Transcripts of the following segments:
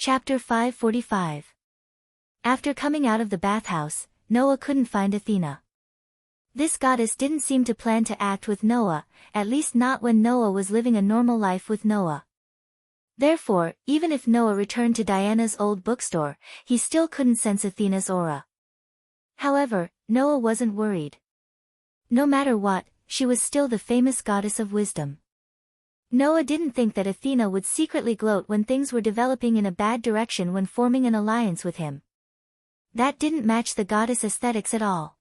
Chapter 545. After coming out of the bathhouse, Noah couldn't find Athena. This goddess didn't seem to plan to act with Noah, at least not when Noah was living a normal life with Noah. Therefore, even if Noah returned to Diana's old bookstore, he still couldn't sense Athena's aura. However, Noah wasn't worried. No matter what, she was still the famous goddess of wisdom. Noah didn't think that Athena would secretly gloat when things were developing in a bad direction when forming an alliance with him. That didn't match the goddess' aesthetics at all.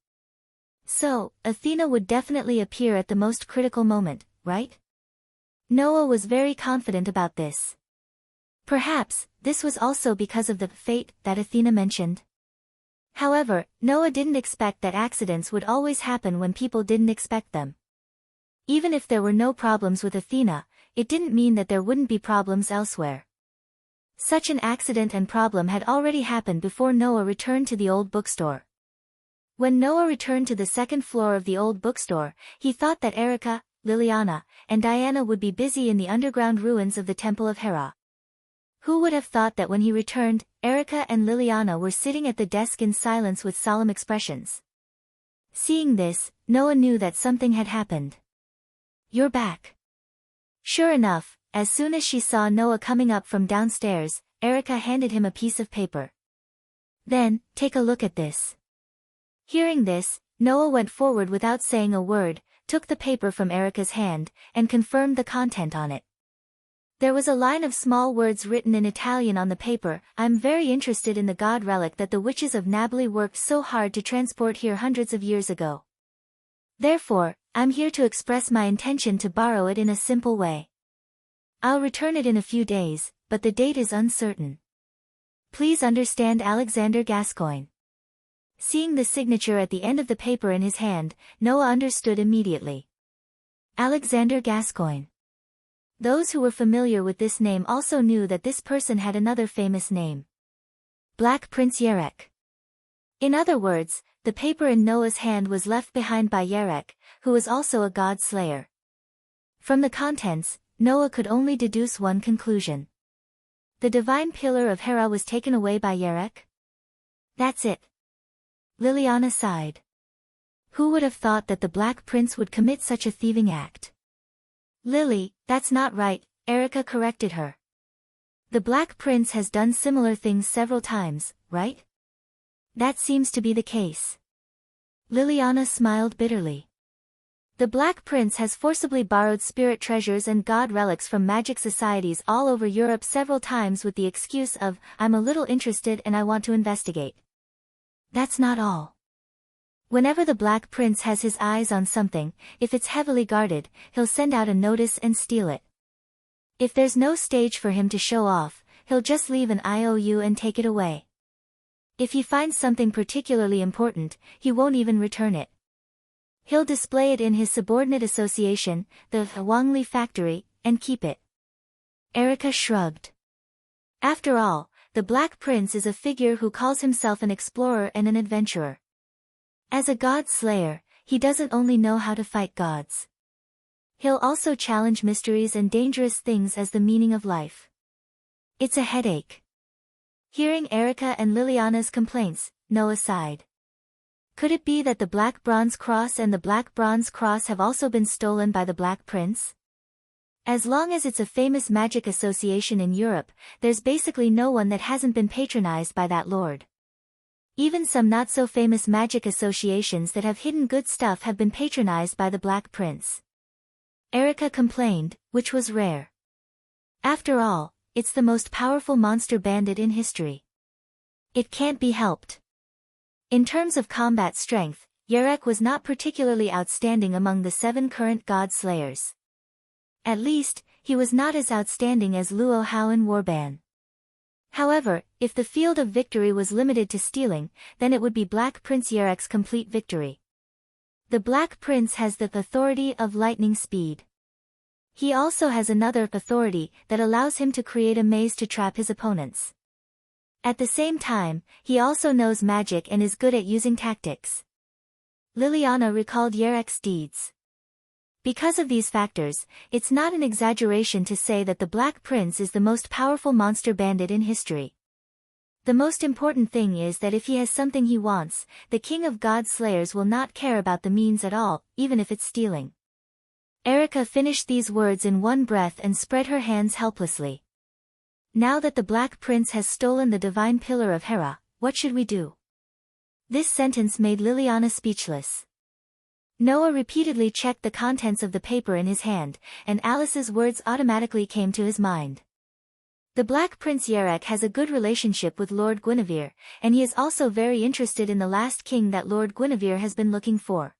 So, Athena would definitely appear at the most critical moment, right? Noah was very confident about this. Perhaps, this was also because of the fate that Athena mentioned. However, Noah didn't expect that accidents would always happen when people didn't expect them. Even if there were no problems with Athena, it didn't mean that there wouldn't be problems elsewhere. Such an accident and problem had already happened before Noah returned to the old bookstore. When Noah returned to the second floor of the old bookstore, he thought that Erica, Liliana, and Diana would be busy in the underground ruins of the Temple of Hera. Who would have thought that when he returned, Erica and Liliana were sitting at the desk in silence with solemn expressions? Seeing this, Noah knew that something had happened. "You're back." Sure enough, as soon as she saw Noah coming up from downstairs, Erica handed him a piece of paper. "Then, take a look at this." Hearing this, Noah went forward without saying a word, took the paper from Erica's hand, and confirmed the content on it. There was a line of small words written in Italian on the paper. "I'm very interested in the god relic that the witches of Nabali worked so hard to transport here hundreds of years ago. Therefore, I'm here to express my intention to borrow it in a simple way. I'll return it in a few days, but the date is uncertain. Please understand, Alexander Gascoigne." Seeing the signature at the end of the paper in his hand, Noah understood immediately. Alexander Gascoigne. Those who were familiar with this name also knew that this person had another famous name. Black Prince Yerek. In other words, the paper in Noah's hand was left behind by Yerek, who was also a god slayer. From the contents, Noah could only deduce one conclusion. The divine pillar of Hera was taken away by Yerek? That's it. Liliana sighed. Who would have thought that the Black Prince would commit such a thieving act? "Lily, that's not right," Erica corrected her. "The Black Prince has done similar things several times, right?" "That seems to be the case." Liliana smiled bitterly. "The Black Prince has forcibly borrowed spirit treasures and god relics from magic societies all over Europe several times with the excuse of, 'I'm a little interested and I want to investigate.' That's not all. Whenever the Black Prince has his eyes on something, if it's heavily guarded, he'll send out a notice and steal it. If there's no stage for him to show off, he'll just leave an IOU and take it away. If he finds something particularly important, he won't even return it. He'll display it in his subordinate association, the Wangli factory, and keep it." Erica shrugged. After all, the Black Prince is a figure who calls himself an explorer and an adventurer. As a god slayer, he doesn't only know how to fight gods. He'll also challenge mysteries and dangerous things as the meaning of life. It's a headache. Hearing Erica and Liliana's complaints, Noah sighed. Could it be that the Black Bronze Cross and the Black Bronze Cross have also been stolen by the Black Prince? As long as it's a famous magic association in Europe, there's basically no one that hasn't been patronized by that lord. Even some not-so-famous magic associations that have hidden good stuff have been patronized by the Black Prince. Erica complained, which was rare. After all, it's the most powerful monster bandit in history. It can't be helped. In terms of combat strength, Yerek was not particularly outstanding among the 7 current god slayers. At least, he was not as outstanding as Luo Hao in Warban. However, if the field of victory was limited to stealing, then it would be Black Prince Yerek's complete victory. The Black Prince has the authority of lightning speed. He also has another authority that allows him to create a maze to trap his opponents. At the same time, he also knows magic and is good at using tactics. Liliana recalled Yerek's deeds. Because of these factors, it's not an exaggeration to say that the Black Prince is the most powerful monster bandit in history. The most important thing is that if he has something he wants, the King of God Slayers will not care about the means at all, even if it's stealing. Erica finished these words in one breath and spread her hands helplessly. Now that the Black Prince has stolen the divine pillar of Hera, what should we do? This sentence made Liliana speechless. Noah repeatedly checked the contents of the paper in his hand, and Alice's words automatically came to his mind. The Black Prince Yarek has a good relationship with Lord Guinevere, and he is also very interested in the last king that Lord Guinevere has been looking for.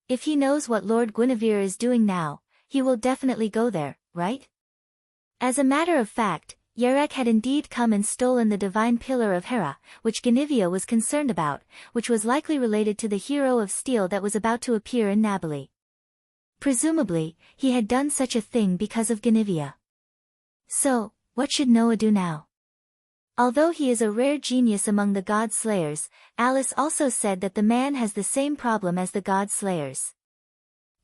If he knows what Lord Guinevere is doing now, he will definitely go there, right? As a matter of fact, Yarek had indeed come and stolen the divine pillar of Hera, which Guinevere was concerned about, which was likely related to the hero of steel that was about to appear in Nabali. Presumably, he had done such a thing because of Guinevere. So, what should Noah do now? Although he is a rare genius among the God Slayers, Alice also said that the man has the same problem as the God Slayers.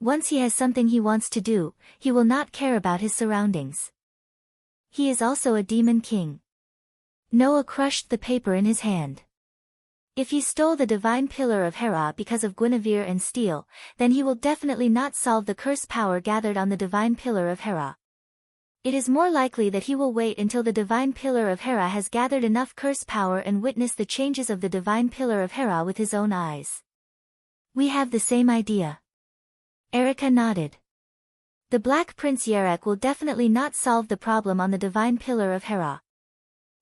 Once he has something he wants to do, he will not care about his surroundings. He is also a demon king. Noah crushed the paper in his hand. If he stole the divine pillar of Hera because of Guinevere and steel, then he will definitely not solve the curse power gathered on the divine pillar of Hera. It is more likely that he will wait until the divine pillar of Hera has gathered enough curse power and witness the changes of the divine pillar of Hera with his own eyes. We have the same idea. Erica nodded. The Black Prince Yarek will definitely not solve the problem on the divine pillar of Hera.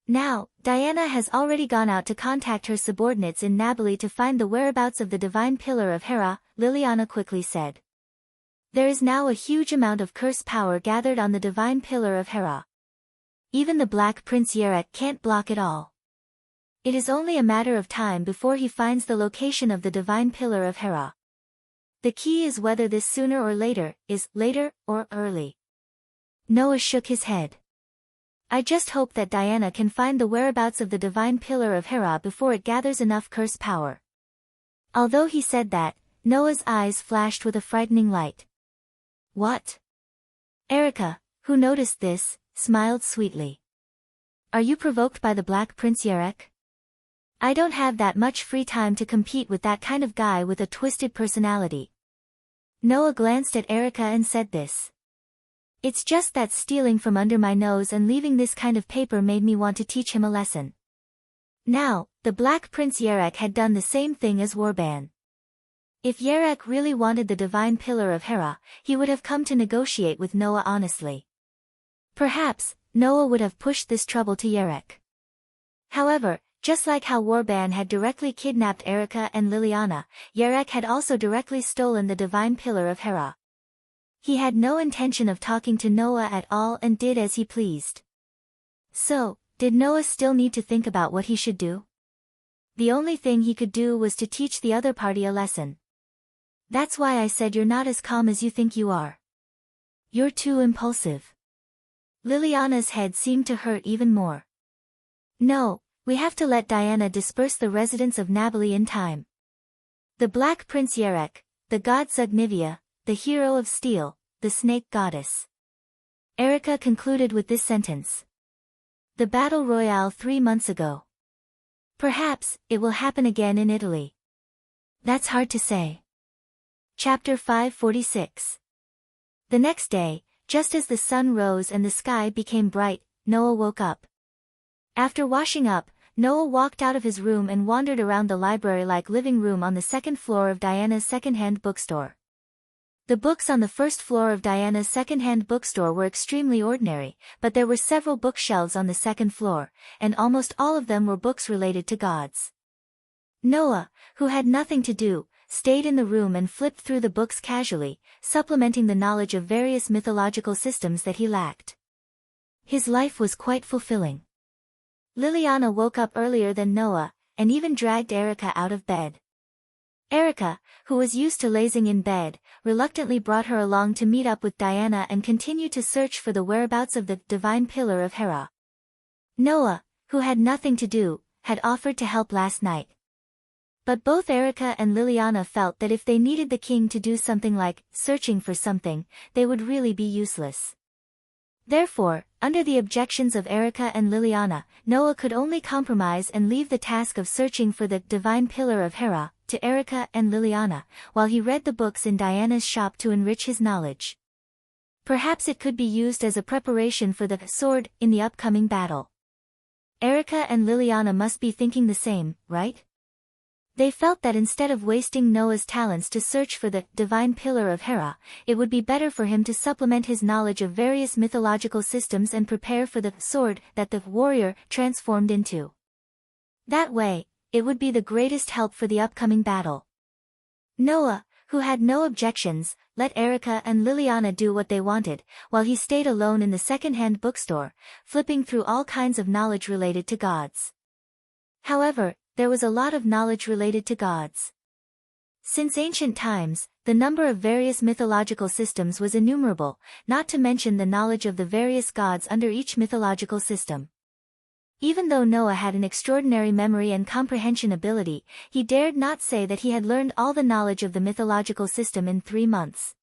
Now, Diana has already gone out to contact her subordinates in Nabali to find the whereabouts of the divine pillar of Hera, Liliana quickly said. There is now a huge amount of curse power gathered on the divine pillar of Hera. Even the Black Prince Yarek can't block it all. It is only a matter of time before he finds the location of the divine pillar of Hera. The key is whether this sooner or later, is later or early. Noah shook his head. I just hope that Diana can find the whereabouts of the divine pillar of Hera before it gathers enough curse power. Although he said that, Noah's eyes flashed with a frightening light. What? Erica, who noticed this, smiled sweetly. Are you provoked by the Black Prince Yarek? I don't have that much free time to compete with that kind of guy with a twisted personality. Noah glanced at Erica and said this. It's just that stealing from under my nose and leaving this kind of paper made me want to teach him a lesson. Now, the Black Prince Yarek had done the same thing as Warban. If Yarek really wanted the divine pillar of Hera, he would have come to negotiate with Noah honestly. Perhaps, Noah would have pushed this trouble to Yarek. However, just like how Warban had directly kidnapped Erica and Liliana, Yarek had also directly stolen the divine pillar of Hera. He had no intention of talking to Noah at all and did as he pleased. So, did Noah still need to think about what he should do? The only thing he could do was to teach the other party a lesson. That's why I said you're not as calm as you think you are. You're too impulsive. Liliana's head seemed to hurt even more. No. We have to let Diana disperse the residents of Nabali in time. The Black Prince Yarek, the god Zugnivia, the hero of steel, the snake goddess. Erica concluded with this sentence. The battle royale 3 months ago. Perhaps, it will happen again in Italy. That's hard to say. Chapter 546. The next day, just as the sun rose and the sky became bright, Noah woke up. After washing up, Noah walked out of his room and wandered around the library-like living room on the second floor of Diana's second-hand bookstore. The books on the first floor of Diana's second-hand bookstore were extremely ordinary, but there were several bookshelves on the second floor, and almost all of them were books related to gods. Noah, who had nothing to do, stayed in the room and flipped through the books casually, supplementing the knowledge of various mythological systems that he lacked. His life was quite fulfilling. Liliana woke up earlier than Noah, and even dragged Erica out of bed. Erica, who was used to lazing in bed, reluctantly brought her along to meet up with Diana and continue to search for the whereabouts of the divine pillar of Hera. Noah, who had nothing to do, had offered to help last night. But both Erica and Liliana felt that if they needed the king to do something like searching for something, they would really be useless. Therefore, under the objections of Erica and Liliana, Noah could only compromise and leave the task of searching for the divine pillar of Hera to Erica and Liliana, while he read the books in Diana's shop to enrich his knowledge. Perhaps it could be used as a preparation for the sword in the upcoming battle. Erica and Liliana must be thinking the same, right? They felt that instead of wasting Noah's talents to search for the divine pillar of Hera, it would be better for him to supplement his knowledge of various mythological systems and prepare for the sword that the warrior transformed into. That way, it would be the greatest help for the upcoming battle. Noah, who had no objections, let Erica and Liliana do what they wanted, while he stayed alone in the second-hand bookstore, flipping through all kinds of knowledge related to gods. However, there was a lot of knowledge related to gods. Since ancient times, the number of various mythological systems was innumerable, not to mention the knowledge of the various gods under each mythological system. Even though Noah had an extraordinary memory and comprehension ability, he dared not say that he had learned all the knowledge of the mythological system in 3 months.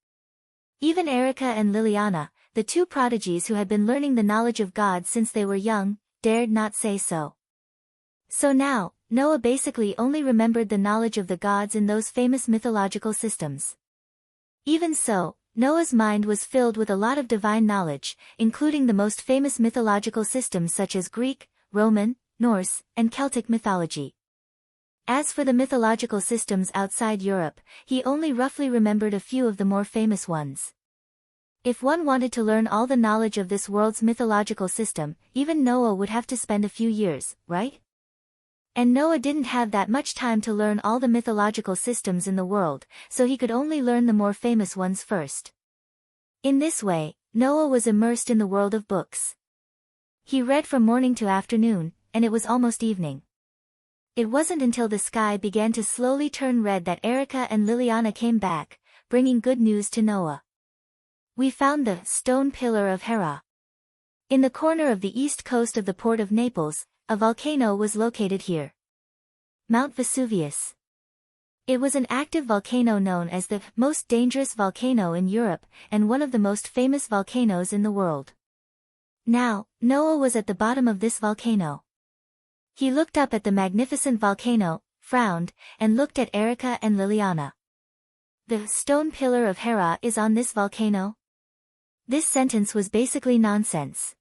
Even Erica and Liliana, the two prodigies who had been learning the knowledge of gods since they were young, dared not say so. So now, Noah basically only remembered the knowledge of the gods in those famous mythological systems. Even so, Noah's mind was filled with a lot of divine knowledge, including the most famous mythological systems such as Greek, Roman, Norse, and Celtic mythology. As for the mythological systems outside Europe, he only roughly remembered a few of the more famous ones. If one wanted to learn all the knowledge of this world's mythological system, even Noah would have to spend a few years, right? And Noah didn't have that much time to learn all the mythological systems in the world, so he could only learn the more famous ones first. In this way, Noah was immersed in the world of books. He read from morning to afternoon, and it was almost evening. It wasn't until the sky began to slowly turn red that Erica and Liliana came back, bringing good news to Noah. We found the stone pillar of Hera. In the corner of the east coast of the port of Naples, a volcano was located here. Mount Vesuvius. It was an active volcano known as the most dangerous volcano in Europe and one of the most famous volcanoes in the world. Now, Noah was at the bottom of this volcano. He looked up at the magnificent volcano, frowned, and looked at Erica and Liliana. The stone pillar of Hera is on this volcano? This sentence was basically nonsense.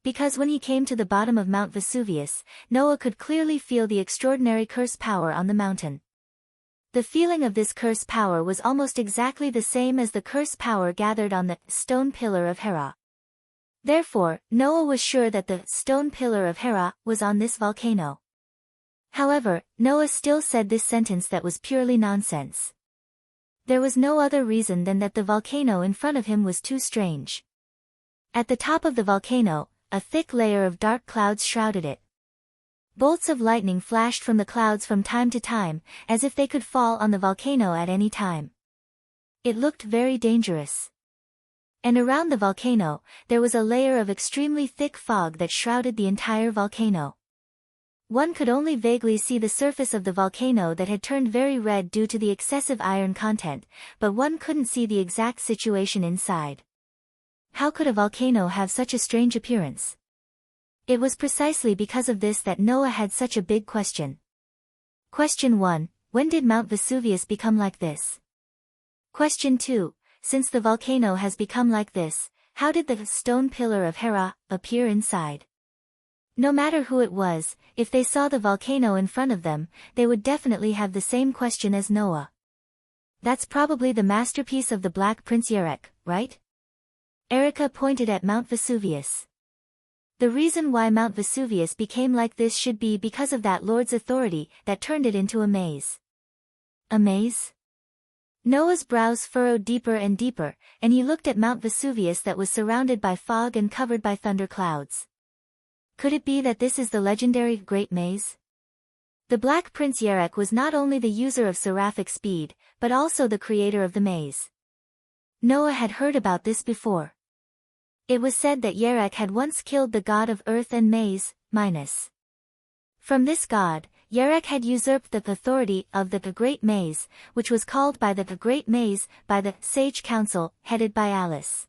Because when he came to the bottom of Mount Vesuvius, Noah could clearly feel the extraordinary curse power on the mountain. The feeling of this curse power was almost exactly the same as the curse power gathered on the stone pillar of Hera. Therefore, Noah was sure that the stone pillar of Hera was on this volcano. However, Noah still said this sentence that was purely nonsense. There was no other reason than that the volcano in front of him was too strange. At the top of the volcano, a thick layer of dark clouds shrouded it. Bolts of lightning flashed from the clouds from time to time, as if they could fall on the volcano at any time. It looked very dangerous. And around the volcano, there was a layer of extremely thick fog that shrouded the entire volcano. One could only vaguely see the surface of the volcano that had turned very red due to the excessive iron content, but one couldn't see the exact situation inside. How could a volcano have such a strange appearance? It was precisely because of this that Noah had such a big question. Question 1. When did Mount Vesuvius become like this? Question 2. Since the volcano has become like this, how did the stone pillar of Hera appear inside? No matter who it was, if they saw the volcano in front of them, they would definitely have the same question as Noah. That's probably the masterpiece of the Black Prince Yerek, right? Erica pointed at Mount Vesuvius. The reason why Mount Vesuvius became like this should be because of that Lord's authority that turned it into a maze. A maze? Noah's brows furrowed deeper and deeper, and he looked at Mount Vesuvius that was surrounded by fog and covered by thunderclouds. Could it be that this is the legendary Great Maze? The Black Prince Yerek was not only the user of seraphic speed, but also the creator of the maze. Noah had heard about this before. It was said that Yerek had once killed the god of earth and maze, Minos. From this god, Yerek had usurped the authority of the Great Maze, which was called by the Great Maze by the Sage Council, headed by Alice.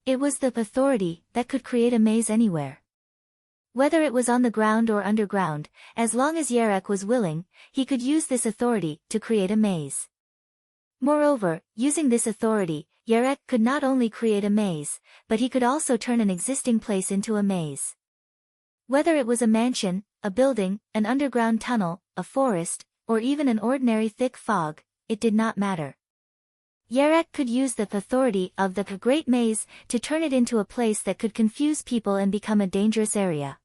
It was the authority that could create a maze anywhere. Whether it was on the ground or underground, as long as Yerek was willing, he could use this authority to create a maze. Moreover, using this authority, Yerek could not only create a maze, but he could also turn an existing place into a maze. Whether it was a mansion, a building, an underground tunnel, a forest, or even an ordinary thick fog, it did not matter. Yerek could use the authority of the Great Maze to turn it into a place that could confuse people and become a dangerous area.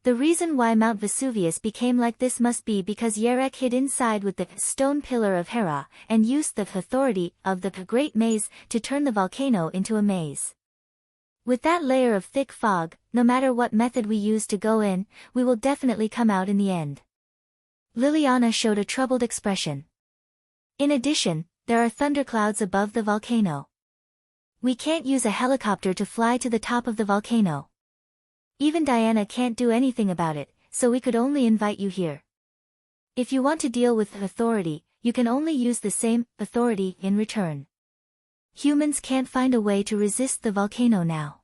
The reason why Mount Vesuvius became like this must be because Yerek hid inside with the stone pillar of Hera and used the authority of the Great Maze to turn the volcano into a maze. With that layer of thick fog, no matter what method we use to go in, we will definitely come out in the end. Liliana showed a troubled expression. In addition, there are thunderclouds above the volcano. We can't use a helicopter to fly to the top of the volcano. Even Diana can't do anything about it, so we could only invite you here. If you want to deal with authority, you can only use the same authority in return. Humans can't find a way to resist the volcano now.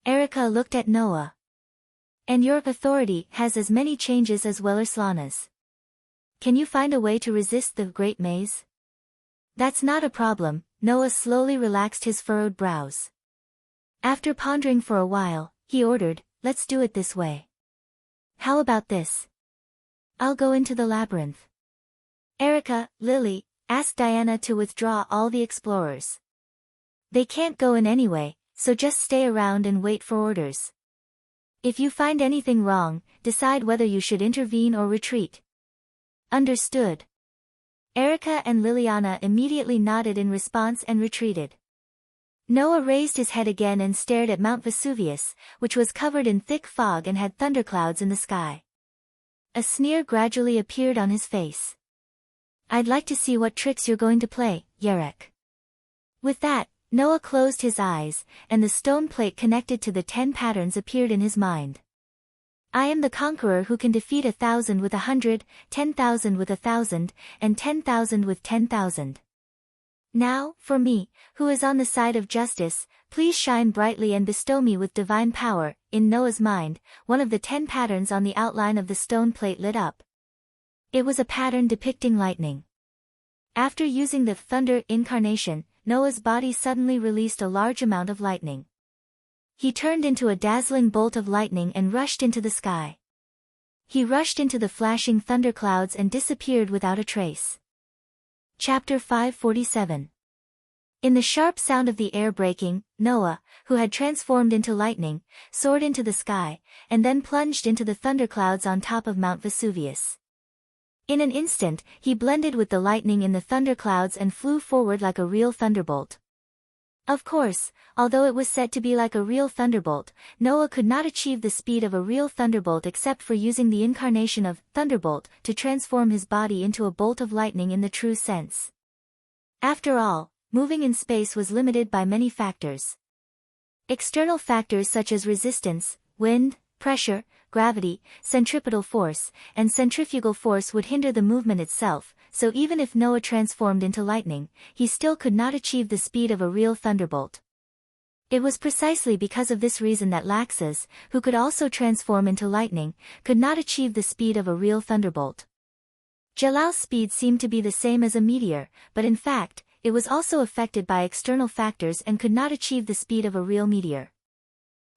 Erica looked at Noah. And your authority has as many changes as Wellerslana's. Can you find a way to resist the Great Maze? That's not a problem. Noah slowly relaxed his furrowed brows. After pondering for a while, he ordered, let's do it this way. How about this? I'll go into the labyrinth. Erica, Lily, asked Diana to withdraw all the explorers. They can't go in anyway, so just stay around and wait for orders. If you find anything wrong, decide whether you should intervene or retreat. Understood. Erica and Liliana immediately nodded in response and retreated. Noah raised his head again and stared at Mount Vesuvius, which was covered in thick fog and had thunderclouds in the sky. A sneer gradually appeared on his face. I'd like to see what tricks you're going to play, Yerek. With that, Noah closed his eyes, and the stone plate connected to the 10 patterns appeared in his mind. I am the conqueror who can defeat 1,000 with 100, 10,000 with 1,000, and 10,000 with 10,000. Now, for me, who is on the side of justice, please shine brightly and bestow me with divine power. In Noah's mind, one of the 10 patterns on the outline of the stone plate lit up. It was a pattern depicting lightning. After using the thunder incarnation, Noah's body suddenly released a large amount of lightning. He turned into a dazzling bolt of lightning and rushed into the sky. He rushed into the flashing thunderclouds and disappeared without a trace. Chapter 547. In the sharp sound of the air breaking, Noah, who had transformed into lightning, soared into the sky, and then plunged into the thunderclouds on top of Mount Vesuvius. In an instant, he blended with the lightning in the thunderclouds and flew forward like a real thunderbolt. Of course, although it was said to be like a real thunderbolt, Noah could not achieve the speed of a real thunderbolt except for using the incarnation of thunderbolt to transform his body into a bolt of lightning in the true sense. After all, moving in space was limited by many factors. External factors such as resistance, wind, pressure, gravity, centripetal force, and centrifugal force would hinder the movement itself, so even if Noah transformed into lightning, he still could not achieve the speed of a real thunderbolt. It was precisely because of this reason that Laxus, who could also transform into lightning, could not achieve the speed of a real thunderbolt. Jalal's speed seemed to be the same as a meteor, but in fact, it was also affected by external factors and could not achieve the speed of a real meteor.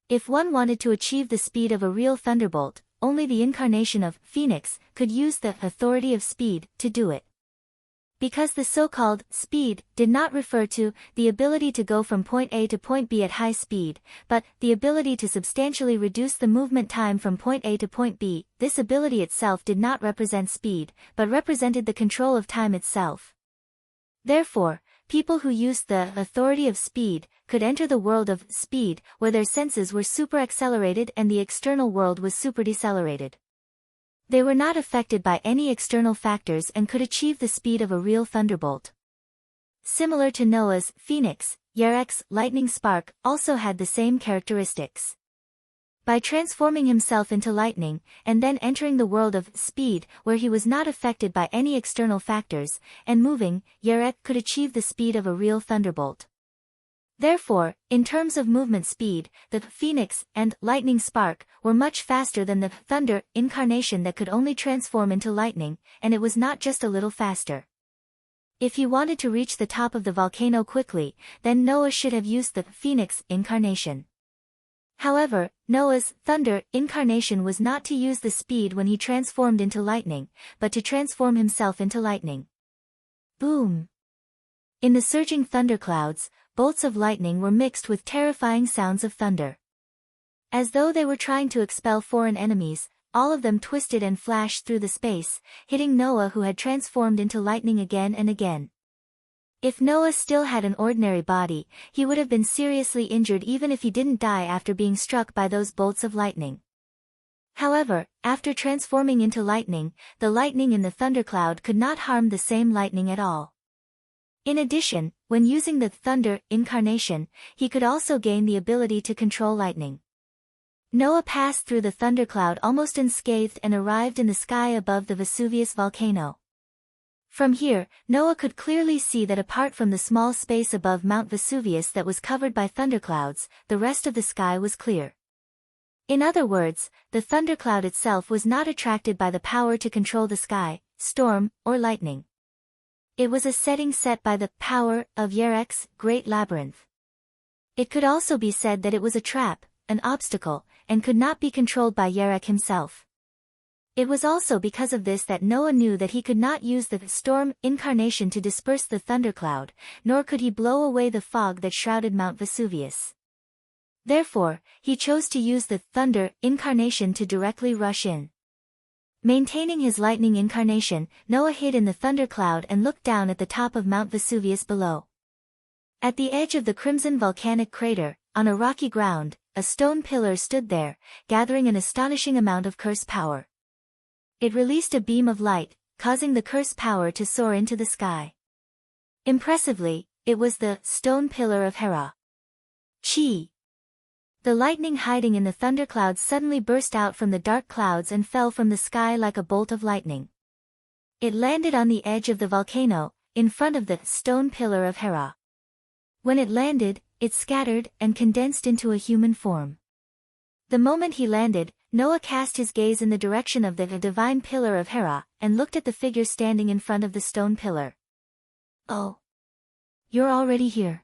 If one wanted to achieve the speed of a real thunderbolt, only the incarnation of Phoenix could use the authority of speed to do it. Because the so-called speed did not refer to the ability to go from point A to point B at high speed, but the ability to substantially reduce the movement time from point A to point B, this ability itself did not represent speed, but represented the control of time itself. Therefore, people who used the authority of speed could enter the world of speed, where their senses were super-accelerated and the external world was super-decelerated. They were not affected by any external factors and could achieve the speed of a real thunderbolt. Similar to Noah's Phoenix, Yerek's lightning spark also had the same characteristics. By transforming himself into lightning, and then entering the world of speed, where he was not affected by any external factors, and moving, Yerek could achieve the speed of a real thunderbolt. Therefore, in terms of movement speed, the Phoenix and Lightning Spark were much faster than the Thunder incarnation that could only transform into lightning, and it was not just a little faster. If he wanted to reach the top of the volcano quickly, then Noah should have used the Phoenix incarnation. However, Noah's Thunder incarnation was not to use the speed when he transformed into lightning, but to transform himself into lightning. Boom! In the surging thunderclouds, bolts of lightning were mixed with terrifying sounds of thunder. As though they were trying to expel foreign enemies, all of them twisted and flashed through the space, hitting Noah, who had transformed into lightning again and again. If Noah still had an ordinary body, he would have been seriously injured even if he didn't die after being struck by those bolts of lightning. However, after transforming into lightning, the lightning in the thundercloud could not harm the same lightning at all. In addition, when using the Thunder incarnation, he could also gain the ability to control lightning. Noah passed through the thundercloud almost unscathed and arrived in the sky above the Vesuvius volcano. From here, Noah could clearly see that apart from the small space above Mount Vesuvius that was covered by thunderclouds, the rest of the sky was clear. In other words, the thundercloud itself was not attracted by the power to control the sky, storm, or lightning. It was a setting set by the power of Yerek's great labyrinth. It could also be said that it was a trap, an obstacle, and could not be controlled by Yerek himself. It was also because of this that Noah knew that he could not use the storm incarnation to disperse the thundercloud, nor could he blow away the fog that shrouded Mount Vesuvius. Therefore, he chose to use the thunder incarnation to directly rush in. Maintaining his lightning incarnation, Noah hid in the thundercloud and looked down at the top of Mount Vesuvius below. At the edge of the crimson volcanic crater, on a rocky ground, a stone pillar stood there, gathering an astonishing amount of curse power. It released a beam of light, causing the curse power to soar into the sky. Impressively, it was the stone pillar of Hera. Chi! The lightning hiding in the thunderclouds suddenly burst out from the dark clouds and fell from the sky like a bolt of lightning. It landed on the edge of the volcano, in front of the stone pillar of Hera. When it landed, it scattered and condensed into a human form. The moment he landed, Noah cast his gaze in the direction of the divine pillar of Hera, and looked at the figure standing in front of the stone pillar. "Oh! You're already here."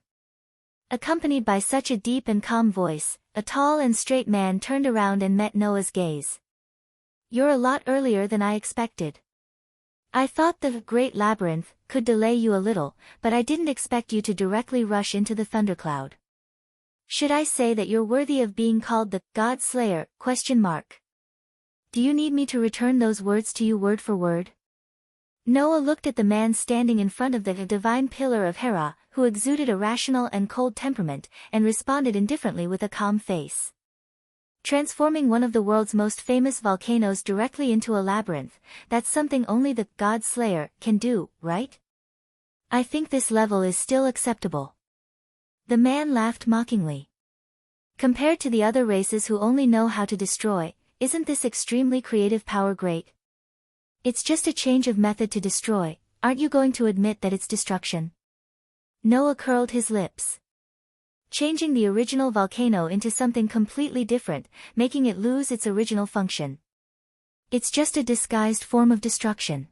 Accompanied by such a deep and calm voice, a tall and straight man turned around and met Noah's gaze. "You're a lot earlier than I expected. I thought the great labyrinth could delay you a little, but I didn't expect you to directly rush into the thundercloud. Should I say that you're worthy of being called the God Slayer? Do you need me to return those words to you word for word?" Noah looked at the man standing in front of the divine pillar of Hera, who exuded a rational and cold temperament, and responded indifferently with a calm face. Transforming one of the world's most famous volcanoes directly into a labyrinth, that's something only the God Slayer can do, right? I think this level is still acceptable. The man laughed mockingly. Compared to the other races who only know how to destroy, isn't this extremely creative power great? It's just a change of method to destroy, aren't you going to admit that it's destruction? Noah curled his lips. Changing the original volcano into something completely different, making it lose its original function. It's just a disguised form of destruction.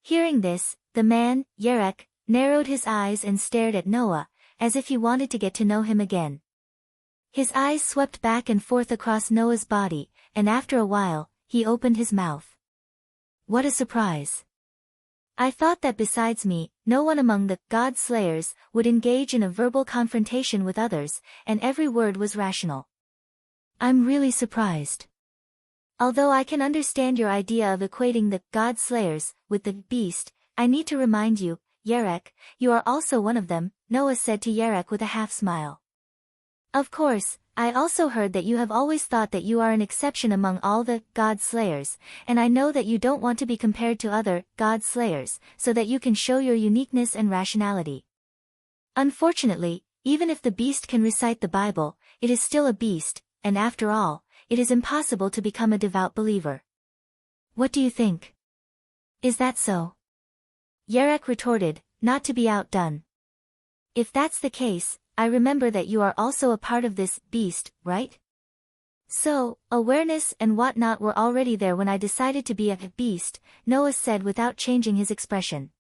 Hearing this, the man, Yerek, narrowed his eyes and stared at Noah, as if he wanted to get to know him again. His eyes swept back and forth across Noah's body, and after a while, he opened his mouth. What a surprise! I thought that besides me, no one among the God Slayers would engage in a verbal confrontation with others, and every word was rational. I'm really surprised. Although I can understand your idea of equating the God Slayers with the beast, I need to remind you, Yerek, you are also one of them, Noah said to Yerek with a half-smile. Of course, I also heard that you have always thought that you are an exception among all the God Slayers, and I know that you don't want to be compared to other God Slayers, so that you can show your uniqueness and rationality. Unfortunately, even if the beast can recite the Bible, it is still a beast, and after all, it is impossible to become a devout believer. What do you think? Is that so? Yerek retorted, not to be outdone. If that's the case, I remember that you are also a part of this beast, right? So, awareness and whatnot were already there when I decided to be a beast, Noah said without changing his expression.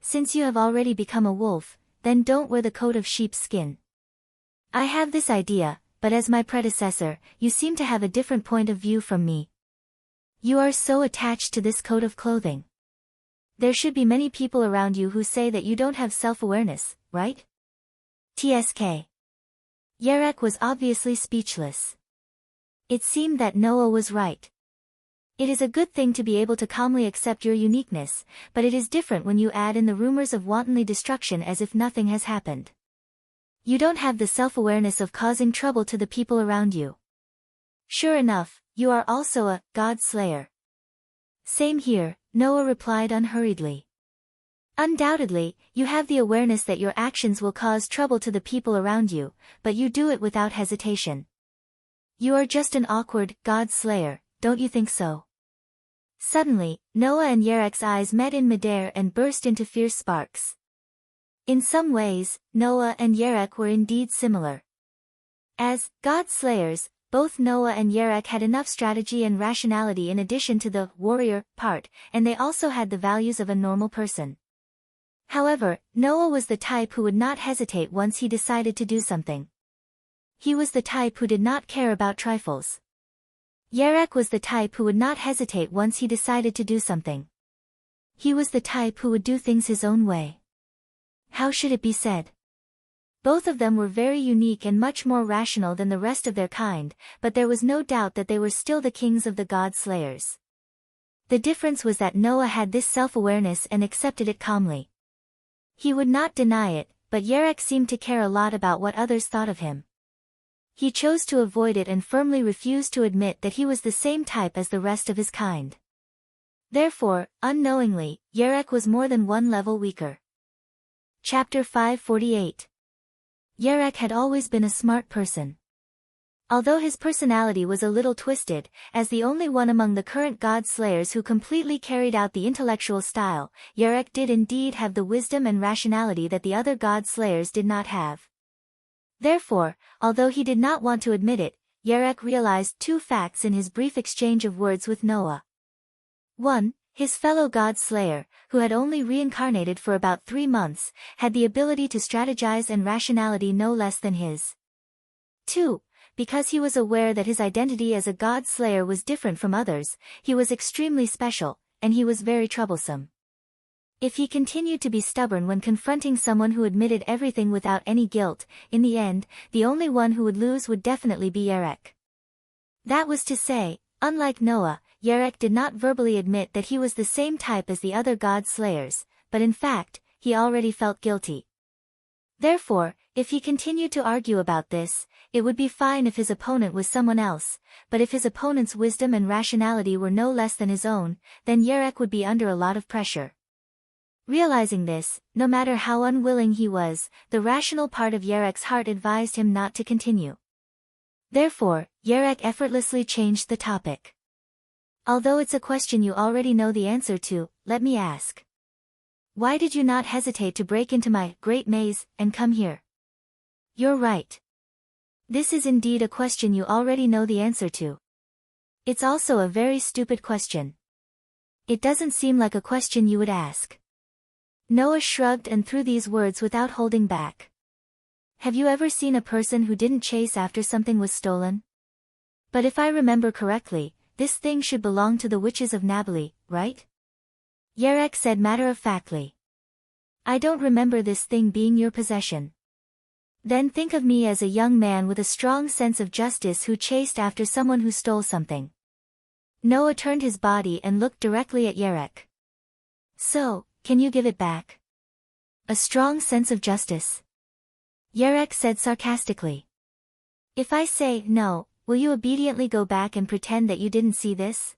Since you have already become a wolf, then don't wear the coat of sheep's skin. I have this idea, but as my predecessor, you seem to have a different point of view from me. You are so attached to this coat of clothing. There should be many people around you who say that you don't have self-awareness, right? TSK. Yerek was obviously speechless. It seemed that Noah was right. It is a good thing to be able to calmly accept your uniqueness, but it is different when you add in the rumors of wantonly destruction as if nothing has happened. You don't have the self-awareness of causing trouble to the people around you. Sure enough, you are also a God Slayer. Same here, Noah replied unhurriedly. Undoubtedly, you have the awareness that your actions will cause trouble to the people around you, but you do it without hesitation. You are just an awkward God Slayer, don't you think so? Suddenly, Noah and Yerek's eyes met in midair and burst into fierce sparks. In some ways, Noah and Yerek were indeed similar. As God Slayers, both Noah and Yerek had enough strategy and rationality in addition to the warrior part, and they also had the values of a normal person. However, Noah was the type who would not hesitate once he decided to do something. He was the type who did not care about trifles. Yerek was the type who would not hesitate once he decided to do something. He was the type who would do things his own way. How should it be said? Both of them were very unique and much more rational than the rest of their kind, but there was no doubt that they were still the kings of the God Slayers. The difference was that Noah had this self-awareness and accepted it calmly. He would not deny it, but Yerek seemed to care a lot about what others thought of him. He chose to avoid it and firmly refused to admit that he was the same type as the rest of his kind. Therefore, unknowingly, Yerek was more than one level weaker. Chapter 548. Yerek had always been a smart person. Although his personality was a little twisted, as the only one among the current God Slayers who completely carried out the intellectual style, Yerek did indeed have the wisdom and rationality that the other God Slayers did not have. Therefore, although he did not want to admit it, Yerek realized two facts in his brief exchange of words with Noah. 1. His fellow God Slayer, who had only reincarnated for about 3 months, had the ability to strategize and rationality no less than his. 2. Because he was aware that his identity as a God Slayer was different from others, he was extremely special, and he was very troublesome. If he continued to be stubborn when confronting someone who admitted everything without any guilt, in the end, the only one who would lose would definitely be Yerek. That was to say, unlike Noah, Yerek did not verbally admit that he was the same type as the other God Slayers, but in fact, he already felt guilty. Therefore, if he continued to argue about this, it would be fine if his opponent was someone else, but if his opponent's wisdom and rationality were no less than his own, then Yerek would be under a lot of pressure. Realizing this, no matter how unwilling he was, the rational part of Yerek's heart advised him not to continue. Therefore, Yerek effortlessly changed the topic. Although it's a question you already know the answer to, let me ask. Why did you not hesitate to break into my great maze and come here? You're right. This is indeed a question you already know the answer to. It's also a very stupid question. It doesn't seem like a question you would ask. Noah shrugged and threw these words without holding back. Have you ever seen a person who didn't chase after something was stolen? But if I remember correctly, this thing should belong to the witches of Nabali, right? Yerek said matter-of-factly. I don't remember this thing being your possession. Then think of me as a young man with a strong sense of justice who chased after someone who stole something. Noah turned his body and looked directly at Yerek. So, can you give it back? A strong sense of justice? Yerek said sarcastically. If I say no, will you obediently go back and pretend that you didn't see this?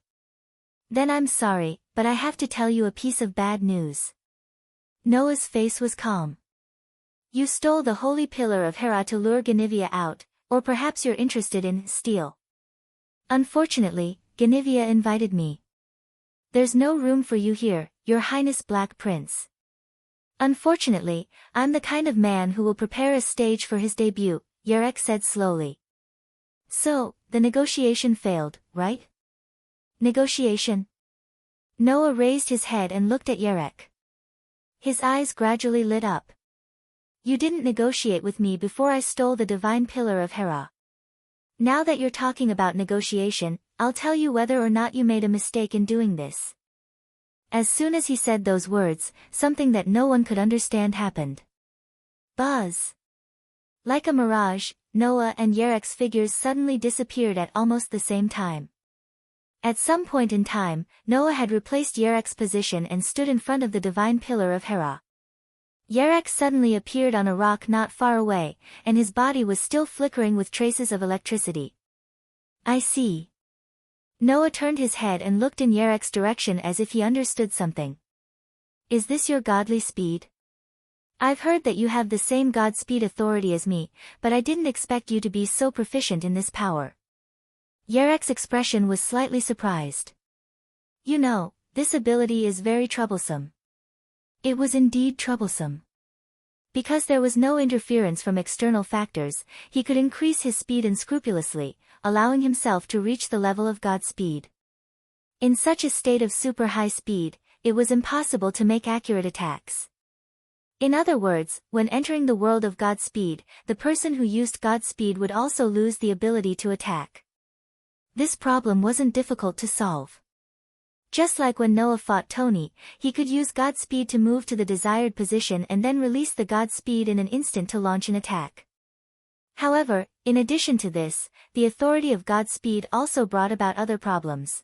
Then I'm sorry, but I have to tell you a piece of bad news. Noah's face was calm. You stole the holy pillar of Hera to lure Ganivia out, or perhaps you're interested in steel. Unfortunately, Guinevere invited me. There's no room for you here, Your Highness Black Prince. Unfortunately, I'm the kind of man who will prepare a stage for his debut, Yerek said slowly. So, the negotiation failed, right? Negotiation? Noah raised his head and looked at Yerek. His eyes gradually lit up. You didn't negotiate with me before I stole the divine pillar of Hera. Now that you're talking about negotiation, I'll tell you whether or not you made a mistake in doing this. As soon as he said those words, something that no one could understand happened. Buzz. Like a mirage, Noah and Yerek's figures suddenly disappeared at almost the same time. At some point in time, Noah had replaced Yerek's position and stood in front of the divine pillar of Hera. Yerek suddenly appeared on a rock not far away, and his body was still flickering with traces of electricity. I see. Noah turned his head and looked in Yerek's direction as if he understood something. Is this your godly speed? I've heard that you have the same god speed authority as me, but I didn't expect you to be so proficient in this power. Yerek's expression was slightly surprised. You know, this ability is very troublesome. It was indeed troublesome. Because there was no interference from external factors, he could increase his speed unscrupulously, allowing himself to reach the level of god speed. In such a state of super high speed, it was impossible to make accurate attacks. In other words, when entering the world of god speed, the person who used god speed would also lose the ability to attack. This problem wasn't difficult to solve. Just like when Noah fought Tony, he could use god speed to move to the desired position and then release the god speed in an instant to launch an attack. However, in addition to this, the authority of god speed also brought about other problems.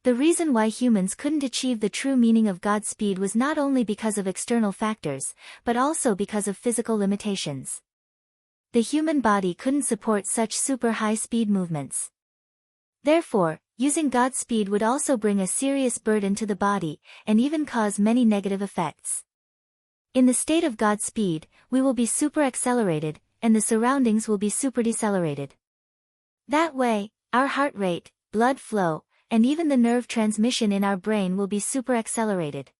The reason why humans couldn't achieve the true meaning of god speed was not only because of external factors, but also because of physical limitations. The human body couldn't support such super high speed movements. Therefore, using god speed would also bring a serious burden to the body, and even cause many negative effects. In the state of god speed, we will be super accelerated, and the surroundings will be super decelerated. That way, our heart rate, blood flow, and even the nerve transmission in our brain will be super accelerated.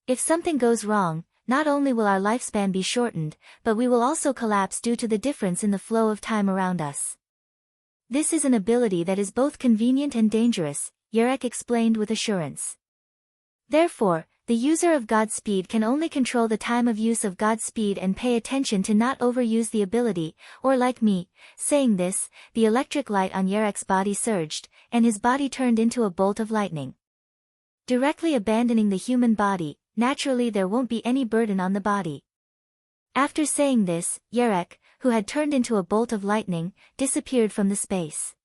If something goes wrong, not only will our lifespan be shortened, but we will also collapse due to the difference in the flow of time around us. This is an ability that is both convenient and dangerous, Yerek explained with assurance. Therefore, the user of god speed can only control the time of use of god speed and pay attention to not overuse the ability, or like me. Saying this, the electric light on Yerek's body surged, and his body turned into a bolt of lightning. Directly abandoning the human body, naturally there won't be any burden on the body. After saying this, Yerek, who had turned into a bolt of lightning, disappeared from the space.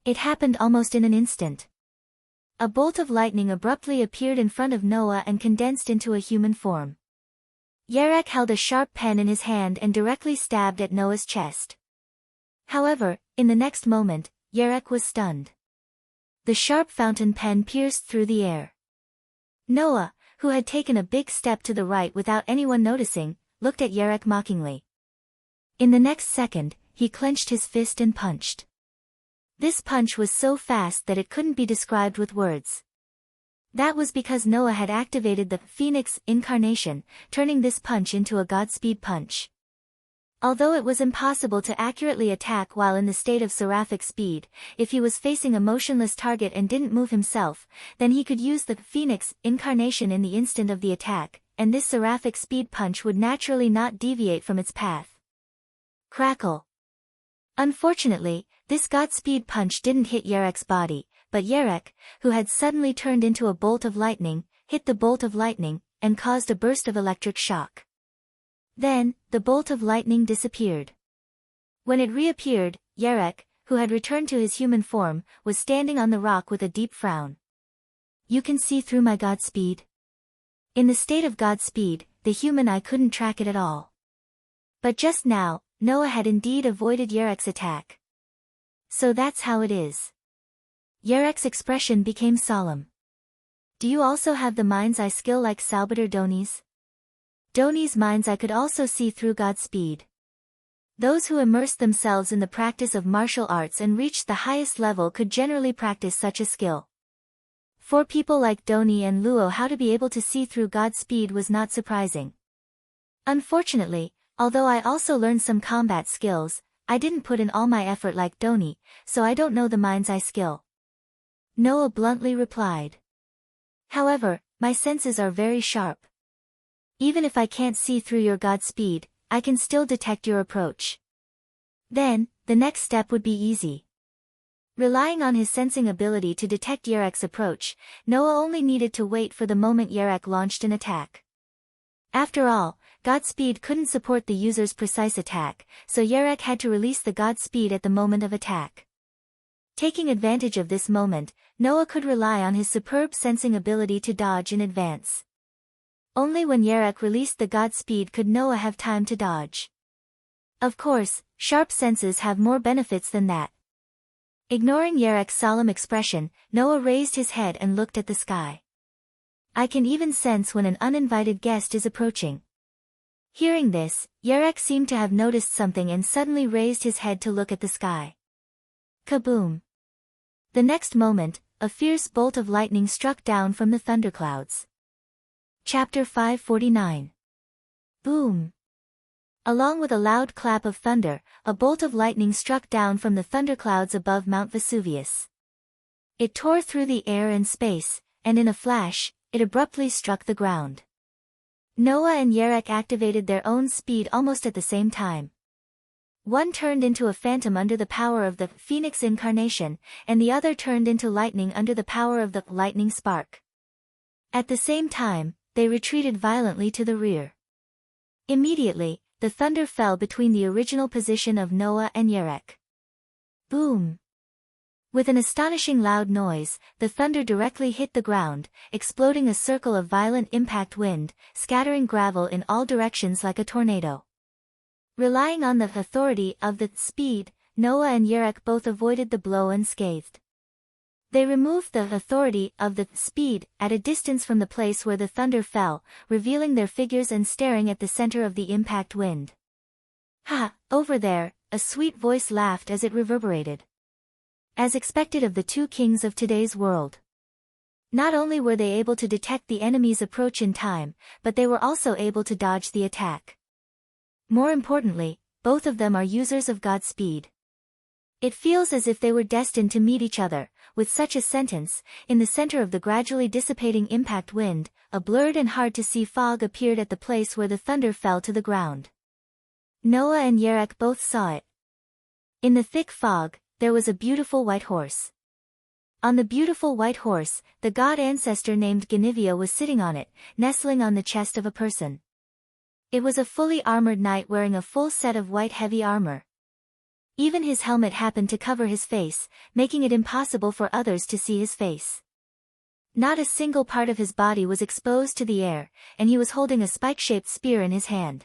It happened almost in an instant. A bolt of lightning abruptly appeared in front of Noah and condensed into a human form. Yerek held a sharp pen in his hand and directly stabbed at Noah's chest. However, in the next moment, Yerek was stunned. The sharp fountain pen pierced through the air. Noah, who had taken a big step to the right without anyone noticing, looked at Yerek mockingly. In the next second, he clenched his fist and punched. This punch was so fast that it couldn't be described with words. That was because Noah had activated the Phoenix incarnation, turning this punch into a Godspeed punch. Although it was impossible to accurately attack while in the state of seraphic speed, if he was facing a motionless target and didn't move himself, then he could use the Phoenix incarnation in the instant of the attack, and this seraphic speed punch would naturally not deviate from its path. Crackle. Unfortunately, this Godspeed punch didn't hit Yerek's body, but Yerek, who had suddenly turned into a bolt of lightning, hit the bolt of lightning, and caused a burst of electric shock. Then, the bolt of lightning disappeared. When it reappeared, Yerek, who had returned to his human form, was standing on the rock with a deep frown. You can see through my Godspeed? In the state of Godspeed, the human eye couldn't track it at all. But just now, Noah had indeed avoided Yerek's attack. So that's how it is. Yerek's expression became solemn. Do you also have the mind's eye skill like Salvador Doni's? Doni's mind's eye could also see through Godspeed. Those who immersed themselves in the practice of martial arts and reached the highest level could generally practice such a skill. For people like Doni and Luo, how to be able to see through God's speed was not surprising. Unfortunately, although I also learned some combat skills, I didn't put in all my effort like Doni, so I don't know the mind's eye skill. Noah bluntly replied. However, my senses are very sharp. Even if I can't see through your God speed, I can still detect your approach. Then, the next step would be easy. Relying on his sensing ability to detect Yerek's approach, Noah only needed to wait for the moment Yerek launched an attack. After all, Godspeed couldn't support the user's precise attack, so Yerek had to release the Godspeed at the moment of attack. Taking advantage of this moment, Noah could rely on his superb sensing ability to dodge in advance. Only when Yerek released the Godspeed could Noah have time to dodge. Of course, sharp senses have more benefits than that. Ignoring Yerek's solemn expression, Noah raised his head and looked at the sky. I can even sense when an uninvited guest is approaching. Hearing this, Yerek seemed to have noticed something and suddenly raised his head to look at the sky. Kaboom! The next moment, a fierce bolt of lightning struck down from the thunderclouds. Chapter 549. Boom! Along with a loud clap of thunder, a bolt of lightning struck down from the thunderclouds above Mount Vesuvius. It tore through the air and space, and in a flash, it abruptly struck the ground. Noah and Yerek activated their own speed almost at the same time. One turned into a phantom under the power of the Phoenix incarnation, and the other turned into lightning under the power of the lightning spark. At the same time, they retreated violently to the rear. Immediately, the thunder fell between the original position of Noah and Yerek. Boom! With an astonishing loud noise, the thunder directly hit the ground, exploding a circle of violent impact wind, scattering gravel in all directions like a tornado. Relying on the authority of the speed, Noah and Yerek both avoided the blow unscathed. They removed the authority of the speed at a distance from the place where the thunder fell, revealing their figures and staring at the center of the impact wind. Ha! Over there, a sweet voice laughed as it reverberated. As expected of the two kings of today's world. Not only were they able to detect the enemy's approach in time, but they were also able to dodge the attack. More importantly, both of them are users of Godspeed. It feels as if they were destined to meet each other. With such a sentence, in the center of the gradually dissipating impact wind, a blurred and hard-to-see fog appeared at the place where the thunder fell to the ground. Noah and Yerek both saw it. In the thick fog, there was a beautiful white horse. On the beautiful white horse, the god ancestor named Ganivia was sitting on it, nestling on the chest of a person. It was a fully armored knight wearing a full set of white heavy armor. Even his helmet happened to cover his face, making it impossible for others to see his face. Not a single part of his body was exposed to the air, and he was holding a spike-shaped spear in his hand.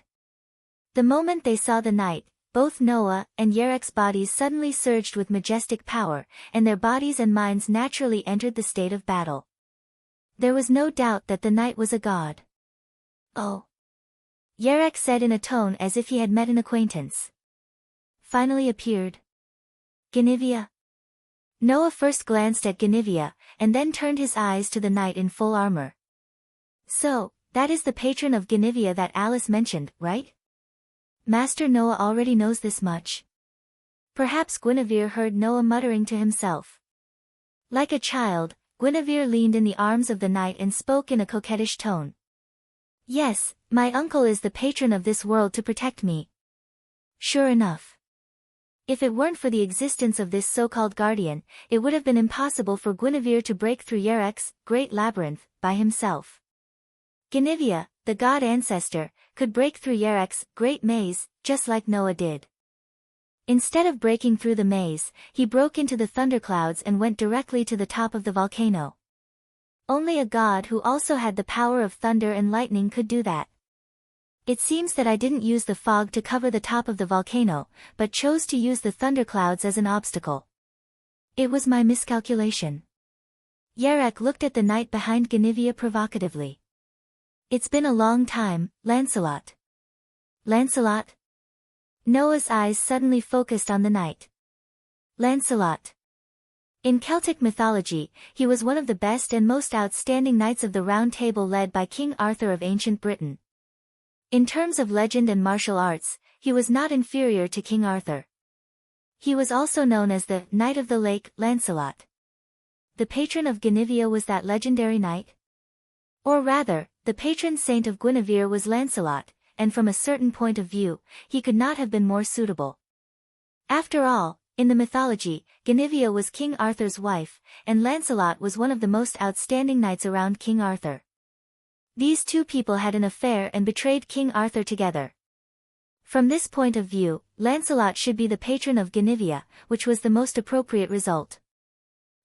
The moment they saw the knight, both Noah and Yerek's bodies suddenly surged with majestic power, and their bodies and minds naturally entered the state of battle. There was no doubt that the knight was a god. Oh! Yerek said in a tone as if he had met an acquaintance. Finally appeared. Ganivia? Noah first glanced at Ganivia, and then turned his eyes to the knight in full armor. So, that is the patron of Ganivia that Alice mentioned, right? Master Noah already knows this much. Perhaps Guinevere heard Noah muttering to himself. Like a child, Guinevere leaned in the arms of the knight and spoke in a coquettish tone. Yes, my uncle is the patron of this world to protect me. Sure enough. If it weren't for the existence of this so-called guardian, it would have been impossible for Guinevere to break through Yerek's great labyrinth by himself. Ganivia, the god ancestor, could break through Yerek's great maze, just like Noah did. Instead of breaking through the maze, he broke into the thunderclouds and went directly to the top of the volcano. Only a god who also had the power of thunder and lightning could do that. It seems that I didn't use the fog to cover the top of the volcano, but chose to use the thunderclouds as an obstacle. It was my miscalculation. Yerek looked at the knight behind Ganivia provocatively. It's been a long time, Lancelot. Lancelot? Noah's eyes suddenly focused on the knight. Lancelot. In Celtic mythology, he was one of the best and most outstanding knights of the Round Table led by King Arthur of ancient Britain. In terms of legend and martial arts, he was not inferior to King Arthur. He was also known as the Knight of the Lake, Lancelot. The patron of Guinevere was that legendary knight? Or rather, the patron saint of Guinevere was Lancelot, and from a certain point of view, he could not have been more suitable. After all, in the mythology, Guinevere was King Arthur's wife, and Lancelot was one of the most outstanding knights around King Arthur. These two people had an affair and betrayed King Arthur together. From this point of view, Lancelot should be the patron of Guinevere, which was the most appropriate result.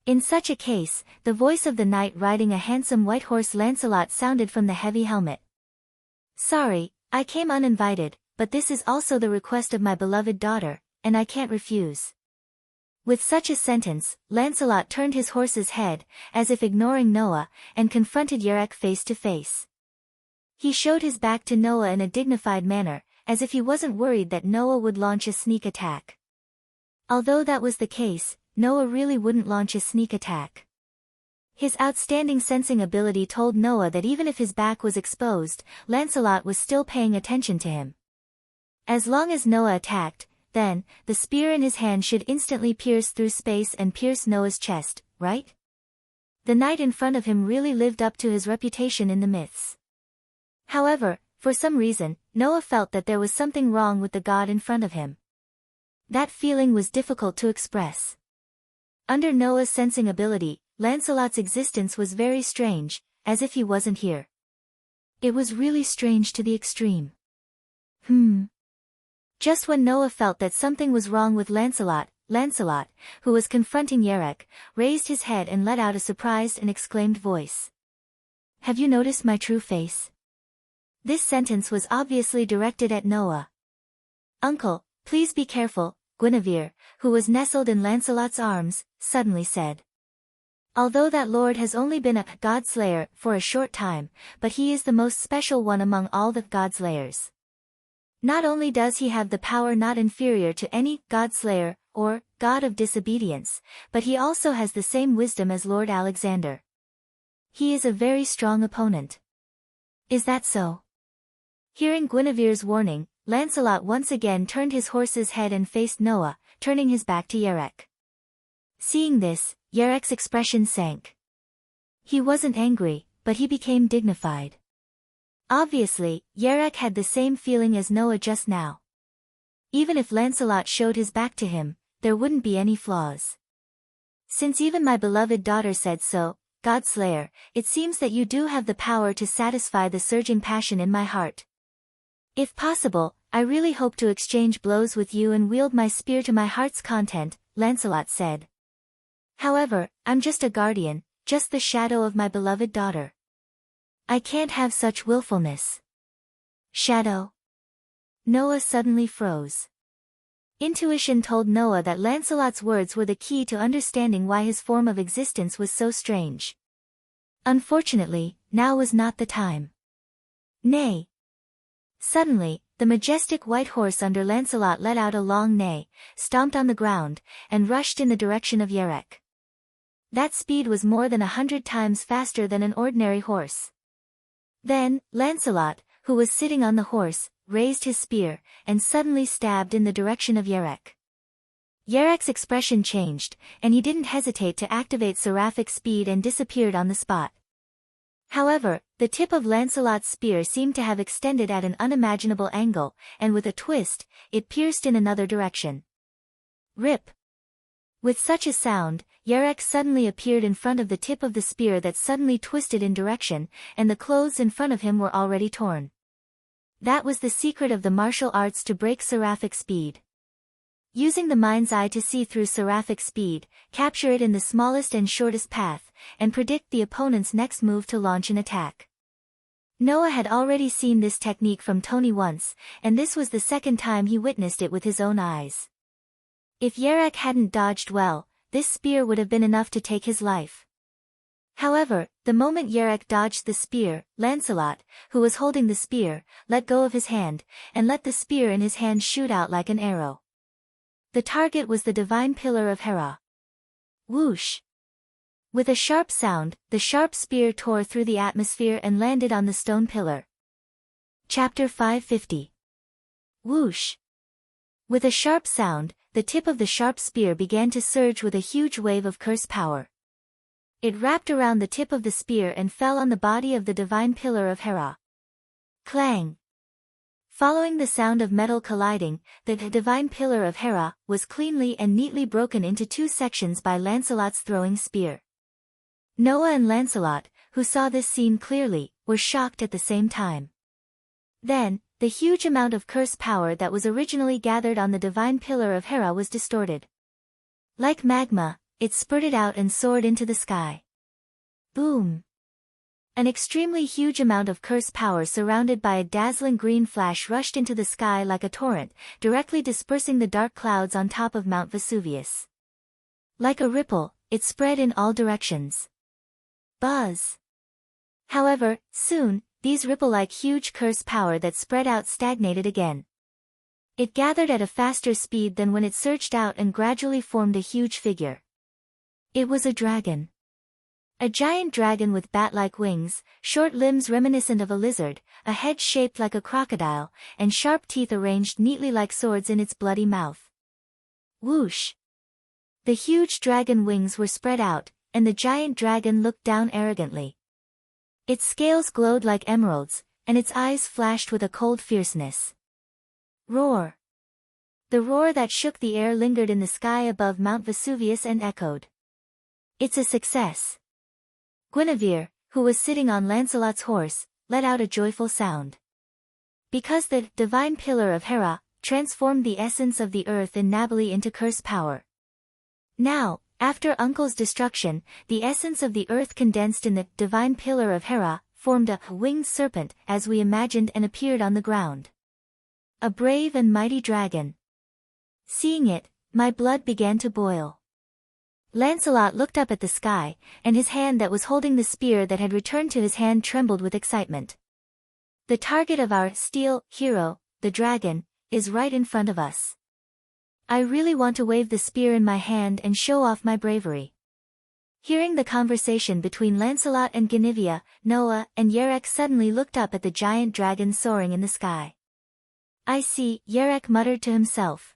In such a case, the voice of the knight riding a handsome white horse Lancelot sounded from the heavy helmet. "Sorry, I came uninvited, but this is also the request of my beloved daughter, and I can't refuse." With such a sentence, Lancelot turned his horse's head, as if ignoring Noah, and confronted Yerek face to face. He showed his back to Noah in a dignified manner, as if he wasn't worried that Noah would launch a sneak attack. Although that was the case, Noah really wouldn't launch a sneak attack. His outstanding sensing ability told Noah that even if his back was exposed, Lancelot was still paying attention to him. As long as Noah attacked, then, the spear in his hand should instantly pierce through space and pierce Noah's chest, right? The knight in front of him really lived up to his reputation in the myths. However, for some reason, Noah felt that there was something wrong with the god in front of him. That feeling was difficult to express. Under Noah's sensing ability, Lancelot's existence was very strange, as if he wasn't here. It was really strange to the extreme. Just when Noah felt that something was wrong with Lancelot, who was confronting Yerek, raised his head and let out a surprised and exclaimed voice. "Have you noticed my true face?" This sentence was obviously directed at Noah. "Uncle, please be careful," Guinevere, who was nestled in Lancelot's arms, suddenly said. "Although that lord has only been a god-slayer for a short time, but he is the most special one among all the god-slayers. Not only does he have the power not inferior to any god-slayer, or god of disobedience, but he also has the same wisdom as Lord Alexander. He is a very strong opponent." "Is that so?" Hearing Guinevere's warning, Lancelot once again turned his horse's head and faced Noah, turning his back to Yerek. Seeing this, Yerek's expression sank. He wasn't angry, but he became dignified. Obviously, Yerek had the same feeling as Noah just now. Even if Lancelot showed his back to him, there wouldn't be any flaws. "Since even my beloved daughter said so, God-slayer, it seems that you do have the power to satisfy the surging passion in my heart. If possible, I really hope to exchange blows with you and wield my spear to my heart's content," Lancelot said. "However, I'm just a guardian, just the shadow of my beloved daughter. I can't have such willfulness." "Shadow?" Noah suddenly froze. Intuition told Noah that Lancelot's words were the key to understanding why his form of existence was so strange. Unfortunately, now was not the time. "Nay." Suddenly, the majestic white horse under Lancelot let out a long neigh, stomped on the ground, and rushed in the direction of Yerek. That speed was more than 100 times faster than an ordinary horse. Then, Lancelot, who was sitting on the horse, raised his spear, and suddenly stabbed in the direction of Yerek. Yerek's expression changed, and he didn't hesitate to activate seraphic speed and disappeared on the spot. However, the tip of Lancelot's spear seemed to have extended at an unimaginable angle, and with a twist, it pierced in another direction. Rip! With such a sound, Yerek suddenly appeared in front of the tip of the spear that suddenly twisted in direction, and the clothes in front of him were already torn. That was the secret of the martial arts to break seraphic speed. Using the mind's eye to see through seraphic speed, capture it in the smallest and shortest path, and predict the opponent's next move to launch an attack. Noah had already seen this technique from Tony once, and this was the second time he witnessed it with his own eyes. If Yerek hadn't dodged well, this spear would have been enough to take his life. However, The moment Yerek dodged the spear, Lancelot, who was holding the spear, let go of his hand, and let the spear in his hand shoot out like an arrow. The target was the divine pillar of Hera. Whoosh! With a sharp sound, the sharp spear tore through the atmosphere and landed on the stone pillar. Chapter 550. Whoosh! With a sharp sound, the tip of the sharp spear began to surge with a huge wave of curse power. It wrapped around the tip of the spear and fell on the body of the divine pillar of Hera. Clang! Following the sound of metal colliding, the divine pillar of Hera was cleanly and neatly broken into two sections by Lancelot's throwing spear. Noah and Lancelot, who saw this scene clearly, were shocked at the same time. Then, the huge amount of curse power that was originally gathered on the divine pillar of Hera was distorted. Like magma, it spurted out and soared into the sky. Boom! An extremely huge amount of curse power surrounded by a dazzling green flash rushed into the sky like a torrent, directly dispersing the dark clouds on top of Mount Vesuvius. Like a ripple, it spread in all directions. Buzz! However, soon, these ripple-like huge curse power that spread out stagnated again. It gathered at a faster speed than when it surged out and gradually formed a huge figure. It was a dragon. A giant dragon with bat-like wings, short limbs reminiscent of a lizard, a head shaped like a crocodile, and sharp teeth arranged neatly like swords in its bloody mouth. Whoosh! The huge dragon wings were spread out, and the giant dragon looked down arrogantly. Its scales glowed like emeralds, and its eyes flashed with a cold fierceness. Roar! The roar that shook the air lingered in the sky above Mount Vesuvius and echoed. It's a success. Guinevere, who was sitting on Lancelot's horse, let out a joyful sound. Because the divine pillar of Hera transformed the essence of the earth in Nabali into curse power. Now, after Uncle's destruction, the essence of the earth condensed in the divine pillar of Hera, formed a winged serpent, as we imagined, and appeared on the ground. A brave and mighty dragon. Seeing it, my blood began to boil. Lancelot looked up at the sky, and his hand that was holding the spear that had returned to his hand trembled with excitement. The target of our steel hero, the dragon, is right in front of us. I really want to wave the spear in my hand and show off my bravery. Hearing the conversation between Lancelot and Guinevere, Noah and Yerek suddenly looked up at the giant dragon soaring in the sky. I see, Yerek muttered to himself.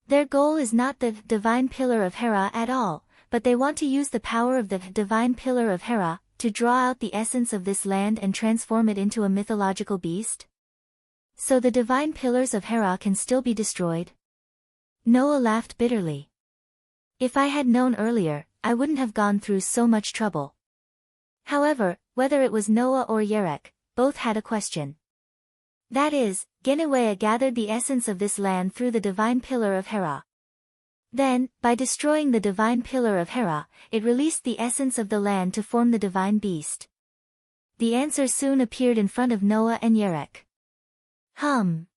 Their goal is not the divine pillar of Hera at all, but they want to use the power of the divine pillar of Hera to draw out the essence of this land and transform it into a mythological beast? So the divine pillars of Hera can still be destroyed? Noah laughed bitterly. If I had known earlier, I wouldn't have gone through so much trouble. However, whether it was Noah or Yerek, both had a question. That is, Guinevere gathered the essence of this land through the divine pillar of Hera. Then, by destroying the divine pillar of Hera, it released the essence of the land to form the divine beast. The answer soon appeared in front of Noah and Yerek. Hum.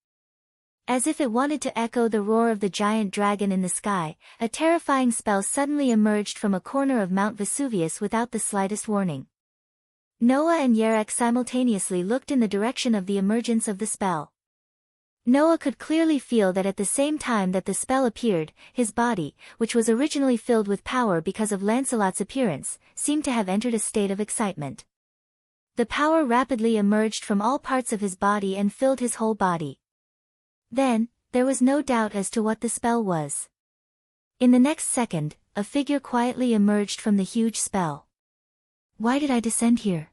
As if it wanted to echo the roar of the giant dragon in the sky, a terrifying spell suddenly emerged from a corner of Mount Vesuvius without the slightest warning. Noah and Yerek simultaneously looked in the direction of the emergence of the spell. Noah could clearly feel that at the same time that the spell appeared, his body, which was originally filled with power because of Lancelot's appearance, seemed to have entered a state of excitement. The power rapidly emerged from all parts of his body and filled his whole body. Then, there was no doubt as to what the spell was. In the next second, a figure quietly emerged from the huge spell. Why did I descend here?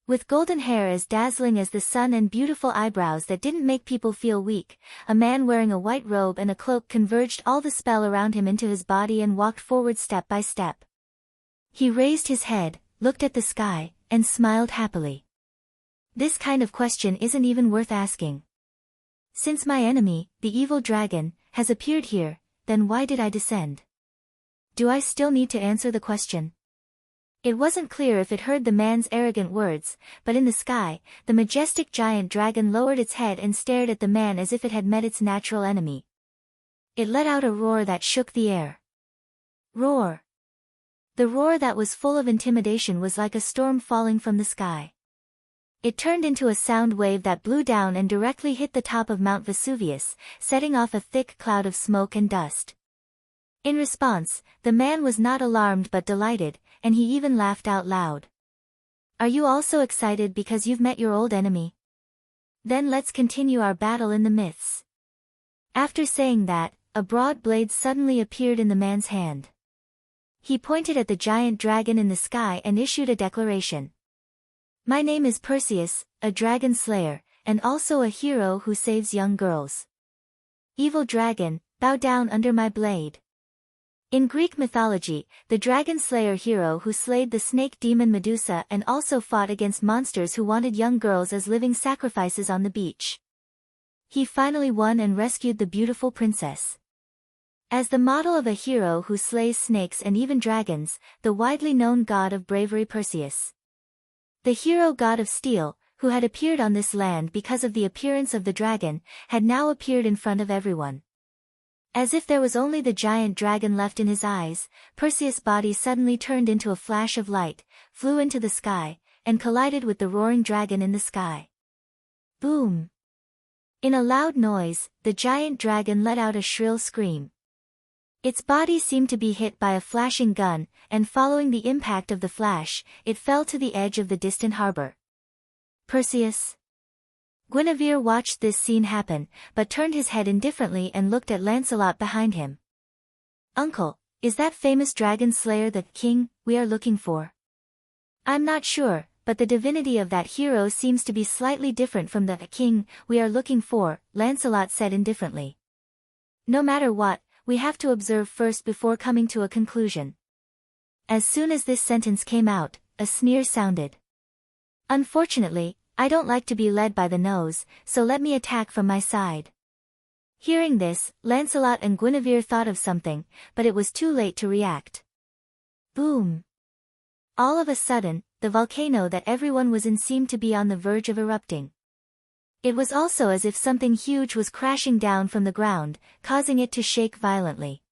With golden hair as dazzling as the sun and beautiful eyebrows that didn't make people feel weak, a man wearing a white robe and a cloak converged all the spell around him into his body and walked forward step by step. He raised his head, looked at the sky, and smiled happily. This kind of question isn't even worth asking. Since my enemy, the evil dragon, has appeared here, then why did I descend? Do I still need to answer the question? It wasn't clear if it heard the man's arrogant words, but in the sky, the majestic giant dragon lowered its head and stared at the man as if it had met its natural enemy. It let out a roar that shook the air. Roar! The roar that was full of intimidation was like a storm falling from the sky. It turned into a sound wave that blew down and directly hit the top of Mount Vesuvius, setting off a thick cloud of smoke and dust. In response, the man was not alarmed but delighted, and he even laughed out loud. Are you also excited because you've met your old enemy? Then let's continue our battle in the myths. After saying that, a broad blade suddenly appeared in the man's hand. He pointed at the giant dragon in the sky and issued a declaration. My name is Perseus, a dragon slayer, and also a hero who saves young girls. Evil dragon, bow down under my blade. In Greek mythology, the dragon slayer hero who slayed the snake demon Medusa and also fought against monsters who wanted young girls as living sacrifices on the beach. He finally won and rescued the beautiful princess. As the model of a hero who slays snakes and even dragons, the widely known god of bravery Perseus. The hero god of steel, who had appeared on this land because of the appearance of the dragon, had now appeared in front of everyone. As if there was only the giant dragon left in his eyes, Perseus' body suddenly turned into a flash of light, flew into the sky, and collided with the roaring dragon in the sky. Boom! In a loud noise, the giant dragon let out a shrill scream. Its body seemed to be hit by a flashing gun, and following the impact of the flash, it fell to the edge of the distant harbor. Perseus. Guinevere watched this scene happen, but turned his head indifferently and looked at Lancelot behind him. Uncle, is that famous dragon slayer the king we are looking for? I'm not sure, but the divinity of that hero seems to be slightly different from the king we are looking for, Lancelot said indifferently. No matter what, we have to observe first before coming to a conclusion. As soon as this sentence came out, a sneer sounded. Unfortunately, I don't like to be led by the nose, so let me attack from my side. Hearing this, Lancelot and Guinevere thought of something, but it was too late to react. Boom! All of a sudden, the volcano that everyone was in seemed to be on the verge of erupting. It was also as if something huge was crashing down from the ground, causing it to shake violently.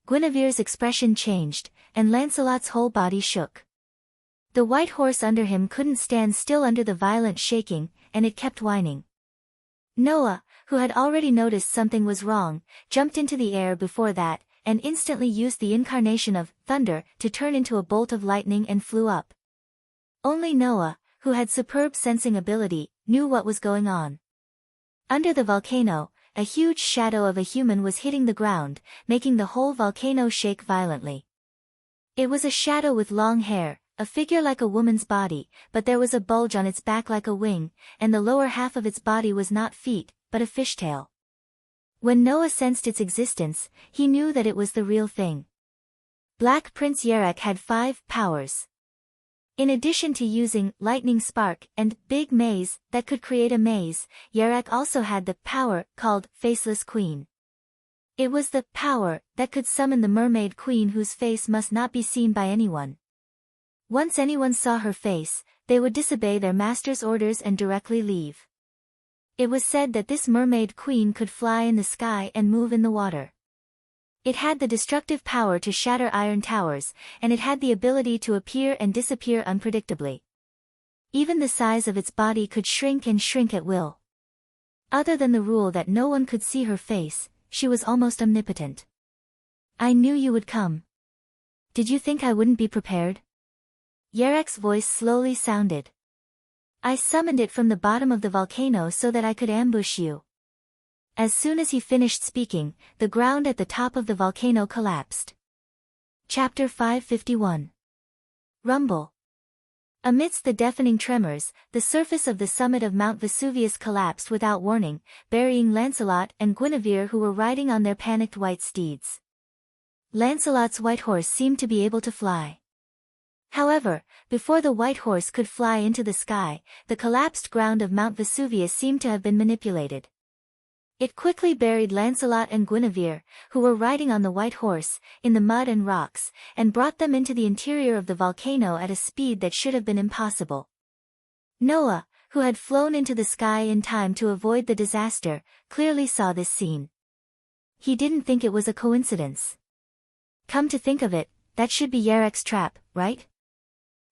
Guinevere's expression changed, and Lancelot's whole body shook. The white horse under him couldn't stand still under the violent shaking, and it kept whining. Noah, who had already noticed something was wrong, jumped into the air before that, and instantly used the incarnation of thunder to turn into a bolt of lightning and flew up. Only Noah, who had superb sensing ability, knew what was going on. Under the volcano, a huge shadow of a human was hitting the ground, making the whole volcano shake violently. It was a shadow with long hair, a figure like a woman's body, but there was a bulge on its back like a wing, and the lower half of its body was not feet, but a fishtail. When Noah sensed its existence, he knew that it was the real thing. Black Prince Yerek had 5 powers. In addition to using lightning spark and big maze that could create a maze, Yerek also had the power called Faceless Queen. It was the power that could summon the mermaid queen whose face must not be seen by anyone. Once anyone saw her face, they would disobey their master's orders and directly leave. It was said that this mermaid queen could fly in the sky and move in the water. It had the destructive power to shatter iron towers, and it had the ability to appear and disappear unpredictably. Even the size of its body could shrink and shrink at will. Other than the rule that no one could see her face, she was almost omnipotent. I knew you would come. Did you think I wouldn't be prepared? Yerek's voice slowly sounded. I summoned it from the bottom of the volcano so that I could ambush you. As soon as he finished speaking, the ground at the top of the volcano collapsed. Chapter 551. Rumble. Amidst the deafening tremors, the surface of the summit of Mount Vesuvius collapsed without warning, burying Lancelot and Guinevere who were riding on their panicked white steeds. Lancelot's white horse seemed to be able to fly. However, before the white horse could fly into the sky, the collapsed ground of Mount Vesuvius seemed to have been manipulated. It quickly buried Lancelot and Guinevere, who were riding on the white horse, in the mud and rocks, and brought them into the interior of the volcano at a speed that should have been impossible. Noah, who had flown into the sky in time to avoid the disaster, clearly saw this scene. He didn't think it was a coincidence. Come to think of it, that should be Yarek's trap, right?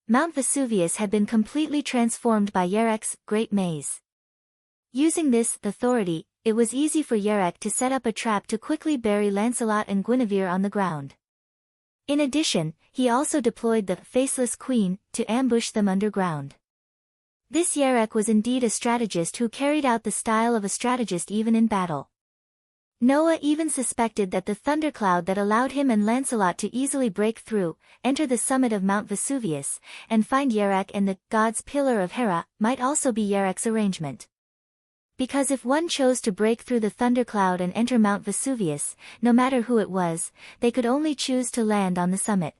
Mount Vesuvius had been completely transformed by Yarek's great maze. Using this authority, it was easy for Yarek to set up a trap to quickly bury Lancelot and Guinevere on the ground. In addition, he also deployed the Faceless Queen to ambush them underground. This Yarek was indeed a strategist who carried out the style of a strategist even in battle. Noah even suspected that the thundercloud that allowed him and Lancelot to easily break through, enter the summit of Mount Vesuvius, and find Yarek and the god's pillar of Hera, might also be Yarek's arrangement. Because if one chose to break through the thundercloud and enter Mount Vesuvius, no matter who it was, they could only choose to land on the summit.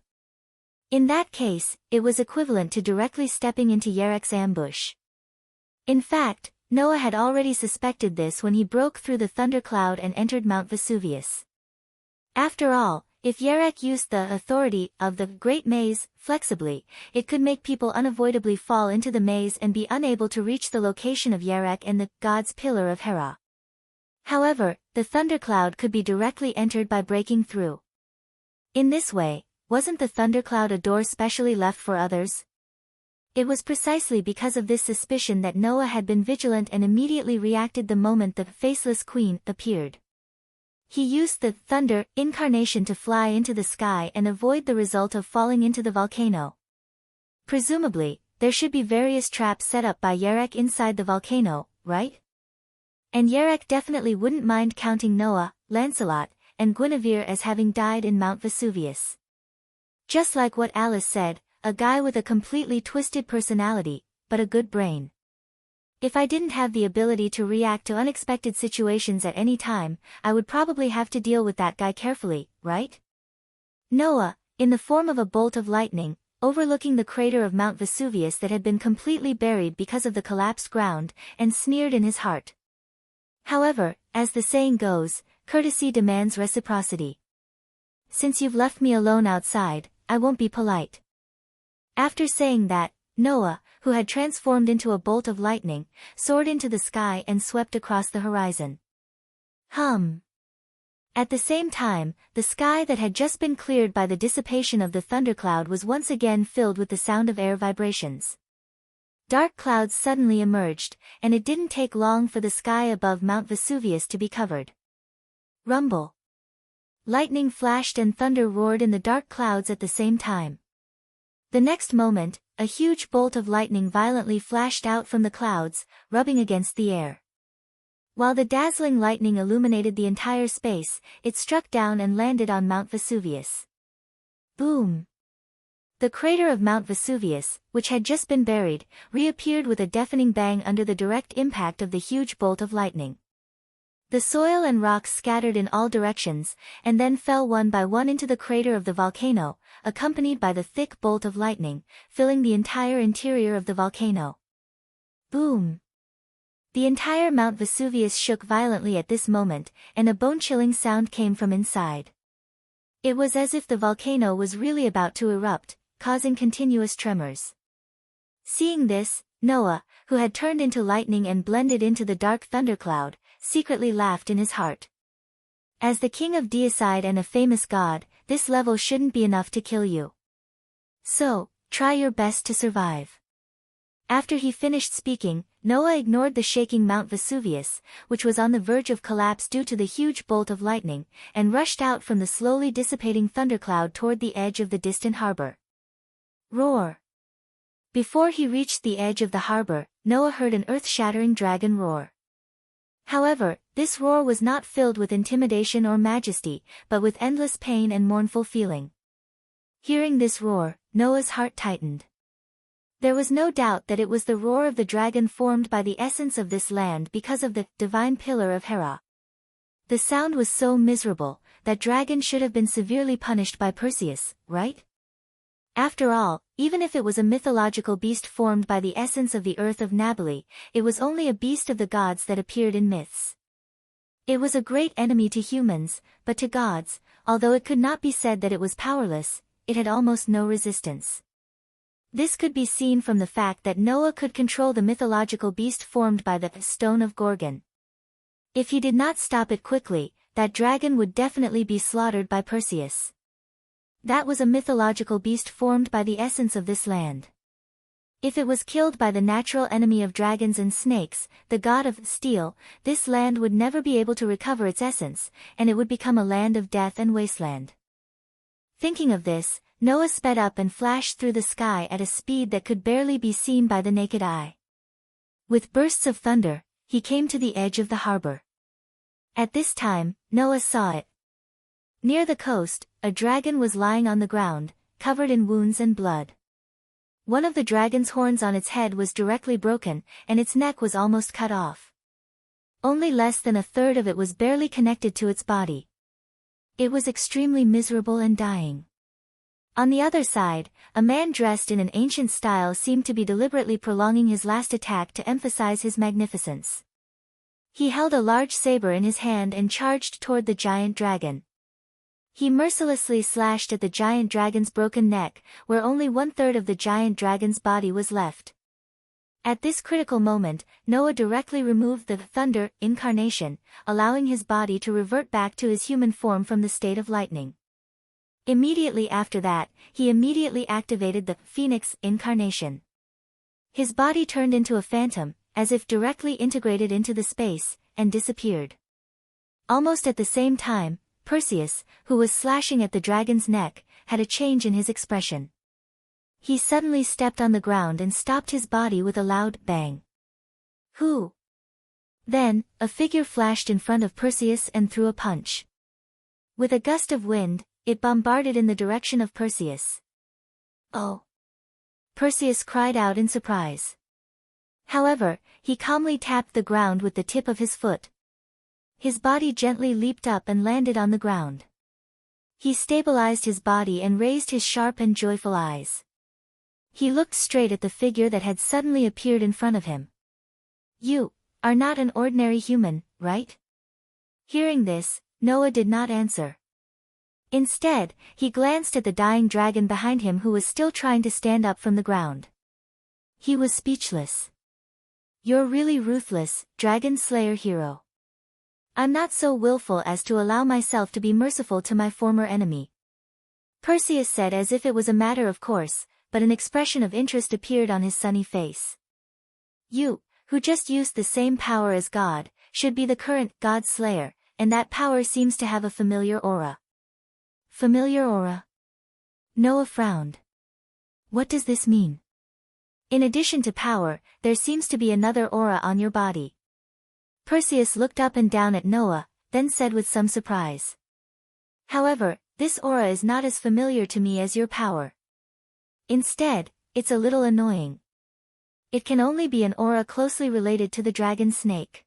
In that case, it was equivalent to directly stepping into Yarek's ambush. In fact, Noah had already suspected this when he broke through the thundercloud and entered Mount Vesuvius. After all, if Yarek used the authority of the Great Maze flexibly, it could make people unavoidably fall into the maze and be unable to reach the location of Yarek and the god's pillar of Hera. However, the thundercloud could be directly entered by breaking through. In this way, wasn't the thundercloud a door specially left for others? It was precisely because of this suspicion that Noah had been vigilant and immediately reacted the moment the Faceless Queen appeared. He used the thunder incarnation to fly into the sky and avoid the result of falling into the volcano. Presumably, there should be various traps set up by Yarek inside the volcano, right? And Yarek definitely wouldn't mind counting Noah, Lancelot, and Guinevere as having died in Mount Vesuvius. Just like what Alice said, a guy with a completely twisted personality, but a good brain. If I didn't have the ability to react to unexpected situations at any time, I would probably have to deal with that guy carefully, right? Noah, in the form of a bolt of lightning, overlooking the crater of Mount Vesuvius that had been completely buried because of the collapsed ground, and sneered in his heart. However, as the saying goes, courtesy demands reciprocity. Since you've left me alone outside, I won't be polite. After saying that, Noah, who had transformed into a bolt of lightning, soared into the sky and swept across the horizon. At the same time, the sky that had just been cleared by the dissipation of the thundercloud was once again filled with the sound of air vibrations. Dark clouds suddenly emerged, and it didn't take long for the sky above Mount Vesuvius to be covered. Rumble. Lightning flashed and thunder roared in the dark clouds at the same time. The next moment, a huge bolt of lightning violently flashed out from the clouds, rubbing against the air. While the dazzling lightning illuminated the entire space, it struck down and landed on Mount Vesuvius. Boom! The crater of Mount Vesuvius, which had just been buried, reappeared with a deafening bang under the direct impact of the huge bolt of lightning. The soil and rocks scattered in all directions, and then fell one by one into the crater of the volcano, accompanied by the thick bolt of lightning, filling the entire interior of the volcano. Boom! The entire Mount Vesuvius shook violently at this moment, and a bone-chilling sound came from inside. It was as if the volcano was really about to erupt, causing continuous tremors. Seeing this, Noah, who had turned into lightning and blended into the dark thundercloud, secretly laughed in his heart. As the king of deicide and a famous god, this level shouldn't be enough to kill you. So, try your best to survive. After he finished speaking, Noah ignored the shaking Mount Vesuvius, which was on the verge of collapse due to the huge bolt of lightning, and rushed out from the slowly dissipating thundercloud toward the edge of the distant harbor. Roar! Before he reached the edge of the harbor, Noah heard an earth-shattering dragon roar. However, this roar was not filled with intimidation or majesty, but with endless pain and mournful feeling. Hearing this roar, Noah's heart tightened. There was no doubt that it was the roar of the dragon formed by the essence of this land because of the divine pillar of Hera. The sound was so miserable, that dragon should have been severely punished by Perseus, right? After all, even if it was a mythological beast formed by the essence of the earth of Nabali, it was only a beast of the gods that appeared in myths. It was a great enemy to humans, but to gods, although it could not be said that it was powerless, it had almost no resistance. This could be seen from the fact that Noah could control the mythological beast formed by the stone of Gorgon. If he did not stop it quickly, that dragon would definitely be slaughtered by Perseus. That was a mythological beast formed by the essence of this land. If it was killed by the natural enemy of dragons and snakes, the god of steel, this land would never be able to recover its essence, and it would become a land of death and wasteland. Thinking of this, Noah sped up and flashed through the sky at a speed that could barely be seen by the naked eye. With bursts of thunder, he came to the edge of the harbor. At this time, Noah saw it. Near the coast, a dragon was lying on the ground, covered in wounds and blood. One of the dragon's horns on its head was directly broken, and its neck was almost cut off. Only less than a third of it was barely connected to its body. It was extremely miserable and dying. On the other side, a man dressed in an ancient style seemed to be deliberately prolonging his last attack to emphasize his magnificence. He held a large saber in his hand and charged toward the giant dragon. He mercilessly slashed at the giant dragon's broken neck, where only 1/3 of the giant dragon's body was left. At this critical moment, Noah directly removed the thunder incarnation, allowing his body to revert back to his human form from the state of lightning. Immediately after that, he immediately activated the phoenix incarnation. His body turned into a phantom, as if directly integrated into the space, and disappeared. Almost at the same time, Perseus, who was slashing at the dragon's neck, had a change in his expression. He suddenly stepped on the ground and stopped his body with a loud bang. Who? Then, a figure flashed in front of Perseus and threw a punch. With a gust of wind, it bombarded in the direction of Perseus. Oh! Perseus cried out in surprise. However, he calmly tapped the ground with the tip of his foot. His body gently leaped up and landed on the ground. He stabilized his body and raised his sharp and joyful eyes. He looked straight at the figure that had suddenly appeared in front of him. You are not an ordinary human, right? Hearing this, Noah did not answer. Instead, he glanced at the dying dragon behind him who was still trying to stand up from the ground. He was speechless. You're really ruthless, dragon slayer hero. I'm not so willful as to allow myself to be merciful to my former enemy. Perseus said as if it was a matter of course, but an expression of interest appeared on his sunny face. You, who just used the same power as God, should be the current God Slayer, and that power seems to have a familiar aura. Familiar aura? Noah frowned. What does this mean? In addition to power, there seems to be another aura on your body. Perseus looked up and down at Noah, then said with some surprise. However, this aura is not as familiar to me as your power. Instead, it's a little annoying. It can only be an aura closely related to the dragon snake.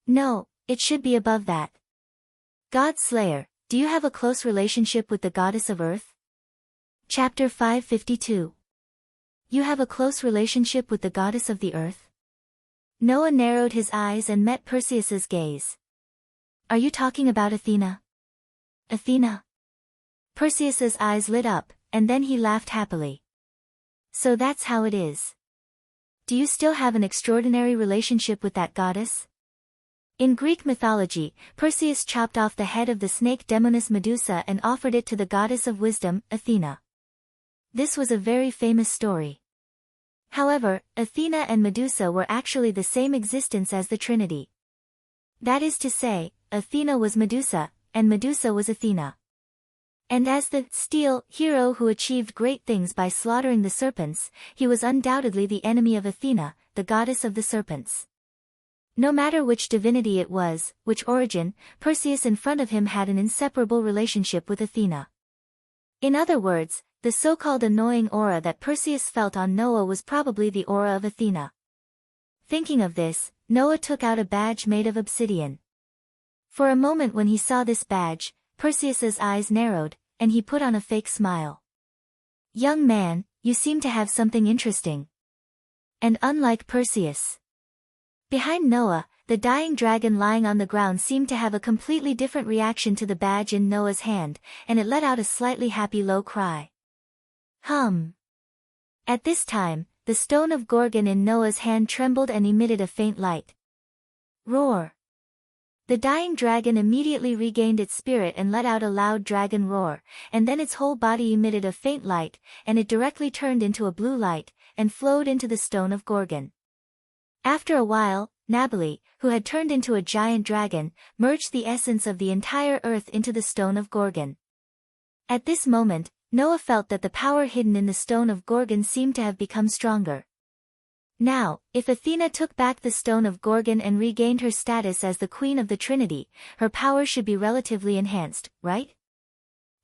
No, it should be above that. God Slayer, do you have a close relationship with the goddess of earth? Chapter 552. You have a close relationship with the goddess of the earth? Noah narrowed his eyes and met Perseus's gaze. Are you talking about Athena? Athena? Perseus's eyes lit up, and then he laughed happily. So that's how it is. Do you still have an extraordinary relationship with that goddess? In Greek mythology, Perseus chopped off the head of the snake demoness Medusa and offered it to the goddess of wisdom, Athena. This was a very famous story. However, Athena and Medusa were actually the same existence as the Trinity. That is to say, Athena was Medusa, and Medusa was Athena. And as the steel hero who achieved great things by slaughtering the serpents, he was undoubtedly the enemy of Athena, the goddess of the serpents. No matter which divinity it was, which origin, Perseus in front of him had an inseparable relationship with Athena. In other words, the so-called annoying aura that Perseus felt on Noah was probably the aura of Athena. Thinking of this, Noah took out a badge made of obsidian. For a moment when he saw this badge, Perseus's eyes narrowed, and he put on a fake smile. Young man, you seem to have something interesting. And unlike Perseus. Behind Noah, the dying dragon lying on the ground seemed to have a completely different reaction to the badge in Noah's hand, and it let out a slightly happy low cry. Hum. At this time, the stone of Gorgon in Noah's hand trembled and emitted a faint light. Roar. The dying dragon immediately regained its spirit and let out a loud dragon roar, and then its whole body emitted a faint light, and it directly turned into a blue light, and flowed into the stone of Gorgon. After a while, Nabali, who had turned into a giant dragon, merged the essence of the entire earth into the stone of Gorgon. At this moment, Noah felt that the power hidden in the stone of Gorgon seemed to have become stronger. Now, if Athena took back the stone of Gorgon and regained her status as the Queen of the Trinity, her power should be relatively enhanced, right?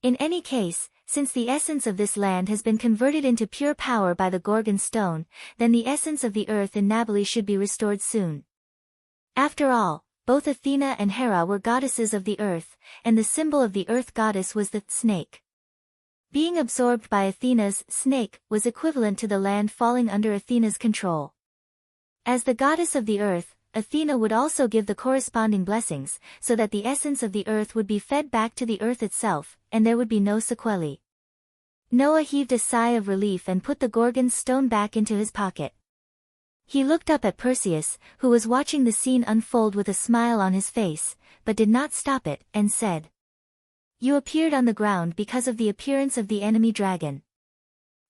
In any case, since the essence of this land has been converted into pure power by the Gorgon stone, then the essence of the earth in Nabali should be restored soon. After all, both Athena and Hera were goddesses of the earth, and the symbol of the earth goddess was the snake. Being absorbed by Athena's snake was equivalent to the land falling under Athena's control. As the goddess of the earth, Athena would also give the corresponding blessings, so that the essence of the earth would be fed back to the earth itself, and there would be no sequelae. Noah heaved a sigh of relief and put the Gorgon stone back into his pocket. He looked up at Perseus, who was watching the scene unfold with a smile on his face, but did not stop it, and said, "You appeared on the ground because of the appearance of the enemy dragon.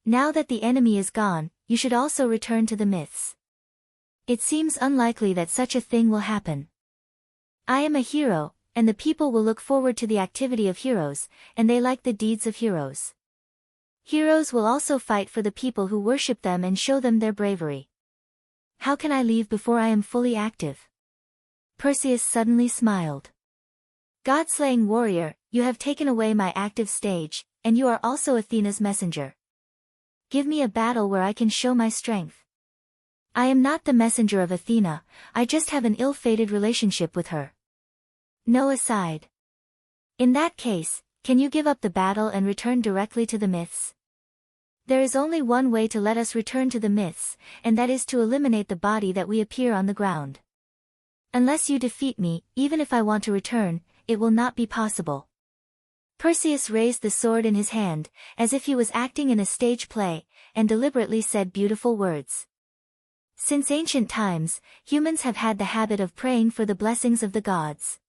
Now that the enemy is gone, you should also return to the myths. It seems unlikely that such a thing will happen. I am a hero, and the people will look forward to the activity of heroes, and they like the deeds of heroes. Heroes will also fight for the people who worship them and show them their bravery. How can I leave before I am fully active?" Perseus suddenly smiled. "God-slaying warrior, you have taken away my active stage, and you are also Athena's messenger. Give me a battle where I can show my strength. I am not the messenger of Athena, I just have an ill-fated relationship with her." Noah sighed. "In that case, can you give up the battle and return directly to the myths? There is only one way to let us return to the myths, and that is to eliminate the body that we appear on the ground. Unless you defeat me, even if I want to return, it will not be possible." Perseus raised the sword in his hand, as if he was acting in a stage play, and deliberately said beautiful words. Since ancient times, humans have had the habit of praying for the blessings of the gods.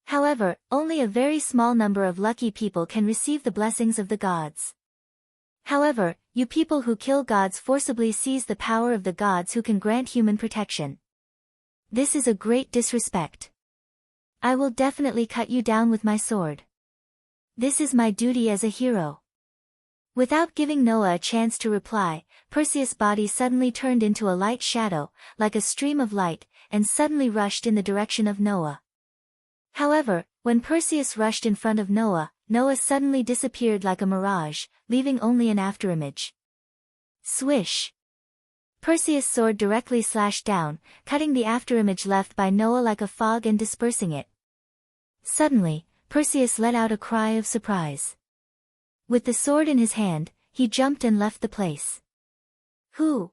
However, only a very small number of lucky people can receive the blessings of the gods. However, you people who kill gods forcibly seize the power of the gods who can grant human protection. This is a great disrespect. I will definitely cut you down with my sword. This is my duty as a hero." Without giving Noah a chance to reply, Perseus' body suddenly turned into a light shadow, like a stream of light, and suddenly rushed in the direction of Noah. However, when Perseus rushed in front of Noah, Noah suddenly disappeared like a mirage, leaving only an afterimage. Swish! Perseus' sword directly slashed down, cutting the afterimage left by Noah like a fog and dispersing it. Suddenly, Perseus let out a cry of surprise. With the sword in his hand, he jumped and left the place. Who?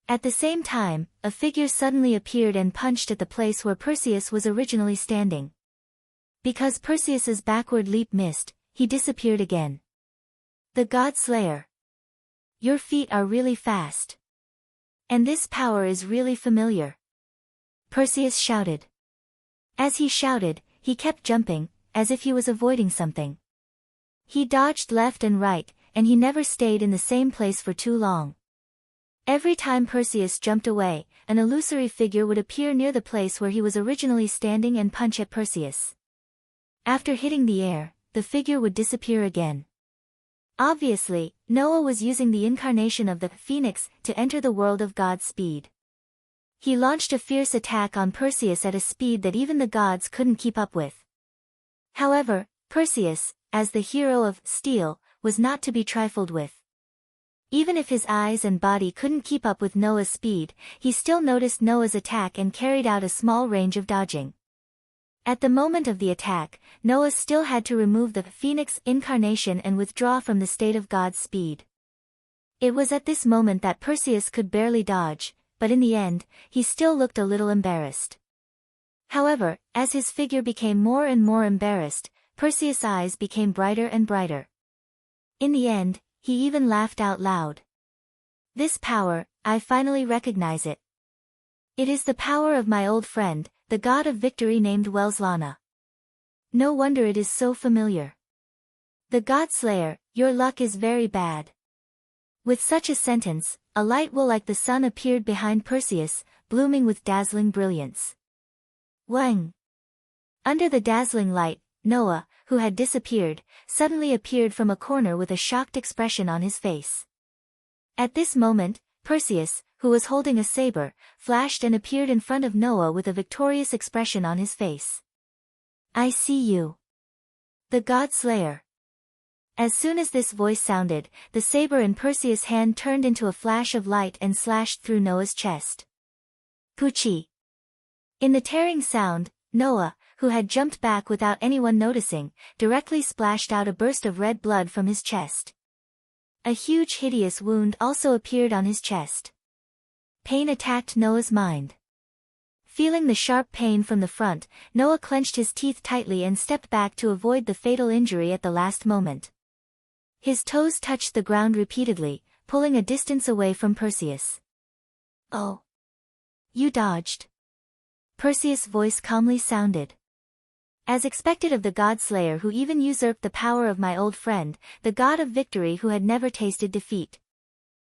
At the same time, a figure suddenly appeared and punched at the place where Perseus was originally standing. Because Perseus's backward leap missed, he disappeared again. "The God Slayer. Your feet are really fast. And this power is really familiar," Perseus shouted. As he shouted, he kept jumping, as if he was avoiding something. He dodged left and right, and he never stayed in the same place for too long. Every time Perseus jumped away, an illusory figure would appear near the place where he was originally standing and punch at Perseus. After hitting the air, the figure would disappear again. Obviously, Noah was using the incarnation of the phoenix to enter the world of God's speed. He launched a fierce attack on Perseus at a speed that even the gods couldn't keep up with. However, Perseus, as the hero of steel, was not to be trifled with. Even if his eyes and body couldn't keep up with Noah's speed, he still noticed Noah's attack and carried out a small range of dodging. At the moment of the attack, Noah still had to remove the phoenix incarnation and withdraw from the state of God's speed. It was at this moment that Perseus could barely dodge, but in the end, he still looked a little embarrassed. However, as his figure became more and more embarrassed, Perseus' eyes became brighter and brighter. In the end, he even laughed out loud. "This power, I finally recognize it. It is the power of my old friend, the god of victory named Welslana. No wonder it is so familiar. The god slayer, your luck is very bad. With such a sentence, a light will like the sun appeared behind Perseus, blooming with dazzling brilliance. Wang! Under the dazzling light, Noah, who had disappeared, suddenly appeared from a corner with a shocked expression on his face. At this moment, Perseus, who was holding a saber, flashed and appeared in front of Noah with a victorious expression on his face. I see you. The god slayer. As soon as this voice sounded, the saber in Perseus' hand turned into a flash of light and slashed through Noah's chest. Poochie! In the tearing sound, Noah, who had jumped back without anyone noticing, directly splashed out a burst of red blood from his chest. A huge hideous wound also appeared on his chest. Pain attacked Noah's mind. Feeling the sharp pain from the front, Noah clenched his teeth tightly and stepped back to avoid the fatal injury at the last moment. His toes touched the ground repeatedly, pulling a distance away from Perseus. Oh! You dodged. Perseus' voice calmly sounded. As expected of the god slayer who even usurped the power of my old friend, the god of victory who had never tasted defeat.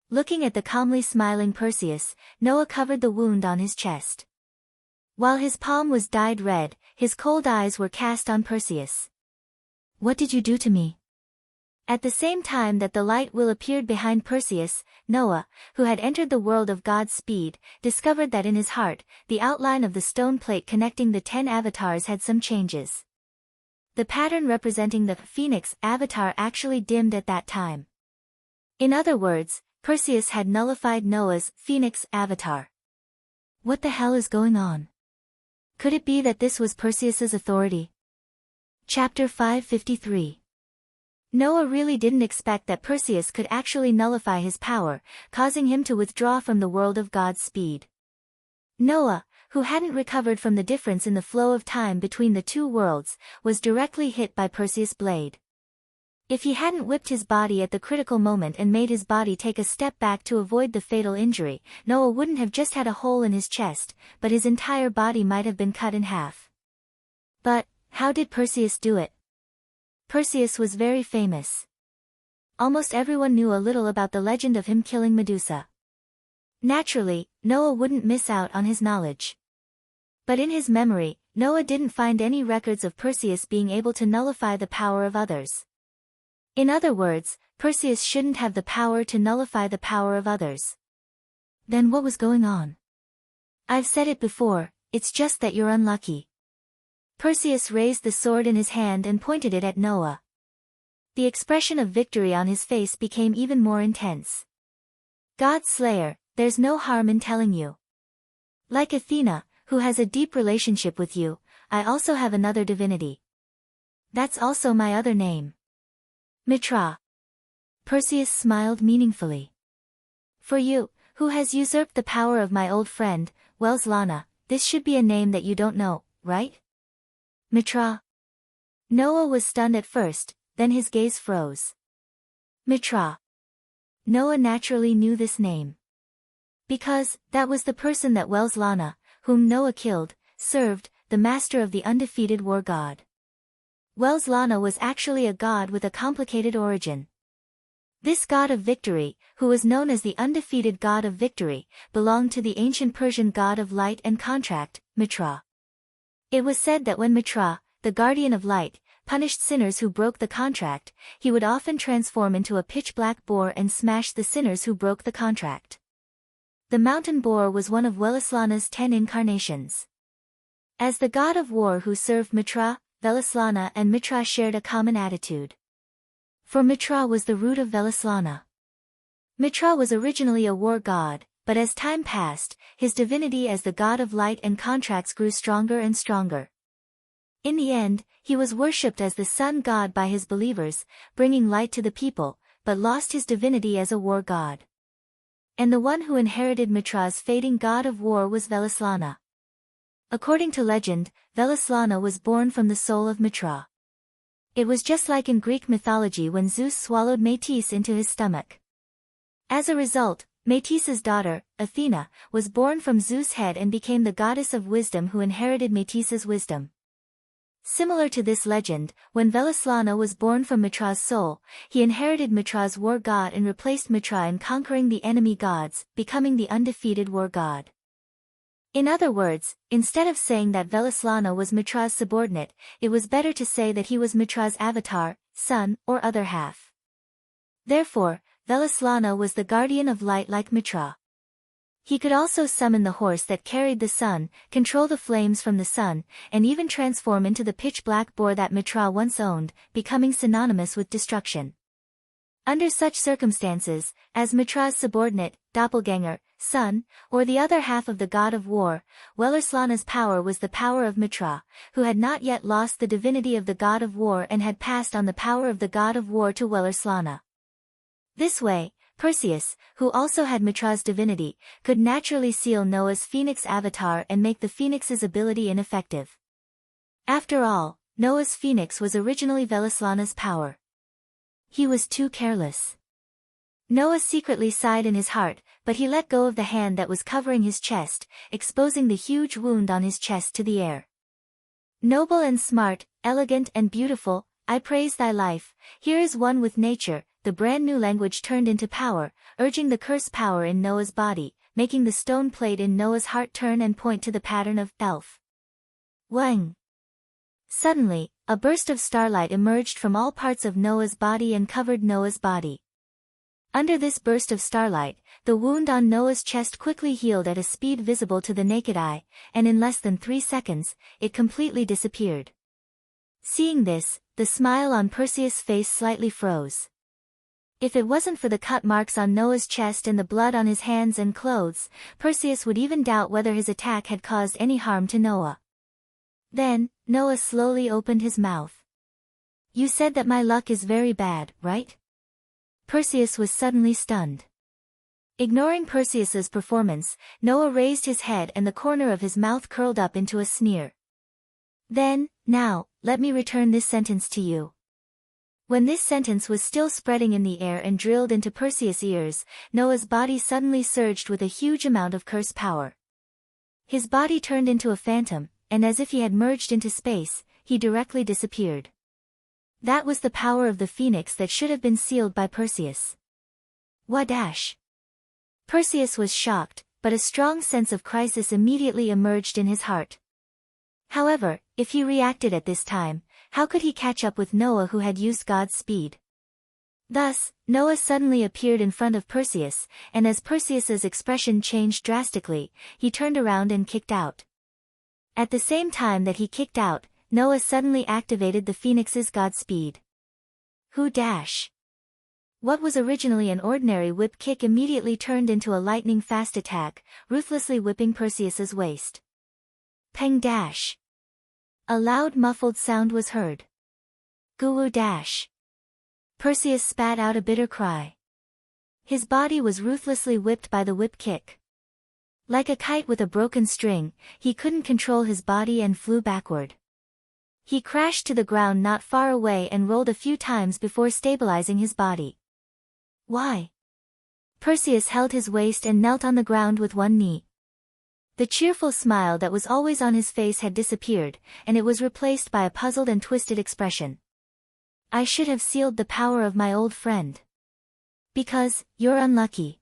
Looking at the calmly smiling Perseus, Noah covered the wound on his chest. While his palm was dyed red, his cold eyes were cast on Perseus. What did you do to me? At the same time that the light will appeared behind Perseus, Noah, who had entered the world of God's speed, discovered that in his heart, the outline of the stone plate connecting the 10 avatars had some changes. The pattern representing the phoenix avatar actually dimmed at that time. In other words, Perseus had nullified Noah's phoenix avatar. What the hell is going on? Could it be that this was Perseus's authority? Chapter 553. Noah really didn't expect that Perseus could actually nullify his power, causing him to withdraw from the world of God's speed. Noah, who hadn't recovered from the difference in the flow of time between the two worlds, was directly hit by Perseus' blade. If he hadn't whipped his body at the critical moment and made his body take a step back to avoid the fatal injury, Noah wouldn't have just had a hole in his chest, but his entire body might have been cut in half. But, how did Perseus do it? Perseus was very famous. Almost everyone knew a little about the legend of him killing Medusa. Naturally, Noah wouldn't miss out on his knowledge. But in his memory, Noah didn't find any records of Perseus being able to nullify the power of others. In other words, Perseus shouldn't have the power to nullify the power of others. Then what was going on? I've said it before, it's just that you're unlucky. Perseus raised the sword in his hand and pointed it at Noah. The expression of victory on his face became even more intense. God Slayer, there's no harm in telling you. Like Athena, who has a deep relationship with you, I also have another divinity. That's also my other name. Mitra. Perseus smiled meaningfully. For you, who has usurped the power of my old friend, Welslana, this should be a name that you don't know, right? Mitra. Noah was stunned at first, then his gaze froze. Mitra. Noah naturally knew this name. Because, that was the person that Welslana, whom Noah killed, served, the master of the undefeated war god. Welslana was actually a god with a complicated origin. This god of victory, who was known as the undefeated god of victory, belonged to the ancient Persian god of light and contract, Mitra. It was said that when Mitra, the guardian of light, punished sinners who broke the contract, he would often transform into a pitch-black boar and smash the sinners who broke the contract. The mountain boar was one of Welslana's 10 incarnations. As the god of war who served Mitra, Welslana and Mitra shared a common attitude. For Mitra was the root of Welslana. Mitra was originally a war god, but as time passed, his divinity as the god of light and contracts grew stronger and stronger. In the end, he was worshipped as the sun god by his believers, bringing light to the people, but lost his divinity as a war god. And the one who inherited Mitra's fading god of war was Welslana. According to legend, Welslana was born from the soul of Mitra. It was just like in Greek mythology when Zeus swallowed Metis into his stomach. As a result, Metis's daughter, Athena, was born from Zeus' head and became the goddess of wisdom who inherited Metis's wisdom. Similar to this legend, when Velaslana was born from Mitra's soul, he inherited Mitra's war god and replaced Mitra in conquering the enemy gods, becoming the undefeated war god. In other words, instead of saying that Velaslana was Mitra's subordinate, it was better to say that he was Mitra's avatar, son, or other half. Therefore, Velaslana was the guardian of light like Mitra. He could also summon the horse that carried the sun, control the flames from the sun, and even transform into the pitch-black boar that Mitra once owned, becoming synonymous with destruction. Under such circumstances, as Mitra's subordinate, doppelganger, son, or the other half of the god of war, Velaslana's power was the power of Mitra, who had not yet lost the divinity of the god of war and had passed on the power of the god of war to Velaslana. This way, Perseus, who also had Mitra's divinity, could naturally seal Noah's phoenix avatar and make the phoenix's ability ineffective. After all, Noah's phoenix was originally Velaslana's power. He was too careless. Noah secretly sighed in his heart, but he let go of the hand that was covering his chest, exposing the huge wound on his chest to the air. Noble and smart, elegant and beautiful, I praise thy life, here is one with nature. The brand new language turned into power, urging the curse power in Noah's body, making the stone plate in Noah's heart turn and point to the pattern of elf. Wang. Suddenly, a burst of starlight emerged from all parts of Noah's body and covered Noah's body. Under this burst of starlight, the wound on Noah's chest quickly healed at a speed visible to the naked eye, and in less than 3 seconds, it completely disappeared. Seeing this, the smile on Perseus' face slightly froze. If it wasn't for the cut marks on Noah's chest and the blood on his hands and clothes, Perseus would even doubt whether his attack had caused any harm to Noah. Then, Noah slowly opened his mouth. You said that my luck is very bad, right? Perseus was suddenly stunned. Ignoring Perseus's performance, Noah raised his head and the corner of his mouth curled up into a sneer. Then, now, let me return this sentence to you. When this sentence was still spreading in the air and drilled into Perseus' ears, Noah's body suddenly surged with a huge amount of curse power. His body turned into a phantom, and as if he had merged into space, he directly disappeared. That was the power of the phoenix that should have been sealed by Perseus. Wadash! Perseus was shocked, but a strong sense of crisis immediately emerged in his heart. However, if he reacted at this time, how could he catch up with Noah who had used God's speed? Thus, Noah suddenly appeared in front of Perseus, and as Perseus's expression changed drastically, he turned around and kicked out. At the same time that he kicked out, Noah suddenly activated the phoenix's Godspeed. Who dash? What was originally an ordinary whip kick immediately turned into a lightning-fast attack, ruthlessly whipping Perseus's waist. Peng dash! A loud muffled sound was heard. Guru dash! Perseus spat out a bitter cry. His body was ruthlessly whipped by the whip kick. Like a kite with a broken string, he couldn't control his body and flew backward. He crashed to the ground not far away and rolled a few times before stabilizing his body. Why? Perseus held his waist and knelt on the ground with one knee. The cheerful smile that was always on his face had disappeared, and it was replaced by a puzzled and twisted expression. I should have sealed the power of my old friend. Because, you're unlucky.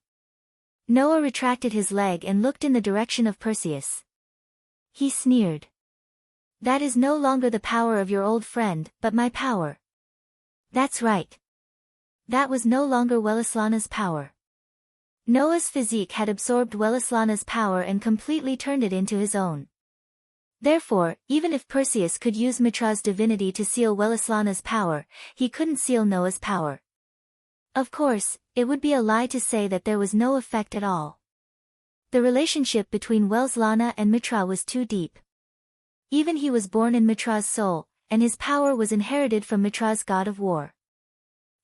Noah retracted his leg and looked in the direction of Perseus. He sneered. That is no longer the power of your old friend, but my power. That's right. That was no longer Velaslana's power. Noah's physique had absorbed Velaslana's power and completely turned it into his own. Therefore, even if Perseus could use Mitra's divinity to seal Velaslana's power, he couldn't seal Noah's power. Of course, it would be a lie to say that there was no effect at all. The relationship between Velaslana and Mitra was too deep. Even he was born in Mitra's soul, and his power was inherited from Mitra's god of war.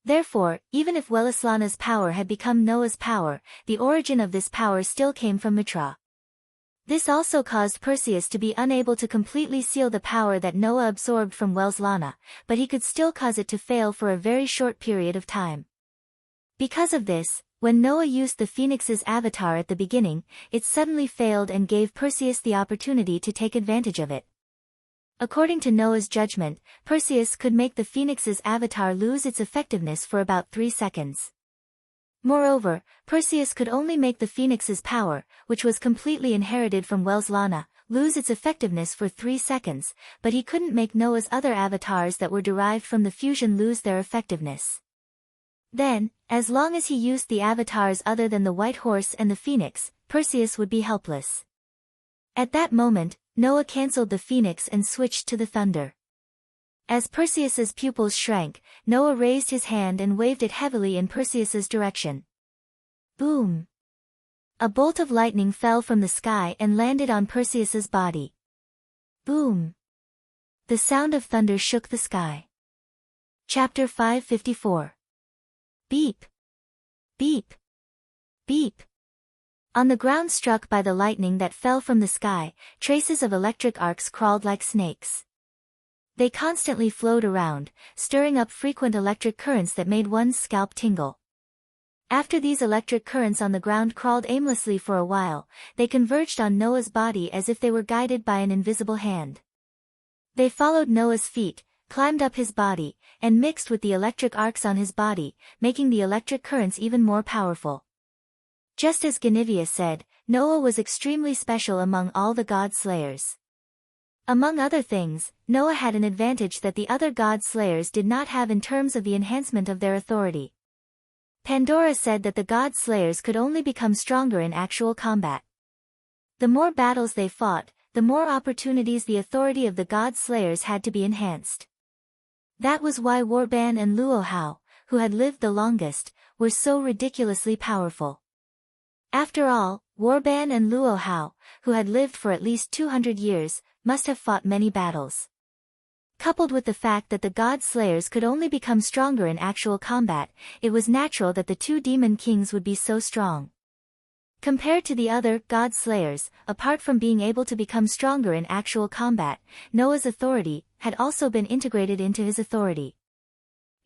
Therefore, even if Velaslana's power had become Noah's power, the origin of this power still came from Mitra. This also caused Perseus to be unable to completely seal the power that Noah absorbed from Velaslana, but he could still cause it to fail for a very short period of time. Because of this, When Noah used the phoenix's avatar at the beginning, it suddenly failed and gave Perseus the opportunity to take advantage of it. According to Noah's judgment, Perseus could make the phoenix's avatar lose its effectiveness for about 3 seconds. Moreover, Perseus could only make the phoenix's power, which was completely inherited from Well's Lana, lose its effectiveness for 3 seconds, but he couldn't make Noah's other avatars that were derived from the fusion lose their effectiveness. Then, as long as he used the avatars other than the white horse and the phoenix, Perseus would be helpless. At that moment, Noah cancelled the phoenix and switched to the thunder. As Perseus's pupils shrank, Noah raised his hand and waved it heavily in Perseus's direction. Boom! A bolt of lightning fell from the sky and landed on Perseus's body. Boom! The sound of thunder shook the sky. Chapter 554. Beep! Beep! Beep! On the ground struck by the lightning that fell from the sky, traces of electric arcs crawled like snakes. They constantly flowed around, stirring up frequent electric currents that made one's scalp tingle. After these electric currents on the ground crawled aimlessly for a while, they converged on Noah's body as if they were guided by an invisible hand. They followed Noah's feet, climbed up his body, and mixed with the electric arcs on his body, making the electric currents even more powerful. Just as Ganivia said, Noah was extremely special among all the god-slayers. Among other things, Noah had an advantage that the other god-slayers did not have in terms of the enhancement of their authority. Pandora said that the god-slayers could only become stronger in actual combat. The more battles they fought, the more opportunities the authority of the god-slayers had to be enhanced. That was why Warban and Luohao, who had lived the longest, were so ridiculously powerful. After all, Warban and Luohao, who had lived for at least 200 years, must have fought many battles. Coupled with the fact that the god-slayers could only become stronger in actual combat, it was natural that the 2 demon kings would be so strong. Compared to the other god-slayers, apart from being able to become stronger in actual combat, Noah's authority had also been integrated into his authority.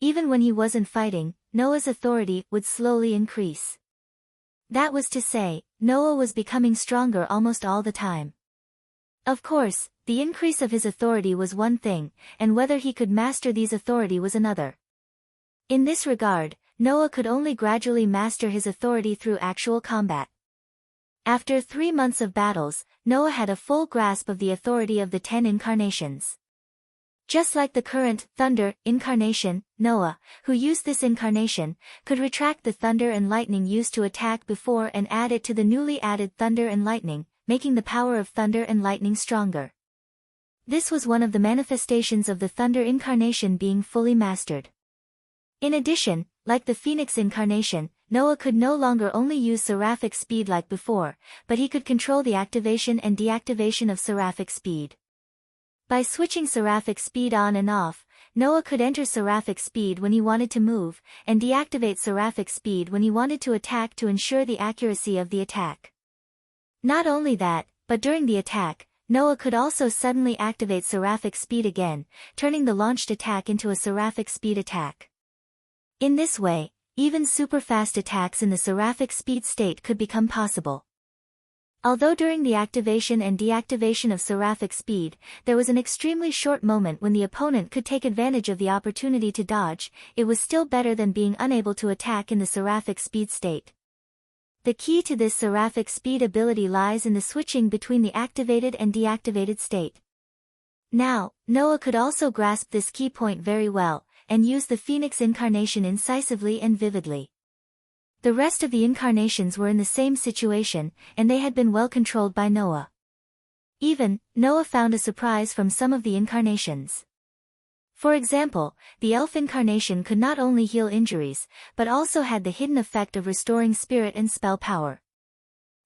Even when he wasn't fighting, Noah's authority would slowly increase. That was to say, Noah was becoming stronger almost all the time. Of course, the increase of his authority was one thing, and whether he could master these authority was another. In this regard, Noah could only gradually master his authority through actual combat. After 3 months of battles, Noah had a full grasp of the authority of the 10 incarnations. Just like the current thunder incarnation, Noah, who used this incarnation, could retract the thunder and lightning used to attack before and add it to the newly added thunder and lightning, making the power of thunder and lightning stronger. This was one of the manifestations of the thunder incarnation being fully mastered. In addition, like the phoenix incarnation, Noah could no longer only use seraphic speed like before, but he could control the activation and deactivation of seraphic speed. By switching seraphic speed on and off, Noah could enter seraphic speed when he wanted to move, and deactivate seraphic speed when he wanted to attack to ensure the accuracy of the attack. Not only that, but during the attack, Noah could also suddenly activate seraphic speed again, turning the launched attack into a seraphic speed attack. In this way, even super-fast attacks in the seraphic speed state could become possible. Although during the activation and deactivation of seraphic speed, there was an extremely short moment when the opponent could take advantage of the opportunity to dodge, it was still better than being unable to attack in the seraphic speed state. The key to this seraphic speed ability lies in the switching between the activated and deactivated state. Now, Noah could also grasp this key point very well, and use the Phoenix incarnation incisively and vividly. The rest of the incarnations were in the same situation, and they had been well controlled by Noah. Even, Noah found a surprise from some of the incarnations. For example, the elf incarnation could not only heal injuries, but also had the hidden effect of restoring spirit and spell power.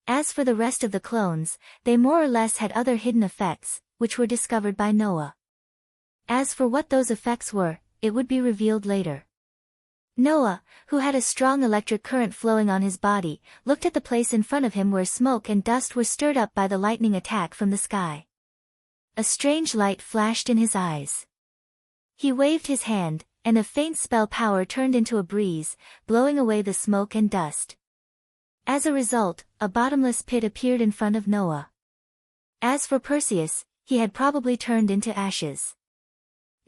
As for the rest of the clones, they more or less had other hidden effects, which were discovered by Noah. As for what those effects were, it would be revealed later. Noah, who had a strong electric current flowing on his body, looked at the place in front of him where smoke and dust were stirred up by the lightning attack from the sky. A strange light flashed in his eyes. He waved his hand, and a faint spell power turned into a breeze, blowing away the smoke and dust. As a result, a bottomless pit appeared in front of Noah. As for Perseus, he had probably turned into ashes.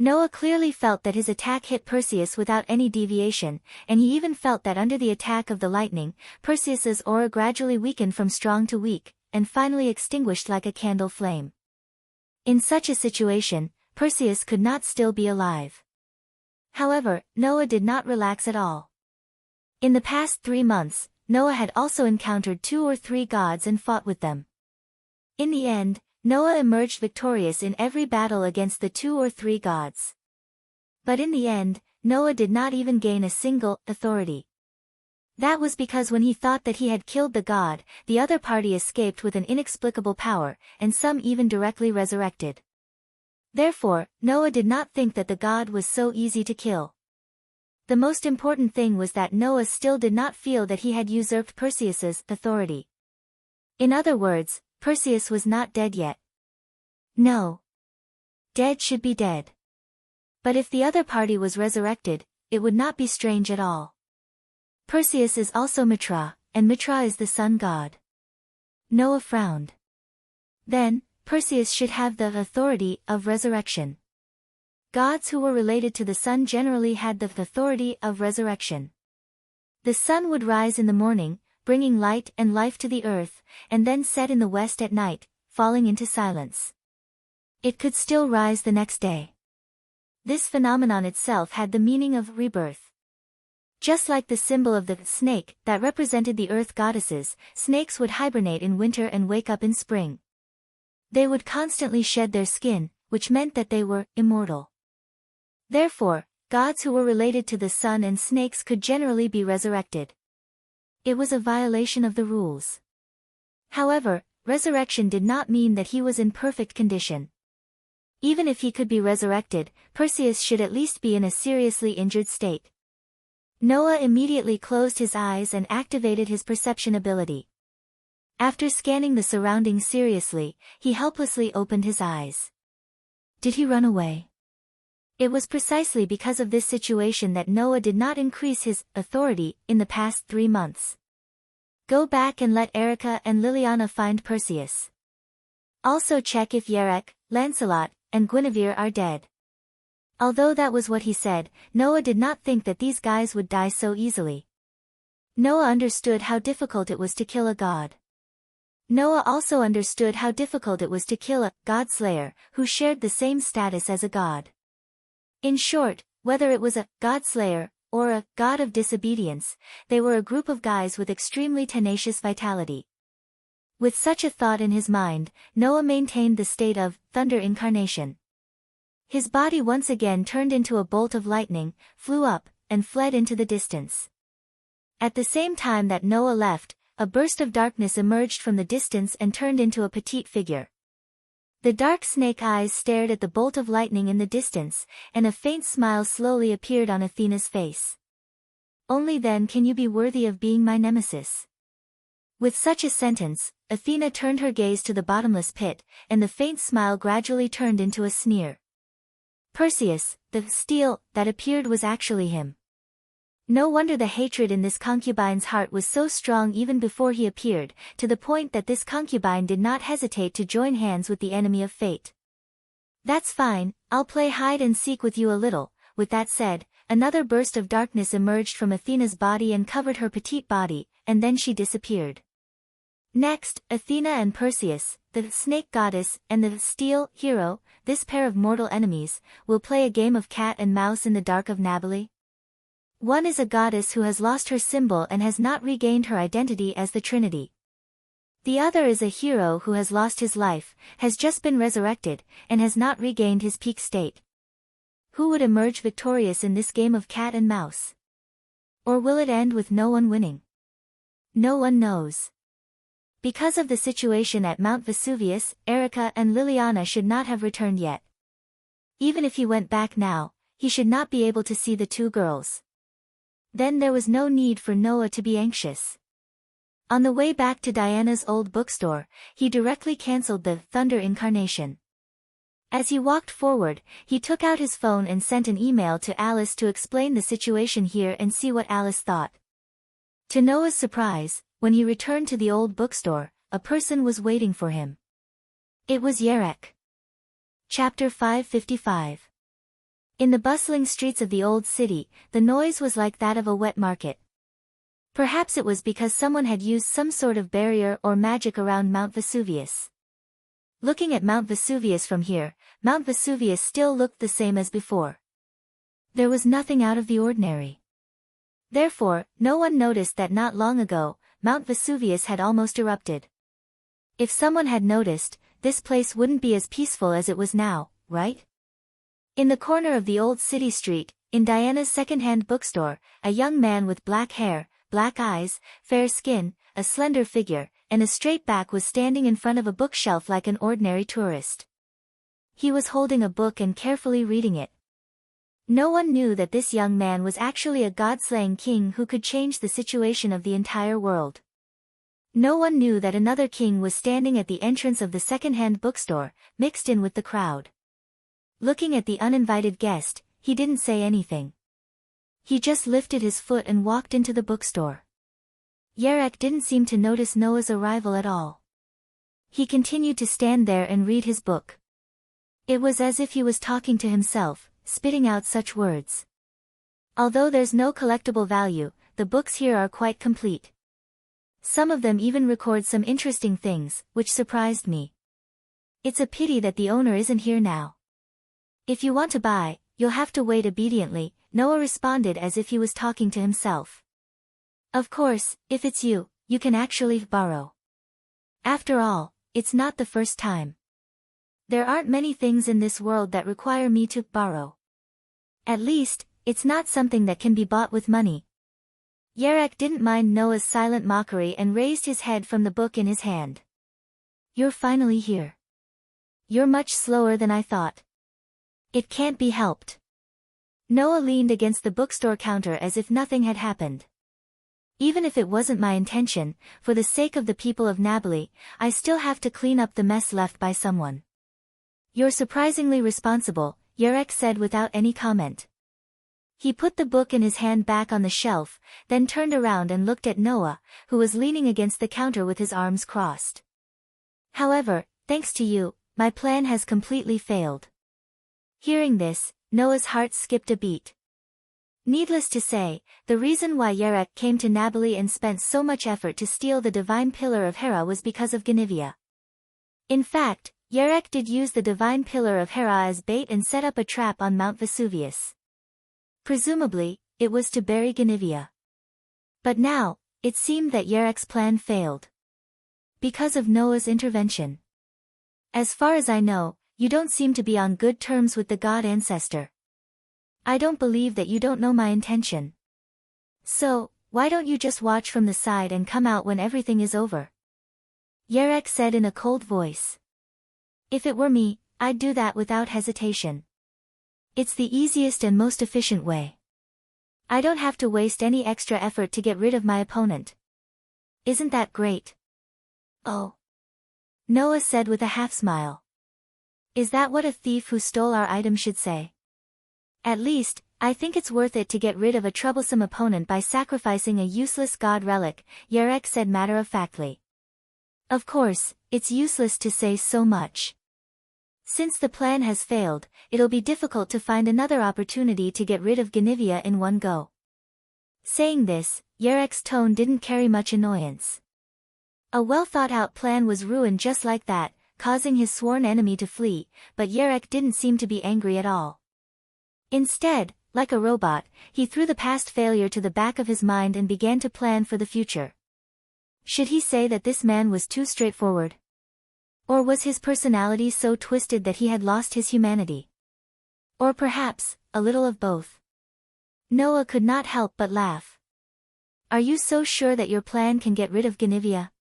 Noah clearly felt that his attack hit Perseus without any deviation, and he even felt that under the attack of the lightning, Perseus's aura gradually weakened from strong to weak, and finally extinguished like a candle flame. In such a situation, Perseus could not still be alive. However, Noah did not relax at all. In the past 3 months, Noah had also encountered 2 or 3 gods and fought with them. In the end, Noah emerged victorious in every battle against the 2 or 3 gods. But in the end, Noah did not even gain a single authority. That was because when he thought that he had killed the god, the other party escaped with an inexplicable power, and some even directly resurrected. Therefore, Noah did not think that the god was so easy to kill. The most important thing was that Noah still did not feel that he had usurped Perseus's authority. In other words, Perseus was not dead yet. No. Dead should be dead. But if the other party was resurrected, it would not be strange at all. Perseus is also Mitra, and Mitra is the sun god. Noah frowned. Then, Perseus should have the authority of resurrection. Gods who were related to the sun generally had the authority of resurrection. The sun would rise in the morning, bringing light and life to the earth, and then set in the west at night, falling into silence. It could still rise the next day. This phenomenon itself had the meaning of rebirth. Just like the symbol of the snake that represented the earth goddesses, snakes would hibernate in winter and wake up in spring. They would constantly shed their skin, which meant that they were immortal. Therefore, gods who were related to the sun and snakes could generally be resurrected. It was a violation of the rules. However, resurrection did not mean that he was in perfect condition. Even if he could be resurrected, Perseus should at least be in a seriously injured state. Noah immediately closed his eyes and activated his perception ability. After scanning the surroundings seriously, he helplessly opened his eyes. Did he run away? It was precisely because of this situation that Noah did not increase his authority in the past 3 months. Go back and let Erica and Liliana find Perseus. Also check if Yarek, Lancelot, and Guinevere are dead. Although that was what he said, Noah did not think that these guys would die so easily. Noah understood how difficult it was to kill a god. Noah also understood how difficult it was to kill a god-slayer who shared the same status as a god. In short, whether it was a god-slayer or a god of disobedience, they were a group of guys with extremely tenacious vitality. With such a thought in his mind, Noah maintained the state of thunder incarnation. His body once again turned into a bolt of lightning, flew up, and fled into the distance. At the same time that Noah left, a burst of darkness emerged from the distance and turned into a petite figure. The dark snake eyes stared at the bolt of lightning in the distance, and a faint smile slowly appeared on Athena's face. Only then can you be worthy of being my nemesis. With such a sentence, Athena turned her gaze to the bottomless pit, and the faint smile gradually turned into a sneer. Perseus, the steel that appeared was actually him. No wonder the hatred in this concubine's heart was so strong even before he appeared, to the point that this concubine did not hesitate to join hands with the enemy of fate. That's fine, I'll play hide and seek with you a little. With that said, another burst of darkness emerged from Athena's body and covered her petite body, and then she disappeared. Next, Athena and Perseus, the snake goddess and the steel hero, this pair of mortal enemies, will play a game of cat and mouse in the dark of Nabali. One is a goddess who has lost her symbol and has not regained her identity as the Trinity. The other is a hero who has lost his life, has just been resurrected, and has not regained his peak state. Who would emerge victorious in this game of cat and mouse? Or will it end with no one winning? No one knows. Because of the situation at Mount Vesuvius, Erica and Liliana should not have returned yet. Even if he went back now, he should not be able to see the 2 girls. Then there was no need for Noah to be anxious. On the way back to Diana's old bookstore, he directly cancelled the thunder incarnation. As he walked forward, he took out his phone and sent an email to Alice to explain the situation here and see what Alice thought. To Noah's surprise, when he returned to the old bookstore, a person was waiting for him. It was Yerek. Chapter 555. In the bustling streets of the old city, the noise was like that of a wet market. Perhaps it was because someone had used some sort of barrier or magic around Mount Vesuvius. Looking at Mount Vesuvius from here, Mount Vesuvius still looked the same as before. There was nothing out of the ordinary. Therefore, no one noticed that not long ago, Mount Vesuvius had almost erupted. If someone had noticed, this place wouldn't be as peaceful as it was now, right? In the corner of the old city street, in Diana's second-hand bookstore, a young man with black hair, black eyes, fair skin, a slender figure, and a straight back was standing in front of a bookshelf like an ordinary tourist. He was holding a book and carefully reading it. No one knew that this young man was actually a god-slaying king who could change the situation of the entire world. No one knew that another king was standing at the entrance of the second-hand bookstore, mixed in with the crowd. Looking at the uninvited guest, he didn't say anything. He just lifted his foot and walked into the bookstore. Yerek didn't seem to notice Noah's arrival at all. He continued to stand there and read his book. It was as if he was talking to himself, spitting out such words. Although there's no collectible value, the books here are quite complete. Some of them even record some interesting things, which surprised me. It's a pity that the owner isn't here now. If you want to buy, you'll have to wait obediently, Noah responded as if he was talking to himself. Of course, if it's you, you can actually borrow. After all, it's not the first time. There aren't many things in this world that require me to borrow. At least, it's not something that can be bought with money. Yerek didn't mind Noah's silent mockery and raised his head from the book in his hand. You're finally here. You're much slower than I thought. It can't be helped. Noah leaned against the bookstore counter as if nothing had happened. Even if it wasn't my intention, for the sake of the people of Nabali, I still have to clean up the mess left by someone. You're surprisingly responsible, Yerek said without any comment. He put the book in his hand back on the shelf, then turned around and looked at Noah, who was leaning against the counter with his arms crossed. However, thanks to you, my plan has completely failed. Hearing this, Noah's heart skipped a beat. Needless to say, the reason why Yerek came to Nabali and spent so much effort to steal the divine pillar of Hera was because of Genevia. In fact, Yerek did use the divine pillar of Hera as bait and set up a trap on Mount Vesuvius. Presumably, it was to bury Genevia. But now, it seemed that Yerek's plan failed. Because of Noah's intervention. As far as I know, you don't seem to be on good terms with the god ancestor. I don't believe that you don't know my intention. So, why don't you just watch from the side and come out when everything is over? Yerek said in a cold voice. If it were me, I'd do that without hesitation. It's the easiest and most efficient way. I don't have to waste any extra effort to get rid of my opponent. Isn't that great? Oh. Noah said with a half-smile. Is that what a thief who stole our item should say? At least, I think it's worth it to get rid of a troublesome opponent by sacrificing a useless god relic, Yerek said matter-of-factly. Of course, it's useless to say so much. Since the plan has failed, it'll be difficult to find another opportunity to get rid of Genevia in one go. Saying this, Yerek's tone didn't carry much annoyance. A well-thought-out plan was ruined just like that, causing his sworn enemy to flee, but Yerek didn't seem to be angry at all. Instead, like a robot, he threw the past failure to the back of his mind and began to plan for the future. Should he say that this man was too straightforward? Or was his personality so twisted that he had lost his humanity? Or perhaps, a little of both? Noah could not help but laugh. Are you so sure that your plan can get rid of Genevia?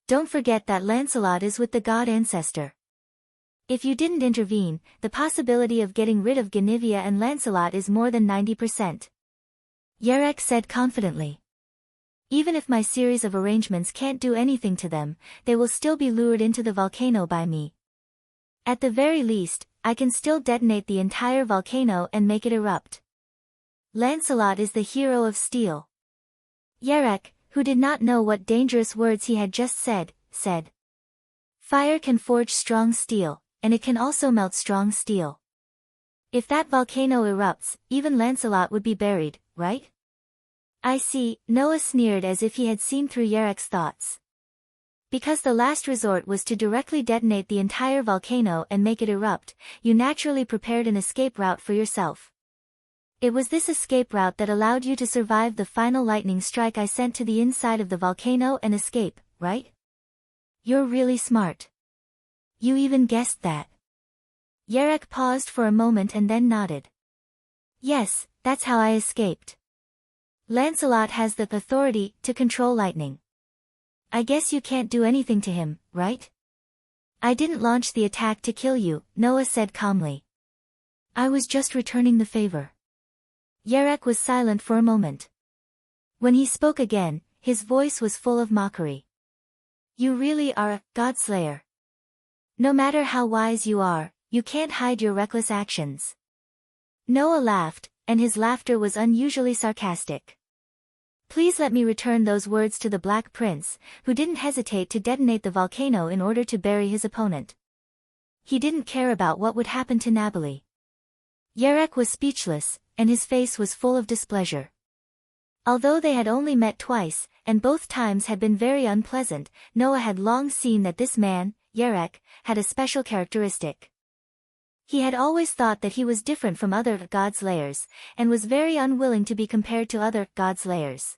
Don't forget that Lancelot is with the god ancestor. If you didn't intervene, the possibility of getting rid of Genevia and Lancelot is more than 90%. Yerek said confidently. Even if my series of arrangements can't do anything to them, they will still be lured into the volcano by me. At the very least, I can still detonate the entire volcano and make it erupt. Lancelot is the hero of steel. Yerek, who did not know what dangerous words he had just said, said, "Fire can forge strong steel, and it can also melt strong steel. If that volcano erupts, even Lancelot would be buried, right?" "I see," Noah sneered as if he had seen through Yarek's thoughts. "Because the last resort was to directly detonate the entire volcano and make it erupt, you naturally prepared an escape route for yourself. It was this escape route that allowed you to survive the final lightning strike I sent to the inside of the volcano and escape, right? You're really smart. You even guessed that." Yarek paused for a moment and then nodded. "Yes, that's how I escaped. Lancelot has the authority to control lightning. I guess you can't do anything to him, right?" "I didn't launch the attack to kill you," Noah said calmly. "I was just returning the favor." Yarek was silent for a moment. When he spoke again, his voice was full of mockery. "You really are a godslayer. No matter how wise you are, you can't hide your reckless actions." Noah laughed, and his laughter was unusually sarcastic. "Please let me return those words to the Black Prince, who didn't hesitate to detonate the volcano in order to bury his opponent. He didn't care about what would happen to Nabali." Yarek was speechless, and his face was full of displeasure. Although they had only met twice, and both times had been very unpleasant, Noah had long seen that this man, Yarek, had a special characteristic. He had always thought that he was different from other godslayers, and was very unwilling to be compared to other godslayers.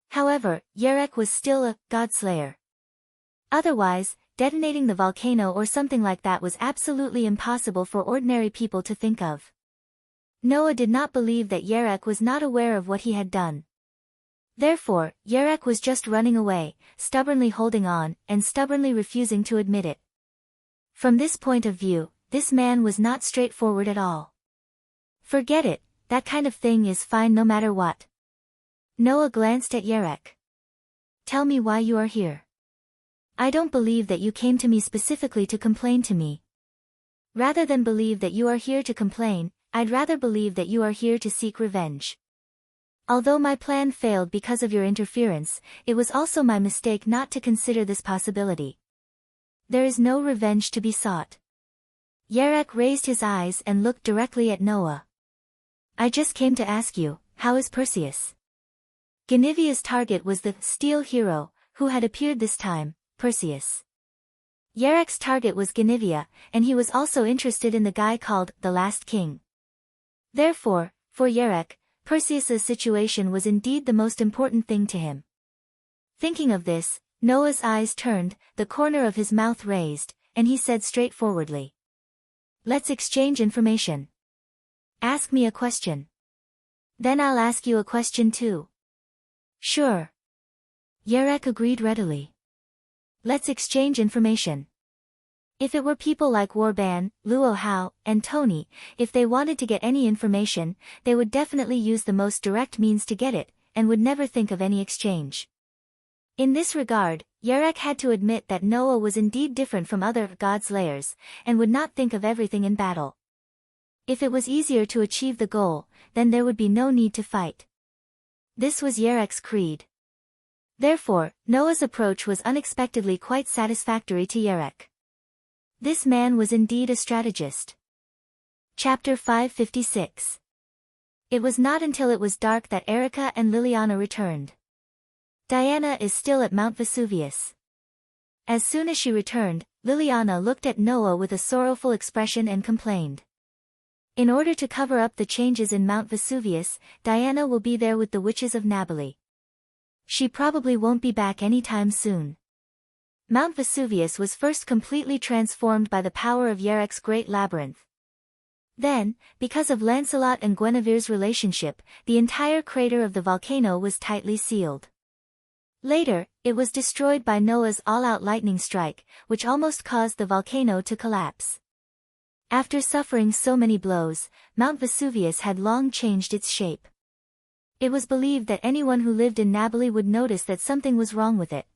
However, Yarek was still a godslayer. Otherwise, detonating the volcano or something like that was absolutely impossible for ordinary people to think of. Noah did not believe that Yarek was not aware of what he had done. Therefore, Yarek was just running away, stubbornly holding on, and stubbornly refusing to admit it. From this point of view, this man was not straightforward at all. "Forget it, that kind of thing is fine no matter what." Noah glanced at Yarek. "Tell me why you are here. I don't believe that you came to me specifically to complain to me. Rather than believe that you are here to complain, I'd rather believe that you are here to seek revenge. Although my plan failed because of your interference, it was also my mistake not to consider this possibility. There is no revenge to be sought." Yarek raised his eyes and looked directly at Noah. "I just came to ask you, how is Perseus?" Guinevere's target was the steel hero, who had appeared this time, Perseus. Yarek's target was Guinevere, and he was also interested in the guy called the Last King. Therefore, for Yarek, Perseus's situation was indeed the most important thing to him. Thinking of this, Noah's eyes turned, the corner of his mouth raised, and he said straightforwardly, "Let's exchange information. Ask me a question. Then I'll ask you a question too." "Sure." Yarek agreed readily. "Let's exchange information. If it were people like Warban, Luo Hao, and Tony, if they wanted to get any information, they would definitely use the most direct means to get it, and would never think of any exchange." In this regard, Yarek had to admit that Noah was indeed different from other godslayers, and would not think of everything in battle. If it was easier to achieve the goal, then there would be no need to fight. This was Yarek's creed. Therefore, Noah's approach was unexpectedly quite satisfactory to Yarek. This man was indeed a strategist. Chapter 556. It was not until it was dark that Erica and Liliana returned. Diana is still at Mount Vesuvius. As soon as she returned, Liliana looked at Noah with a sorrowful expression and complained. "In order to cover up the changes in Mount Vesuvius, Diana will be there with the witches of Nabali. She probably won't be back anytime soon." Mount Vesuvius was first completely transformed by the power of Yarek's great labyrinth. Then, because of Lancelot and Guinevere's relationship, the entire crater of the volcano was tightly sealed. Later, it was destroyed by Noah's all-out lightning strike, which almost caused the volcano to collapse. After suffering so many blows, Mount Vesuvius had long changed its shape. It was believed that anyone who lived in Nabali would notice that something was wrong with it.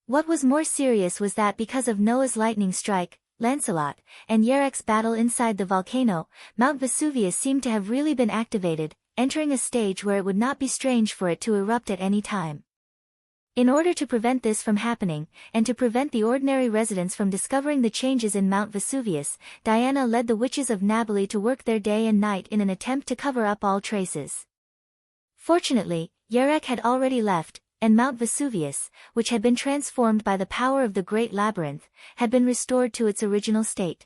What was more serious was that because of Noah's lightning strike, Lancelot, and Yarek's battle inside the volcano, Mount Vesuvius seemed to have really been activated, entering a stage where it would not be strange for it to erupt at any time. In order to prevent this from happening, and to prevent the ordinary residents from discovering the changes in Mount Vesuvius, Diana led the witches of Nabali to work there day and night in an attempt to cover up all traces. Fortunately, Yerek had already left, and Mount Vesuvius, which had been transformed by the power of the Great Labyrinth, had been restored to its original state.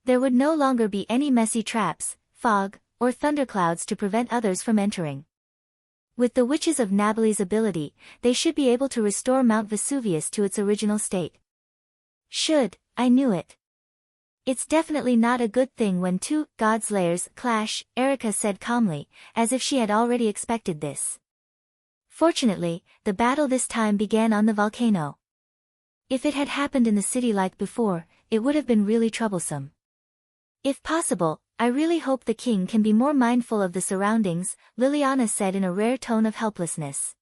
There would no longer be any messy traps, fog, or thunderclouds to prevent others from entering. With the witches of Nabali's ability, they should be able to restore Mount Vesuvius to its original state. I knew it. It's definitely not a good thing when two god-slayers clash, Erica said calmly, as if she had already expected this. Fortunately, the battle this time began on the volcano. If it had happened in the city like before, it would have been really troublesome. If possible, I really hope the king can be more mindful of the surroundings, Liliana said in a rare tone of helplessness.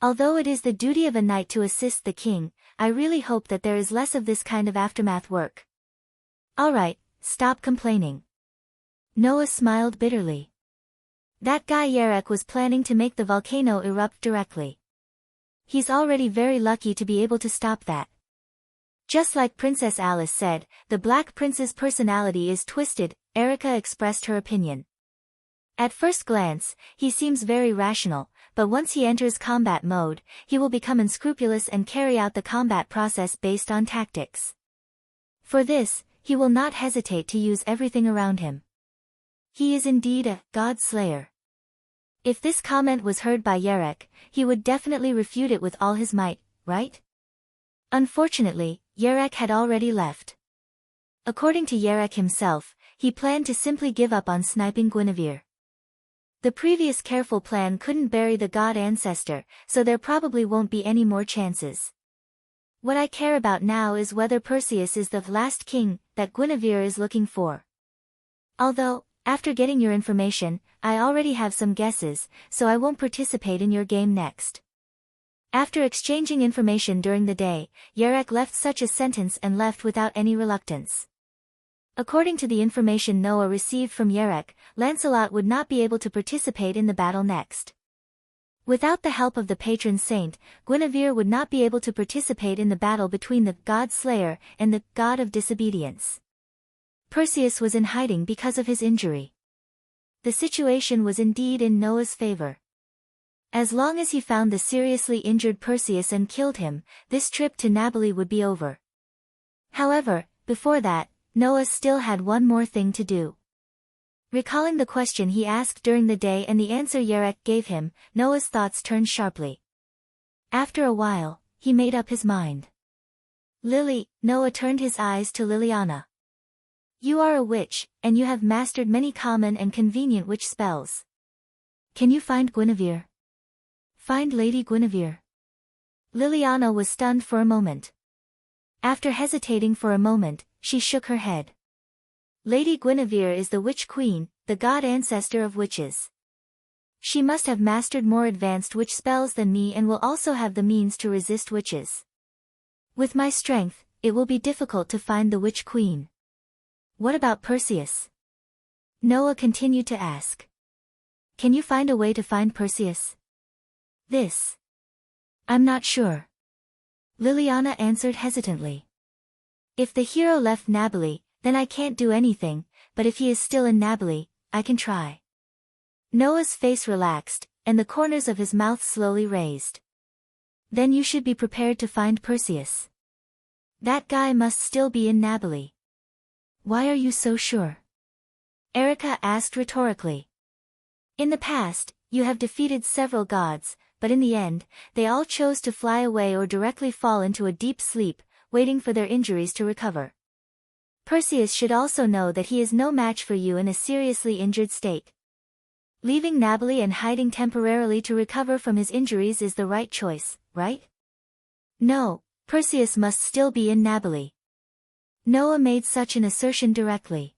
Although it is the duty of a knight to assist the king, I really hope that there is less of this kind of aftermath work. Alright, stop complaining. Noah smiled bitterly. That guy Yerek was planning to make the volcano erupt directly. He's already very lucky to be able to stop that. Just like Princess Alice said, the Black Prince's personality is twisted, Erica expressed her opinion. At first glance, he seems very rational, but once he enters combat mode, he will become unscrupulous and carry out the combat process based on tactics. For this, he will not hesitate to use everything around him. He is indeed a god slayer. If this comment was heard by Yerek, he would definitely refute it with all his might, right? Unfortunately, Yerek had already left. According to Yerek himself, he planned to simply give up on sniping Guinevere. The previous careful plan couldn't bury the god ancestor, so there probably won't be any more chances. What I care about now is whether Perseus is the last king that Guinevere is looking for. Although, after getting your information, I already have some guesses, so I won't participate in your game next. After exchanging information during the day, Yerek left such a sentence and left without any reluctance. According to the information Noah received from Yerek, Lancelot would not be able to participate in the battle next. Without the help of the patron saint, Guinevere would not be able to participate in the battle between the god slayer and the god of disobedience. Perseus was in hiding because of his injury. The situation was indeed in Noah's favor. As long as he found the seriously injured Perseus and killed him, this trip to Nabali would be over. However, before that, Noah still had one more thing to do. Recalling the question he asked during the day and the answer Yerek gave him, Noah's thoughts turned sharply. After a while, he made up his mind. Noah turned his eyes to Liliana. You are a witch, and you have mastered many common and convenient witch spells. Can you find Guinevere? Find Lady Guinevere. Liliana was stunned for a moment. After hesitating for a moment, she shook her head. Lady Guinevere is the Witch Queen, the god ancestor of witches. She must have mastered more advanced witch spells than me and will also have the means to resist witches. With my strength, it will be difficult to find the Witch Queen. What about Perseus? Noah continued to ask. Can you find a way to find Perseus? I'm not sure. Liliana answered hesitantly. If the hero left Nabali, then I can't do anything, but if he is still in Nabali, I can try. Noah's face relaxed, and the corners of his mouth slowly raised. Then you should be prepared to find Perseus. That guy must still be in Nabali. Why are you so sure? Erica asked rhetorically. In the past, you have defeated several gods, but in the end, they all chose to fly away or directly fall into a deep sleep, waiting for their injuries to recover. Perseus should also know that he is no match for you in a seriously injured state. Leaving Nabali and hiding temporarily to recover from his injuries is the right choice, right? No, Perseus must still be in Nabali. Noah made such an assertion directly.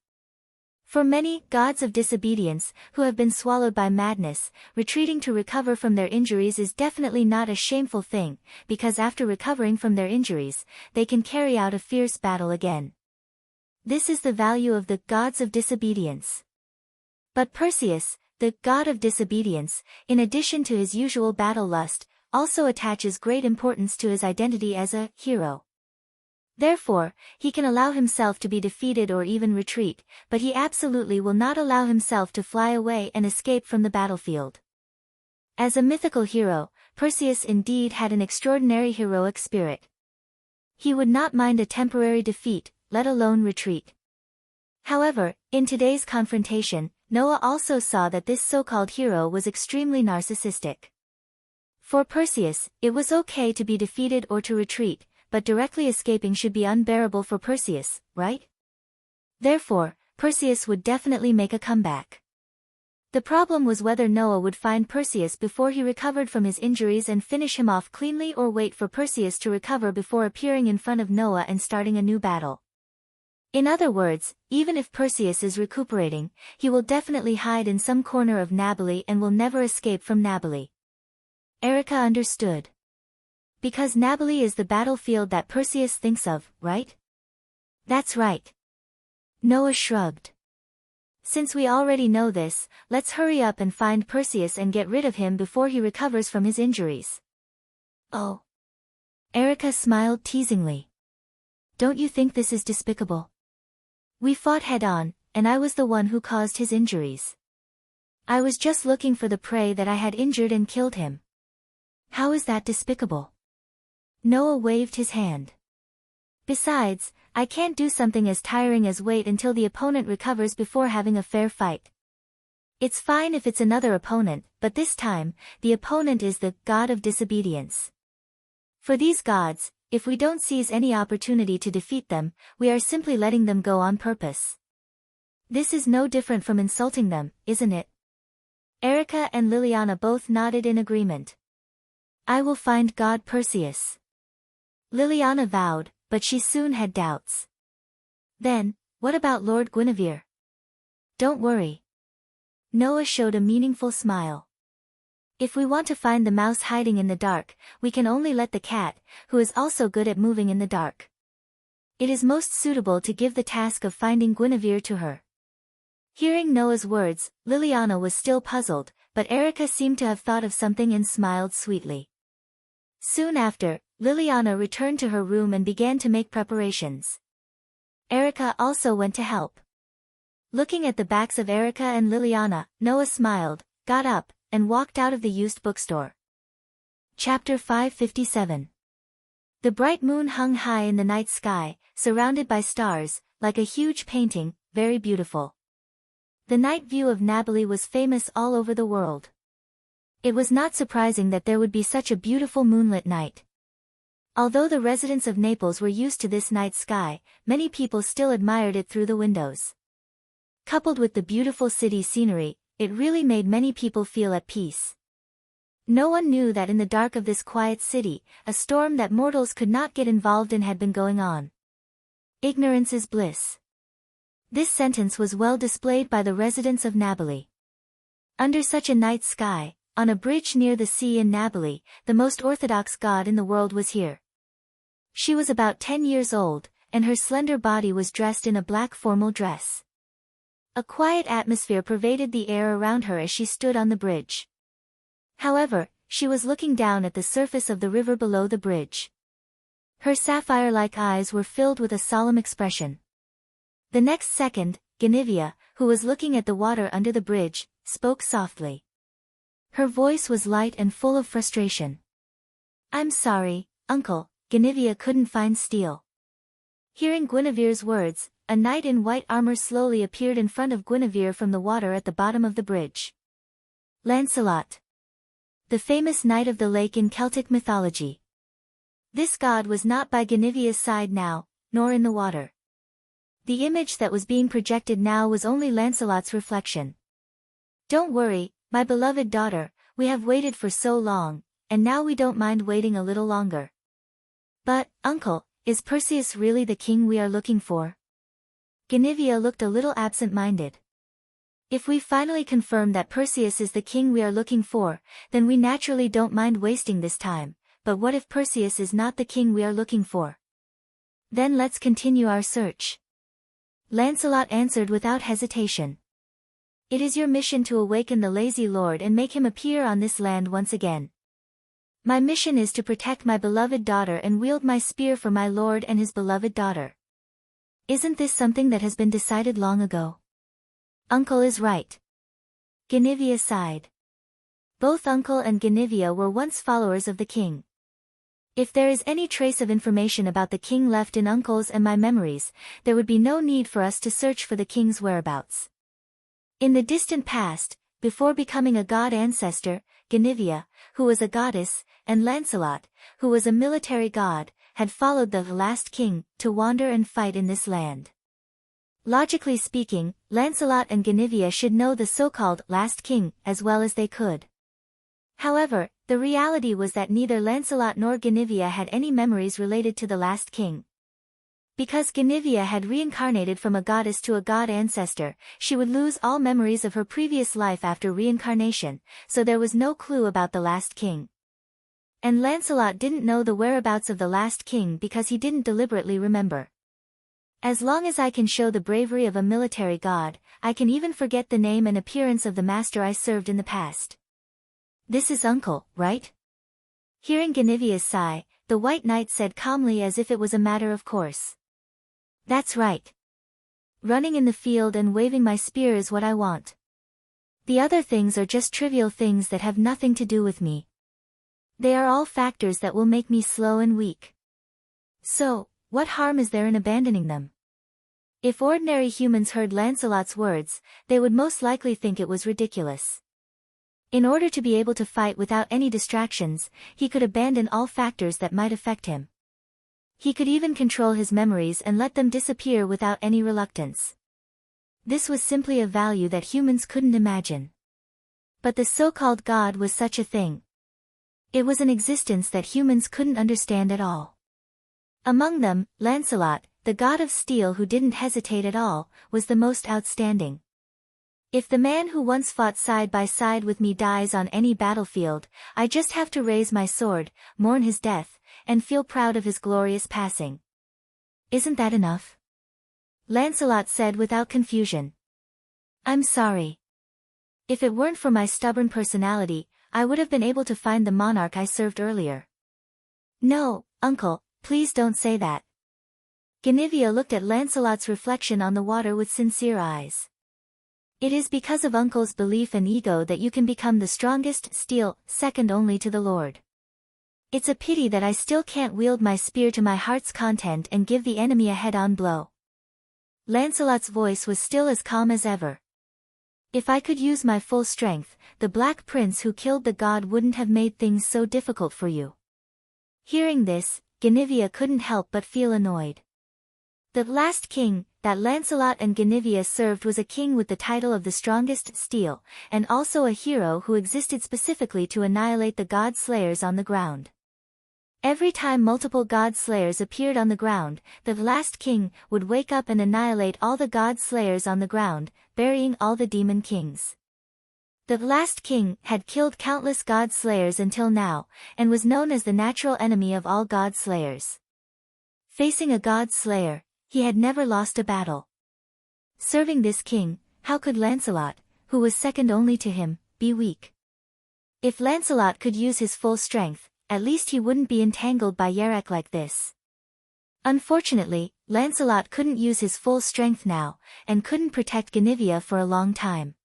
For many gods of disobedience, who have been swallowed by madness, retreating to recover from their injuries is definitely not a shameful thing, because after recovering from their injuries, they can carry out a fierce battle again. This is the value of the gods of disobedience. But Perseus, the god of disobedience, in addition to his usual battle lust, also attaches great importance to his identity as a hero. Therefore, he can allow himself to be defeated or even retreat, but he absolutely will not allow himself to fly away and escape from the battlefield. As a mythical hero, Perseus indeed had an extraordinary heroic spirit. He would not mind a temporary defeat, let alone retreat. However, in today's confrontation, Noah also saw that this so-called hero was extremely narcissistic. For Perseus, it was okay to be defeated or to retreat, but directly escaping should be unbearable for Perseus, right? Therefore, Perseus would definitely make a comeback. The problem was whether Noah would find Perseus before he recovered from his injuries and finish him off cleanly, or wait for Perseus to recover before appearing in front of Noah and starting a new battle. In other words, even if Perseus is recuperating, he will definitely hide in some corner of Nabali and will never escape from Nabali. Erica understood. Because Nabali is the battlefield that Perseus thinks of, right? That's right. Noah shrugged. Since we already know this, let's hurry up and find Perseus and get rid of him before he recovers from his injuries. Oh. Erica smiled teasingly. Don't you think this is despicable? We fought head-on, and I was the one who caused his injuries. I was just looking for the prey that I had injured and killed him. How is that despicable? Noah waved his hand. Besides, I can't do something as tiring as wait until the opponent recovers before having a fair fight. It's fine if it's another opponent, but this time, the opponent is the god of disobedience. For these gods, if we don't seize any opportunity to defeat them, we are simply letting them go on purpose. This is no different from insulting them, isn't it? Erica and Liliana both nodded in agreement. I will find God Perseus. Liliana vowed, but she soon had doubts. Then, what about Lord Guinevere? Don't worry. Noah showed a meaningful smile. If we want to find the mouse hiding in the dark, we can only let the cat, who is also good at moving in the dark. It is most suitable to give the task of finding Guinevere to her. Hearing Noah's words, Liliana was still puzzled, but Erica seemed to have thought of something and smiled sweetly. Soon after, Liliana returned to her room and began to make preparations. Erica also went to help. Looking at the backs of Erica and Liliana, Noah smiled, got up, and walked out of the used bookstore. Chapter 557. The bright moon hung high in the night sky, surrounded by stars, like a huge painting, very beautiful. The night view of Nabali was famous all over the world. It was not surprising that there would be such a beautiful moonlit night. Although the residents of Naples were used to this night sky, many people still admired it through the windows. Coupled with the beautiful city scenery, it really made many people feel at peace. No one knew that in the dark of this quiet city, a storm that mortals could not get involved in had been going on. Ignorance is bliss. This sentence was well displayed by the residents of Nabali. Under such a night sky, on a bridge near the sea in Nabali, the most orthodox god in the world was here. She was about 10 years old, and her slender body was dressed in a black formal dress. A quiet atmosphere pervaded the air around her as she stood on the bridge. However, she was looking down at the surface of the river below the bridge. Her sapphire-like eyes were filled with a solemn expression. The next second, Guinevere, who was looking at the water under the bridge, spoke softly. Her voice was light and full of frustration. I'm sorry, uncle, Guinevere couldn't find steel. Hearing Guinevere's words, a knight in white armor slowly appeared in front of Guinevere from the water at the bottom of the bridge. Lancelot. The famous knight of the lake in Celtic mythology. This god was not by Guinevere's side now, nor in the water. The image that was being projected now was only Lancelot's reflection. Don't worry, my beloved daughter, we have waited for so long, and now we don't mind waiting a little longer. But, uncle, is Perseus really the king we are looking for? Guinevere looked a little absent-minded. If we finally confirm that Perseus is the king we are looking for, then we naturally don't mind wasting this time, but what if Perseus is not the king we are looking for? Then let's continue our search. Lancelot answered without hesitation. It is your mission to awaken the lazy lord and make him appear on this land once again. My mission is to protect my beloved daughter and wield my spear for my lord and his beloved daughter. Isn't this something that has been decided long ago? Uncle is right. Guinevere sighed. Both Uncle and Guinevere were once followers of the king. If there is any trace of information about the king left in Uncle's and my memories, there would be no need for us to search for the king's whereabouts. In the distant past, before becoming a god ancestor, Guinevere, who was a goddess, and Lancelot, who was a military god, had followed the last king to wander and fight in this land. Logically speaking, Lancelot and Guinevere should know the so-called last king as well as they could. However, the reality was that neither Lancelot nor Guinevere had any memories related to the last king. Because Guinevere had reincarnated from a goddess to a god ancestor, she would lose all memories of her previous life after reincarnation, so there was no clue about the last king. And Lancelot didn't know the whereabouts of the last king because he didn't deliberately remember. As long as I can show the bravery of a military god, I can even forget the name and appearance of the master I served in the past. This is Uncle, right? Hearing Guinevere's sigh, the White Knight said calmly as if it was a matter of course. That's right. Running in the field and waving my spear is what I want. The other things are just trivial things that have nothing to do with me. They are all factors that will make me slow and weak. So, what harm is there in abandoning them? If ordinary humans heard Lancelot's words, they would most likely think it was ridiculous. In order to be able to fight without any distractions, he could abandon all factors that might affect him. He could even control his memories and let them disappear without any reluctance. This was simply a value that humans couldn't imagine. But the so-called God was such a thing. It was an existence that humans couldn't understand at all. Among them, Lancelot, the god of steel who didn't hesitate at all, was the most outstanding. If the man who once fought side by side with me dies on any battlefield, I just have to raise my sword, mourn his death, and feel proud of his glorious passing. Isn't that enough? Lancelot said without confusion. I'm sorry. If it weren't for my stubborn personality, I would have been able to find the monarch I served earlier. No, Uncle, please don't say that. Guinevere looked at Lancelot's reflection on the water with sincere eyes. It is because of Uncle's belief and ego that you can become the strongest steel, second only to the Lord. It's a pity that I still can't wield my spear to my heart's content and give the enemy a head-on blow. Lancelot's voice was still as calm as ever. If I could use my full strength, the Black Prince who killed the god wouldn't have made things so difficult for you. Hearing this, Guinevere couldn't help but feel annoyed. The last king that Lancelot and Guinevere served was a king with the title of the strongest steel, and also a hero who existed specifically to annihilate the god slayers on the ground. Every time multiple god slayers appeared on the ground, the last king would wake up and annihilate all the god slayers on the ground, burying all the demon kings. The last king had killed countless god slayers until now, and was known as the natural enemy of all god slayers. Facing a god slayer, he had never lost a battle. Serving this king, how could Lancelot, who was second only to him, be weak? If Lancelot could use his full strength, at least he wouldn't be entangled by Yarek like this. Unfortunately, Lancelot couldn't use his full strength now, and couldn't protect Guinevere for a long time.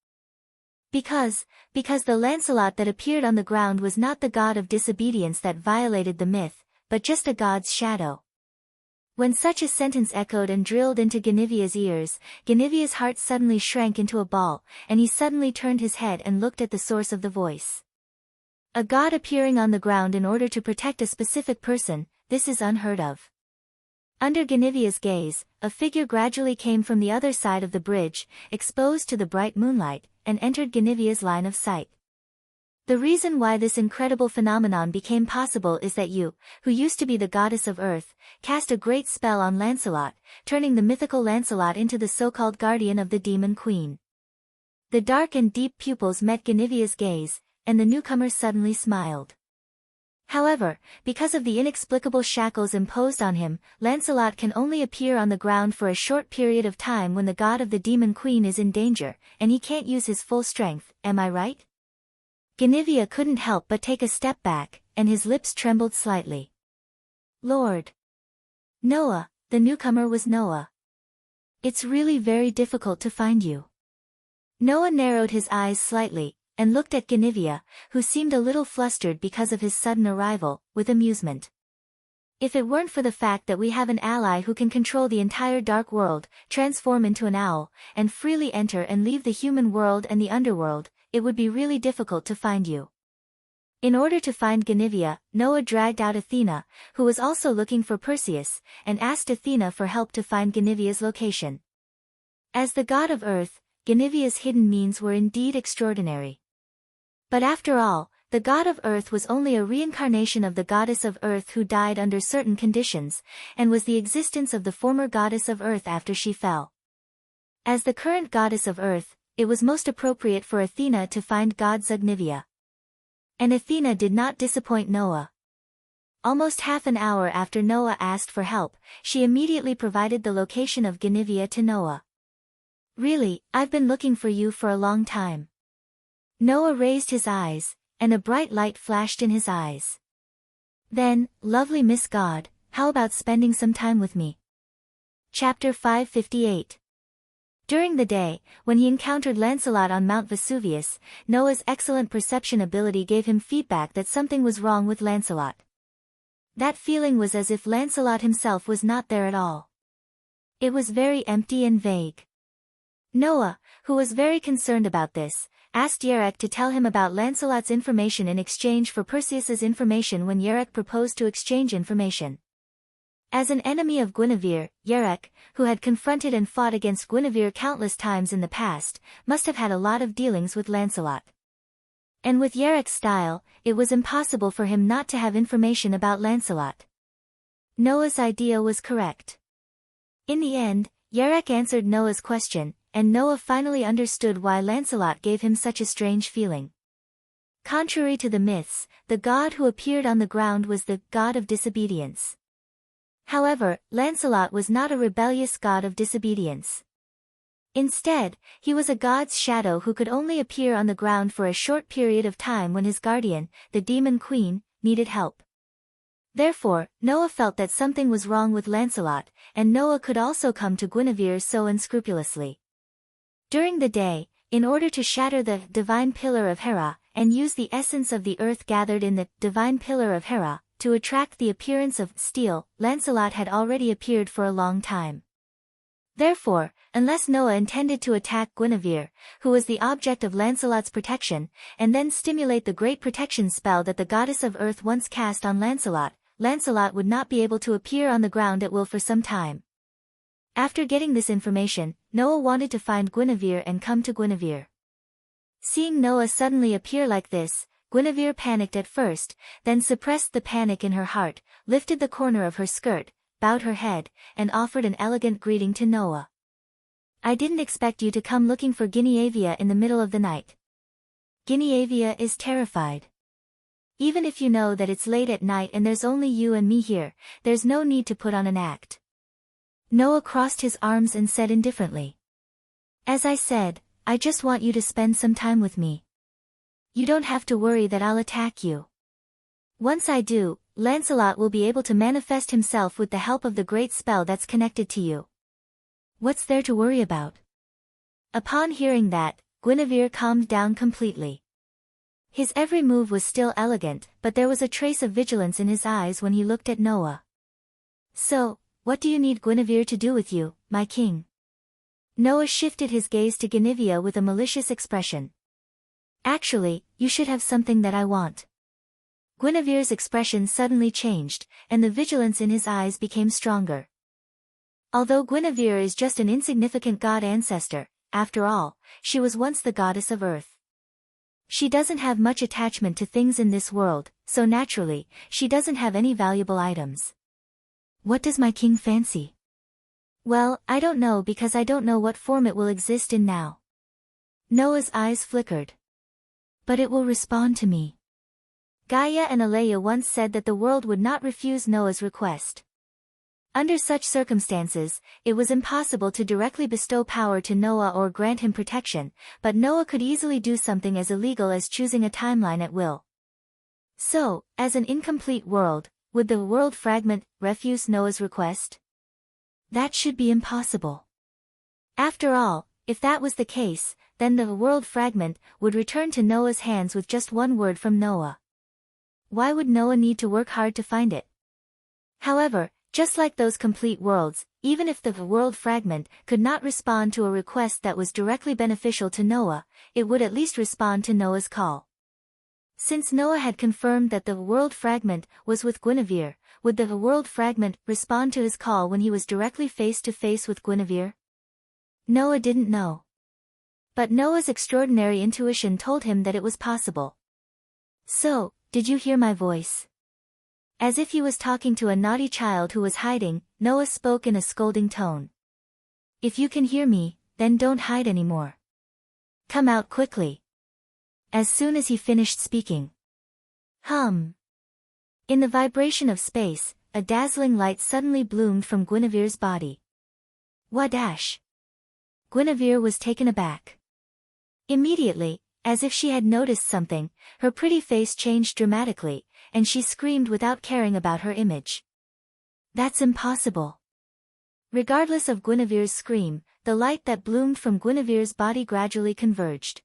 Because the Lancelot that appeared on the ground was not the god of disobedience that violated the myth, but just a god's shadow. When such a sentence echoed and drilled into Guinevere's ears, Guinevere's heart suddenly shrank into a ball, and he suddenly turned his head and looked at the source of the voice. A god appearing on the ground in order to protect a specific person, this is unheard of. Under Guinevere's gaze, a figure gradually came from the other side of the bridge, exposed to the bright moonlight, and entered Guinevere's line of sight. The reason why this incredible phenomenon became possible is that you, who used to be the goddess of earth, cast a great spell on Lancelot, turning the mythical Lancelot into the so-called guardian of the demon queen. The dark and deep pupils met Guinevere's gaze, and the newcomer suddenly smiled. However, because of the inexplicable shackles imposed on him, Lancelot can only appear on the ground for a short period of time when the god of the demon queen is in danger, and he can't use his full strength, am I right? Guinevere couldn't help but take a step back, and his lips trembled slightly. Lord Noah, the newcomer was Noah. It's really very difficult to find you. Noah narrowed his eyes slightly, and looked at Guinevere, who seemed a little flustered because of his sudden arrival, with amusement. If it weren't for the fact that we have an ally who can control the entire dark world, transform into an owl, and freely enter and leave the human world and the underworld, it would be really difficult to find you. In order to find Guinevere, Noah dragged out Athena, who was also looking for Perseus, and asked Athena for help to find Guinevere's location. As the god of earth, Guinevere's hidden means were indeed extraordinary. But after all, the god of earth was only a reincarnation of the goddess of earth who died under certain conditions, and was the existence of the former goddess of earth after she fell. As the current goddess of earth, it was most appropriate for Athena to find god Guinevere. And Athena did not disappoint Noah. Almost half an hour after Noah asked for help, she immediately provided the location of Guinevere to Noah. Really, I've been looking for you for a long time. Noah raised his eyes, and a bright light flashed in his eyes. Then, lovely Miss God, how about spending some time with me? Chapter 558. During the day, when he encountered Lancelot on Mount Vesuvius, Noah's excellent perception ability gave him feedback that something was wrong with Lancelot. That feeling was as if Lancelot himself was not there at all. It was very empty and vague. Noah, who was very concerned about this, asked Yerek to tell him about Lancelot's information in exchange for Perseus's information when Yerek proposed to exchange information. As an enemy of Guinevere, Yerek, who had confronted and fought against Guinevere countless times in the past, must have had a lot of dealings with Lancelot. And with Yerek's style, it was impossible for him not to have information about Lancelot. Noah's idea was correct. In the end, Yerek answered Noah's question, and Noah finally understood why Lancelot gave him such a strange feeling. Contrary to the myths, the god who appeared on the ground was the god of disobedience. However, Lancelot was not a rebellious god of disobedience. Instead, he was a god's shadow who could only appear on the ground for a short period of time when his guardian, the demon queen, needed help. Therefore, Noah felt that something was wrong with Lancelot, and Noah could also come to Guinevere so unscrupulously. During the day, in order to shatter the divine pillar of Hera, and use the essence of the earth gathered in the divine pillar of Hera, to attract the appearance of steel, Lancelot had already appeared for a long time. Therefore, unless Noah intended to attack Guinevere, who was the object of Lancelot's protection, and then stimulate the great protection spell that the goddess of earth once cast on Lancelot, Lancelot would not be able to appear on the ground at will for some time. After getting this information, Noah wanted to find Guinevere and come to Guinevere. Seeing Noah suddenly appear like this, Guinevere panicked at first, then suppressed the panic in her heart, lifted the corner of her skirt, bowed her head, and offered an elegant greeting to Noah. I didn't expect you to come looking for Guinevere in the middle of the night. Guinevere is terrified. Even if you know that it's late at night and there's only you and me here, there's no need to put on an act. Noah crossed his arms and said indifferently. As I said, I just want you to spend some time with me. You don't have to worry that I'll attack you. Once I do, Lancelot will be able to manifest himself with the help of the great spell that's connected to you. What's there to worry about? Upon hearing that, Guinevere calmed down completely. His every move was still elegant, but there was a trace of vigilance in his eyes when he looked at Noah. So, what do you need Guinevere to do with you, my king? Noah shifted his gaze to Guinevere with a malicious expression. Actually, you should have something that I want. Guinevere's expression suddenly changed, and the vigilance in his eyes became stronger. Although Guinevere is just an insignificant god ancestor, after all, she was once the goddess of earth. She doesn't have much attachment to things in this world, so naturally, she doesn't have any valuable items. What does my king fancy? Well, I don't know because I don't know what form it will exist in now. Noah's eyes flickered. But it will respond to me. Gaia and Aleia once said that the world would not refuse Noah's request. Under such circumstances, it was impossible to directly bestow power to Noah or grant him protection, but Noah could easily do something as illegal as choosing a timeline at will. So, as an incomplete world, would the world fragment refuse Noah's request? That should be impossible. After all, if that was the case, then the world fragment would return to Noah's hands with just one word from Noah. Why would Noah need to work hard to find it? However, just like those complete worlds, even if the world fragment could not respond to a request that was directly beneficial to Noah, it would at least respond to Noah's call. Since Noah had confirmed that the world fragment was with Guinevere, would the world fragment respond to his call when he was directly face to face with Guinevere? Noah didn't know. But Noah's extraordinary intuition told him that it was possible. So, did you hear my voice? As if he was talking to a naughty child who was hiding, Noah spoke in a scolding tone. If you can hear me, then don't hide anymore. Come out quickly. As soon as he finished speaking. In the vibration of space, a dazzling light suddenly bloomed from Guinevere's body. Wadash! Guinevere was taken aback. Immediately, as if she had noticed something, her pretty face changed dramatically, and she screamed without caring about her image. That's impossible. Regardless of Guinevere's scream, the light that bloomed from Guinevere's body gradually converged.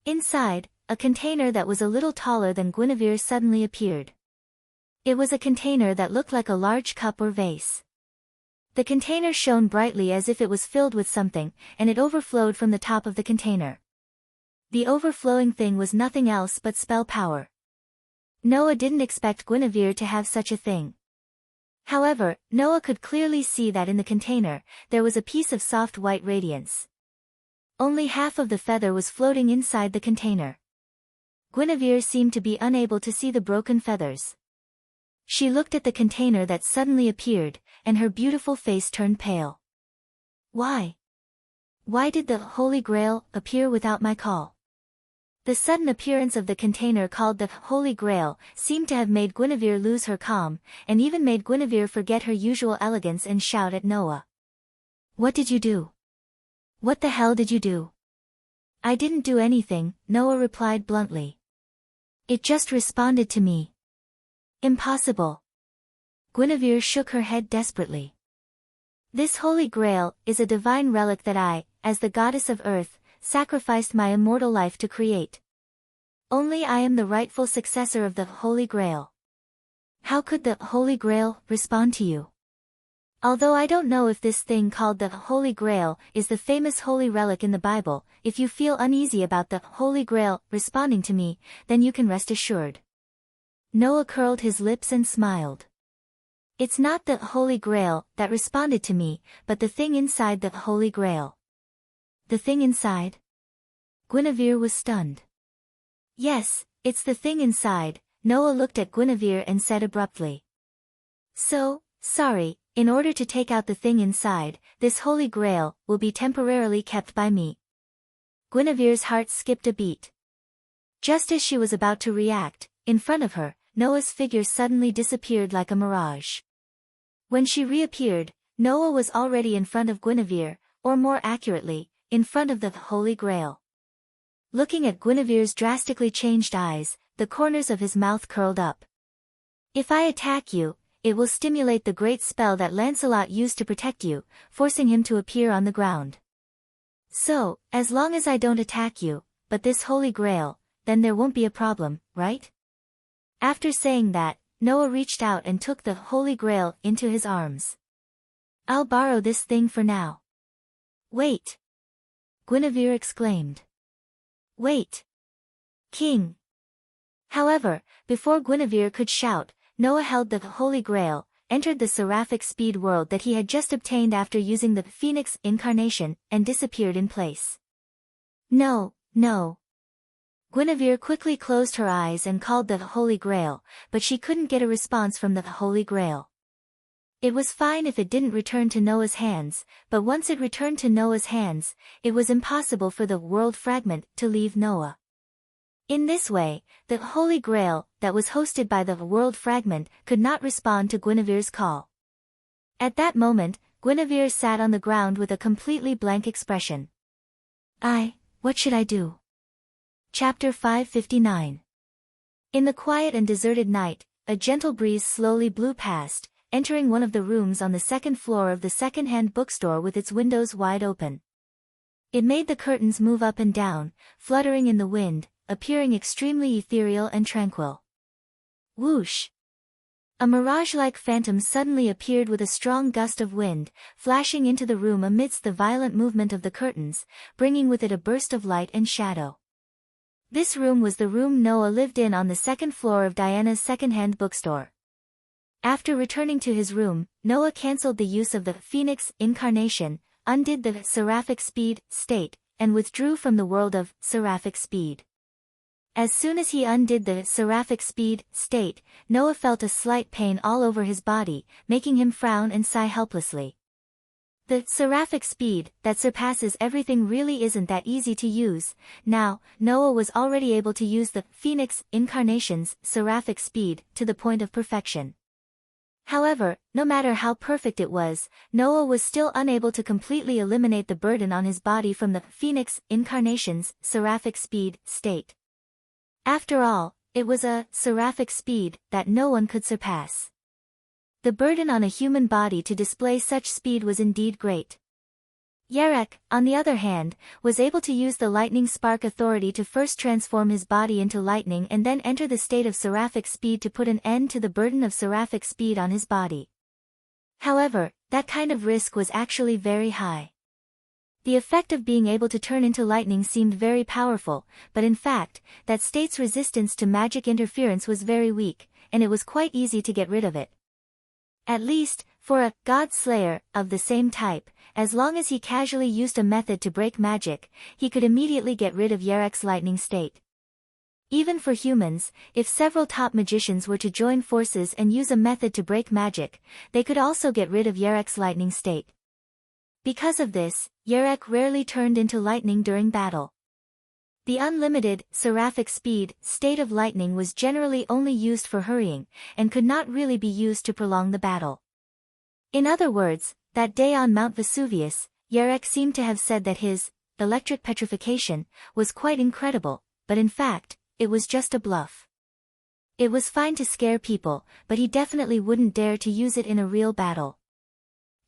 Inside, a container that was a little taller than Guinevere suddenly appeared. It was a container that looked like a large cup or vase. The container shone brightly as if it was filled with something, and it overflowed from the top of the container. The overflowing thing was nothing else but spell power. Noah didn't expect Guinevere to have such a thing. However, Noah could clearly see that in the container, there was a piece of soft white radiance. Only half of the feather was floating inside the container. Guinevere seemed to be unable to see the broken feathers. She looked at the container that suddenly appeared, and her beautiful face turned pale. Why? Why did the Holy Grail appear without my call? The sudden appearance of the container called the Holy Grail seemed to have made Guinevere lose her calm, and even made Guinevere forget her usual elegance and shout at Noah. What did you do? What the hell did you do? I didn't do anything, Noah replied bluntly. It just responded to me. Impossible. Guinevere shook her head desperately. This Holy Grail is a divine relic that I, as the goddess of earth, sacrificed my immortal life to create. Only I am the rightful successor of the Holy Grail. How could the Holy Grail respond to you? Although I don't know if this thing called the Holy Grail is the famous holy relic in the Bible, if you feel uneasy about the Holy Grail responding to me, then you can rest assured. Noah curled his lips and smiled. It's not the Holy Grail that responded to me, but the thing inside the Holy Grail. The thing inside? Guinevere was stunned. Yes, it's the thing inside, Noah looked at Guinevere and said abruptly. So, sorry, in order to take out the thing inside, this Holy Grail will be temporarily kept by me. Guinevere's heart skipped a beat. Just as she was about to react, in front of her, Noah's figure suddenly disappeared like a mirage. When she reappeared, Noah was already in front of Guinevere, or more accurately, in front of the Holy Grail. Looking at Guinevere's drastically changed eyes, the corners of his mouth curled up. If I attack you, it will stimulate the great spell that Lancelot used to protect you, forcing him to appear on the ground. So, as long as I don't attack you, but this Holy Grail, then there won't be a problem, right? After saying that, Noah reached out and took the Holy Grail into his arms. I'll borrow this thing for now. Wait! Guinevere exclaimed. Wait! King! However, before Guinevere could shout, Noah held the Holy Grail, entered the seraphic speed world that he had just obtained after using the Phoenix incarnation, and disappeared in place. No, no. Guinevere quickly closed her eyes and called the Holy Grail, but she couldn't get a response from the Holy Grail. It was fine if it didn't return to Noah's hands, but once it returned to Noah's hands, it was impossible for the world fragment to leave Noah. In this way, the Holy Grail, that was hosted by the world fragment, could not respond to Guinevere's call. At that moment, Guinevere sat on the ground with a completely blank expression. What should I do? Chapter 559. In the quiet and deserted night, a gentle breeze slowly blew past, entering one of the rooms on the second floor of the second-hand bookstore with its windows wide open. It made the curtains move up and down, fluttering in the wind, appearing extremely ethereal and tranquil. Whoosh! A mirage-like phantom suddenly appeared with a strong gust of wind, flashing into the room amidst the violent movement of the curtains, bringing with it a burst of light and shadow. This room was the room Noah lived in on the second floor of Diana's second-hand bookstore. After returning to his room, Noah cancelled the use of the Phoenix incarnation, undid the seraphic speed state, and withdrew from the world of seraphic speed. As soon as he undid the seraphic speed state, Noah felt a slight pain all over his body, making him frown and sigh helplessly. The seraphic speed that surpasses everything really isn't that easy to use. Now, Noah was already able to use the Phoenix incarnation's seraphic speed to the point of perfection. However, no matter how perfect it was, Noah was still unable to completely eliminate the burden on his body from the Phoenix incarnation's seraphic speed state. After all, it was a seraphic speed that no one could surpass. The burden on a human body to display such speed was indeed great. Yarek, on the other hand, was able to use the lightning spark authority to first transform his body into lightning and then enter the state of seraphic speed to put an end to the burden of seraphic speed on his body. However, that kind of risk was actually very high. The effect of being able to turn into lightning seemed very powerful, but in fact, that state's resistance to magic interference was very weak, and it was quite easy to get rid of it. At least, for a God Slayer of the same type, as long as he casually used a method to break magic, he could immediately get rid of Yarek's lightning state. Even for humans, if several top magicians were to join forces and use a method to break magic, they could also get rid of Yarek's lightning state. Because of this, Yarek rarely turned into lightning during battle. The unlimited, seraphic speed state of lightning was generally only used for hurrying, and could not really be used to prolong the battle. In other words, that day on Mount Vesuvius, Yarek seemed to have said that his electric petrification was quite incredible, but in fact, it was just a bluff. It was fine to scare people, but he definitely wouldn't dare to use it in a real battle.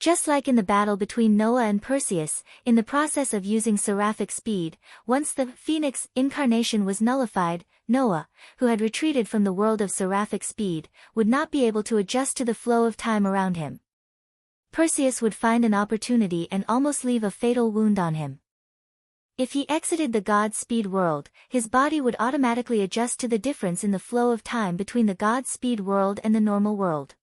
Just like in the battle between Noah and Perseus, in the process of using seraphic speed, once the Phoenix incarnation was nullified, Noah, who had retreated from the world of seraphic speed, would not be able to adjust to the flow of time around him. Perseus would find an opportunity and almost leave a fatal wound on him. If he exited the God Speed world, his body would automatically adjust to the difference in the flow of time between the God Speed world and the normal world.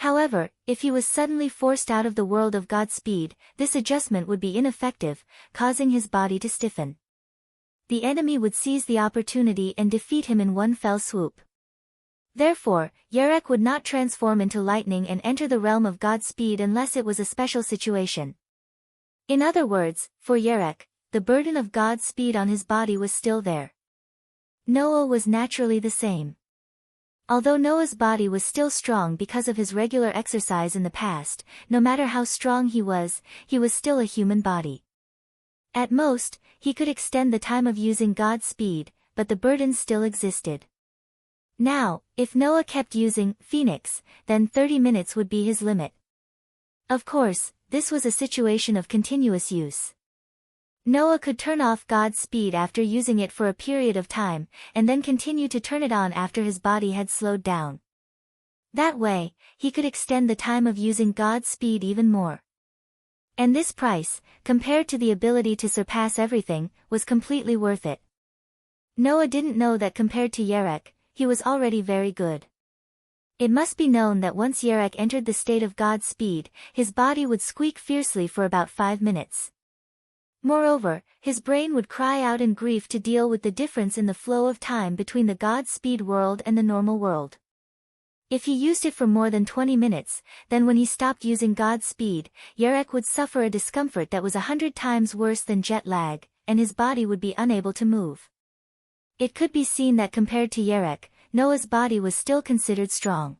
However, if he was suddenly forced out of the world of Godspeed, this adjustment would be ineffective, causing his body to stiffen. The enemy would seize the opportunity and defeat him in one fell swoop. Therefore, Yarek would not transform into lightning and enter the realm of Godspeed unless it was a special situation. In other words, for Yarek, the burden of Godspeed on his body was still there. Noah was naturally the same. Although Noah's body was still strong because of his regular exercise in the past, no matter how strong he was still a human body. At most, he could extend the time of using God's speed, but the burden still existed. Now, if Noah kept using Phoenix, then 30 minutes would be his limit. Of course, this was a situation of continuous use. Noah could turn off God's speed after using it for a period of time, and then continue to turn it on after his body had slowed down. That way, he could extend the time of using God's speed even more. And this price, compared to the ability to surpass everything, was completely worth it. Noah didn't know that compared to Yarek, he was already very good. It must be known that once Yarek entered the state of God's speed, his body would squeak fiercely for about 5 minutes. Moreover, his brain would cry out in grief to deal with the difference in the flow of time between the God-speed world and the normal world. If he used it for more than 20 minutes, then when he stopped using God's speed, Yarek would suffer a discomfort that was 100 times worse than jet lag, and his body would be unable to move. It could be seen that compared to Yarek, Noah's body was still considered strong.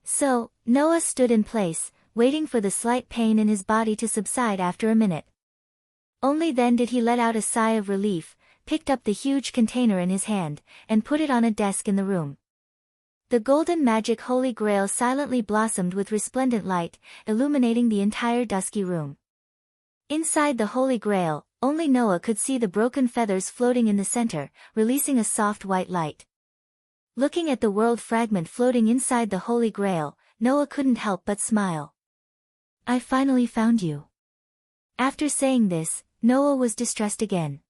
So, Noah stood in place, waiting for the slight pain in his body to subside after a minute. Only then did he let out a sigh of relief, picked up the huge container in his hand, and put it on a desk in the room. The golden magic Holy Grail silently blossomed with resplendent light, illuminating the entire dusky room. Inside the Holy Grail, only Noah could see the broken feathers floating in the center, releasing a soft white light. Looking at the world fragment floating inside the Holy Grail, Noah couldn't help but smile. "I finally found you." After saying this, Noah was distressed again.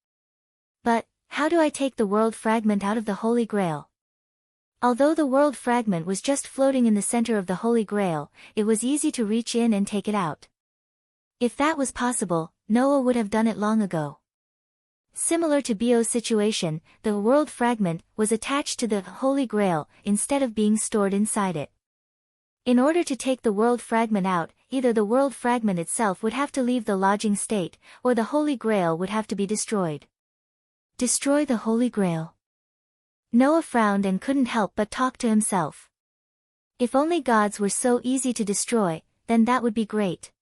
"But, how do I take the world fragment out of the Holy Grail?" Although the world fragment was just floating in the center of the Holy Grail, it was easy to reach in and take it out. If that was possible, Noah would have done it long ago. Similar to Bio's situation, the world fragment was attached to the Holy Grail instead of being stored inside it. In order to take the world fragment out, either the world fragment itself would have to leave the lodging state, or the Holy Grail would have to be destroyed. Destroy the Holy Grail. Noah frowned and couldn't help but talk to himself. If only gods were so easy to destroy, then that would be great.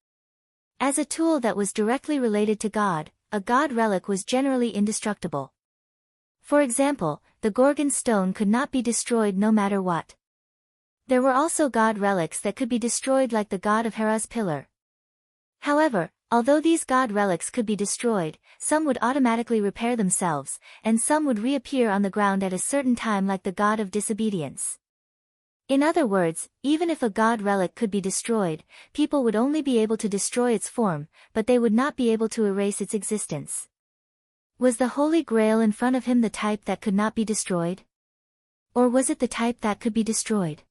As a tool that was directly related to God, a god relic was generally indestructible. For example, the Gorgon stone could not be destroyed no matter what. There were also god relics that could be destroyed, like the god of Hera's pillar. However, although these god relics could be destroyed, some would automatically repair themselves, and some would reappear on the ground at a certain time, like the god of disobedience. In other words, even if a god relic could be destroyed, people would only be able to destroy its form, but they would not be able to erase its existence. Was the Holy Grail in front of him the type that could not be destroyed? Or was it the type that could be destroyed?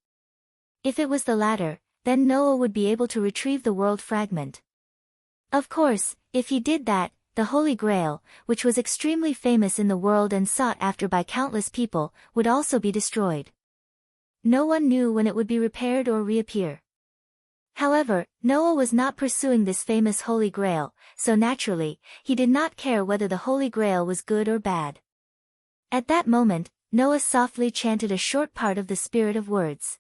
If it was the latter, then Noah would be able to retrieve the world fragment. Of course, if he did that, the Holy Grail, which was extremely famous in the world and sought after by countless people, would also be destroyed. No one knew when it would be repaired or reappear. However, Noah was not pursuing this famous Holy Grail, so naturally, he did not care whether the Holy Grail was good or bad. At that moment, Noah softly chanted a short part of the Spirit of Words.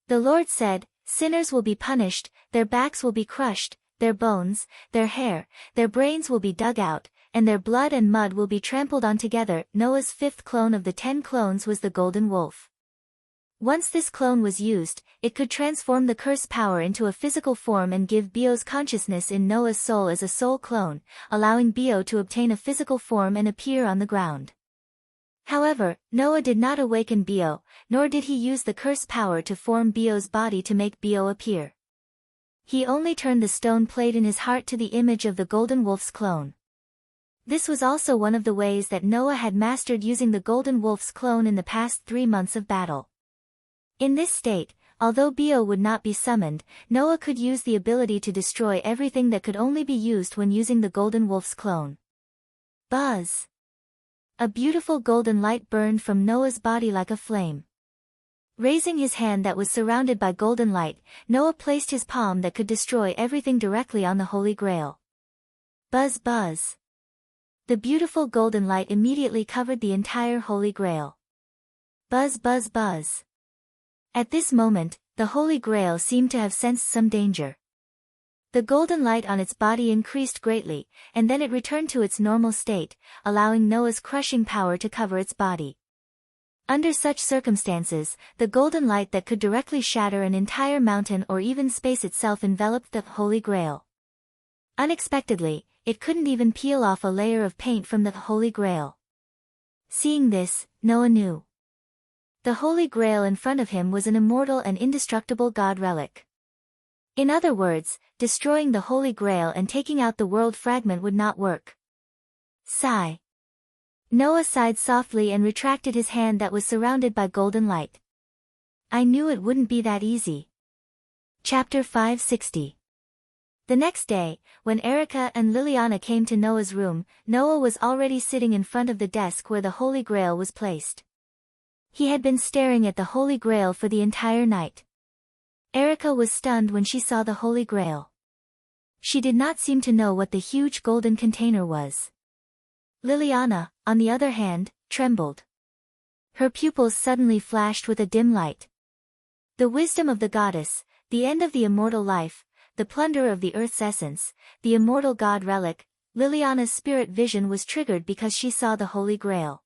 The Lord said, "Sinners will be punished, their backs will be crushed, their bones, their hair, their brains will be dug out, and their blood and mud will be trampled on together." Noah's fifth clone of the 10 clones was the golden wolf. Once this clone was used, it could transform the curse power into a physical form and give Bio's consciousness in Noah's soul as a soul clone, allowing Bio to obtain a physical form and appear on the ground. However, Noah did not awaken Bio, nor did he use the curse power to form Bio's body to make Bio appear. He only turned the stone plate in his heart to the image of the golden wolf's clone. This was also one of the ways that Noah had mastered using the golden wolf's clone in the past 3 months of battle. In this state, although Bio would not be summoned, Noah could use the ability to destroy everything that could only be used when using the golden wolf's clone. Buzz! A beautiful golden light burned from Noah's body like a flame. Raising his hand that was surrounded by golden light, Noah placed his palm that could destroy everything directly on the Holy Grail. Buzz buzz! The beautiful golden light immediately covered the entire Holy Grail. Buzz buzz buzz! At this moment, the Holy Grail seemed to have sensed some danger. The golden light on its body increased greatly, and then it returned to its normal state, allowing Noah's crushing power to cover its body. Under such circumstances, the golden light that could directly shatter an entire mountain or even space itself enveloped the Holy Grail. Unexpectedly, it couldn't even peel off a layer of paint from the Holy Grail. Seeing this, Noah knew. The Holy Grail in front of him was an immortal and indestructible god relic. In other words, destroying the Holy Grail and taking out the world fragment would not work. Sigh. Noah sighed softly and retracted his hand that was surrounded by golden light. I knew it wouldn't be that easy. Chapter 560. The next day, when Erica and Liliana came to Noah's room, Noah was already sitting in front of the desk where the Holy Grail was placed. He had been staring at the Holy Grail for the entire night. Erica was stunned when she saw the Holy Grail. She did not seem to know what the huge golden container was. Liliana, on the other hand, trembled. Her pupils suddenly flashed with a dim light. The wisdom of the goddess, the end of the immortal life, the plunder of the earth's essence, the immortal god relic, Liliana's spirit vision was triggered because she saw the Holy Grail.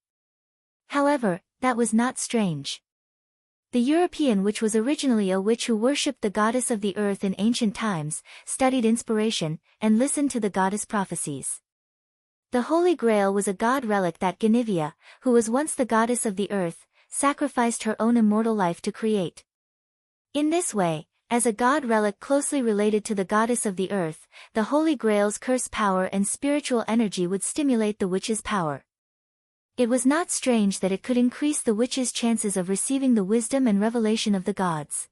However, that was not strange. The European witch was originally a witch who worshipped the goddess of the earth in ancient times, studied inspiration, and listened to the goddess' prophecies. The Holy Grail was a god relic that Guinevere, who was once the goddess of the earth, sacrificed her own immortal life to create. In this way, as a god relic closely related to the goddess of the earth, the Holy Grail's curse power and spiritual energy would stimulate the witch's power. It was not strange that it could increase the witch's chances of receiving the wisdom and revelation of the gods.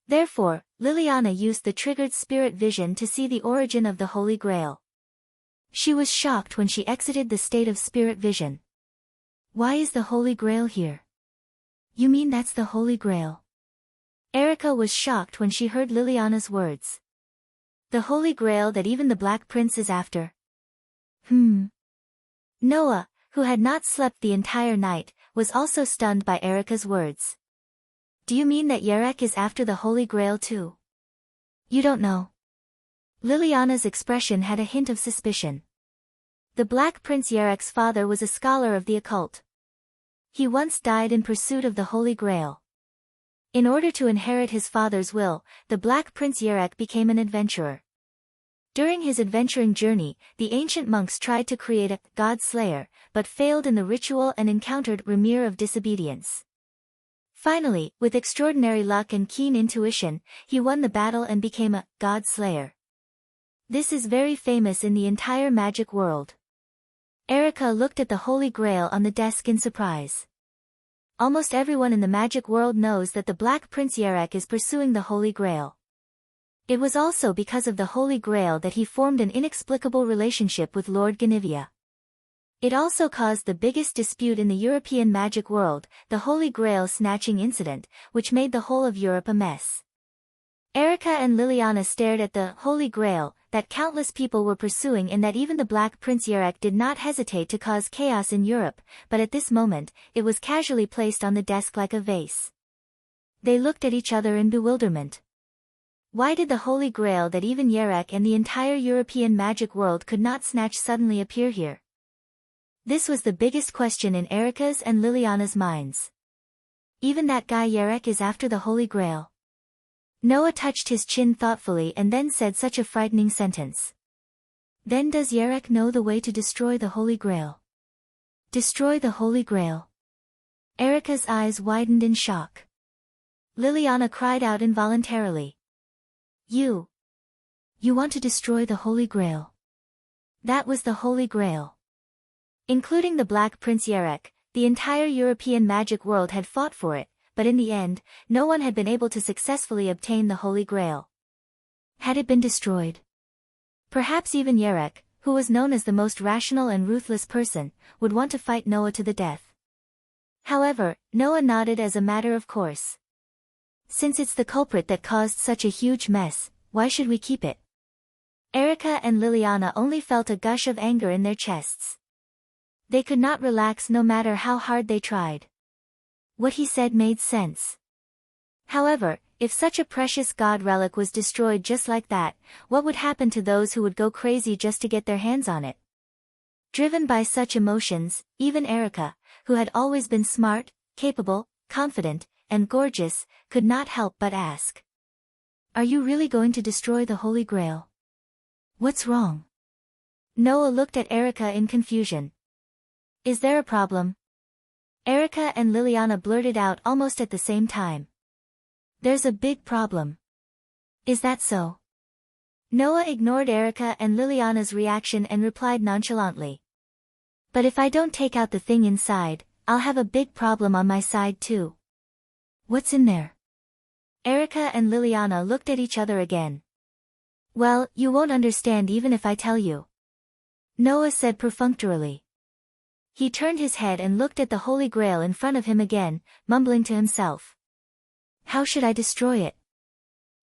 Therefore, Liliana used the triggered spirit vision to see the origin of the Holy Grail. She was shocked when she exited the state of spirit vision. Why is the Holy Grail here? You mean that's the Holy Grail? Erica was shocked when she heard Liliana's words. The Holy Grail that even the Black Prince is after? Noah, who had not slept the entire night, was also stunned by Erica's words. Do you mean that Yerek is after the Holy Grail too? You don't know. Liliana's expression had a hint of suspicion. The Black Prince Yerek's father was a scholar of the occult. He once died in pursuit of the Holy Grail. In order to inherit his father's will, the Black Prince Yerek became an adventurer. During his adventuring journey, the ancient monks tried to create a god slayer, but failed in the ritual and encountered Ramir of disobedience. Finally, with extraordinary luck and keen intuition, he won the battle and became a god slayer. This is very famous in the entire magic world. Erica looked at the Holy Grail on the desk in surprise. Almost everyone in the magic world knows that the Black Prince Yerek is pursuing the Holy Grail. It was also because of the Holy Grail that he formed an inexplicable relationship with Lord Guinevere. It also caused the biggest dispute in the European magic world, the Holy Grail snatching incident, which made the whole of Europe a mess. Erica and Liliana stared at the Holy Grail that countless people were pursuing and that even the Black Prince Yerek did not hesitate to cause chaos in Europe, but at this moment, it was casually placed on the desk like a vase. They looked at each other in bewilderment. Why did the Holy Grail that even Yerek and the entire European magic world could not snatch suddenly appear here? This was the biggest question in Erica's and Liliana's minds. Even that guy Yerek is after the Holy Grail. Noah touched his chin thoughtfully and then said such a frightening sentence. Then does Yerek know the way to destroy the Holy Grail? Destroy the Holy Grail? Erica's eyes widened in shock. Liliana cried out involuntarily. You want to destroy the Holy Grail? That was the Holy Grail. Including the Black Prince Yerek, the entire European magic world had fought for it, but in the end, no one had been able to successfully obtain the Holy Grail. Had it been destroyed? Perhaps even Yerek, who was known as the most rational and ruthless person, would want to fight Noah to the death. However, Noah nodded as a matter of course. Since it's the culprit that caused such a huge mess, why should we keep it? Erica and Liliana only felt a gush of anger in their chests. They could not relax no matter how hard they tried. What he said made sense. However, if such a precious god relic was destroyed just like that, what would happen to those who would go crazy just to get their hands on it? Driven by such emotions, even Erica, who had always been smart, capable, confident, and gorgeous, could not help but ask. Are you really going to destroy the Holy Grail? What's wrong? Noah looked at Erica in confusion. Is there a problem? Erica and Liliana blurted out almost at the same time. There's a big problem. Is that so? Noah ignored Erica and Liliana's reaction and replied nonchalantly. But if I don't take out the thing inside, I'll have a big problem on my side too. What's in there? Erica and Liliana looked at each other again. Well, you won't understand even if I tell you. Noah said perfunctorily. He turned his head and looked at the Holy Grail in front of him again, mumbling to himself. How should I destroy it?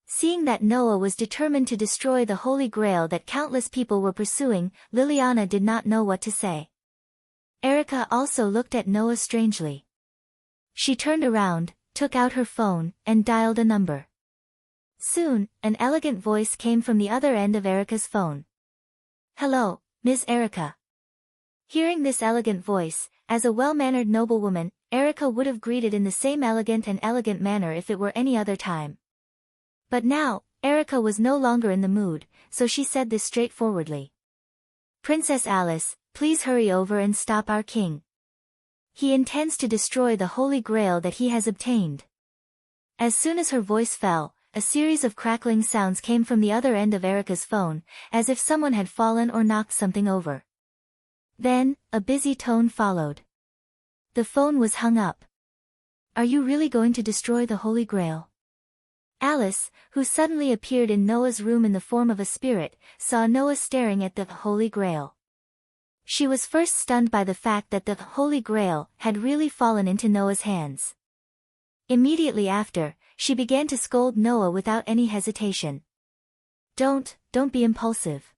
Seeing that Noah was determined to destroy the Holy Grail that countless people were pursuing, Liliana did not know what to say. Erica also looked at Noah strangely. She turned around, took out her phone, and dialed a number. Soon, an elegant voice came from the other end of Erica's phone. Hello, Miss Erica." Hearing this elegant voice, as a well-mannered noblewoman, Erica would have greeted in the same elegant manner if it were any other time. But now, Erica was no longer in the mood, so she said this straightforwardly. "Princess Alice, please hurry over and stop our king. He intends to destroy the Holy Grail that he has obtained." As soon as her voice fell, a series of crackling sounds came from the other end of Erica's phone, as if someone had fallen or knocked something over. Then, a busy tone followed. The phone was hung up. "Are you really going to destroy the Holy Grail?" Alice, who suddenly appeared in Noah's room in the form of a spirit, saw Noah staring at the Holy Grail. She was first stunned by the fact that the Holy Grail had really fallen into Noah's hands. Immediately after, she began to scold Noah without any hesitation. Don't be impulsive.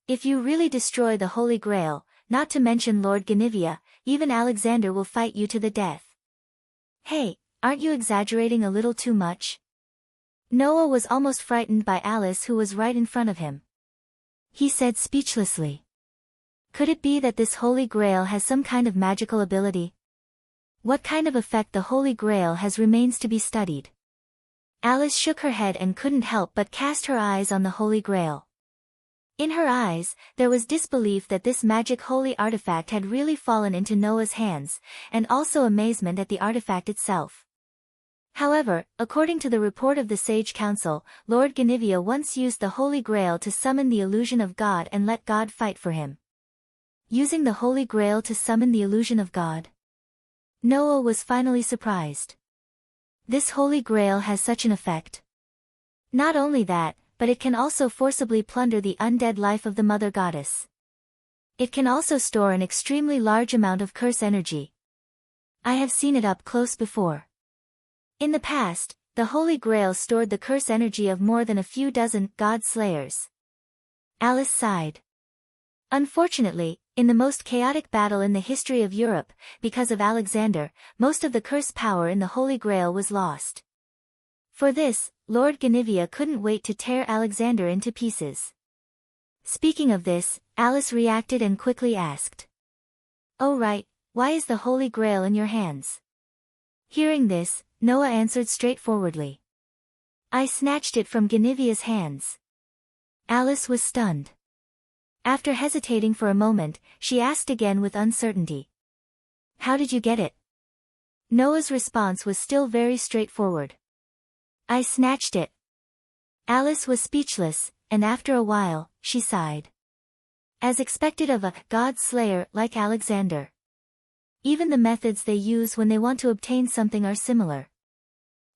If you really destroy the Holy Grail, not to mention Lord Guinevere, even Alexander will fight you to the death. Hey, aren't you exaggerating a little too much?" Noah was almost frightened by Alice, who was right in front of him. He said speechlessly, "Could it be that this Holy Grail has some kind of magical ability? What kind of effect the Holy Grail has remains to be studied." Alice shook her head and couldn't help but cast her eyes on the Holy Grail. In her eyes, there was disbelief that this magic holy artifact had really fallen into Noah's hands, and also amazement at the artifact itself. However, according to the report of the Sage Council, Lord Guinevere once used the Holy Grail to summon the illusion of God and let God fight for him. Using the Holy Grail to summon the illusion of God? Noah was finally surprised. This Holy Grail has such an effect. Not only that, but it can also forcibly plunder the undead life of the Mother Goddess. It can also store an extremely large amount of curse energy. I have seen it up close before. In the past, the Holy Grail stored the curse energy of more than a few dozen god slayers. Alice sighed. Unfortunately, in the most chaotic battle in the history of Europe, because of Alexander, most of the curse power in the Holy Grail was lost. For this, Lord Guinevere couldn't wait to tear Alexander into pieces. Speaking of this, Alice reacted and quickly asked, "Oh right, why is the Holy Grail in your hands?" Hearing this, Noah answered straightforwardly, "I snatched it from Guinevere's hands." Alice was stunned. After hesitating for a moment, she asked again with uncertainty, "How did you get it?" Noah's response was still very straightforward. "I snatched it." Alice was speechless, and after a while, she sighed. As expected of a god slayer like Alexander. Even the methods they use when they want to obtain something are similar.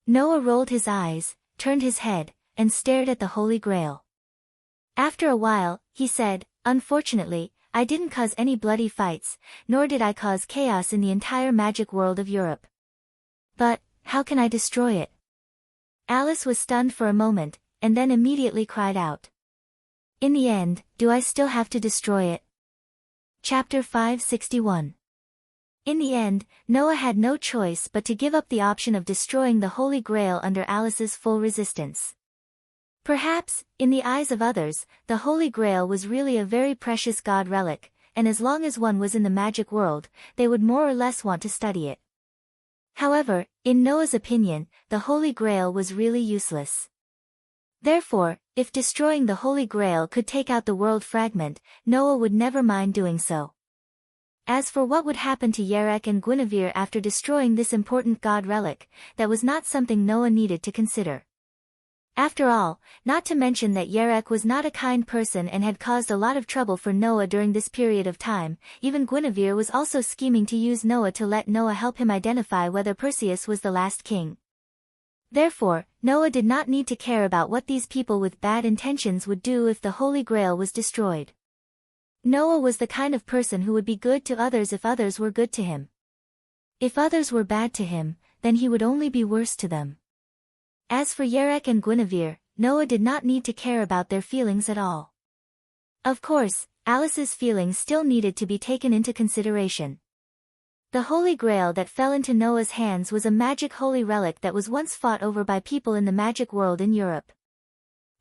Noah rolled his eyes, turned his head, and stared at the Holy Grail. After a while, he said, "Unfortunately, I didn't cause any bloody fights, nor did I cause chaos in the entire magic world of Europe. But, how can I destroy it?" Alice was stunned for a moment, and then immediately cried out. "In the end, do I still have to destroy it?" Chapter 561. In the end, Noah had no choice but to give up the option of destroying the Holy Grail under Alice's full resistance. Perhaps, in the eyes of others, the Holy Grail was really a very precious god relic, and as long as one was in the magic world, they would more or less want to study it. However, in Noah's opinion, the Holy Grail was really useless. Therefore, if destroying the Holy Grail could take out the world fragment, Noah would never mind doing so. As for what would happen to Yerek and Guinevere after destroying this important god relic, that was not something Noah needed to consider. After all, not to mention that Yerek was not a kind person and had caused a lot of trouble for Noah during this period of time, even Guinevere was also scheming to use Noah to let Noah help him identify whether Perseus was the last king. Therefore, Noah did not need to care about what these people with bad intentions would do if the Holy Grail was destroyed. Noah was the kind of person who would be good to others if others were good to him. If others were bad to him, then he would only be worse to them. As for Yerek and Guinevere, Noah did not need to care about their feelings at all. Of course, Alice's feelings still needed to be taken into consideration. The Holy Grail that fell into Noah's hands was a magic holy relic that was once fought over by people in the magic world in Europe.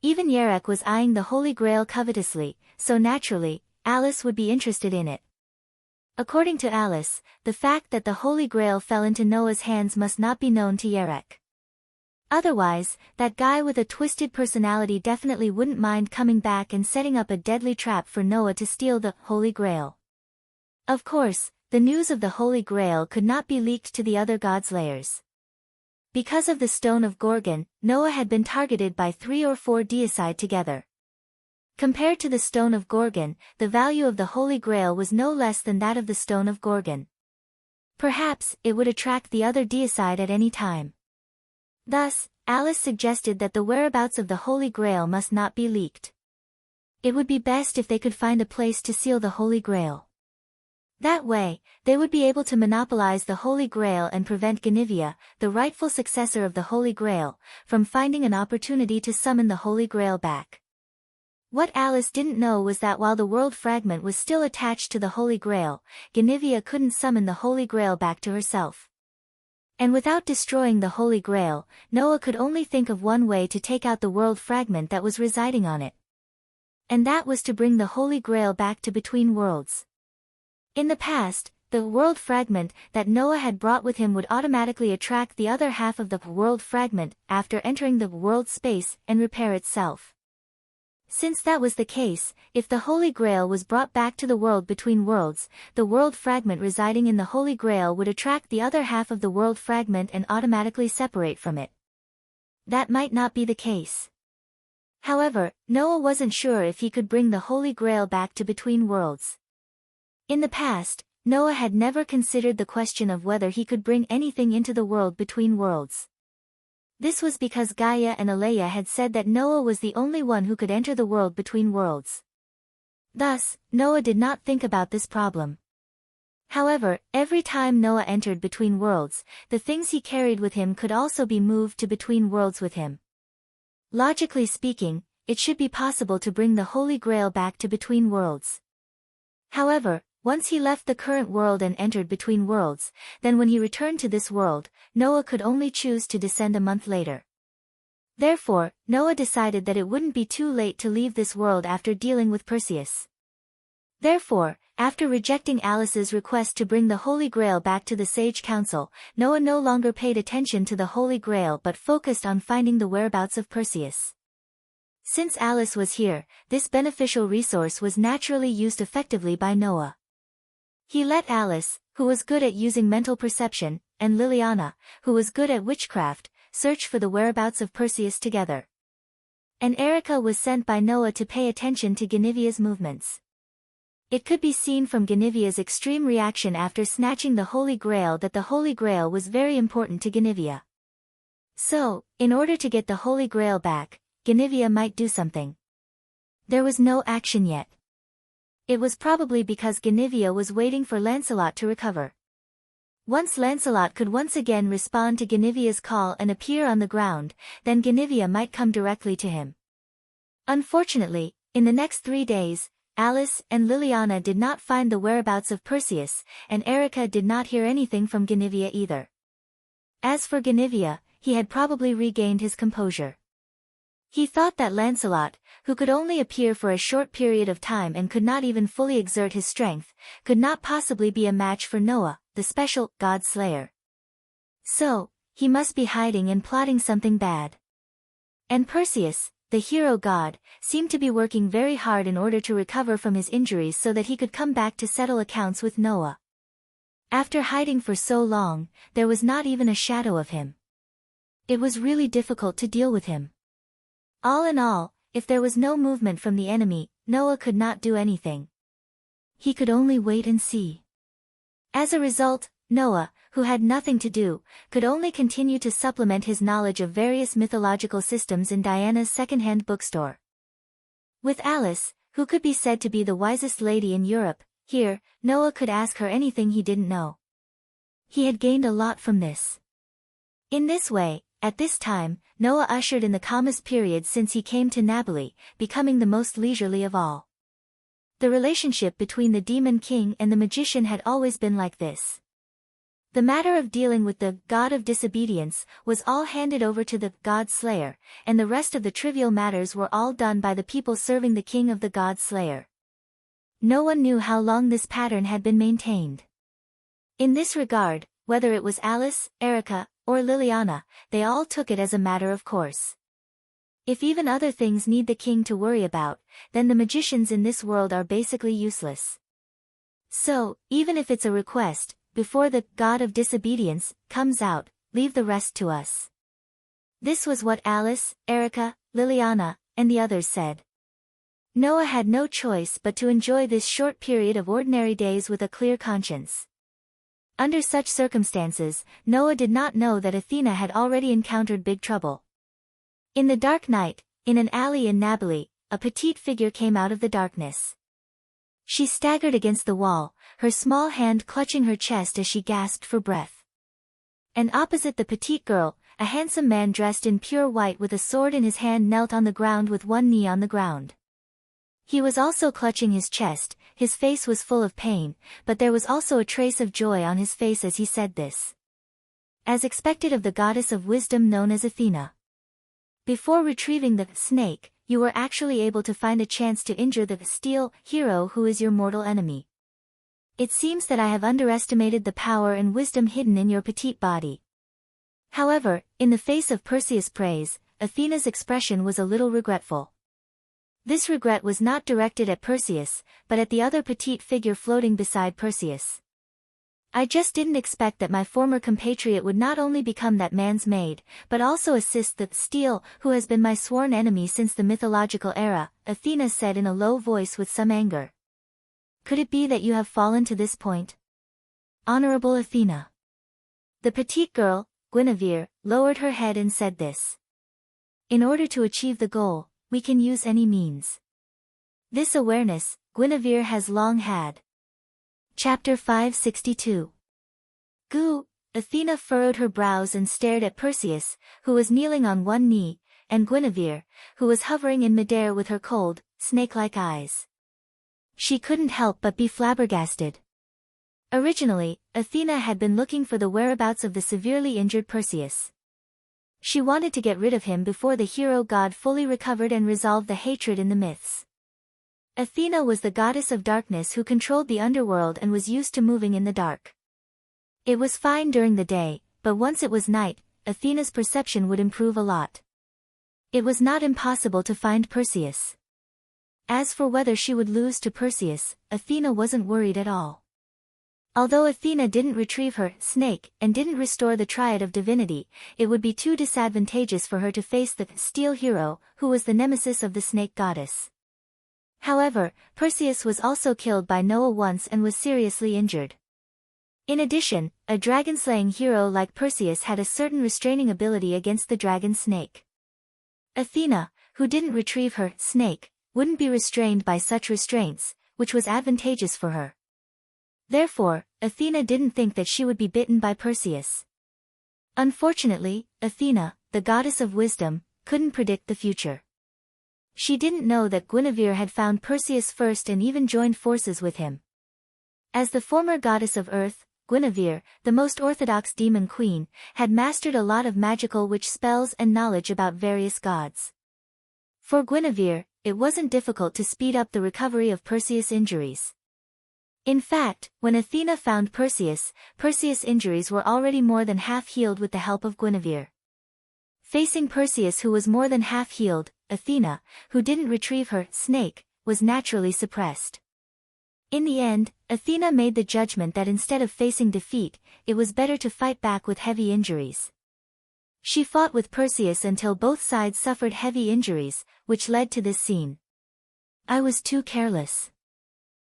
Even Yerek was eyeing the Holy Grail covetously, so naturally, Alice would be interested in it. According to Alice, the fact that the Holy Grail fell into Noah's hands must not be known to Yarek. Otherwise, that guy with a twisted personality definitely wouldn't mind coming back and setting up a deadly trap for Noah to steal the Holy Grail. Of course, the news of the Holy Grail could not be leaked to the other gods' lairs. Because of the Stone of Gorgon, Noah had been targeted by 3 or 4 deicide together. Compared to the Stone of Gorgon, the value of the Holy Grail was no less than that of the Stone of Gorgon. Perhaps it would attract the other deicide at any time. Thus, Alice suggested that the whereabouts of the Holy Grail must not be leaked. It would be best if they could find a place to seal the Holy Grail. That way, they would be able to monopolize the Holy Grail and prevent Guinevere, the rightful successor of the Holy Grail, from finding an opportunity to summon the Holy Grail back. What Alice didn't know was that while the world fragment was still attached to the Holy Grail, Guinevere couldn't summon the Holy Grail back to herself. And without destroying the Holy Grail, Noah could only think of one way to take out the world fragment that was residing on it. And that was to bring the Holy Grail back to Between Worlds. In the past, the world fragment that Noah had brought with him would automatically attract the other half of the world fragment after entering the world space and repair itself. Since that was the case, if the Holy Grail was brought back to the world Between Worlds, the world fragment residing in the Holy Grail would attract the other half of the world fragment and automatically separate from it. That might not be the case. However, Noah wasn't sure if he could bring the Holy Grail back to Between Worlds. In the past, Noah had never considered the question of whether he could bring anything into the world Between Worlds. This was because Gaia and Alea had said that Noah was the only one who could enter the world Between Worlds. Thus, Noah did not think about this problem. However, every time Noah entered Between Worlds, the things he carried with him could also be moved to Between Worlds with him. Logically speaking, it should be possible to bring the Holy Grail back to Between Worlds. However, once he left the current world and entered Between Worlds, then when he returned to this world, Noah could only choose to descend a month later. Therefore, Noah decided that it wouldn't be too late to leave this world after dealing with Perseus. Therefore, after rejecting Alice's request to bring the Holy Grail back to the Sage Council, Noah no longer paid attention to the Holy Grail but focused on finding the whereabouts of Perseus. Since Alice was here, this beneficial resource was naturally used effectively by Noah. He let Alice, who was good at using mental perception, and Liliana, who was good at witchcraft, search for the whereabouts of Perseus together. And Erica was sent by Noah to pay attention to Guinevere's movements. It could be seen from Guinevere's extreme reaction after snatching the Holy Grail that the Holy Grail was very important to Guinevere. So, in order to get the Holy Grail back, Guinevere might do something. There was no action yet. It was probably because Guinevere was waiting for Lancelot to recover. Once Lancelot could once again respond to Guinevere's call and appear on the ground, then Guinevere might come directly to him. Unfortunately, in the next 3 days, Alice and Liliana did not find the whereabouts of Perseus, and Erica did not hear anything from Guinevere either. As for Guinevere, he had probably regained his composure. He thought that Lancelot, who could only appear for a short period of time and could not even fully exert his strength, could not possibly be a match for Noah, the special God Slayer. So, he must be hiding and plotting something bad. And Perseus, the hero god, seemed to be working very hard in order to recover from his injuries so that he could come back to settle accounts with Noah. After hiding for so long, there was not even a shadow of him. It was really difficult to deal with him. All in all, if there was no movement from the enemy, Noah could not do anything. He could only wait and see. As a result, Noah, who had nothing to do, could only continue to supplement his knowledge of various mythological systems in Diana's second-hand bookstore. With Alice, who could be said to be the wisest lady in Europe, here, Noah could ask her anything he didn't know. He had gained a lot from this. In this way, at this time, Noah ushered in the calmest period since he came to Napoli, becoming the most leisurely of all. The relationship between the Demon King and the magician had always been like this. The matter of dealing with the God of Disobedience was all handed over to the God Slayer, and the rest of the trivial matters were all done by the people serving the King of the God Slayer. no one knew how long this pattern had been maintained. In this regard, whether it was Alice, Erica, or Liliana, they all took it as a matter of course. If even other things need the king to worry about, then the magicians in this world are basically useless. So, even if it's a request, before the God of Disobedience comes out, leave the rest to us. This was what Alice, Erica, Liliana, and the others said. Noah had no choice but to enjoy this short period of ordinary days with a clear conscience. Under such circumstances, Noah did not know that Athena had already encountered big trouble. In the dark night, in an alley in Nabali, a petite figure came out of the darkness. She staggered against the wall, her small hand clutching her chest as she gasped for breath. And opposite the petite girl, a handsome man dressed in pure white with a sword in his hand knelt on the ground with one knee on the ground. He was also clutching his chest, his face was full of pain, but there was also a trace of joy on his face as he said this. As expected of the goddess of wisdom known as Athena. Before retrieving the snake, you were actually able to find a chance to injure the steel hero who is your mortal enemy. It seems that I have underestimated the power and wisdom hidden in your petite body. However, in the face of Perseus' praise, Athena's expression was a little regretful. This regret was not directed at Perseus, but at the other petite figure floating beside Perseus. I just didn't expect that my former compatriot would not only become that man's maid, but also assist the steel who has been my sworn enemy since the mythological era, Athena said in a low voice with some anger. Could it be that you have fallen to this point? Honorable Athena. The petite girl, Guinevere, lowered her head and said this. In order to achieve the goal, we can use any means. This awareness, Guinevere has long had. Chapter 562. Athena furrowed her brows and stared at Perseus, who was kneeling on one knee, and Guinevere, who was hovering in midair with her cold, snake-like eyes. She couldn't help but be flabbergasted. Originally, Athena had been looking for the whereabouts of the severely injured Perseus. She wanted to get rid of him before the hero god fully recovered and resolved the hatred in the myths. Athena was the goddess of darkness who controlled the underworld and was used to moving in the dark. It was fine during the day, but once it was night, Athena's perception would improve a lot. It was not impossible to find Perseus. As for whether she would lose to Perseus, Athena wasn't worried at all. Although Athena didn't retrieve her snake and didn't restore the triad of divinity, it would be too disadvantageous for her to face the steel hero, who was the nemesis of the snake goddess. However, Perseus was also killed by Noah once and was seriously injured. In addition, a dragon-slaying hero like Perseus had a certain restraining ability against the dragon snake. Athena, who didn't retrieve her snake, wouldn't be restrained by such restraints, which was advantageous for her. Therefore, Athena didn't think that she would be bitten by Perseus. Unfortunately, Athena, the goddess of wisdom, couldn't predict the future. She didn't know that Guinevere had found Perseus first and even joined forces with him. As the former goddess of earth, Guinevere, the most orthodox demon queen, had mastered a lot of magical witch spells and knowledge about various gods. For Guinevere, it wasn't difficult to speed up the recovery of Perseus' injuries. In fact, when Athena found Perseus' injuries were already more than half healed with the help of Guinevere. Facing Perseus, who was more than half healed, Athena, who didn't retrieve her snake, was naturally suppressed. In the end, Athena made the judgment that instead of facing defeat, it was better to fight back with heavy injuries. She fought with Perseus until both sides suffered heavy injuries, which led to this scene. I was too careless.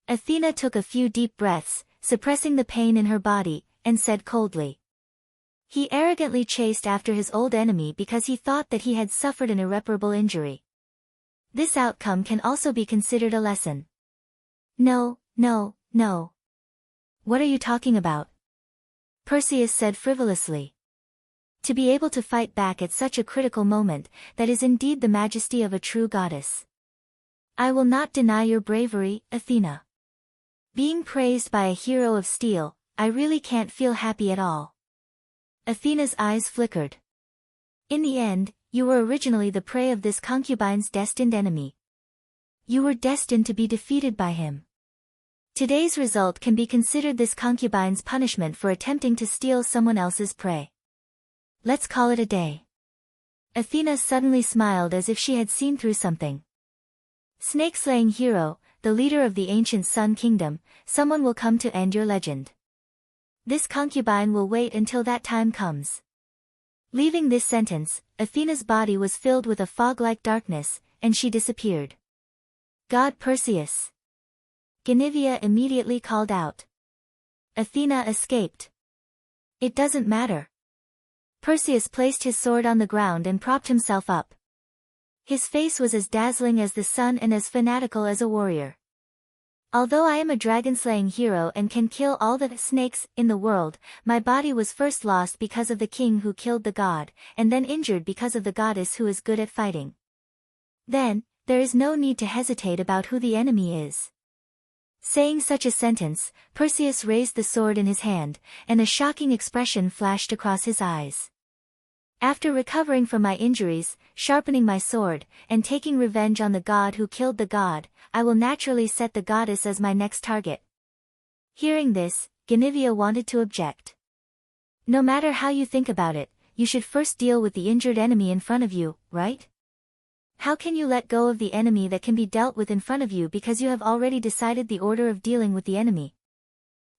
Athena took a few deep breaths, suppressing the pain in her body, and said coldly. He arrogantly chased after his old enemy because he thought that he had suffered an irreparable injury. This outcome can also be considered a lesson. No. What are you talking about? Perseus said frivolously. To be able to fight back at such a critical moment, that is indeed the majesty of a true goddess. I will not deny your bravery, Athena. Being praised by a hero of steel, I really can't feel happy at all. Athena's eyes flickered. In the end, you were originally the prey of this concubine's destined enemy. You were destined to be defeated by him. Today's result can be considered this concubine's punishment for attempting to steal someone else's prey. Let's call it a day. Athena suddenly smiled as if she had seen through something. Snake-slaying hero, the leader of the ancient Sun Kingdom, someone will come to end your legend. This concubine will wait until that time comes. Leaving this sentence, Athena's body was filled with a fog-like darkness, and she disappeared. God Perseus. Guinevere immediately called out. Athena escaped. It doesn't matter. Perseus placed his sword on the ground and propped himself up. His face was as dazzling as the sun and as fanatical as a warrior. Although I am a dragon-slaying hero and can kill all the snakes in the world, my body was first lost because of the king who killed the god, and then injured because of the goddess who is good at fighting. Then, there is no need to hesitate about who the enemy is. Saying such a sentence, Perseus raised the sword in his hand, and a shocking expression flashed across his eyes. After recovering from my injuries, sharpening my sword, and taking revenge on the god who killed the god, I will naturally set the goddess as my next target. Hearing this, Guinevere wanted to object. No matter how you think about it, you should first deal with the injured enemy in front of you, right? How can you let go of the enemy that can be dealt with in front of you because you have already decided the order of dealing with the enemy?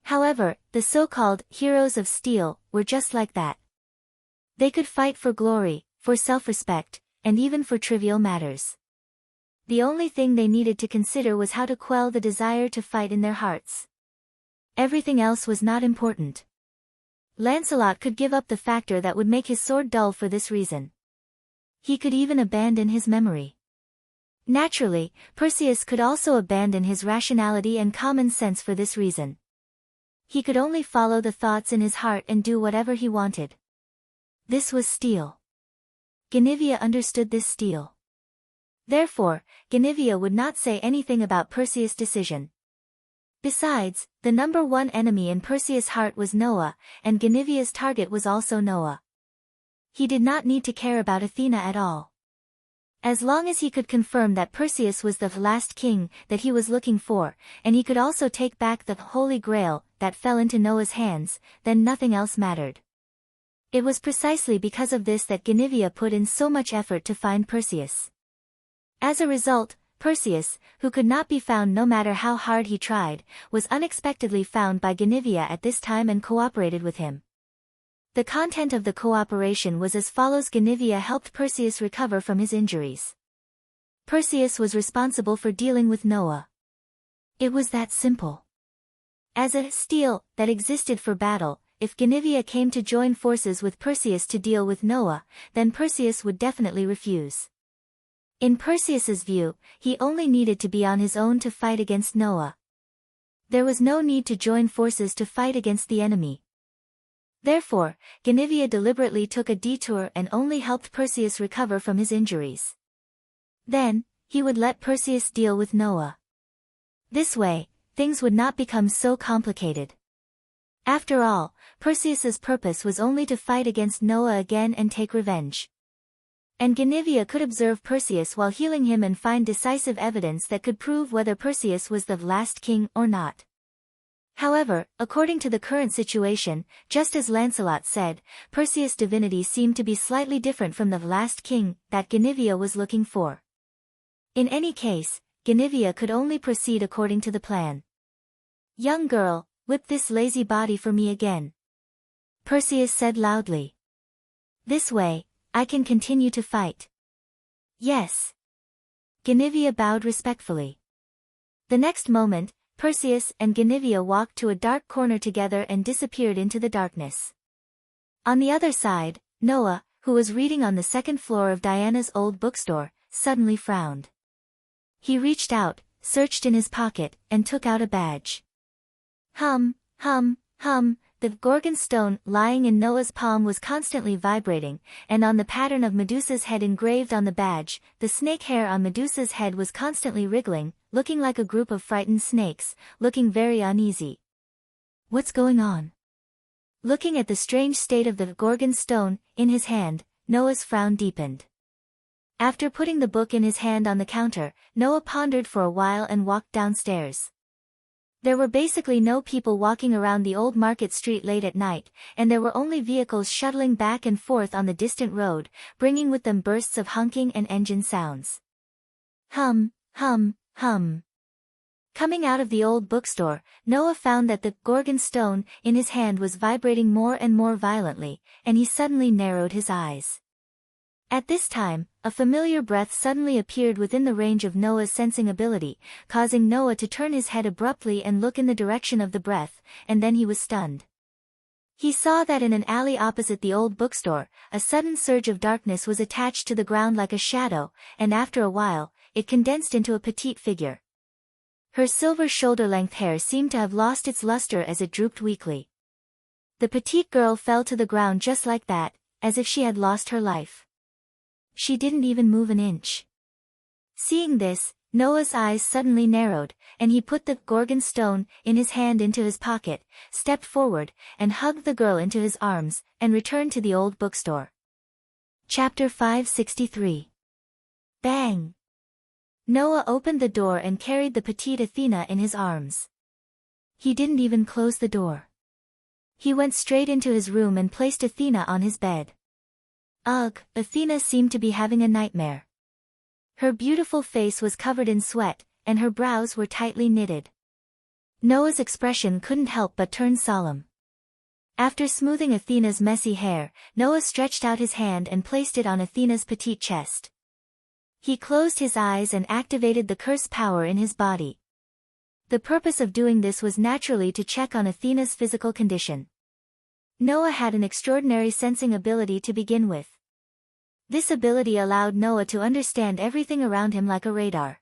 However, the so-called heroes of steel were just like that. They could fight for glory, for self-respect, and even for trivial matters. The only thing they needed to consider was how to quell the desire to fight in their hearts. Everything else was not important. Lancelot could give up the factor that would make his sword dull for this reason. He could even abandon his memory. Naturally, Perseus could also abandon his rationality and common sense for this reason. He could only follow the thoughts in his heart and do whatever he wanted. This was steel. Guinevere understood this steel. Therefore, Guinevere would not say anything about Perseus' decision. Besides, the number one enemy in Perseus' heart was Noah, and Guinevere's target was also Noah. He did not need to care about Athena at all. As long as he could confirm that Perseus was the last king that he was looking for, and he could also take back the Holy Grail that fell into Noah's hands, then nothing else mattered. It was precisely because of this that Guinevere put in so much effort to find Perseus. As a result, Perseus, who could not be found no matter how hard he tried, was unexpectedly found by Guinevere at this time and cooperated with him. The content of the cooperation was as follows: Guinevere helped Perseus recover from his injuries. Perseus was responsible for dealing with Noah. It was that simple. As a steel that existed for battle, if Guinevere came to join forces with Perseus to deal with Noah, then Perseus would definitely refuse. In Perseus's view, he only needed to be on his own to fight against Noah. There was no need to join forces to fight against the enemy. Therefore, Guinevere deliberately took a detour and only helped Perseus recover from his injuries. Then, he would let Perseus deal with Noah. This way, things would not become so complicated. After all, Perseus's purpose was only to fight against Noah again and take revenge. And Guinevere could observe Perseus while healing him and find decisive evidence that could prove whether Perseus was the last king or not. However, according to the current situation, just as Lancelot said, Perseus' divinity seemed to be slightly different from the last king that Guinevere was looking for. In any case, Guinevere could only proceed according to the plan. "Young girl, whip this lazy body for me again," Perseus said loudly. "This way, I can continue to fight." "Yes." Guinevere bowed respectfully. The next moment, Perseus and Guinevere walked to a dark corner together and disappeared into the darkness. On the other side, Noah, who was reading on the second floor of Diana's old bookstore, suddenly frowned. He reached out, searched in his pocket, and took out a badge. Hum, the Gorgon stone lying in Noah's palm was constantly vibrating, and on the pattern of Medusa's head engraved on the badge, the snake hair on Medusa's head was constantly wriggling, looking like a group of frightened snakes, looking very uneasy. What's going on? Looking at the strange state of the Gorgon stone in his hand, Noah's frown deepened. After putting the book in his hand on the counter, Noah pondered for a while and walked downstairs. There were basically no people walking around the old market street late at night, and there were only vehicles shuttling back and forth on the distant road, bringing with them bursts of honking and engine sounds. Hum, hum, hum. Coming out of the old bookstore, Noah found that the Gorgon stone in his hand was vibrating more and more violently, and he suddenly narrowed his eyes. At this time, a familiar breath suddenly appeared within the range of Noah's sensing ability, causing Noah to turn his head abruptly and look in the direction of the breath, and then he was stunned. He saw that in an alley opposite the old bookstore, a sudden surge of darkness was attached to the ground like a shadow, and after a while, it condensed into a petite figure. Her silver shoulder-length hair seemed to have lost its luster as it drooped weakly. The petite girl fell to the ground just like that, as if she had lost her life. She didn't even move an inch. Seeing this, Noah's eyes suddenly narrowed, and he put the Gorgon stone in his hand into his pocket, stepped forward, and hugged the girl into his arms, and returned to the old bookstore. Chapter 563. Bang! Noah opened the door and carried the petite Athena in his arms. He didn't even close the door. He went straight into his room and placed Athena on his bed. Ugh, Athena seemed to be having a nightmare. Her beautiful face was covered in sweat, and her brows were tightly knitted. Noah's expression couldn't help but turn solemn. After smoothing Athena's messy hair, Noah stretched out his hand and placed it on Athena's petite chest. He closed his eyes and activated the curse power in his body. The purpose of doing this was naturally to check on Athena's physical condition. Noah had an extraordinary sensing ability to begin with. This ability allowed Noah to understand everything around him like a radar.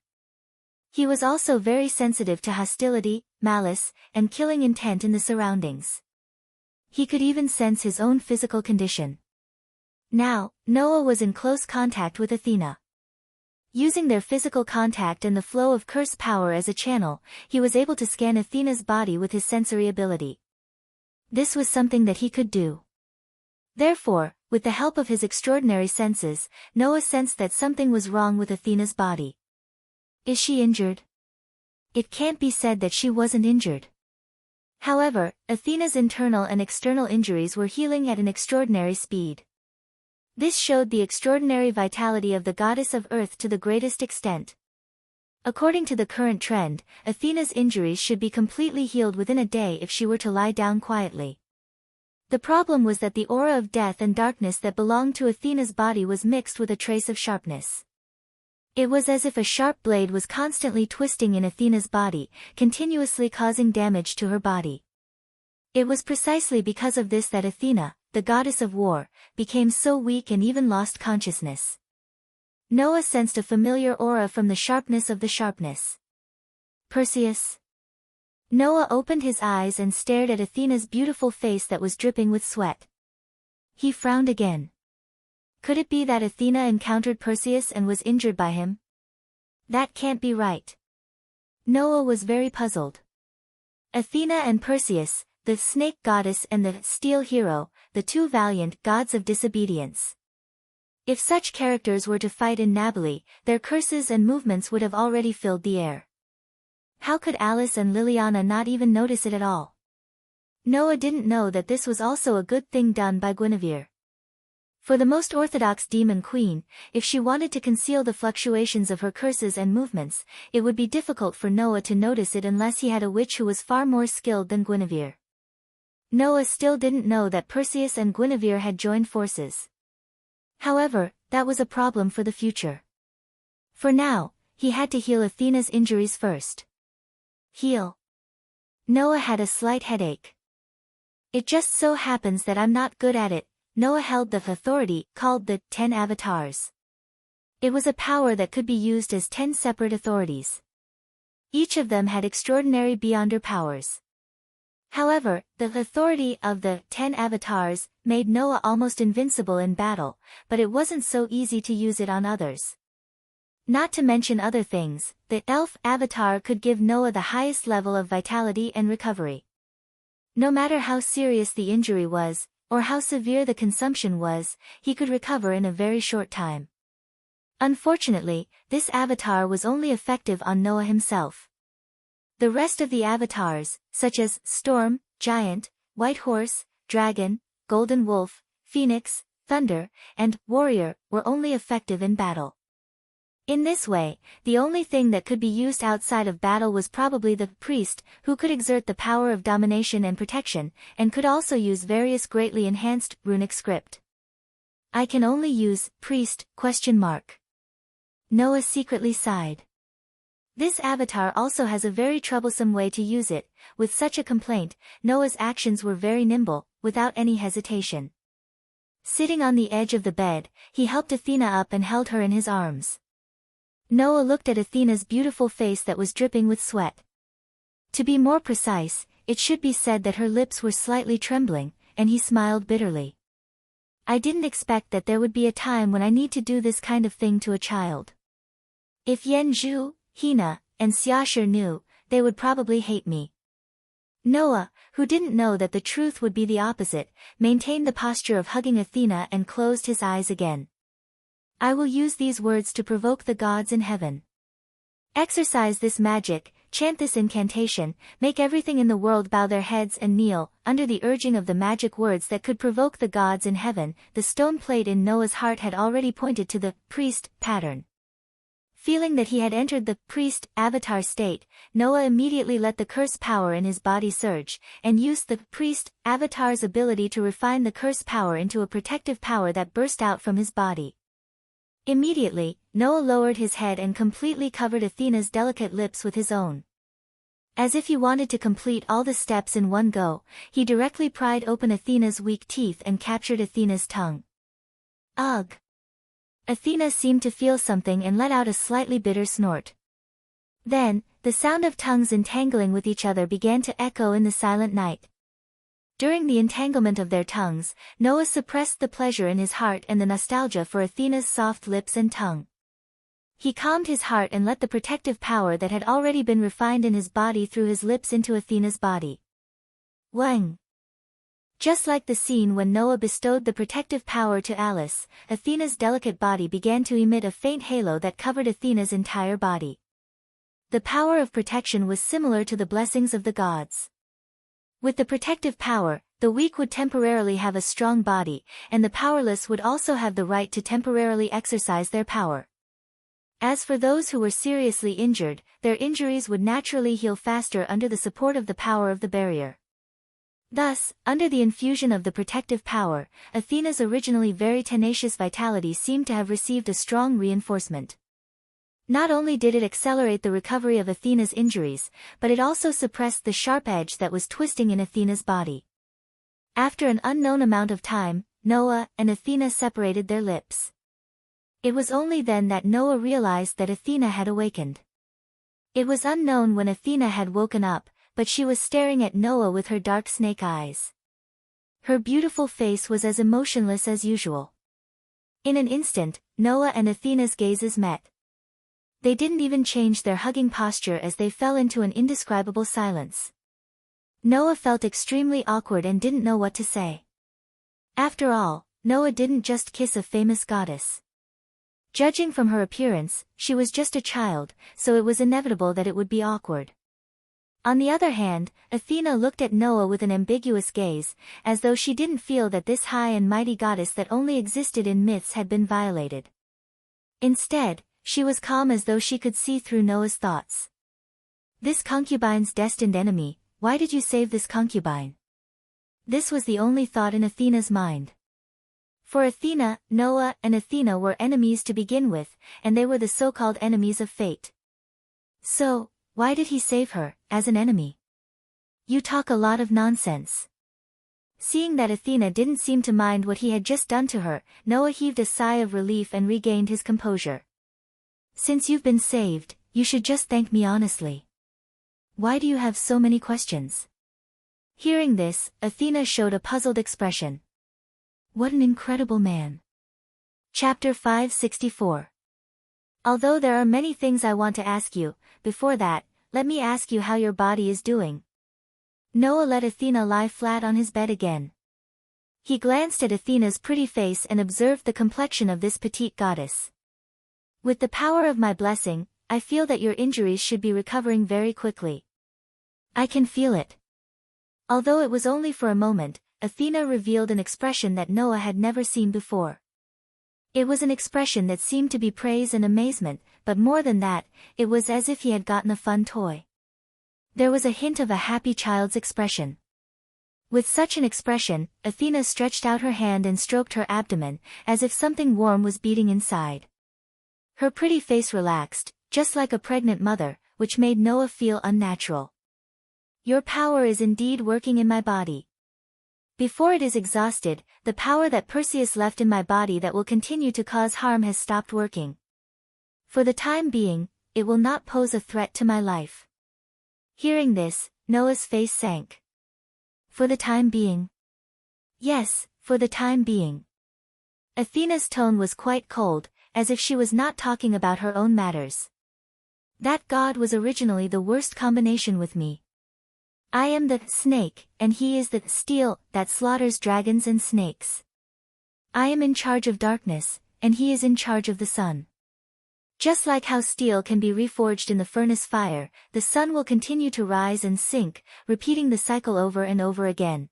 He was also very sensitive to hostility, malice, and killing intent in the surroundings. He could even sense his own physical condition. Now, Noah was in close contact with Athena. Using their physical contact and the flow of curse power as a channel, he was able to scan Athena's body with his sensory ability. This was something that he could do. Therefore, with the help of his extraordinary senses, Noah sensed that something was wrong with Athena's body. Is she injured? It can't be said that she wasn't injured. However, Athena's internal and external injuries were healing at an extraordinary speed. This showed the extraordinary vitality of the goddess of earth to the greatest extent. According to the current trend, Athena's injuries should be completely healed within a day if she were to lie down quietly. The problem was that the aura of death and darkness that belonged to Athena's body was mixed with a trace of sharpness. It was as if a sharp blade was constantly twisting in Athena's body, continuously causing damage to her body. It was precisely because of this that Athena, the goddess of war, became so weak and even lost consciousness. Noah sensed a familiar aura from the sharpness of the sharpness. Perseus. Noah opened his eyes and stared at Athena's beautiful face that was dripping with sweat. He frowned again. Could it be that Athena encountered Perseus and was injured by him? That can't be right. Noah was very puzzled. Athena and Perseus, the snake goddess and the steel hero, the two valiant gods of disobedience. If such characters were to fight in Nabali, their curses and movements would have already filled the air. How could Alice and Liliana not even notice it at all? Noah didn't know that this was also a good thing done by Guinevere. For the most orthodox demon queen, if she wanted to conceal the fluctuations of her curses and movements, it would be difficult for Noah to notice it unless he had a witch who was far more skilled than Guinevere. Noah still didn't know that Perseus and Guinevere had joined forces. However, that was a problem for the future. For now, he had to heal Athena's injuries first. Heal. Noah had a slight headache. It just so happens that I'm not good at it. Noah held the authority called the 10 avatars. It was a power that could be used as 10 separate authorities. Each of them had extraordinary beyonder powers. However, the authority of the 10 avatars made Noah almost invincible in battle, but it wasn't so easy to use it on others. Not to mention other things, the elf avatar could give Noah the highest level of vitality and recovery. No matter how serious the injury was, or how severe the consumption was, he could recover in a very short time. Unfortunately, this avatar was only effective on Noah himself. The rest of the avatars, such as Storm, Giant, White Horse, Dragon, Golden Wolf, Phoenix, Thunder, and Warrior, were only effective in battle. In this way, the only thing that could be used outside of battle was probably the priest, who could exert the power of domination and protection, and could also use various greatly enhanced runic script. I can only use priest? Noah secretly sighed. This avatar also has a very troublesome way to use it. With such a complaint, Noah's actions were very nimble, without any hesitation. Sitting on the edge of the bed, he helped Athena up and held her in his arms. Noah looked at Athena's beautiful face that was dripping with sweat. To be more precise, it should be said that her lips were slightly trembling, and he smiled bitterly. I didn't expect that there would be a time when I need to do this kind of thing to a child. If Yenju, Hina, and Xiaoshi knew, they would probably hate me. Noah, who didn't know that the truth would be the opposite, maintained the posture of hugging Athena and closed his eyes again. I will use these words to provoke the gods in heaven. Exercise this magic, chant this incantation, make everything in the world bow their heads and kneel. Under the urging of the magic words that could provoke the gods in heaven, the stone plate in Noah's heart had already pointed to the priest pattern. Feeling that he had entered the priest avatar state, Noah immediately let the curse power in his body surge, and used the priest avatar's ability to refine the curse power into a protective power that burst out from his body. Immediately, Noah lowered his head and completely covered Athena's delicate lips with his own. As if he wanted to complete all the steps in one go, he directly pried open Athena's weak teeth and captured Athena's tongue. Ugh! Athena seemed to feel something and let out a slightly bitter snort. Then, the sound of tongues entangling with each other began to echo in the silent night. During the entanglement of their tongues, Noah suppressed the pleasure in his heart and the nostalgia for Athena's soft lips and tongue. He calmed his heart and let the protective power that had already been refined in his body through his lips into Athena's body. Wang! Just like the scene when Noah bestowed the protective power to Alice, Athena's delicate body began to emit a faint halo that covered Athena's entire body. The power of protection was similar to the blessings of the gods. With the protective power, the weak would temporarily have a strong body, and the powerless would also have the right to temporarily exercise their power. As for those who were seriously injured, their injuries would naturally heal faster under the support of the power of the barrier. Thus, under the infusion of the protective power, Athena's originally very tenacious vitality seemed to have received a strong reinforcement. Not only did it accelerate the recovery of Athena's injuries, but it also suppressed the sharp edge that was twisting in Athena's body. After an unknown amount of time, Noah and Athena separated their lips. It was only then that Noah realized that Athena had awakened. It was unknown when Athena had woken up, but she was staring at Noah with her dark snake eyes. Her beautiful face was as emotionless as usual. In an instant, Noah and Athena's gazes met. They didn't even change their hugging posture as they fell into an indescribable silence. Noah felt extremely awkward and didn't know what to say. After all, Noah didn't just kiss a famous goddess. Judging from her appearance, she was just a child, so it was inevitable that it would be awkward. On the other hand, Athena looked at Noah with an ambiguous gaze, as though she didn't feel that this high and mighty goddess that only existed in myths had been violated. Instead, she was calm as though she could see through Noah's thoughts. This concubine's destined enemy, why did you save this concubine? This was the only thought in Athena's mind. For Athena, Noah and Athena were enemies to begin with, and they were the so-called enemies of fate. So, why did he save her, as an enemy? You talk a lot of nonsense. Seeing that Athena didn't seem to mind what he had just done to her, Noah heaved a sigh of relief and regained his composure. Since you've been saved, you should just thank me honestly. Why do you have so many questions? Hearing this, Athena showed a puzzled expression. What an incredible man. Chapter 564. Although there are many things I want to ask you, before that, let me ask you how your body is doing. Noah let Athena lie flat on his bed again. He glanced at Athena's pretty face and observed the complexion of this petite goddess. With the power of my blessing, I feel that your injuries should be recovering very quickly. I can feel it. Although it was only for a moment, Athena revealed an expression that Noah had never seen before. It was an expression that seemed to be praise and amazement, but more than that, it was as if he had gotten a fun toy. There was a hint of a happy child's expression. With such an expression, Athena stretched out her hand and stroked her abdomen, as if something warm was beating inside. Her pretty face relaxed, just like a pregnant mother, which made Noah feel unnatural. Your power is indeed working in my body. Before it is exhausted, the power that Perseus left in my body that will continue to cause harm has stopped working. For the time being, it will not pose a threat to my life. Hearing this, Noah's face sank. For the time being? Yes, for the time being. Athena's tone was quite cold, as if she was not talking about her own matters. That god was originally the worst combination with me. I am the snake, and he is the steel that slaughters dragons and snakes. I am in charge of darkness, and he is in charge of the sun. Just like how steel can be reforged in the furnace fire, the sun will continue to rise and sink, repeating the cycle over and over again.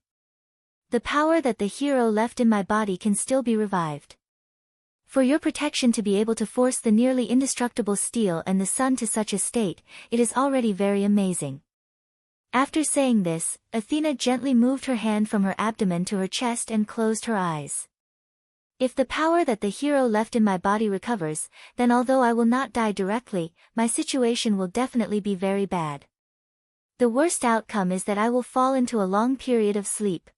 The power that the hero left in my body can still be revived. For your protection to be able to force the nearly indestructible steel and the sun to such a state, it is already very amazing. After saying this, Athena gently moved her hand from her abdomen to her chest and closed her eyes. If the power that the hero left in my body recovers, then although I will not die directly, my situation will definitely be very bad. The worst outcome is that I will fall into a long period of sleep.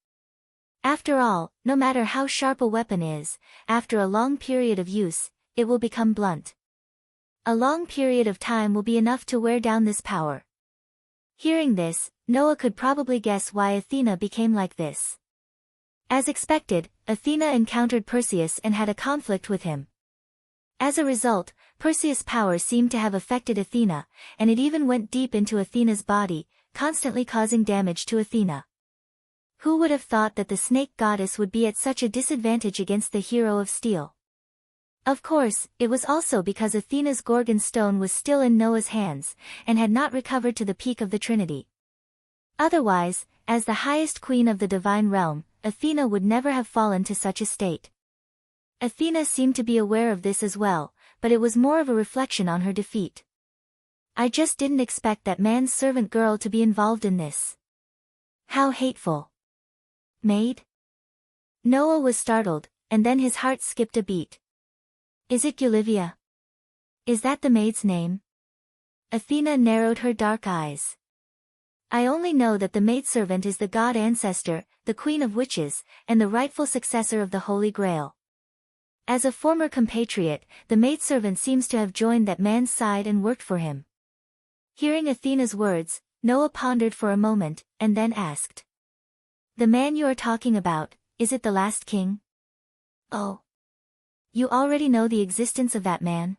After all, no matter how sharp a weapon is, after a long period of use, it will become blunt. A long period of time will be enough to wear down this power. Hearing this, Noah could probably guess why Athena became like this. As expected, Athena encountered Perseus and had a conflict with him. As a result, Perseus' power seemed to have affected Athena, and it even went deep into Athena's body, constantly causing damage to Athena. Who would have thought that the snake goddess would be at such a disadvantage against the hero of steel? Of course, it was also because Athena's Gorgon stone was still in Noah's hands, and had not recovered to the peak of the Trinity. Otherwise, as the highest queen of the divine realm, Athena would never have fallen to such a state. Athena seemed to be aware of this as well, but it was more of a reflection on her defeat. I just didn't expect that man's servant girl to be involved in this. How hateful. Maid? Noah was startled, and then his heart skipped a beat. Is it Gulivia? Is that the maid's name? Athena narrowed her dark eyes. I only know that the maidservant is the god ancestor, the queen of witches, and the rightful successor of the Holy Grail. As a former compatriot, the maidservant seems to have joined that man's side and worked for him. Hearing Athena's words, Noah pondered for a moment, and then asked. The man you are talking about, is it the last king? Oh. You already know the existence of that man?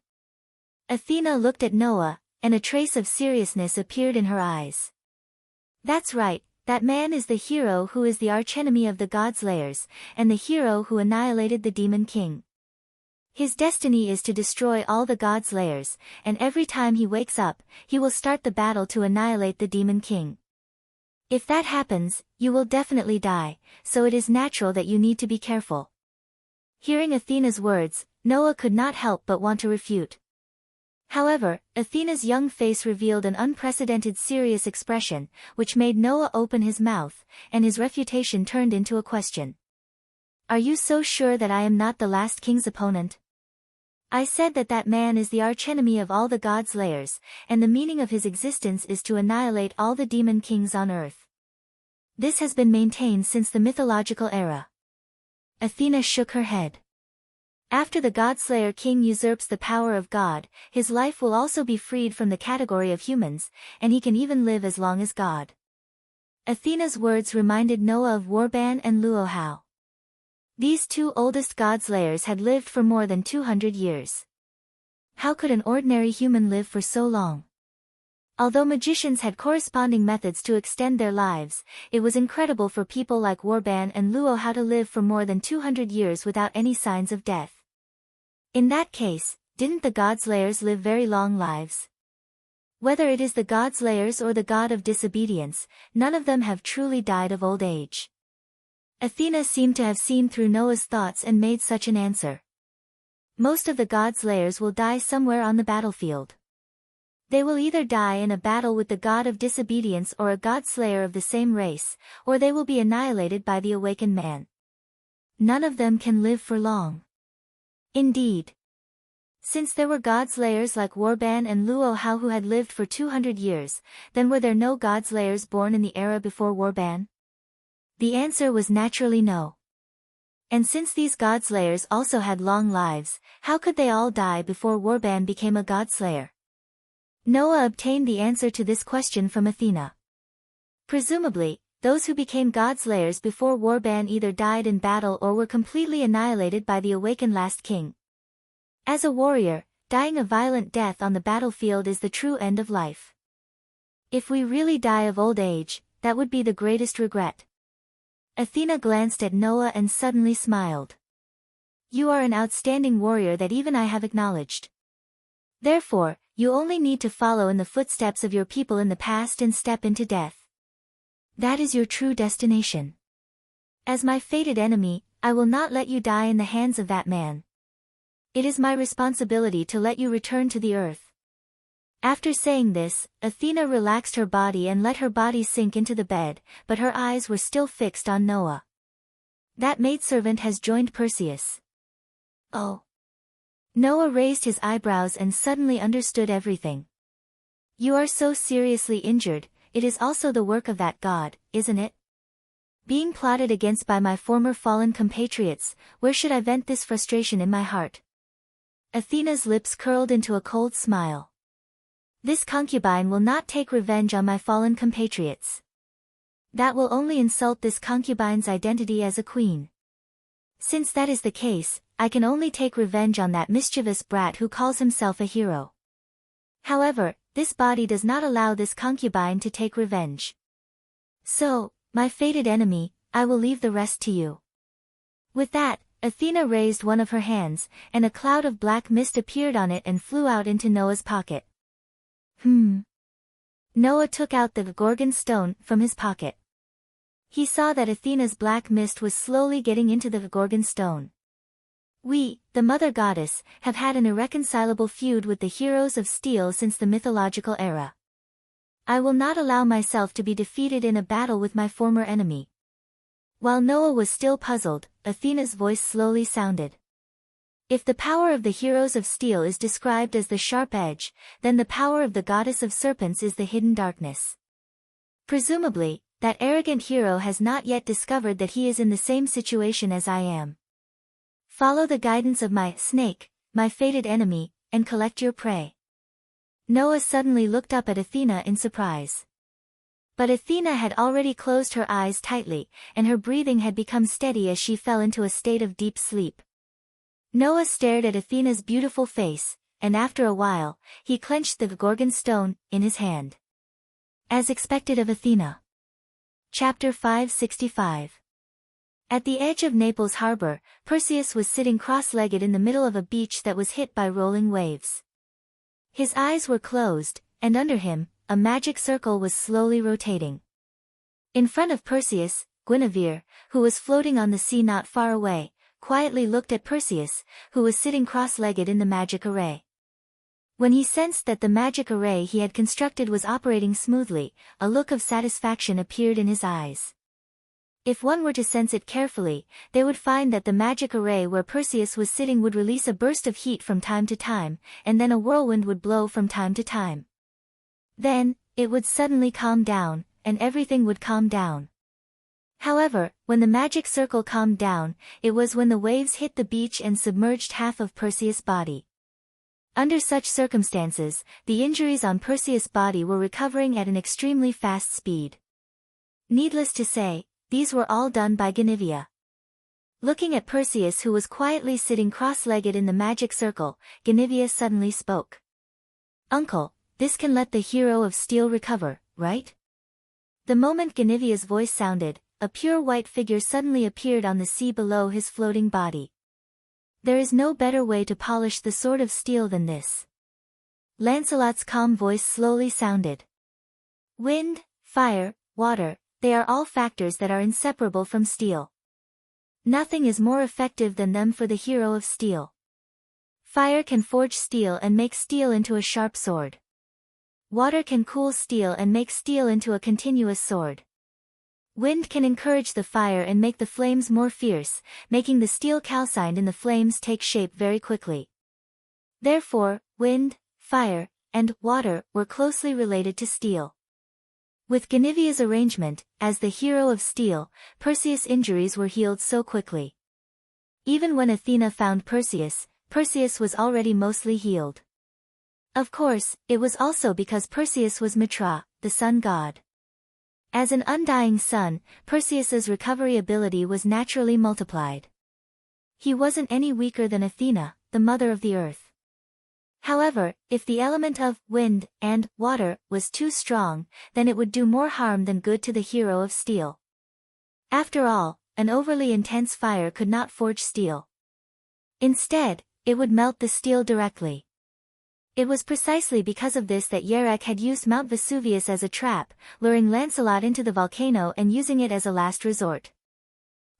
Athena looked at Noah, and a trace of seriousness appeared in her eyes. That's right, that man is the hero who is the archenemy of the god slayers, and the hero who annihilated the demon king. His destiny is to destroy all the god slayers, and every time he wakes up, he will start the battle to annihilate the demon king. If that happens, you will definitely die, so it is natural that you need to be careful. Hearing Athena's words, Noah could not help but want to refute. However, Athena's young face revealed an unprecedented serious expression, which made Noah open his mouth, and his refutation turned into a question. Are you so sure that I am not the last king's opponent? I said that that man is the archenemy of all the god slayers, and the meaning of his existence is to annihilate all the demon kings on earth. This has been maintained since the mythological era. Athena shook her head. After the God-Slayer king usurps the power of God, his life will also be freed from the category of humans, and he can even live as long as God. Athena's words reminded Noah of Warban and Luohao. These two oldest God-Slayers had lived for more than 200 years. How could an ordinary human live for so long? Although magicians had corresponding methods to extend their lives, it was incredible for people like Warban and Luohao to live for more than 200 years without any signs of death. In that case, didn't the God-Slayers live very long lives? Whether it is the god slayers or the god of disobedience, none of them have truly died of old age. Athena seemed to have seen through Noah's thoughts and made such an answer. Most of the god slayers will die somewhere on the battlefield. They will either die in a battle with the god of disobedience or a god slayer of the same race, or they will be annihilated by the awakened man. None of them can live for long. Indeed. Since there were god slayers like Warban and Luohao who had lived for 200 years, then were there no god slayers born in the era before Warban? The answer was naturally no. And since these god slayers also had long lives, how could they all die before Warban became a god slayer? Noah obtained the answer to this question from Athena. Presumably, those who became god slayers before Warban either died in battle or were completely annihilated by the awakened last king. As a warrior, dying a violent death on the battlefield is the true end of life. If we really die of old age, that would be the greatest regret. Athena glanced at Noah and suddenly smiled. You are an outstanding warrior that even I have acknowledged. Therefore, you only need to follow in the footsteps of your people in the past and step into death. That is your true destination. As my fated enemy, I will not let you die in the hands of that man. It is my responsibility to let you return to the earth. After saying this, Athena relaxed her body and let her body sink into the bed, but her eyes were still fixed on Noah. That maidservant has joined Perseus. Oh. Noah raised his eyebrows and suddenly understood everything. You are so seriously injured, it is also the work of that god, isn't it? Being plotted against by my former fallen compatriots, where should I vent this frustration in my heart? Athena's lips curled into a cold smile. This concubine will not take revenge on my fallen compatriots. That will only insult this concubine's identity as a queen. Since that is the case, I can only take revenge on that mischievous brat who calls himself a hero. However, this body does not allow this concubine to take revenge. So, my fated enemy, I will leave the rest to you. With that, Athena raised one of her hands, and a cloud of black mist appeared on it and flew out into Noah's pocket. Noah took out the Gorgon stone from his pocket. He saw that Athena's black mist was slowly getting into the Gorgon stone. We, the Mother Goddess, have had an irreconcilable feud with the heroes of steel since the mythological era. I will not allow myself to be defeated in a battle with my former enemy. While Noah was still puzzled, Athena's voice slowly sounded. If the power of the heroes of steel is described as the sharp edge, then the power of the goddess of serpents is the hidden darkness. Presumably, that arrogant hero has not yet discovered that he is in the same situation as I am. Follow the guidance of my snake, my fated enemy, and collect your prey. Noah suddenly looked up at Athena in surprise. But Athena had already closed her eyes tightly, and her breathing had become steady as she fell into a state of deep sleep. Noah stared at Athena's beautiful face, and after a while, he clenched the Gorgon stone in his hand. As expected of Athena. Chapter 565. At the edge of Naples harbor, Perseus was sitting cross-legged in the middle of a beach that was hit by rolling waves. His eyes were closed, and under him, a magic circle was slowly rotating. In front of Perseus, Guinevere, who was floating on the sea not far away, quietly looked at Perseus, who was sitting cross-legged in the magic array. When he sensed that the magic array he had constructed was operating smoothly, a look of satisfaction appeared in his eyes. If one were to sense it carefully, they would find that the magic array where Perseus was sitting would release a burst of heat from time to time, and then a whirlwind would blow from time to time. Then, it would suddenly calm down, and everything would calm down. However, when the magic circle calmed down, it was when the waves hit the beach and submerged half of Perseus' body. Under such circumstances, the injuries on Perseus' body were recovering at an extremely fast speed. Needless to say, these were all done by Guinevere. Looking at Perseus, who was quietly sitting cross-legged in the magic circle, Guinevere suddenly spoke. "Uncle, this can let the hero of steel recover, right?" The moment Guinevere's voice sounded, a pure white figure suddenly appeared on the sea below his floating body. "There is no better way to polish the sword of steel than this." Lancelot's calm voice slowly sounded. Wind, fire, water, they are all factors that are inseparable from steel. Nothing is more effective than them for the hero of steel. Fire can forge steel and make steel into a sharp sword. Water can cool steel and make steel into a continuous sword. Wind can encourage the fire and make the flames more fierce, making the steel calcined in the flames take shape very quickly. Therefore, wind, fire, and water were closely related to steel. With Guinevere's arrangement, as the hero of steel, Perseus' injuries were healed so quickly. Even when Athena found Perseus, Perseus was already mostly healed. Of course, it was also because Perseus was Mitra, the sun god. As an undying sun, Perseus's recovery ability was naturally multiplied. He wasn't any weaker than Athena, the mother of the earth. However, if the element of wind and water was too strong, then it would do more harm than good to the hero of steel. After all, an overly intense fire could not forge steel. Instead, it would melt the steel directly. It was precisely because of this that Yerek had used Mount Vesuvius as a trap, luring Lancelot into the volcano and using it as a last resort.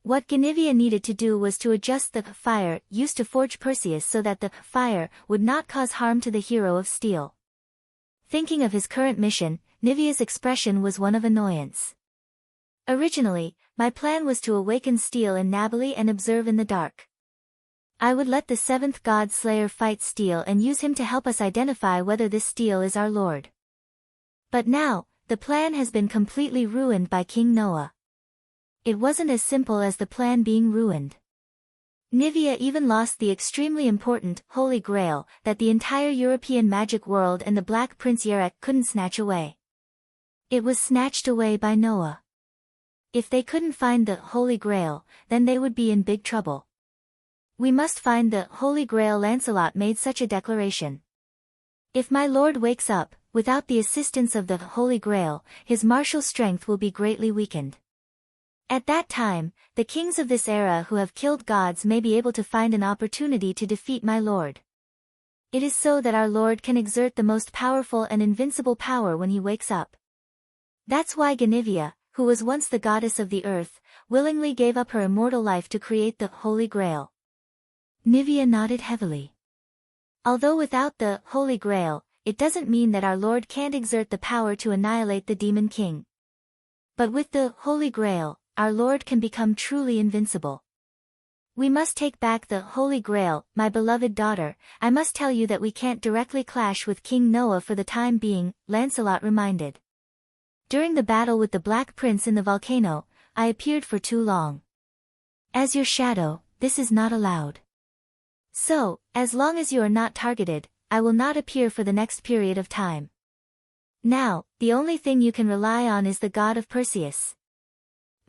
What Guinevere needed to do was to adjust the fire used to forge Perseus so that the fire would not cause harm to the hero of steel. Thinking of his current mission, Nivea's expression was one of annoyance. Originally, my plan was to awaken steel in Nabali and observe in the dark. I would let the seventh god Slayer fight steel and use him to help us identify whether this steel is our lord. But now, the plan has been completely ruined by King Noah. It wasn't as simple as the plan being ruined. Nivea even lost the extremely important Holy Grail that the entire European magic world and the Black Prince Yerek couldn't snatch away. It was snatched away by Noah. If they couldn't find the Holy Grail, then they would be in big trouble. We must find the Holy Grail. Lancelot made such a declaration. If my lord wakes up, without the assistance of the Holy Grail, his martial strength will be greatly weakened. At that time, the kings of this era who have killed gods may be able to find an opportunity to defeat my lord. It is so that our lord can exert the most powerful and invincible power when he wakes up. That's why Guinevere, who was once the goddess of the earth, willingly gave up her immortal life to create the Holy Grail. Nivea nodded heavily. Although without the Holy Grail, it doesn't mean that our lord can't exert the power to annihilate the demon king. But with the Holy Grail, our lord can become truly invincible. We must take back the Holy Grail, my beloved daughter. I must tell you that we can't directly clash with King Noah for the time being, Lancelot reminded. During the battle with the Black Prince in the volcano, I appeared for too long. As your shadow, this is not allowed. So, as long as you are not targeted, I will not appear for the next period of time. Now, the only thing you can rely on is the god of Perseus.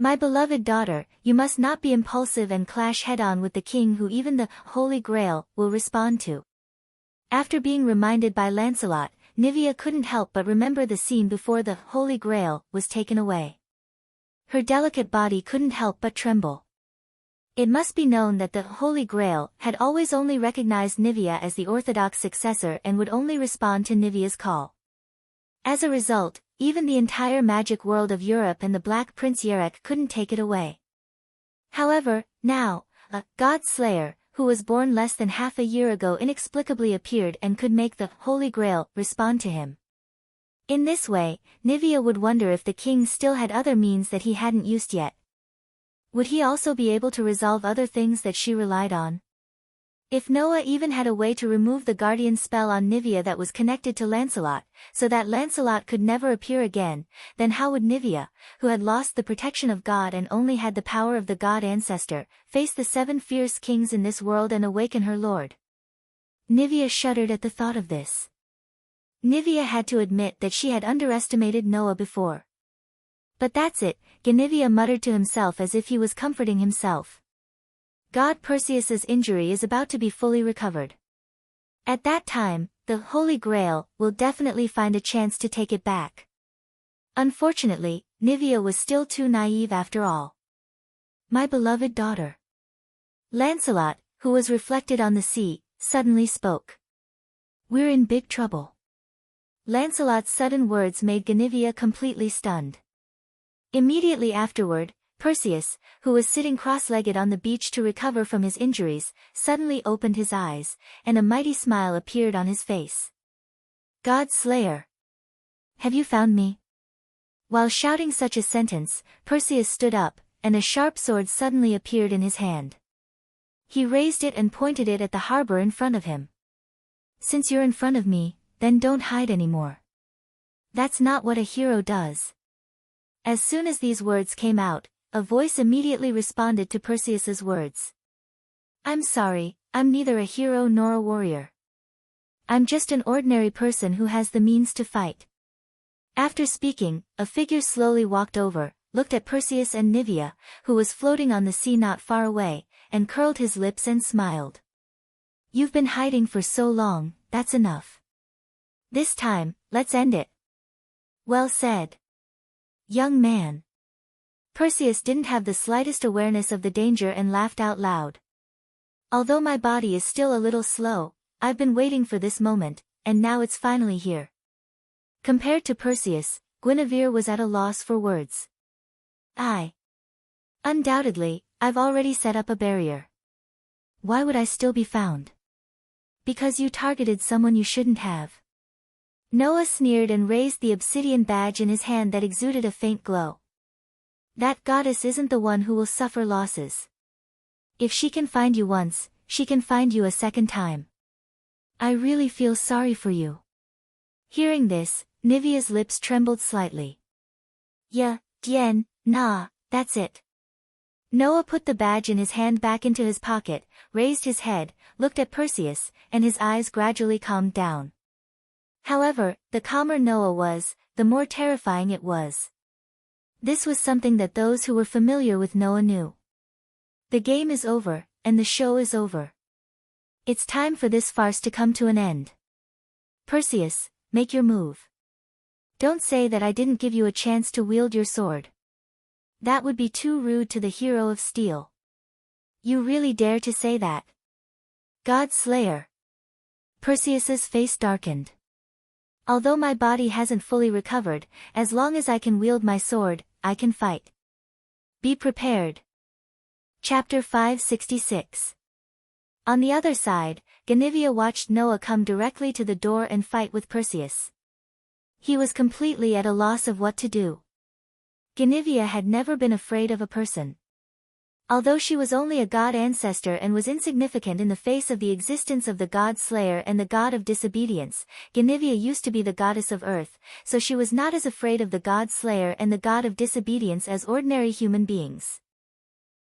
My beloved daughter, you must not be impulsive and clash head-on with the king who even the Holy Grail will respond to. After being reminded by Lancelot, Nivea couldn't help but remember the scene before the Holy Grail was taken away. Her delicate body couldn't help but tremble. It must be known that the Holy Grail had always only recognized Nivea as the orthodox successor and would only respond to Nivea's call. As a result, even the entire magic world of Europe and the Black Prince Yerek couldn't take it away. However, now, a god slayer, who was born less than half a year ago inexplicably appeared and could make the Holy Grail respond to him. In this way, Nivea would wonder if the king still had other means that he hadn't used yet. Would he also be able to resolve other things that she relied on? If Noah even had a way to remove the guardian spell on Nivea that was connected to Lancelot, so that Lancelot could never appear again, then how would Nivea, who had lost the protection of God and only had the power of the god ancestor, face the 7 fierce kings in this world and awaken her lord? Nivea shuddered at the thought of this. Nivea had to admit that she had underestimated Noah before. But that's it, Guinevere muttered to himself as if he was comforting himself. God Perseus's injury is about to be fully recovered. At that time, the Holy Grail will definitely find a chance to take it back. Unfortunately, Nivea was still too naive after all. My beloved daughter. Lancelot, who was reflected on the sea, suddenly spoke. We're in big trouble. Lancelot's sudden words made Guinevere completely stunned. Immediately afterward, Perseus, who was sitting cross-legged on the beach to recover from his injuries, suddenly opened his eyes, and a mighty smile appeared on his face. "God Slayer! Have you found me?" While shouting such a sentence, Perseus stood up, and a sharp sword suddenly appeared in his hand. He raised it and pointed it at the harbor in front of him. "Since you're in front of me, then don't hide anymore. That's not what a hero does." As soon as these words came out, a voice immediately responded to Perseus's words. "I'm sorry, I'm neither a hero nor a warrior. I'm just an ordinary person who has the means to fight." After speaking, a figure slowly walked over, looked at Perseus and Nivea, who was floating on the sea not far away, and curled his lips and smiled. "You've been hiding for so long, that's enough. This time, let's end it." "Well said, young man." Perseus didn't have the slightest awareness of the danger and laughed out loud. "Although my body is still a little slow, I've been waiting for this moment, and now it's finally here." Compared to Perseus, Guinevere was at a loss for words. Undoubtedly, I've already set up a barrier. Why would I still be found?" "Because you targeted someone you shouldn't have." Noah sneered and raised the obsidian badge in his hand that exuded a faint glow. "That goddess isn't the one who will suffer losses. If she can find you once, she can find you a second time. I really feel sorry for you." Hearing this, Nivea's lips trembled slightly. Nah, that's it." Noah put the badge in his hand back into his pocket, raised his head, looked at Perseus, and his eyes gradually calmed down. However, the calmer Noah was, the more terrifying it was. This was something that those who were familiar with Noah knew. The game is over, and the show is over. It's time for this farce to come to an end. Perseus, make your move. Don't say that I didn't give you a chance to wield your sword. That would be too rude to the hero of steel. You really dare to say that? God Slayer. Perseus's face darkened. Although my body hasn't fully recovered, as long as I can wield my sword, I can fight. Be prepared. Chapter 566. On the other side, Guinevere watched Noah come directly to the door and fight with Perseus. He was completely at a loss of what to do. Guinevere had never been afraid of a person. Although she was only a god ancestor and was insignificant in the face of the existence of the god Slayer and the god of disobedience, Guinevere used to be the goddess of earth, so she was not as afraid of the god Slayer and the god of disobedience as ordinary human beings.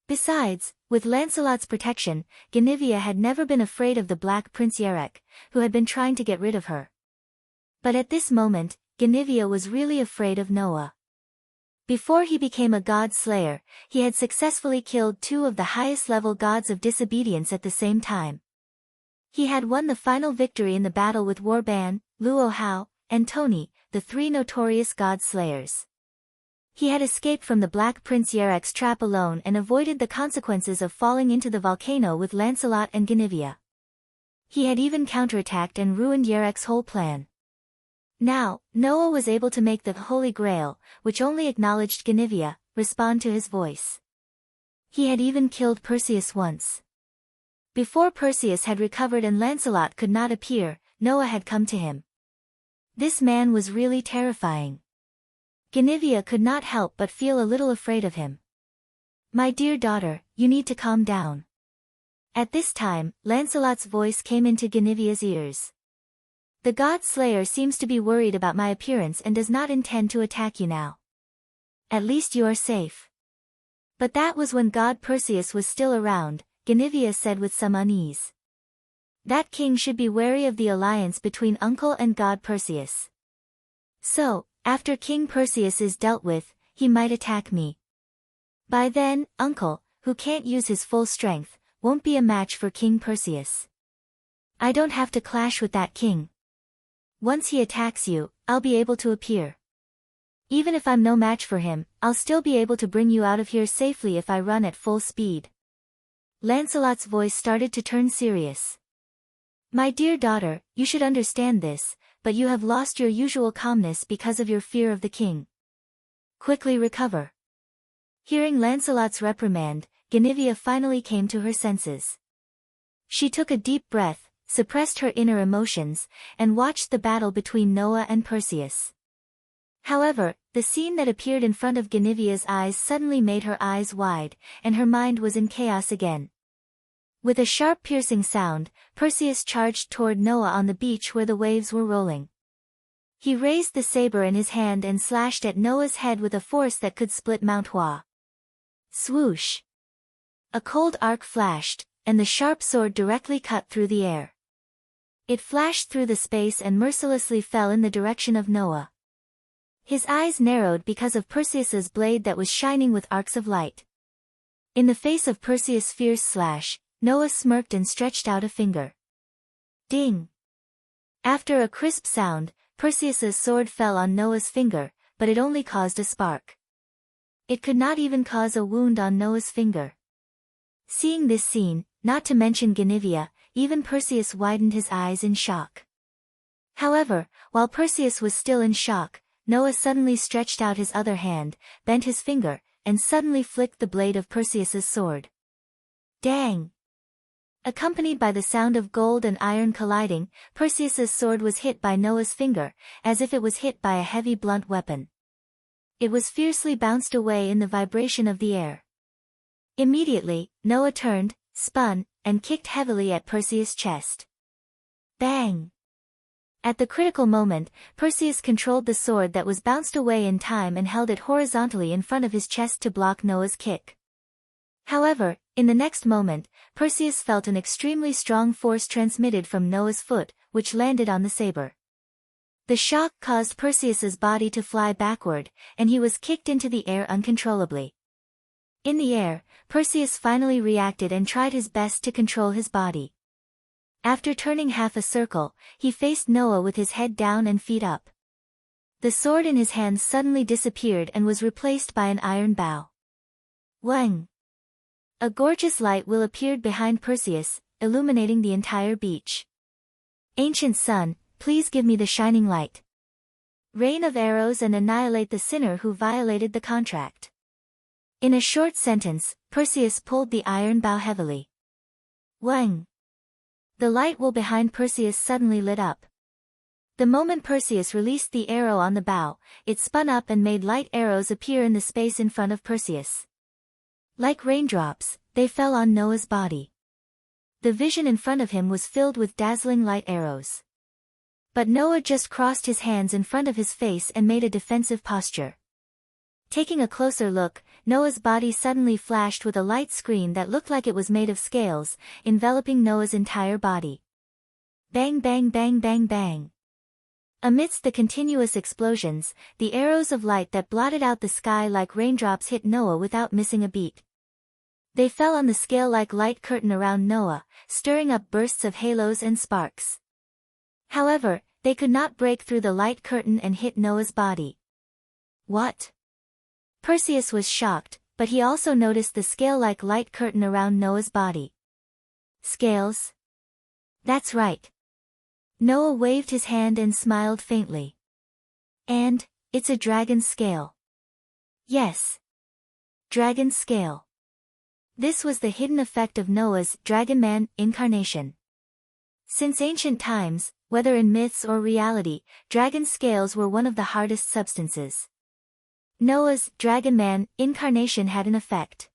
Besides, with Lancelot's protection, Guinevere had never been afraid of the Black Prince Yarek, who had been trying to get rid of her. But at this moment, Guinevere was really afraid of Noah. Before he became a god slayer, he had successfully killed two of the highest-level gods of disobedience at the same time. He had won the final victory in the battle with Warban, Luo Hao, and Tony, the three notorious god slayers. He had escaped from the Black Prince Yarek's trap alone and avoided the consequences of falling into the volcano with Lancelot and Guinevere. He had even counterattacked and ruined Yarek's whole plan. Now, Noah was able to make the Holy Grail, which only acknowledged Guinevere, respond to his voice. He had even killed Perseus once. Before Perseus had recovered and Lancelot could not appear, Noah had come to him. This man was really terrifying. Guinevere could not help but feel a little afraid of him. "My dear daughter, you need to calm down." At this time, Lancelot's voice came into Guinevere's ears. "The god slayer seems to be worried about my appearance and does not intend to attack you now. At least you are safe." But that was when god Perseus was still around, Guinevere said with some unease. That king should be wary of the alliance between uncle and god Perseus. So, after King Perseus is dealt with, he might attack me. By then, uncle, who can't use his full strength, won't be a match for King Perseus. I don't have to clash with that king. Once he attacks you, I'll be able to appear. Even if I'm no match for him, I'll still be able to bring you out of here safely if I run at full speed. Lancelot's voice started to turn serious. "My dear daughter, you should understand this, but you have lost your usual calmness because of your fear of the king. Quickly recover." Hearing Lancelot's reprimand, Guinevere finally came to her senses. She took a deep breath, suppressed her inner emotions, and watched the battle between Noah and Perseus. However, the scene that appeared in front of Guinevere's eyes suddenly made her eyes wide, and her mind was in chaos again. With a sharp piercing sound, Perseus charged toward Noah on the beach where the waves were rolling. He raised the saber in his hand and slashed at Noah's head with a force that could split Mount Hua. Swoosh! A cold arc flashed, and the sharp sword directly cut through the air. It flashed through the space and mercilessly fell in the direction of Noah. His eyes narrowed because of Perseus's blade that was shining with arcs of light. In the face of Perseus' fierce slash, Noah smirked and stretched out a finger. Ding! After a crisp sound, Perseus's sword fell on Noah's finger, but it only caused a spark. It could not even cause a wound on Noah's finger. Seeing this scene, not to mention Guinevere, even Perseus widened his eyes in shock. However, while Perseus was still in shock, Noah suddenly stretched out his other hand, bent his finger, and suddenly flicked the blade of Perseus's sword. Dang! Accompanied by the sound of gold and iron colliding, Perseus's sword was hit by Noah's finger, as if it was hit by a heavy blunt weapon. It was fiercely bounced away in the vibration of the air. Immediately, Noah turned, spun, and kicked heavily at Perseus' chest. Bang! At the critical moment, Perseus controlled the sword that was bounced away in time and held it horizontally in front of his chest to block Noah's kick. However, in the next moment, Perseus felt an extremely strong force transmitted from Noah's foot, which landed on the saber. The shock caused Perseus's body to fly backward, and he was kicked into the air uncontrollably. In the air, Perseus finally reacted and tried his best to control his body. After turning half a circle, he faced Noah with his head down and feet up. The sword in his hands suddenly disappeared and was replaced by an iron bow. Whang! A gorgeous light will appeared behind Perseus, illuminating the entire beach. Ancient sun, please give me the shining light. Rain of arrows and annihilate the sinner who violated the contract. In a short sentence, Perseus pulled the iron bow heavily. Whang! The light will behind Perseus suddenly lit up. The moment Perseus released the arrow on the bow, it spun up and made light arrows appear in the space in front of Perseus. Like raindrops, they fell on Noah's body. The vision in front of him was filled with dazzling light arrows. But Noah just crossed his hands in front of his face and made a defensive posture. Taking a closer look, Noah's body suddenly flashed with a light screen that looked like it was made of scales, enveloping Noah's entire body. Bang bang bang bang bang. Amidst the continuous explosions, the arrows of light that blotted out the sky like raindrops hit Noah without missing a beat. They fell on the scale-like light curtain around Noah, stirring up bursts of halos and sparks. However, they could not break through the light curtain and hit Noah's body. What? Perseus was shocked, but he also noticed the scale-like light curtain around Noah's body. Scales? That's right. Noah waved his hand and smiled faintly. And, it's a dragon's scale. Yes. Dragon's scale. This was the hidden effect of Noah's Dragon Man incarnation. Since ancient times, whether in myths or reality, dragon scales were one of the hardest substances. Noah's Dragon Man incarnation had an effect.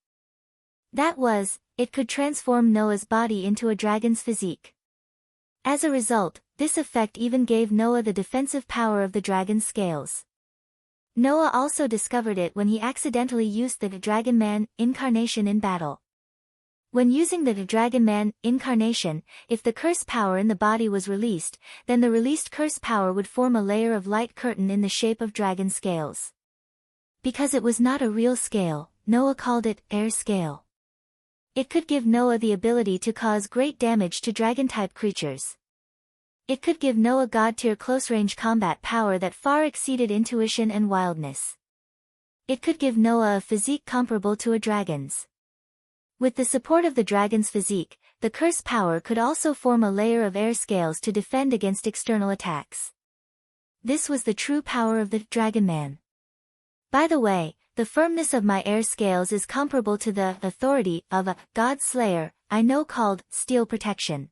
That was, it could transform Noah's body into a dragon's physique. As a result, this effect even gave Noah the defensive power of the dragon's scales. Noah also discovered it when he accidentally used the Dragon Man incarnation in battle. When using the Dragon Man incarnation, if the curse power in the body was released, then the released curse power would form a layer of light curtain in the shape of dragon scales. Because it was not a real scale, Noah called it air scale. It could give Noah the ability to cause great damage to dragon-type creatures. It could give Noah god-tier close-range combat power that far exceeded intuition and wildness. It could give Noah a physique comparable to a dragon's. With the support of the dragon's physique, the curse power could also form a layer of air scales to defend against external attacks. This was the true power of the dragon man. By the way, the firmness of my air scales is comparable to the authority of a god slayer I know called steel protection.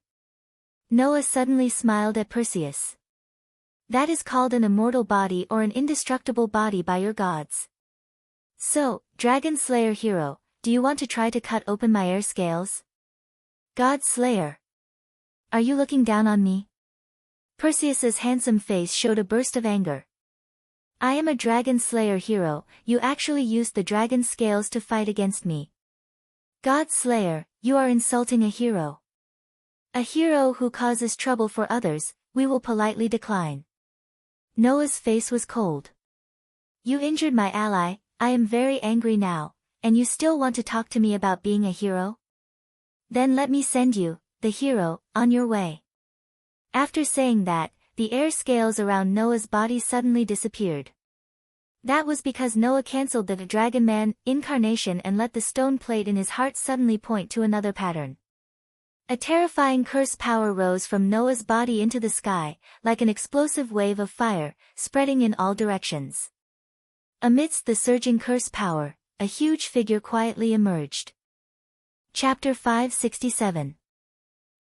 Noah suddenly smiled at Perseus. That is called an immortal body or an indestructible body by your gods. So, dragon slayer hero, do you want to try to cut open my air scales? God slayer. Are you looking down on me? Perseus's handsome face showed a burst of anger. I am a dragon slayer hero, you actually used the dragon scales to fight against me. God slayer, you are insulting a hero. A hero who causes trouble for others, we will politely decline. Noah's face was cold. You injured my ally, I am very angry now, and you still want to talk to me about being a hero? Then let me send you, the hero, on your way. After saying that, the air scales around Noah's body suddenly disappeared. That was because Noah cancelled the dragon man incarnation and let the stone plate in his heart suddenly point to another pattern. A terrifying curse power rose from Noah's body into the sky, like an explosive wave of fire, spreading in all directions. Amidst the surging curse power, a huge figure quietly emerged. Chapter 567.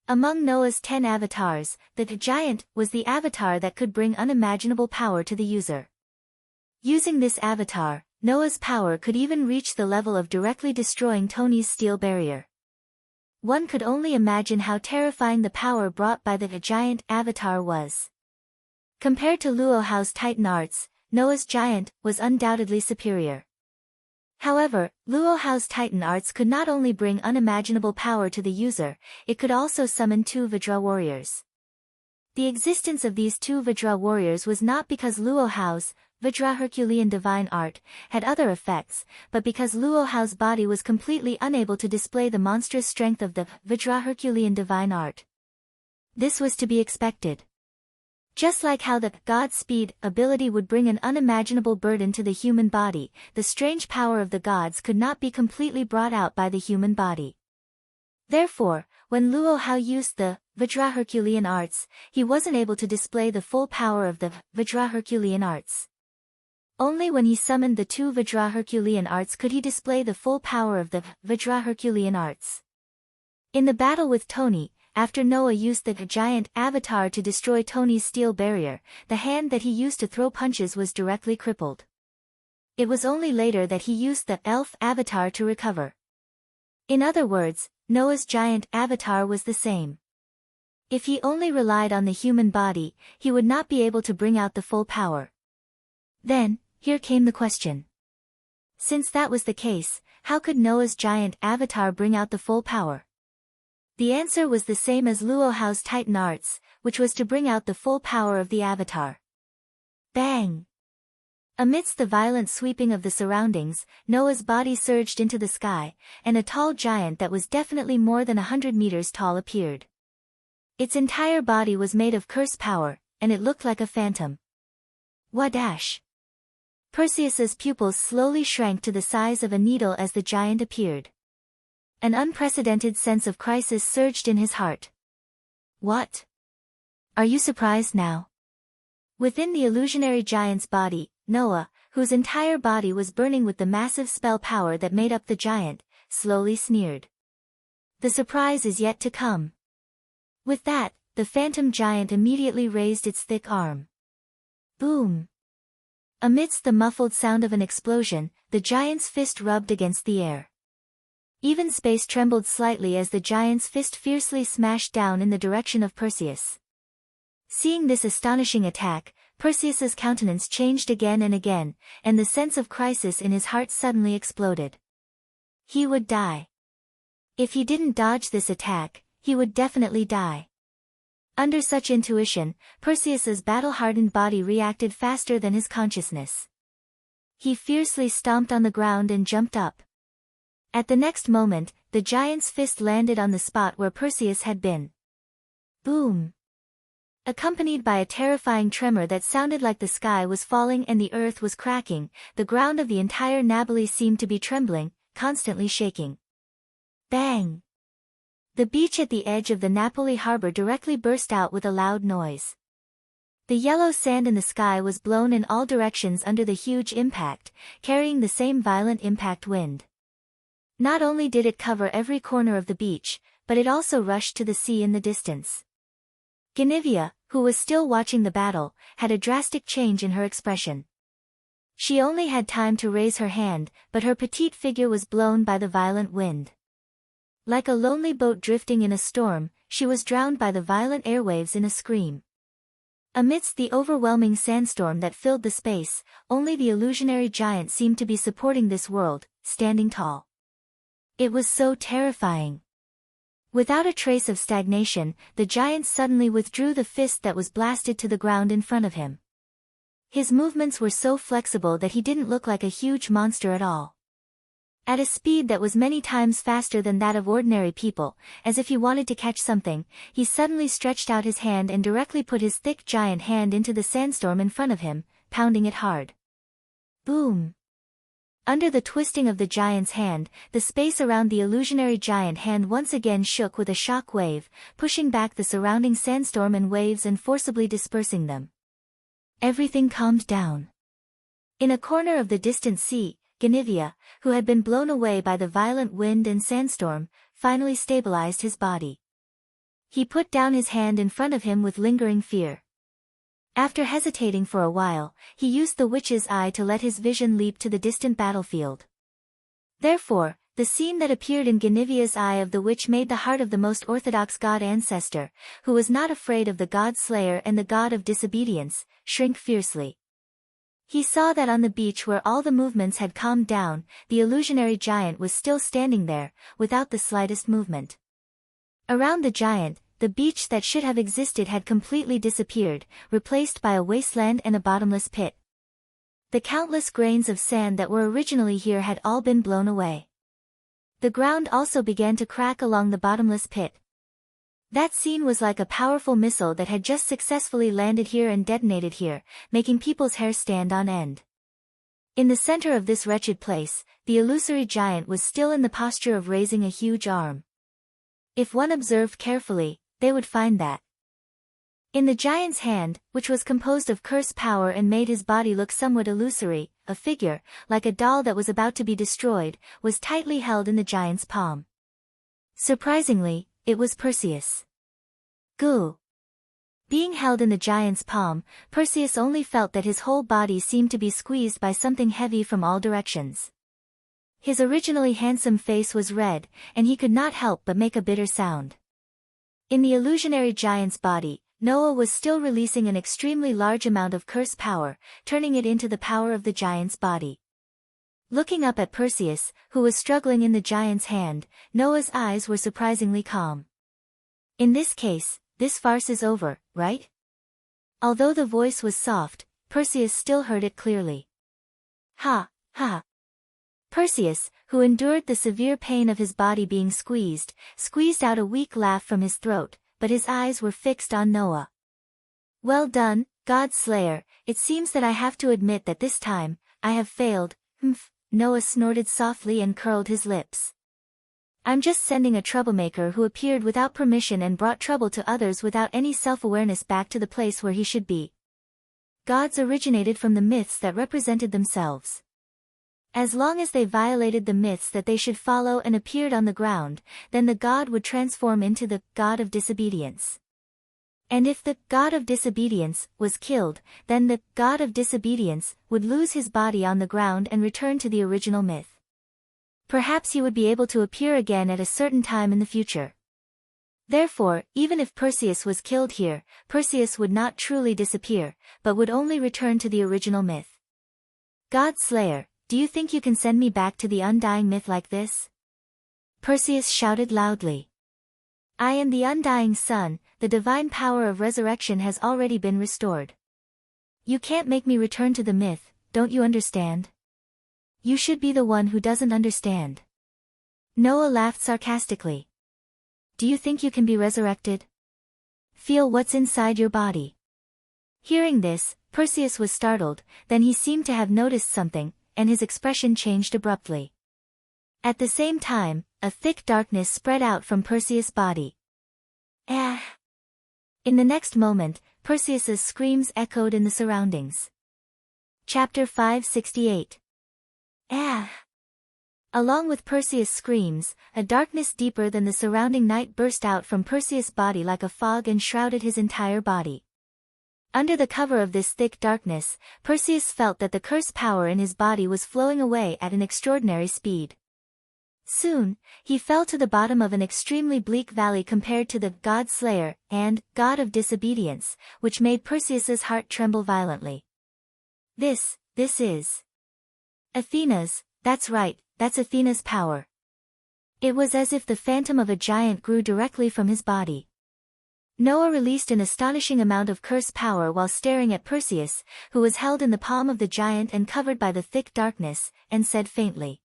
Among Noah's 10 avatars, the giant was the avatar that could bring unimaginable power to the user. Using this avatar, Noah's power could even reach the level of directly destroying Tony's steel barrier. One could only imagine how terrifying the power brought by the giant avatar was. Compared to Luohao's Titan arts, Noah's giant was undoubtedly superior. However, Luohao's Titan arts could not only bring unimaginable power to the user, it could also summon 2 Vajra warriors. The existence of these 2 Vajra warriors was not because Luohao's Vajra Herculean divine art had other effects, but because Luohao's body was completely unable to display the monstrous strength of the Vajra Herculean divine art. This was to be expected. Just like how the God-speed ability would bring an unimaginable burden to the human body, the strange power of the gods could not be completely brought out by the human body. Therefore, when Luohao used the Vajra Herculean arts, he wasn't able to display the full power of the Vajra Herculean arts. Only when he summoned the 2 Vajra Herculean arts could he display the full power of the Vajra Herculean arts. In the battle with Tony, after Noah used the giant avatar to destroy Tony's steel barrier, the hand that he used to throw punches was directly crippled. It was only later that he used the elf avatar to recover. In other words, Noah's giant avatar was the same. If he only relied on the human body, he would not be able to bring out the full power. Then, here came the question. Since that was the case, how could Noah's giant avatar bring out the full power? The answer was the same as Luohao's Titan arts, which was to bring out the full power of the avatar. Bang! Amidst the violent sweeping of the surroundings, Noah's body surged into the sky, and a tall giant that was definitely more than 100 meters tall appeared. Its entire body was made of curse power, and it looked like a phantom. Wadash! Perseus's pupils slowly shrank to the size of a needle as the giant appeared. An unprecedented sense of crisis surged in his heart. What? Are you surprised now? Within the illusionary giant's body, Noah, whose entire body was burning with the massive spell power that made up the giant, slowly sneered. The surprise is yet to come. With that, the phantom giant immediately raised its thick arm. Boom! Amidst the muffled sound of an explosion, the giant's fist rubbed against the air. Even space trembled slightly as the giant's fist fiercely smashed down in the direction of Perseus. Seeing this astonishing attack, Perseus's countenance changed again and again, and the sense of crisis in his heart suddenly exploded. He would die. If he didn't dodge this attack, he would definitely die. Under such intuition, Perseus's battle-hardened body reacted faster than his consciousness. He fiercely stomped on the ground and jumped up. At the next moment, the giant's fist landed on the spot where Perseus had been. Boom! Accompanied by a terrifying tremor that sounded like the sky was falling and the earth was cracking, the ground of the entire Napoli seemed to be trembling, constantly shaking. Bang! The beach at the edge of the Napoli harbor directly burst out with a loud noise. The yellow sand in the sky was blown in all directions under the huge impact, carrying the same violent impact wind. Not only did it cover every corner of the beach, but it also rushed to the sea in the distance. Guinevere, who was still watching the battle, had a drastic change in her expression. She only had time to raise her hand, but her petite figure was blown by the violent wind. Like a lonely boat drifting in a storm, she was drowned by the violent airwaves in a scream. Amidst the overwhelming sandstorm that filled the space, only the illusionary giant seemed to be supporting this world, standing tall. It was so terrifying. Without a trace of stagnation, the giant suddenly withdrew the fist that was blasted to the ground in front of him. His movements were so flexible that he didn't look like a huge monster at all. At a speed that was many times faster than that of ordinary people, as if he wanted to catch something, he suddenly stretched out his hand and directly put his thick giant hand into the sandstorm in front of him, pounding it hard. Boom! Under the twisting of the giant's hand, the space around the illusionary giant hand once again shook with a shock wave, pushing back the surrounding sandstorm and waves and forcibly dispersing them. Everything calmed down. In a corner of the distant sea, Guinevere, who had been blown away by the violent wind and sandstorm, finally stabilized his body. He put down his hand in front of him with lingering fear. After hesitating for a while, he used the witch's eye to let his vision leap to the distant battlefield. Therefore, the scene that appeared in Guinevere's eye of the witch made the heart of the most orthodox god ancestor, who was not afraid of the god slayer and the god of disobedience, shrink fiercely. He saw that on the beach where all the movements had calmed down, the illusionary giant was still standing there, without the slightest movement. Around the giant, the beach that should have existed had completely disappeared, replaced by a wasteland and a bottomless pit. The countless grains of sand that were originally here had all been blown away. The ground also began to crack along the bottomless pit. That scene was like a powerful missile that had just successfully landed here and detonated here, making people's hair stand on end. In the center of this wretched place, the illusory giant was still in the posture of raising a huge arm. If one observed carefully, they would find that in the giant's hand, which was composed of curse power and made his body look somewhat illusory, a figure, like a doll that was about to be destroyed, was tightly held in the giant's palm. Surprisingly, it was Perseus. Goo! Being held in the giant's palm, Perseus only felt that his whole body seemed to be squeezed by something heavy from all directions. His originally handsome face was red, and he could not help but make a bitter sound. In the illusionary giant's body, Noah was still releasing an extremely large amount of curse power, turning it into the power of the giant's body. Looking up at Perseus, who was struggling in the giant's hand, Noah's eyes were surprisingly calm. In this case, this farce is over, right? Although the voice was soft, Perseus still heard it clearly. Ha, ha. Perseus, who endured the severe pain of his body being squeezed out a weak laugh from his throat, but his eyes were fixed on Noah. Well done, God Slayer, it seems that I have to admit that this time, I have failed. Noah snorted softly and curled his lips. I'm just sending a troublemaker who appeared without permission and brought trouble to others without any self-awareness back to the place where he should be. Gods originated from the myths that represented themselves. As long as they violated the myths that they should follow and appeared on the ground, then the god would transform into the god of disobedience. And if the god of disobedience was killed, then the god of disobedience would lose his body on the ground and return to the original myth. Perhaps he would be able to appear again at a certain time in the future. Therefore, even if Perseus was killed here, Perseus would not truly disappear, but would only return to the original myth. God Slayer, do you think you can send me back to the undying myth like this? Perseus shouted loudly. I am the undying sun, the divine power of resurrection has already been restored. You can't make me return to the myth, don't you understand? You should be the one who doesn't understand. Noah laughed sarcastically. Do you think you can be resurrected? Feel what's inside your body. Hearing this, Perseus was startled, then he seemed to have noticed something, and his expression changed abruptly. At the same time, a thick darkness spread out from Perseus' body. In the next moment, Perseus's screams echoed in the surroundings. Chapter 568. Ah! Along with Perseus' screams, a darkness deeper than the surrounding night burst out from Perseus' body like a fog and shrouded his entire body. Under the cover of this thick darkness, Perseus felt that the curse power in his body was flowing away at an extraordinary speed. Soon, he fell to the bottom of an extremely bleak valley compared to the God Slayer and God of Disobedience, which made Perseus's heart tremble violently. This is Athena's, that's right, that's Athena's power. It was as if the phantom of a giant grew directly from his body. Noah released an astonishing amount of curse power while staring at Perseus, who was held in the palm of the giant and covered by the thick darkness, and said faintly,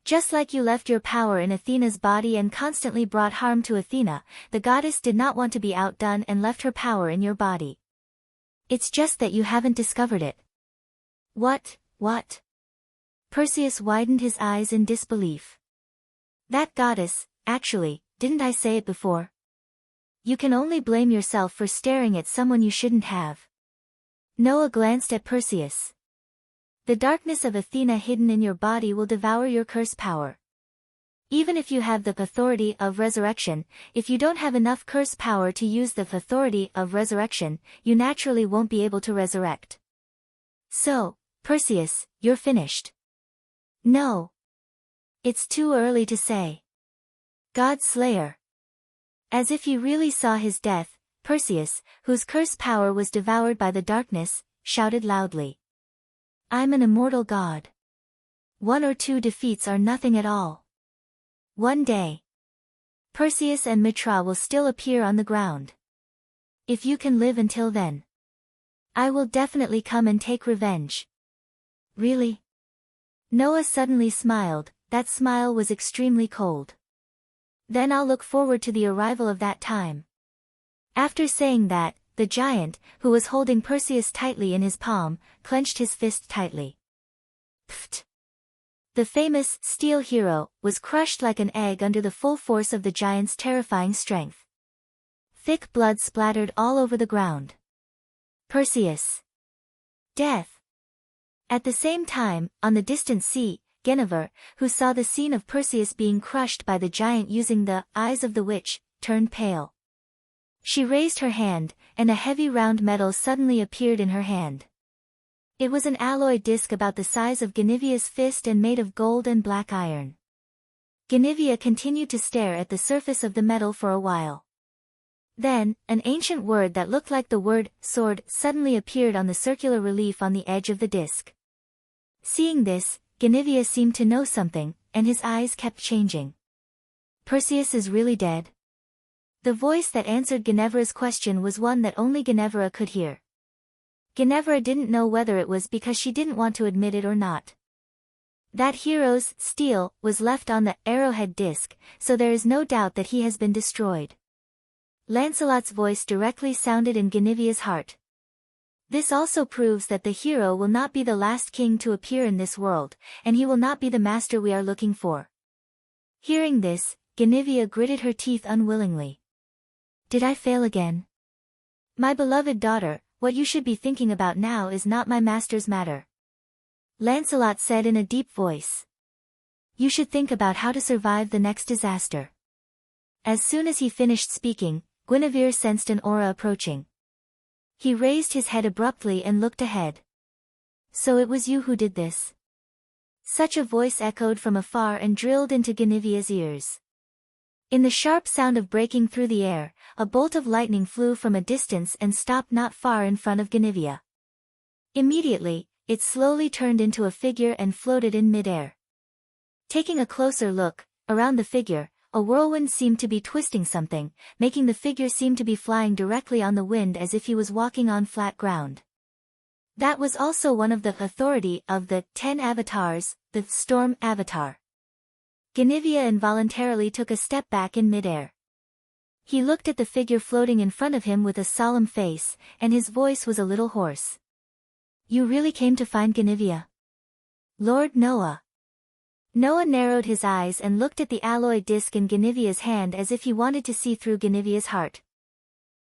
"Just like you left your power in Athena's body and constantly brought harm to Athena, the goddess did not want to be outdone and left her power in your body. It's just that you haven't discovered it." What? Perseus widened his eyes in disbelief. That goddess, actually, didn't I say it before? You can only blame yourself for staring at someone you shouldn't have. Noah glanced at Perseus. The darkness of Athena hidden in your body will devour your curse power. Even if you have the authority of resurrection, if you don't have enough curse power to use the authority of resurrection, you naturally won't be able to resurrect. So, Perseus, you're finished. No. It's too early to say. God Slayer. As if he really saw his death, Perseus, whose curse power was devoured by the darkness, shouted loudly. I'm an immortal god. 1 or 2 defeats are nothing at all. One day, Perseus and Mitra will still appear on the ground. If you can live until then, I will definitely come and take revenge. Really? Noah suddenly smiled. That smile was extremely cold. Then I'll look forward to the arrival of that time. After saying that, the giant, who was holding Perseus tightly in his palm, clenched his fist tightly. Pfft! The famous steel hero was crushed like an egg under the full force of the giant's terrifying strength. Thick blood splattered all over the ground. Perseus. Death. At the same time, on the distant sea, Guinevere, who saw the scene of Perseus being crushed by the giant using the eyes of the witch, turned pale. She raised her hand, and a heavy round metal suddenly appeared in her hand. It was an alloy disc about the size of Guinevere's fist and made of gold and black iron. Guinevere continued to stare at the surface of the metal for a while. Then, an ancient word that looked like the word sword suddenly appeared on the circular relief on the edge of the disc. Seeing this, Guinevere seemed to know something, and his eyes kept changing. Perseus is really dead? The voice that answered Guinevere's question was one that only Guinevere could hear. Guinevere didn't know whether it was because she didn't want to admit it or not. That hero's steel was left on the arrowhead disc, so there is no doubt that he has been destroyed. Lancelot's voice directly sounded in Guinevere's heart. This also proves that the hero will not be the last king to appear in this world, and he will not be the master we are looking for. Hearing this, Guinevere gritted her teeth unwillingly. Did I fail again? My beloved daughter, what you should be thinking about now is not my master's matter. Lancelot said in a deep voice. You should think about how to survive the next disaster. As soon as he finished speaking, Guinevere sensed an aura approaching. He raised his head abruptly and looked ahead. So it was you who did this? Such a voice echoed from afar and drilled into Guinevere's ears. In the sharp sound of breaking through the air, a bolt of lightning flew from a distance and stopped not far in front of Guinevere. Immediately, it slowly turned into a figure and floated in midair. Taking a closer look, around the figure, a whirlwind seemed to be twisting something, making the figure seem to be flying directly on the wind as if he was walking on flat ground. That was also one of the authority of the 10 avatars, the Storm Avatar. Guinevere involuntarily took a step back in midair. He looked at the figure floating in front of him with a solemn face, and his voice was a little hoarse. You really came to find Guinevere? Lord Noah. Noah narrowed his eyes and looked at the alloy disc in Guinevere's hand as if he wanted to see through Guinevere's heart.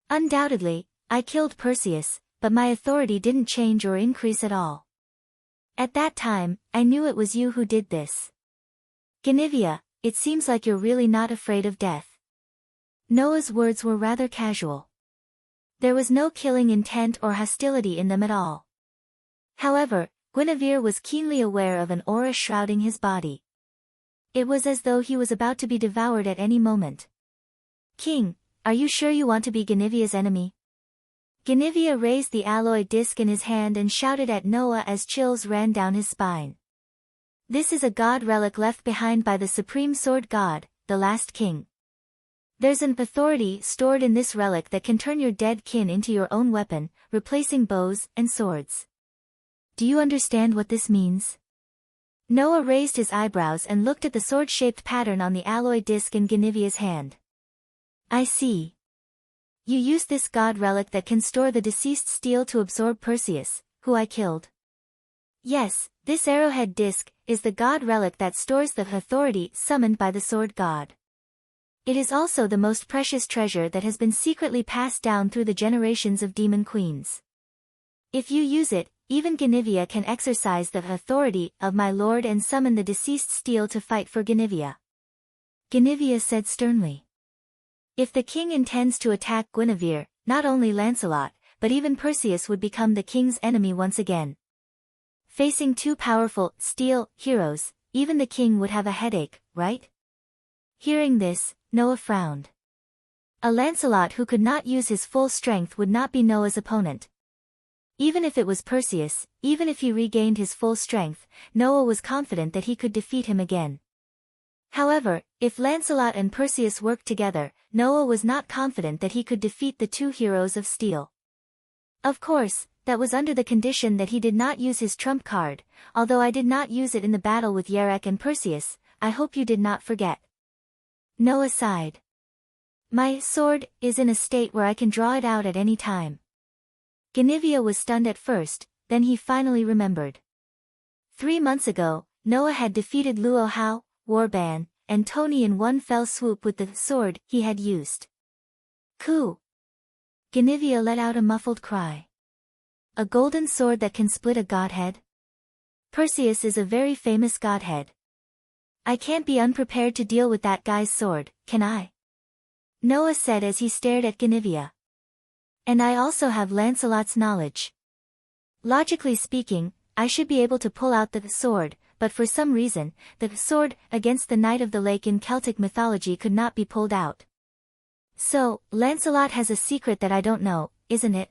Undoubtedly, I killed Perseus, but my authority didn't change or increase at all. At that time, I knew it was you who did this. Guinevere, it seems like you're really not afraid of death. Noah's words were rather casual. There was no killing intent or hostility in them at all. However, Guinevere was keenly aware of an aura shrouding his body. It was as though he was about to be devoured at any moment. King, are you sure you want to be Guinevere's enemy? Guinevere raised the alloy disc in his hand and shouted at Noah as chills ran down his spine. This is a god relic left behind by the supreme sword god, the last king. There's an authority stored in this relic that can turn your dead kin into your own weapon, replacing bows and swords. Do you understand what this means? Noah raised his eyebrows and looked at the sword-shaped pattern on the alloy disc in Guinevere's hand. I see. You used this god relic that can store the deceased steel to absorb Perseus, who I killed. Yes, this arrowhead disc is the god relic that stores the authority summoned by the sword god. It is also the most precious treasure that has been secretly passed down through the generations of demon queens. If you use it, even Guinevere can exercise the authority of my lord and summon the deceased steel to fight for Guinevere. Guinevere said sternly. If the king intends to attack Guinevere, not only Lancelot, but even Perseus would become the king's enemy once again. Facing two powerful, steel, heroes, even the king would have a headache, right? Hearing this, Noah frowned. A Lancelot who could not use his full strength would not be Noah's opponent. Even if it was Perseus, even if he regained his full strength, Noah was confident that he could defeat him again. However, if Lancelot and Perseus worked together, Noah was not confident that he could defeat the two heroes of steel. Of course, that was under the condition that he did not use his trump card, although I did not use it in the battle with Yarek and Perseus, I hope you did not forget. Noah sighed. My sword is in a state where I can draw it out at any time. Guinevere was stunned at first, then he finally remembered. 3 months ago, Noah had defeated Luo Hao, Warban, and Tony in one fell swoop with the sword he had used. Coo! Guinevere let out a muffled cry. A golden sword that can split a godhead? Perseus is a very famous godhead. I can't be unprepared to deal with that guy's sword, can I? Noah said as he stared at Guinevere. And I also have Lancelot's knowledge. Logically speaking, I should be able to pull out the sword, but for some reason, the sword against the Knight of the Lake in Celtic mythology could not be pulled out. So, Lancelot has a secret that I don't know, isn't it?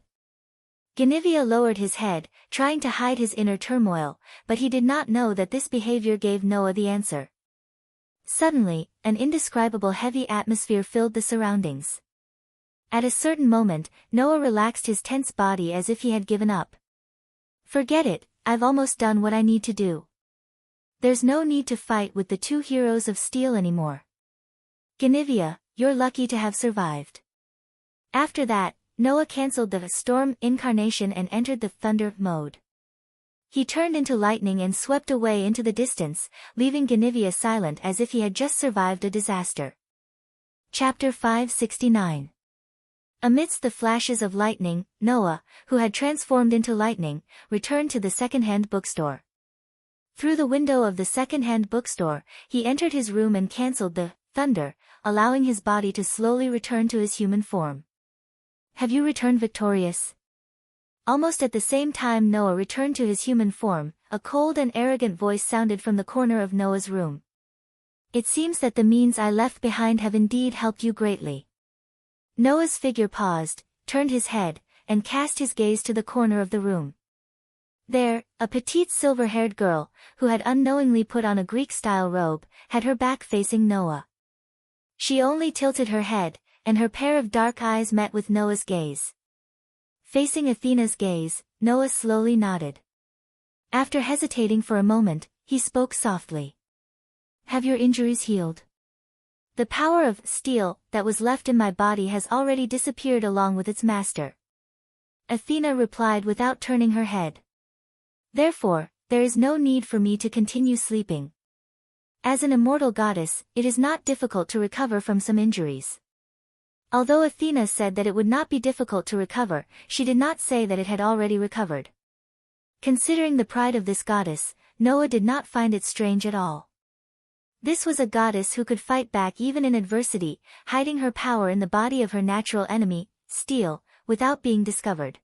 Guinevere lowered his head, trying to hide his inner turmoil, but he did not know that this behavior gave Noah the answer. Suddenly, an indescribable heavy atmosphere filled the surroundings. At a certain moment, Noah relaxed his tense body as if he had given up. Forget it, I've almost done what I need to do. There's no need to fight with the two heroes of steel anymore. Guinevere, you're lucky to have survived. After that, Noah cancelled the storm incarnation and entered the thunder mode. He turned into lightning and swept away into the distance, leaving Guinevere silent as if he had just survived a disaster. Chapter 569. Amidst the flashes of lightning, Noah, who had transformed into lightning, returned to the second-hand bookstore. Through the window of the second-hand bookstore, he entered his room and cancelled the thunder, allowing his body to slowly return to his human form. Have you returned victorious? Almost at the same time Noah returned to his human form, a cold and arrogant voice sounded from the corner of Noah's room. It seems that the means I left behind have indeed helped you greatly. Noah's figure paused, turned his head, and cast his gaze to the corner of the room. There, a petite silver-haired girl, who had unknowingly put on a Greek-style robe, had her back facing Noah. She only tilted her head, and her pair of dark eyes met with Noah's gaze. Facing Athena's gaze, Noah slowly nodded. After hesitating for a moment, he spoke softly. Have your injuries healed? The power of steel that was left in my body has already disappeared along with its master. Athena replied without turning her head. Therefore, there is no need for me to continue sleeping. As an immortal goddess, it is not difficult to recover from some injuries. Although Athena said that it would not be difficult to recover, she did not say that it had already recovered. Considering the pride of this goddess, Noah did not find it strange at all. This was a goddess who could fight back even in adversity, hiding her power in the body of her natural enemy, steel, without being discovered.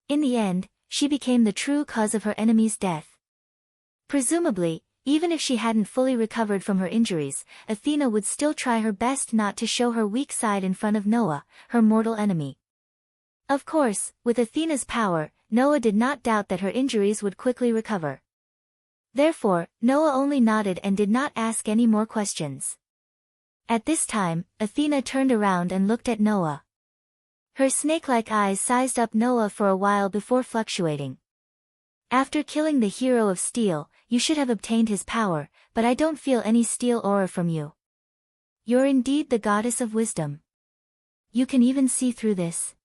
In the end, she became the true cause of her enemy's death. Presumably, even if she hadn't fully recovered from her injuries, Athena would still try her best not to show her weak side in front of Noah, her mortal enemy. Of course, with Athena's power, Noah did not doubt that her injuries would quickly recover. Therefore, Noah only nodded and did not ask any more questions. At this time, Athena turned around and looked at Noah. Her snake-like eyes sized up Noah for a while before fluctuating. After killing the hero of steel, you should have obtained his power, but I don't feel any steel aura from you. You're indeed the goddess of wisdom. You can even see through this.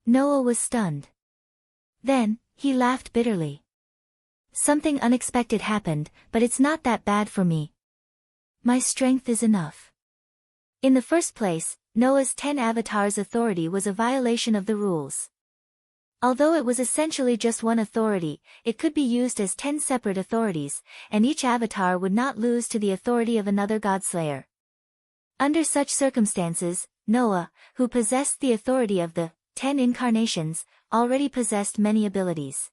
Noah was stunned. Then, he laughed bitterly. Something unexpected happened, but it's not that bad for me. My strength is enough. In the first place, Noah's 10 avatars authority was a violation of the rules. Although it was essentially just one authority, it could be used as 10 separate authorities, and each avatar would not lose to the authority of another godslayer. Under such circumstances, Noah, who possessed the authority of the 10 incarnations, already possessed many abilities.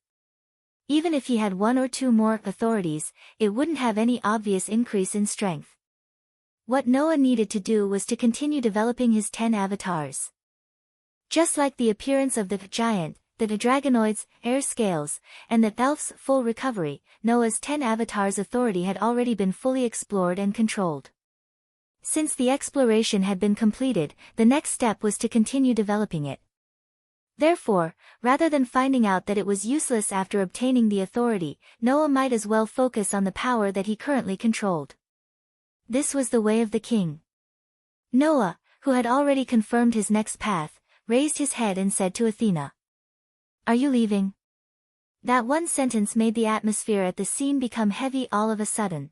Even if he had 1 or 2 more authorities, it wouldn't have any obvious increase in strength. What Noah needed to do was to continue developing his 10 avatars. Just like the appearance of the giant, the dragonoid's air scales, and the elf's full recovery, Noah's 10 avatars' authority had already been fully explored and controlled. Since the exploration had been completed, the next step was to continue developing it. Therefore, rather than finding out that it was useless after obtaining the authority, Noah might as well focus on the power that he currently controlled. This was the way of the king. Noah, who had already confirmed his next path, raised his head and said to Athena, "Are you leaving?" That one sentence made the atmosphere at the scene become heavy all of a sudden.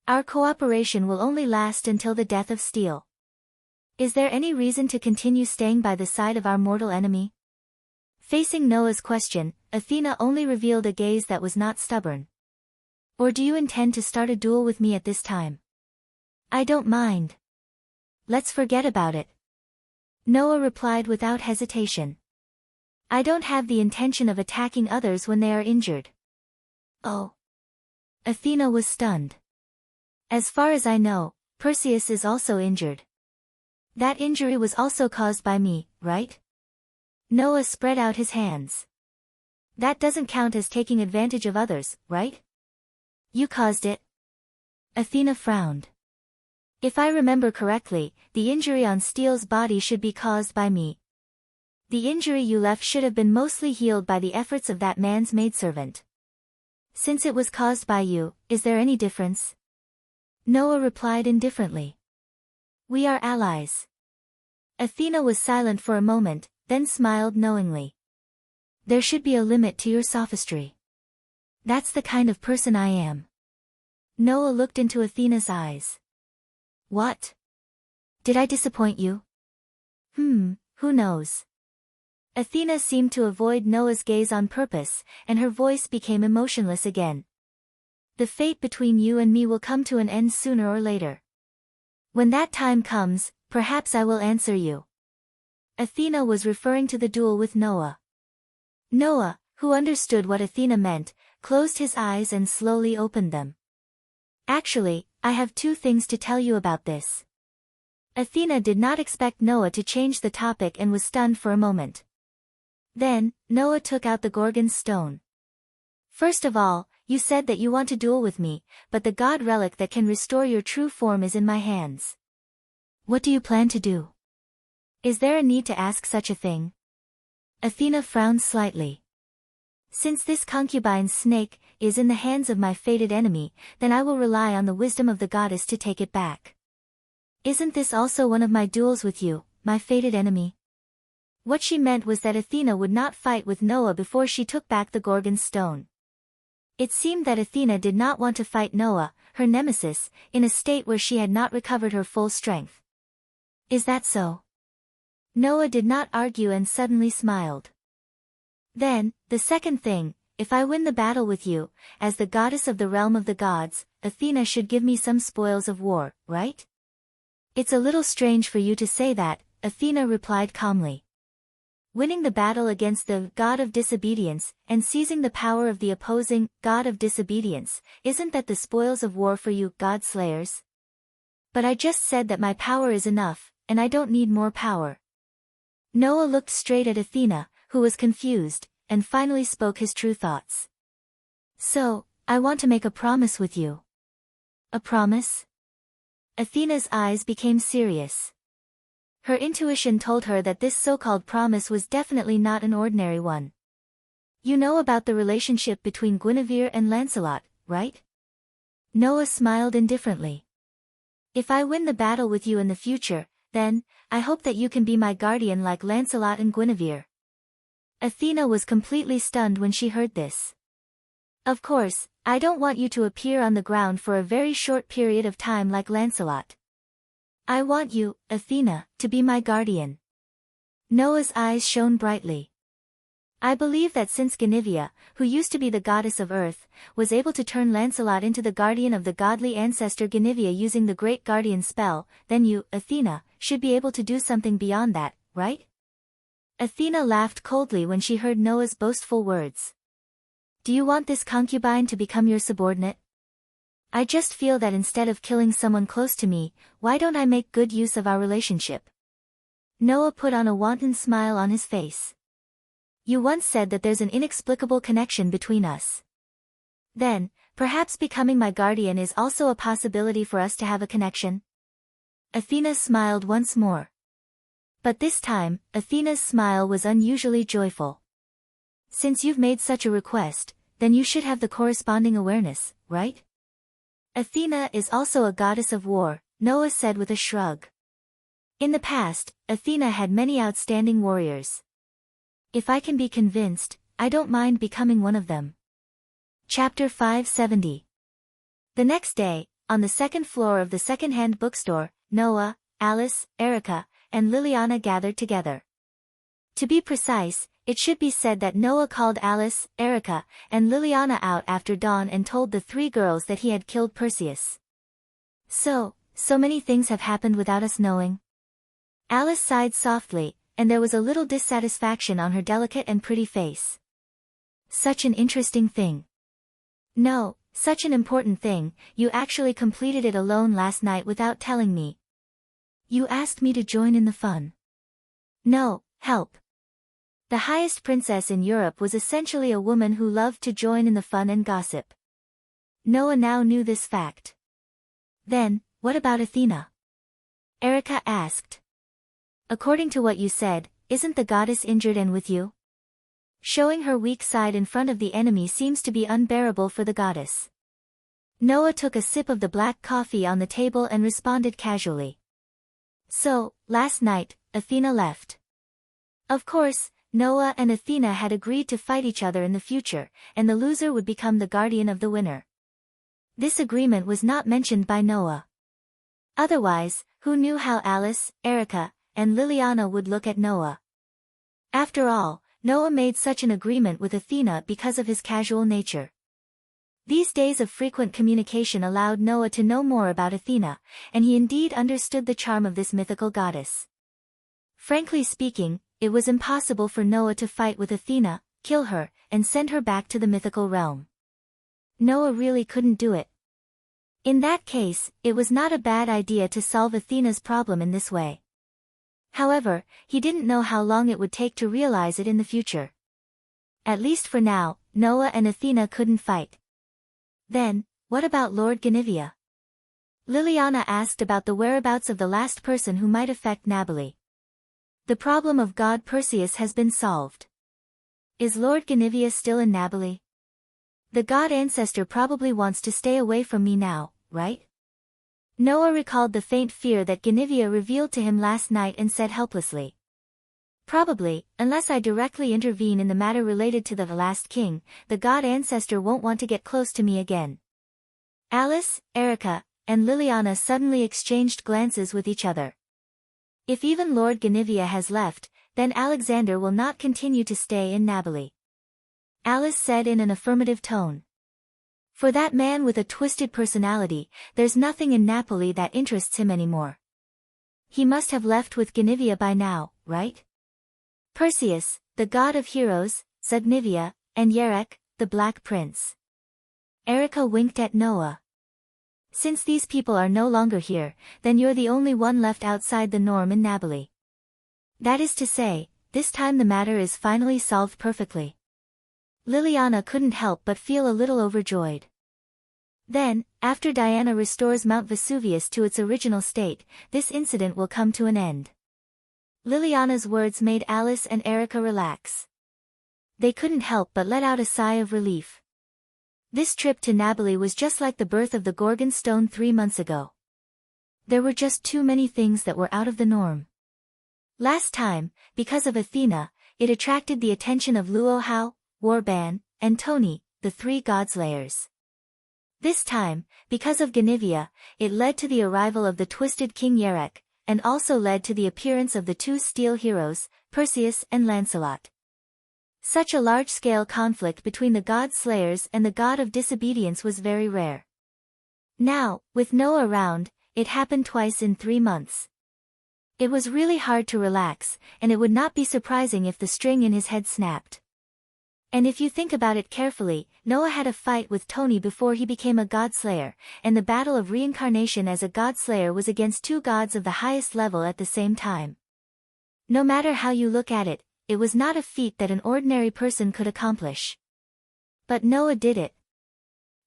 Our cooperation will only last until the death of steel. Is there any reason to continue staying by the side of our mortal enemy? Facing Noah's question, Athena only revealed a gaze that was not stubborn. Or do you intend to start a duel with me at this time? I don't mind. Let's forget about it. Noah replied without hesitation. I don't have the intention of attacking others when they are injured. Oh. Athena was stunned. As far as I know, Perseus is also injured. That injury was also caused by me, right? Noah spread out his hands. That doesn't count as taking advantage of others, right? You caused it. Athena frowned. If I remember correctly, the injury on Steel's body should be caused by me. The injury you left should have been mostly healed by the efforts of that man's maidservant. Since it was caused by you, is there any difference? Noah replied indifferently. We are allies. Athena was silent for a moment, then smiled knowingly. There should be a limit to your sophistry. That's the kind of person I am. Noah looked into Athena's eyes. What? Did I disappoint you? Who knows? Athena seemed to avoid Noah's gaze on purpose, and her voice became emotionless again. The fate between you and me will come to an end sooner or later. When that time comes, perhaps I will answer you. Athena was referring to the duel with Noah. Noah, who understood what Athena meant, closed his eyes and slowly opened them. Actually, I have 2 things to tell you about this. Athena did not expect Noah to change the topic and was stunned for a moment. Then, Noah took out the Gorgon's stone. First of all, you said that you want to duel with me, but the god relic that can restore your true form is in my hands. What do you plan to do? Is there a need to ask such a thing? Athena frowned slightly. Since this concubine's snake is in the hands of my fated enemy, then I will rely on the wisdom of the goddess to take it back. Isn't this also one of my duels with you, my fated enemy? What she meant was that Athena would not fight with Noah before she took back the Gorgon's stone. It seemed that Athena did not want to fight Noah, her nemesis, in a state where she had not recovered her full strength. Is that so? Noah did not argue and suddenly smiled. Then, the second thing, if I win the battle with you, as the goddess of the realm of the gods, Athena should give me some spoils of war, right? It's a little strange for you to say that, Athena replied calmly. Winning the battle against the god of disobedience, and seizing the power of the opposing god of disobedience, isn't that the spoils of war for you, god slayers? But I just said that my power is enough, and I don't need more power. Noah looked straight at Athena, who was confused, and finally spoke his true thoughts. So, I want to make a promise with you. A promise? Athena's eyes became serious. Her intuition told her that this so-called promise was definitely not an ordinary one. You know about the relationship between Guinevere and Lancelot, right? Noah smiled indifferently. If I win the battle with you in the future, then, I hope that you can be my guardian like Lancelot and Guinevere. Athena was completely stunned when she heard this. Of course, I don't want you to appear on the ground for a very short period of time like Lancelot. I want you, Athena, to be my guardian. Noah's eyes shone brightly. I believe that since Guinevere, who used to be the goddess of earth, was able to turn Lancelot into the guardian of the godly ancestor Guinevere using the great guardian spell, then you, Athena, should be able to do something beyond that, right? Athena laughed coldly when she heard Noah's boastful words. Do you want this concubine to become your subordinate? I just feel that instead of killing someone close to me, why don't I make good use of our relationship? Noah put on a wanton smile on his face. You once said that there's an inexplicable connection between us. Then, perhaps becoming my guardian is also a possibility for us to have a connection? Athena smiled once more. But this time, Athena's smile was unusually joyful. Since you've made such a request, then you should have the corresponding awareness, right? Athena is also a goddess of war, Noah said with a shrug. In the past, Athena had many outstanding warriors. If I can be convinced, I don't mind becoming one of them. Chapter 570. The next day, on the second floor of the second-hand bookstore, Noah, Alice, Erica, and Liliana gathered together. To be precise, it should be said that Noah called Alice, Erica, and Liliana out after dawn and told the three girls that he had killed Perseus. So many things have happened without us knowing. Alice sighed softly, and there was a little dissatisfaction on her delicate and pretty face. Such an interesting thing. No, such an important thing, you actually completed it alone last night without telling me. You asked me to join in the fun. No, help. The highest princess in Europe was essentially a woman who loved to join in the fun and gossip. Noah now knew this fact. Then, what about Athena? Erica asked. According to what you said, isn't the goddess injured and with you? Showing her weak side in front of the enemy seems to be unbearable for the goddess. Noah took a sip of the black coffee on the table and responded casually. So, last night, Athena left. Of course, Noah and Athena had agreed to fight each other in the future, and the loser would become the guardian of the winner. This agreement was not mentioned by Noah. Otherwise, who knew how Alice, Erica, and Liliana would look at Noah? After all, Noah made such an agreement with Athena because of his casual nature. These days of frequent communication allowed Noah to know more about Athena, and he indeed understood the charm of this mythical goddess. Frankly speaking, it was impossible for Noah to fight with Athena, kill her, and send her back to the mythical realm. Noah really couldn't do it. In that case, it was not a bad idea to solve Athena's problem in this way. However, he didn't know how long it would take to realize it in the future. At least for now, Noah and Athena couldn't fight. Then, what about Lord Guinevere? Liliana asked about the whereabouts of the last person who might affect Nabali. The problem of god Perseus has been solved. Is Lord Guinevere still in Nabali? The god ancestor probably wants to stay away from me now, right? Noah recalled the faint fear that Guinevere revealed to him last night and said helplessly. Probably, unless I directly intervene in the matter related to the last king, the god ancestor won't want to get close to me again. Alice, Erica, and Liliana suddenly exchanged glances with each other. If even Lord Guinevere has left, then Alexander will not continue to stay in Napoli. Alice said in an affirmative tone. For that man with a twisted personality, there's nothing in Napoli that interests him anymore. He must have left with Guinevere by now, right? Perseus, the god of heroes, Zbigniew, and Yerek, the Black Prince. Erica winked at Noah. Since these people are no longer here, then you're the only one left outside the norm in Napoli. That is to say, this time the matter is finally solved perfectly. Liliana couldn't help but feel a little overjoyed. Then, after Diana restores Mount Vesuvius to its original state, this incident will come to an end. Liliana's words made Alice and Erica relax. They couldn't help but let out a sigh of relief. This trip to Napoli was just like the birth of the Gorgon stone 3 months ago. There were just too many things that were out of the norm. Last time, because of Athena, it attracted the attention of Luohao, Warban, and Tony, the 3 god-slayers. This time, because of Guinevere, it led to the arrival of the twisted King Yerek, and also led to the appearance of the 2 steel heroes, Perseus and Lancelot. Such a large-scale conflict between the god-slayers and the god of disobedience was very rare. Now, with Noah around, it happened twice in 3 months. It was really hard to relax, and it would not be surprising if the string in his head snapped. And if you think about it carefully, Noah had a fight with Tony before he became a god-slayer, and the battle of reincarnation as a god-slayer was against 2 gods of the highest level at the same time. No matter how you look at it, it was not a feat that an ordinary person could accomplish. But Noah did it.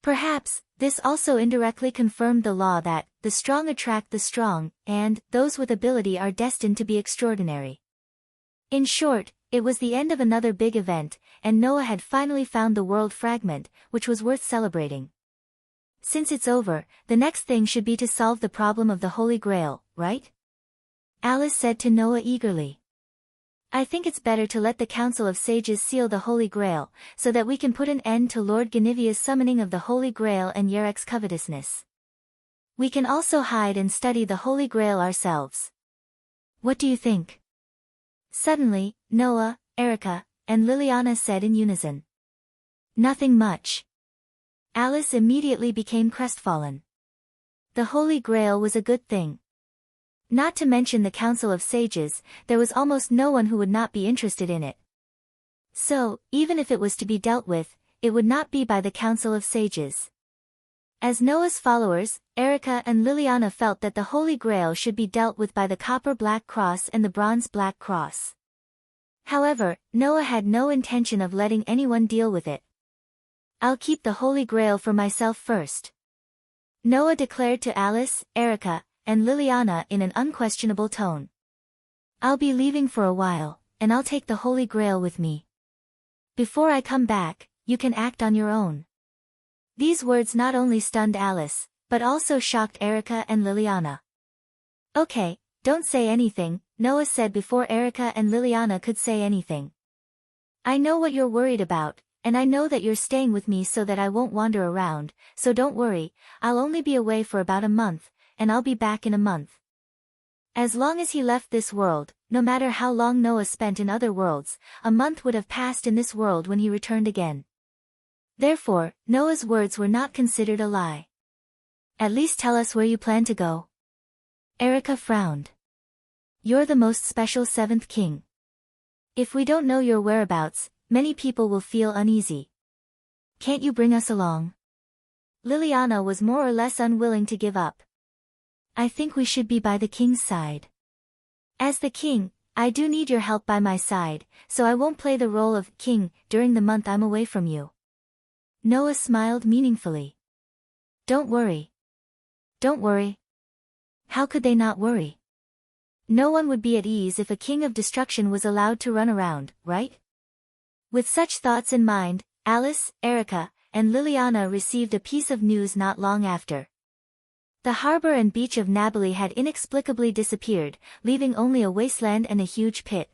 Perhaps, this also indirectly confirmed the law that, the strong attract the strong, and, those with ability are destined to be extraordinary. In short, it was the end of another big event, and Noah had finally found the world fragment, which was worth celebrating. Since it's over, the next thing should be to solve the problem of the Holy Grail, right? Alice said to Noah eagerly. I think it's better to let the Council of Sages seal the Holy Grail, so that we can put an end to Lord Guinevere's summoning of the Holy Grail and Yerek's covetousness. We can also hide and study the Holy Grail ourselves. What do you think? Suddenly, Noah, Erica, and Liliana said in unison. Nothing much. Alice immediately became crestfallen. The Holy Grail was a good thing. Not to mention the Council of Sages, there was almost no one who would not be interested in it. So, even if it was to be dealt with, it would not be by the Council of Sages. As Noah's followers, Erica and Liliana felt that the Holy Grail should be dealt with by the Copper Black Cross and the Bronze Black Cross. However, Noah had no intention of letting anyone deal with it. I'll keep the Holy Grail for myself first. Noah declared to Alice, Erica, and Liliana in an unquestionable tone. I'll be leaving for a while, and I'll take the Holy Grail with me. Before I come back, you can act on your own. These words not only stunned Alice, but also shocked Erica and Liliana. Okay, don't say anything, Noah said before Erica and Liliana could say anything. I know what you're worried about, and I know that you're staying with me so that I won't wander around, so don't worry, I'll only be away for about a month, and I'll be back in a month. As long as he left this world, no matter how long Noah spent in other worlds, a month would have passed in this world when he returned again. Therefore, Noah's words were not considered a lie. At least tell us where you plan to go. Erica frowned. You're the most special 7th king. If we don't know your whereabouts, many people will feel uneasy. Can't you bring us along? Liliana was more or less unwilling to give up. I think we should be by the king's side. As the king, I do need your help by my side, so I won't play the role of king during the month I'm away from you. Noah smiled meaningfully. Don't worry. Don't worry. How could they not worry? No one would be at ease if a king of destruction was allowed to run around, right? With such thoughts in mind, Alice, Erica, and Liliana received a piece of news not long after. The harbor and beach of Napoli had inexplicably disappeared, leaving only a wasteland and a huge pit.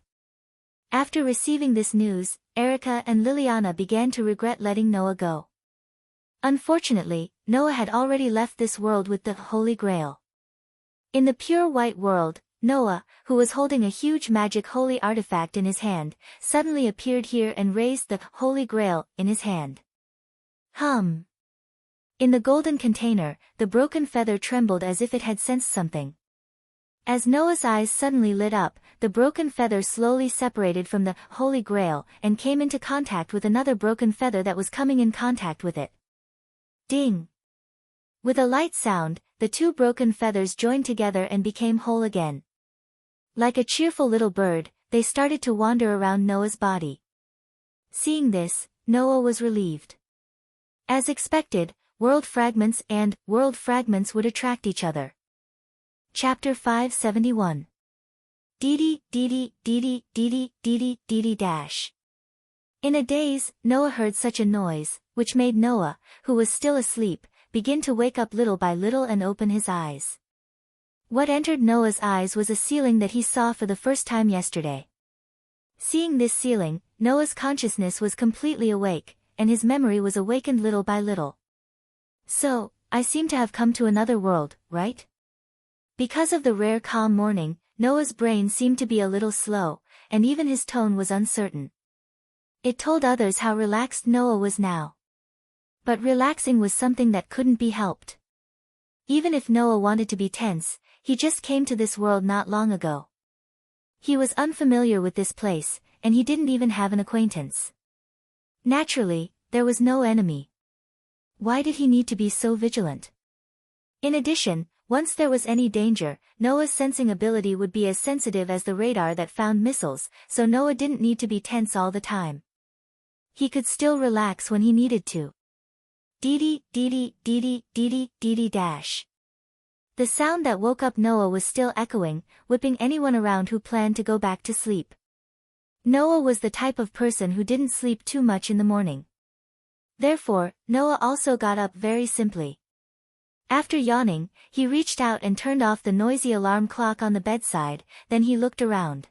After receiving this news, Erica and Liliana began to regret letting Noah go. Unfortunately, Noah had already left this world with the Holy Grail. In the pure white world, Noah, who was holding a huge magic holy artifact in his hand, suddenly appeared here and raised the Holy Grail in his hand. Hum. In the golden container, the broken feather trembled as if it had sensed something. As Noah's eyes suddenly lit up, the broken feather slowly separated from the Holy Grail and came into contact with another broken feather that was coming in contact with it. Ding! With a light sound, the two broken feathers joined together and became whole again. Like a cheerful little bird, they started to wander around Noah's body. Seeing this, Noah was relieved. As expected, world fragments and world fragments would attract each other. Chapter 571. Dee dash. In a daze, Noah heard such a noise, which made Noah, who was still asleep, begin to wake up little by little and open his eyes. What entered Noah's eyes was a ceiling that he saw for the first time yesterday. Seeing this ceiling, Noah's consciousness was completely awake, and his memory was awakened little by little. So, I seem to have come to another world, right? Because of the rare calm morning, Noah's brain seemed to be a little slow, and even his tone was uncertain. It told others how relaxed Noah was now. But relaxing was something that couldn't be helped. Even if Noah wanted to be tense, he just came to this world not long ago. He was unfamiliar with this place, and he didn't even have an acquaintance. Naturally, there was no enemy. Why did he need to be so vigilant? In addition, once there was any danger, Noah's sensing ability would be as sensitive as the radar that found missiles, so Noah didn't need to be tense all the time. He could still relax when he needed to. Dee dash. The sound that woke up Noah was still echoing, whipping anyone around who planned to go back to sleep. Noah was the type of person who didn't sleep too much in the morning. Therefore, Noah also got up very simply. After yawning, he reached out and turned off the noisy alarm clock on the bedside, then he looked around.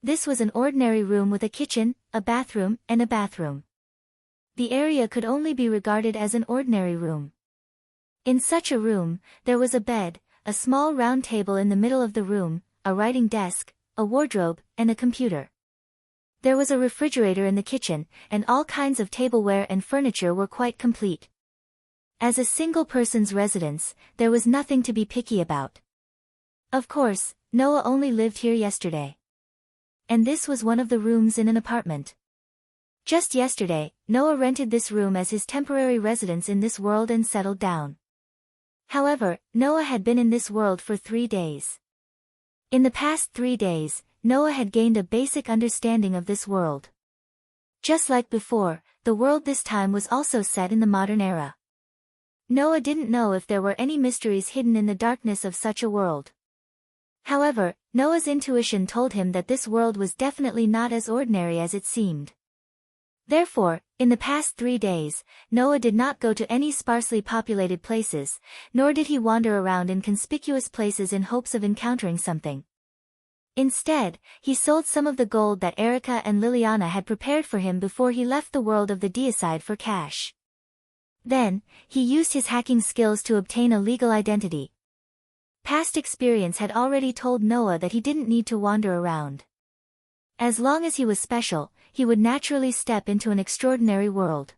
This was an ordinary room with a kitchen, a bathroom, and a bathroom. The area could only be regarded as an ordinary room. In such a room, there was a bed, a small round table in the middle of the room, a writing desk, a wardrobe, and a computer. There was a refrigerator in the kitchen, and all kinds of tableware and furniture were quite complete. As a single person's residence, there was nothing to be picky about. Of course, Noah only lived here yesterday. And this was one of the rooms in an apartment. Just yesterday, Noah rented this room as his temporary residence in this world and settled down. However, Noah had been in this world for 3 days. In the past 3 days, Noah had gained a basic understanding of this world. Just like before, the world this time was also set in the modern era. Noah didn't know if there were any mysteries hidden in the darkness of such a world. However, Noah's intuition told him that this world was definitely not as ordinary as it seemed. Therefore, in the past 3 days, Noah did not go to any sparsely populated places, nor did he wander around in conspicuous places in hopes of encountering something. Instead, he sold some of the gold that Erica and Liliana had prepared for him before he left the world of the deicide for cash. Then, he used his hacking skills to obtain a legal identity. Past experience had already told Noah that he didn't need to wander around. As long as he was special, he would naturally step into an extraordinary world.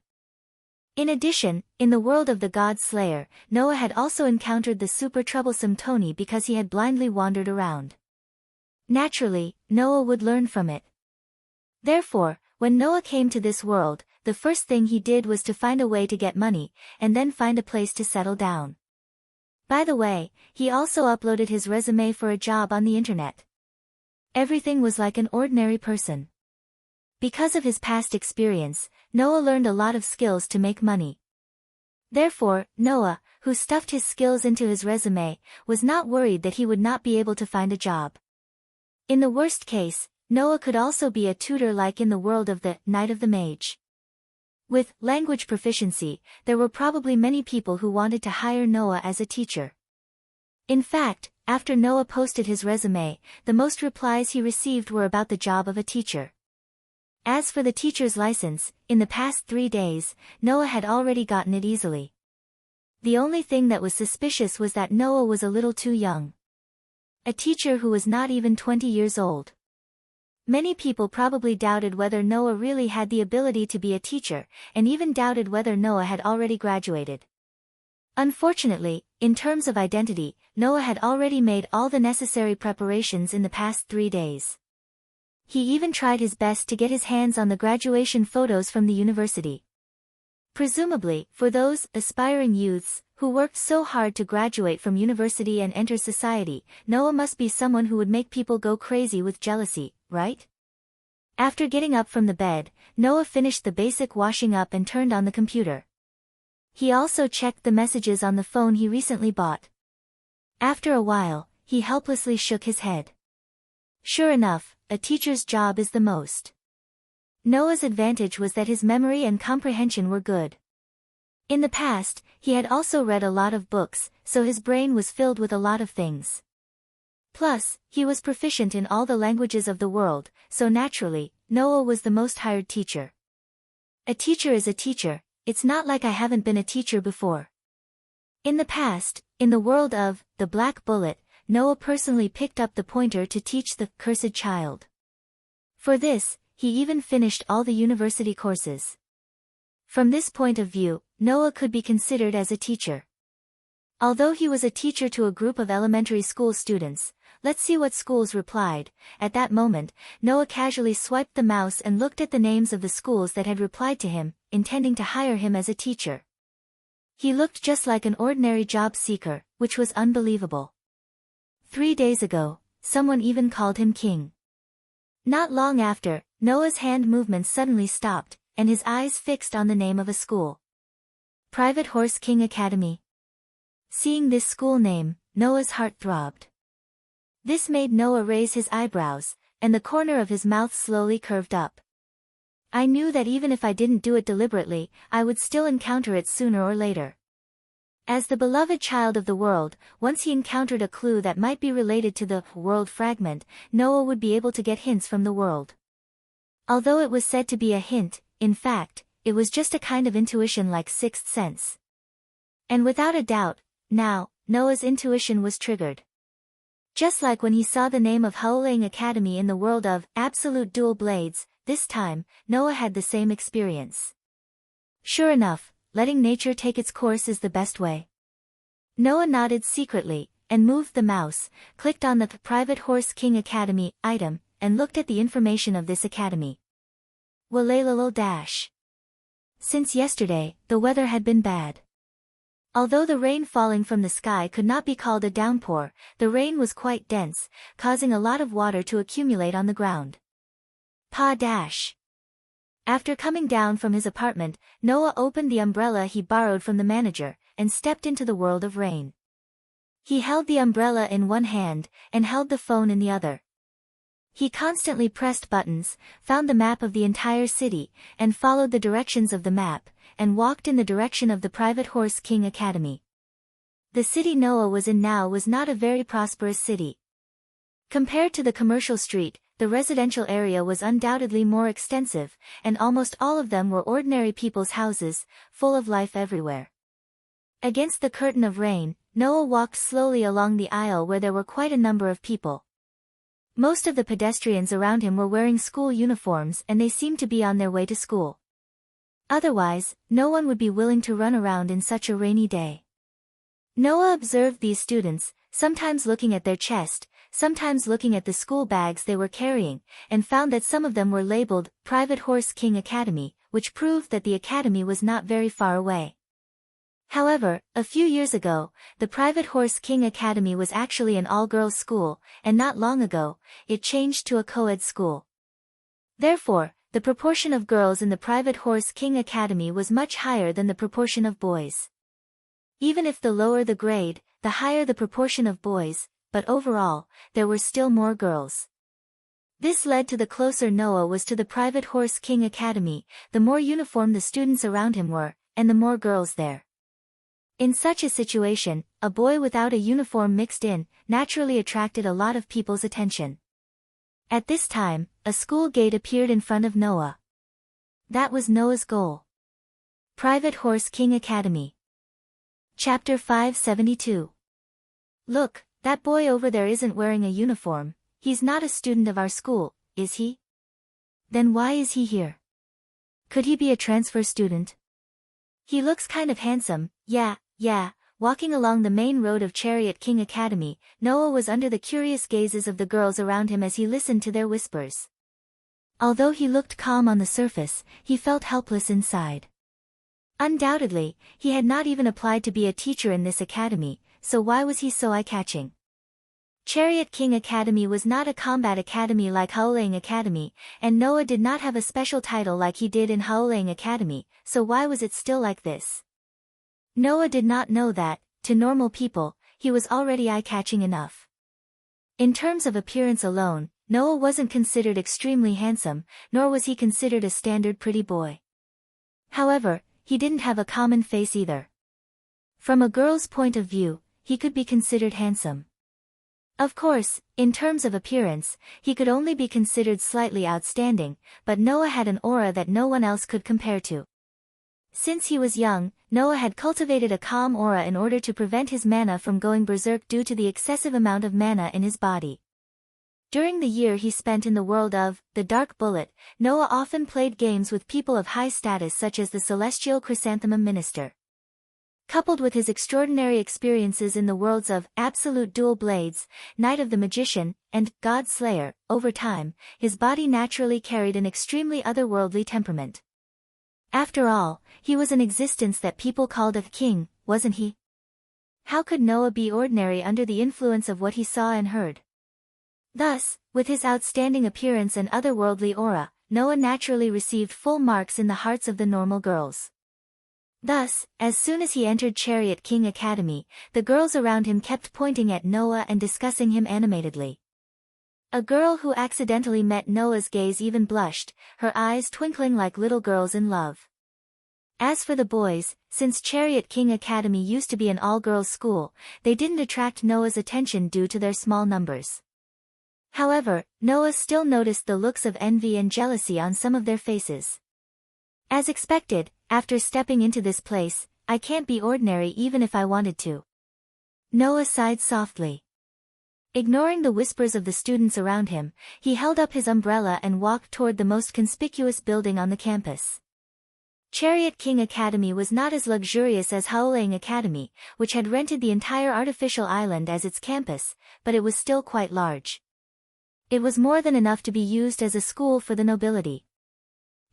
In addition, in the world of the God Slayer, Noah had also encountered the super troublesome Tony because he had blindly wandered around. Naturally, Noah would learn from it. Therefore, when Noah came to this world, the first thing he did was to find a way to get money, and then find a place to settle down. By the way, he also uploaded his resume for a job on the internet. Everything was like an ordinary person. Because of his past experience, Noah learned a lot of skills to make money. Therefore, Noah, who stuffed his skills into his resume, was not worried that he would not be able to find a job. In the worst case, Noah could also be a tutor like in the world of the Knight of the Mage. With language proficiency, there were probably many people who wanted to hire Noah as a teacher. In fact, after Noah posted his resume, the most replies he received were about the job of a teacher. As for the teacher's license, in the past 3 days, Noah had already gotten it easily. The only thing that was suspicious was that Noah was a little too young. A teacher who was not even 20 years old. Many people probably doubted whether Noah really had the ability to be a teacher, and even doubted whether Noah had already graduated. Unfortunately, in terms of identity, Noah had already made all the necessary preparations in the past 3 days. He even tried his best to get his hands on the graduation photos from the university. Presumably, for those aspiring youths who worked so hard to graduate from university and enter society, Noah must be someone who would make people go crazy with jealousy, right? After getting up from the bed, Noah finished the basic washing up and turned on the computer. He also checked the messages on the phone he recently bought. After a while, he helplessly shook his head. Sure enough, a teacher's job is the most. Noah's advantage was that his memory and comprehension were good. In the past, he had also read a lot of books, so his brain was filled with a lot of things. Plus, he was proficient in all the languages of the world, so naturally, Noah was the most hired teacher. A teacher is a teacher, it's not like I haven't been a teacher before. In the past, in the world of The Black Bullet, Noah personally picked up the pointer to teach the cursed child. For this, he even finished all the university courses. From this point of view, Noah could be considered as a teacher. Although he was a teacher to a group of elementary school students, let's see what schools replied. At that moment, Noah casually swiped the mouse and looked at the names of the schools that had replied to him, intending to hire him as a teacher. He looked just like an ordinary job seeker, which was unbelievable. 3 days ago, someone even called him king. Not long after, Noah's hand movements suddenly stopped, and his eyes fixed on the name of a school. Private Horse King Academy. Seeing this school name, Noah's heart throbbed. This made Noah raise his eyebrows, and the corner of his mouth slowly curved up. I knew that even if I didn't do it deliberately, I would still encounter it sooner or later. As the beloved child of the world, once he encountered a clue that might be related to the world fragment, Noah would be able to get hints from the world. Although it was said to be a hint, in fact, it was just a kind of intuition like sixth sense. And without a doubt, now, Noah's intuition was triggered. Just like when he saw the name of Howling Academy in the world of Absolute Dual Blades, this time, Noah had the same experience. Sure enough, letting nature take its course is the best way. Noah nodded secretly, and moved the mouse, clicked on the Private Horse King Academy item, and looked at the information of this academy. Walalalo dash. Since yesterday, the weather had been bad. Although the rain falling from the sky could not be called a downpour, the rain was quite dense, causing a lot of water to accumulate on the ground. Pa dash. After coming down from his apartment, Noah opened the umbrella he borrowed from the manager, and stepped into the world of rain. He held the umbrella in one hand, and held the phone in the other. He constantly pressed buttons, found the map of the entire city, and followed the directions of the map, and walked in the direction of the Private Horse King Academy. The city Noah was in now was not a very prosperous city. Compared to the commercial street, the residential area was undoubtedly more extensive, and almost all of them were ordinary people's houses, full of life everywhere. Against the curtain of rain, Noah walked slowly along the aisle where there were quite a number of people. Most of the pedestrians around him were wearing school uniforms and they seemed to be on their way to school. Otherwise, no one would be willing to run around in such a rainy day. Noah observed these students, sometimes looking at their chest, sometimes looking at the school bags they were carrying, and found that some of them were labeled Private Horse King Academy, which proved that the academy was not very far away. However, a few years ago, the Private Horse King Academy was actually an all-girls school, and not long ago, it changed to a co-ed school. Therefore, the proportion of girls in the Private Horse King Academy was much higher than the proportion of boys. Even if the lower the grade, the higher the proportion of boys, but overall, there were still more girls. This led to the closer Noah was to the Private Horse King Academy, the more uniform the students around him were, and the more girls there. In such a situation, a boy without a uniform mixed in, naturally attracted a lot of people's attention. At this time, a school gate appeared in front of Noah. That was Noah's goal. Private Horse King Academy. Chapter 572. Look, That boy over there isn't wearing a uniform, he's not a student of our school, is he? Then why is he here? Could he be a transfer student? He looks kind of handsome, yeah. Walking along the main road of Chariot King Academy, Noah was under the curious gazes of the girls around him as he listened to their whispers. Although he looked calm on the surface, he felt helpless inside. Undoubtedly, he had not even applied to be a teacher in this academy, so why was he so eye-catching? Chariot King Academy was not a combat academy like Haolang Academy, and Noah did not have a special title like he did in Haolang Academy, so why was it still like this? Noah did not know that, to normal people, he was already eye-catching enough. In terms of appearance alone, Noah wasn't considered extremely handsome, nor was he considered a standard pretty boy. However, he didn't have a common face either. From a girl's point of view, he could be considered handsome. Of course, in terms of appearance, he could only be considered slightly outstanding, but Noah had an aura that no one else could compare to. Since he was young, Noah had cultivated a calm aura in order to prevent his mana from going berserk due to the excessive amount of mana in his body. During the year he spent in the world of the Dark Bullet, Noah often played games with people of high status such as the Celestial Chrysanthemum Minister. Coupled with his extraordinary experiences in the worlds of Absolute Dual Blades, Knight of the Magician, and God Slayer, over time, his body naturally carried an extremely otherworldly temperament. After all, he was an existence that people called a king, wasn't he? How could Noah be ordinary under the influence of what he saw and heard? Thus, with his outstanding appearance and otherworldly aura, Noah naturally received full marks in the hearts of the normal girls. Thus, as soon as he entered Chariot King Academy, the girls around him kept pointing at Noah and discussing him animatedly. A girl who accidentally met Noah's gaze even blushed, her eyes twinkling like little girls in love. As for the boys, since Chariot King Academy used to be an all-girls school, they didn't attract Noah's attention due to their small numbers. However, Noah still noticed the looks of envy and jealousy on some of their faces. As expected, after stepping into this place, I can't be ordinary even if I wanted to. Noah sighed softly. Ignoring the whispers of the students around him, he held up his umbrella and walked toward the most conspicuous building on the campus. Chariot King Academy was not as luxurious as Haolang Academy, which had rented the entire artificial island as its campus, but it was still quite large. It was more than enough to be used as a school for the nobility.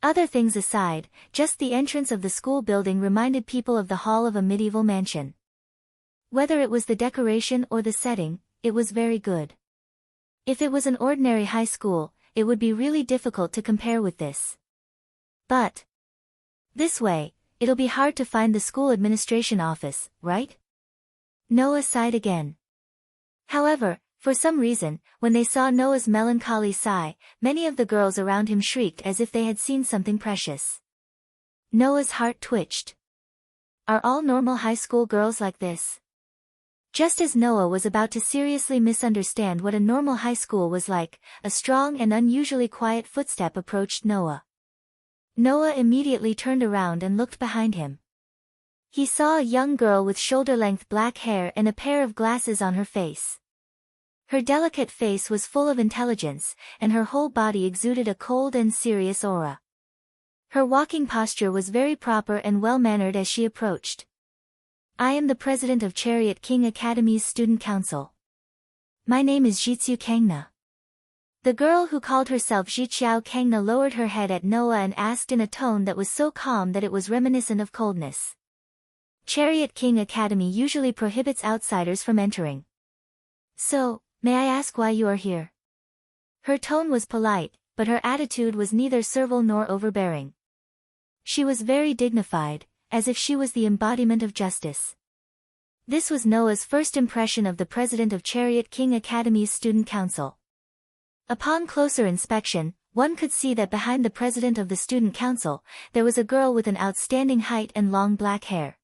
Other things aside, just the entrance of the school building reminded people of the hall of a medieval mansion. Whether it was the decoration or the setting, it was very good. If it was an ordinary high school, it would be really difficult to compare with this. But this way, it'll be hard to find the school administration office, right? Noah sighed again. However, for some reason, when they saw Noah's melancholy sigh, many of the girls around him shrieked as if they had seen something precious. Noah's heart twitched. Are all normal high school girls like this? Just as Noah was about to seriously misunderstand what a normal high school was like, a strong and unusually quiet footstep approached Noah. Noah immediately turned around and looked behind him. He saw a young girl with shoulder-length black hair and a pair of glasses on her face. Her delicate face was full of intelligence, and her whole body exuded a cold and serious aura. Her walking posture was very proper and well-mannered as she approached. I am the president of Chariot King Academy's Student Council. My name is Jitsu Kangna. The girl who called herself Jiqiao Kangna lowered her head at Noah and asked in a tone that was so calm that it was reminiscent of coldness. Chariot King Academy usually prohibits outsiders from entering. So, may I ask why you are here? Her tone was polite, but her attitude was neither servile nor overbearing. She was very dignified, as if she was the embodiment of justice. This was Noah's first impression of the president of Chariot King Academy's Student Council. Upon closer inspection, one could see that behind the president of the Student Council, there was a girl with an outstanding height and long black hair.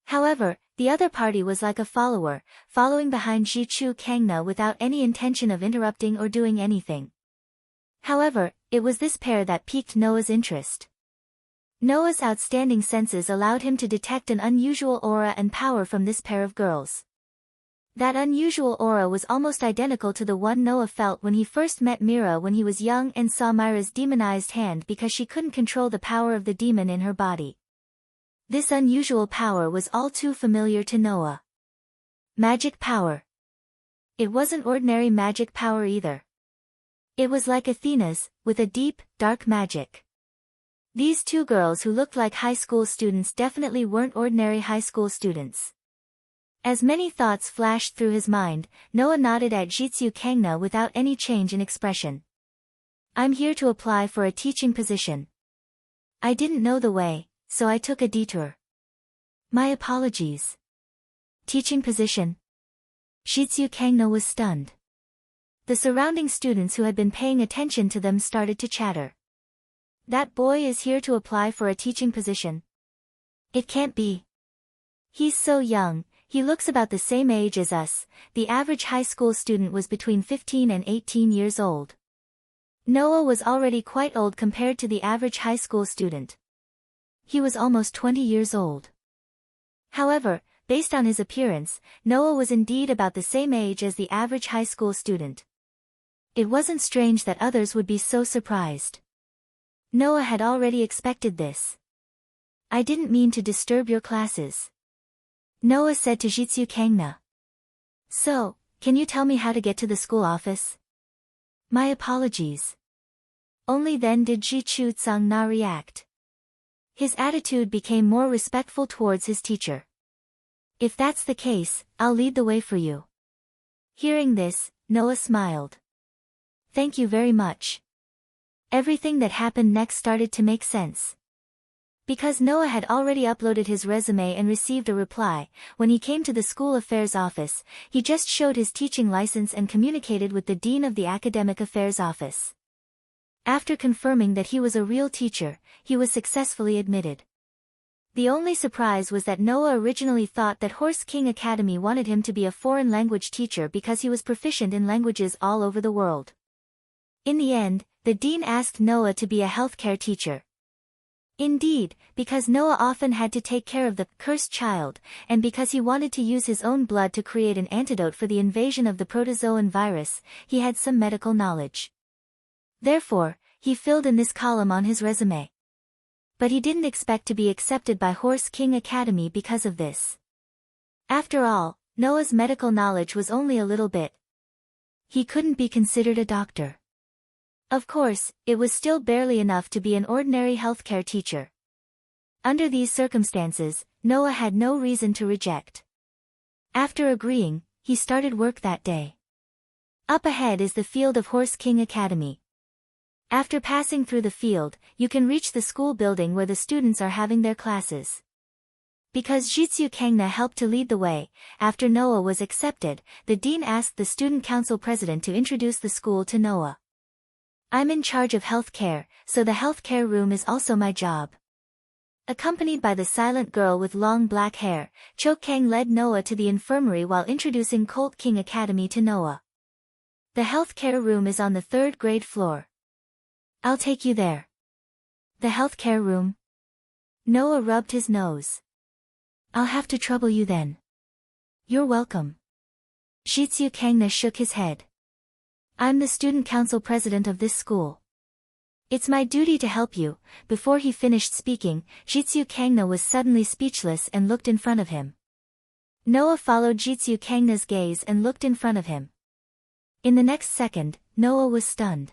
However, the other party was like a follower, following behind Jiqiao Kangna without any intention of interrupting or doing anything. However, it was this pair that piqued Noah's interest. Noah's outstanding senses allowed him to detect an unusual aura and power from this pair of girls. That unusual aura was almost identical to the one Noah felt when he first met Mira when he was young and saw Myra's demonized hand because she couldn't control the power of the demon in her body. This unusual power was all too familiar to Noah. Magic power. It wasn't ordinary magic power either. It was like Athena's, with a deep, dark magic. These two girls who looked like high school students definitely weren't ordinary high school students. As many thoughts flashed through his mind, Noah nodded at Jitsu Kangna without any change in expression. I'm here to apply for a teaching position. I didn't know the way, so I took a detour. My apologies. Teaching position? Jitsu Kangna was stunned. The surrounding students who had been paying attention to them started to chatter. That boy is here to apply for a teaching position. It can't be. He's so young. He looks about the same age as us. The average high school student was between 15 and 18 years old. Noah was already quite old compared to the average high school student. He was almost 20 years old. However, based on his appearance, Noah was indeed about the same age as the average high school student. It wasn't strange that others would be so surprised. Noah had already expected this. I didn't mean to disturb your classes. Noah said to Jitsu Kangna. So, can you tell me how to get to the school office? My apologies. Only then did Ji-Chu Tsang-na react. His attitude became more respectful towards his teacher. If that's the case, I'll lead the way for you. Hearing this, Noah smiled. Thank you very much. Everything that happened next started to make sense. Because Noah had already uploaded his resume and received a reply, when he came to the school affairs office, he just showed his teaching license and communicated with the dean of the academic affairs office. After confirming that he was a real teacher, he was successfully admitted. The only surprise was that Noah originally thought that Horse King Academy wanted him to be a foreign language teacher because he was proficient in languages all over the world. In the end, the dean asked Noah to be a healthcare teacher. Indeed, because Noah often had to take care of the cursed child, and because he wanted to use his own blood to create an antidote for the invasion of the protozoan virus, he had some medical knowledge. Therefore, he filled in this column on his resume. But he didn't expect to be accepted by Horse King Academy because of this. After all, Noah's medical knowledge was only a little bit. He couldn't be considered a doctor. Of course, it was still barely enough to be an ordinary healthcare teacher. Under these circumstances, Noah had no reason to reject. After agreeing, he started work that day. Up ahead is the field of Horse King Academy. After passing through the field, you can reach the school building where the students are having their classes. Because Jitsu Kangna helped to lead the way, after Noah was accepted, the dean asked the student council president to introduce the school to Noah. I'm in charge of healthcare, so the healthcare room is also my job. Accompanied by the silent girl with long black hair, Cho Kang led Noah to the infirmary while introducing Colt King Academy to Noah. The healthcare room is on the 3rd grade floor. I'll take you there. The healthcare room? Noah rubbed his nose. I'll have to trouble you then. You're welcome. Jitsu Kangna shook his head. I'm the student council president of this school. It's my duty to help you. Before he finished speaking, Jitsu Kangna was suddenly speechless and looked in front of him. Noah followed Jitsu Kangna's gaze and looked in front of him. In the next second, Noah was stunned.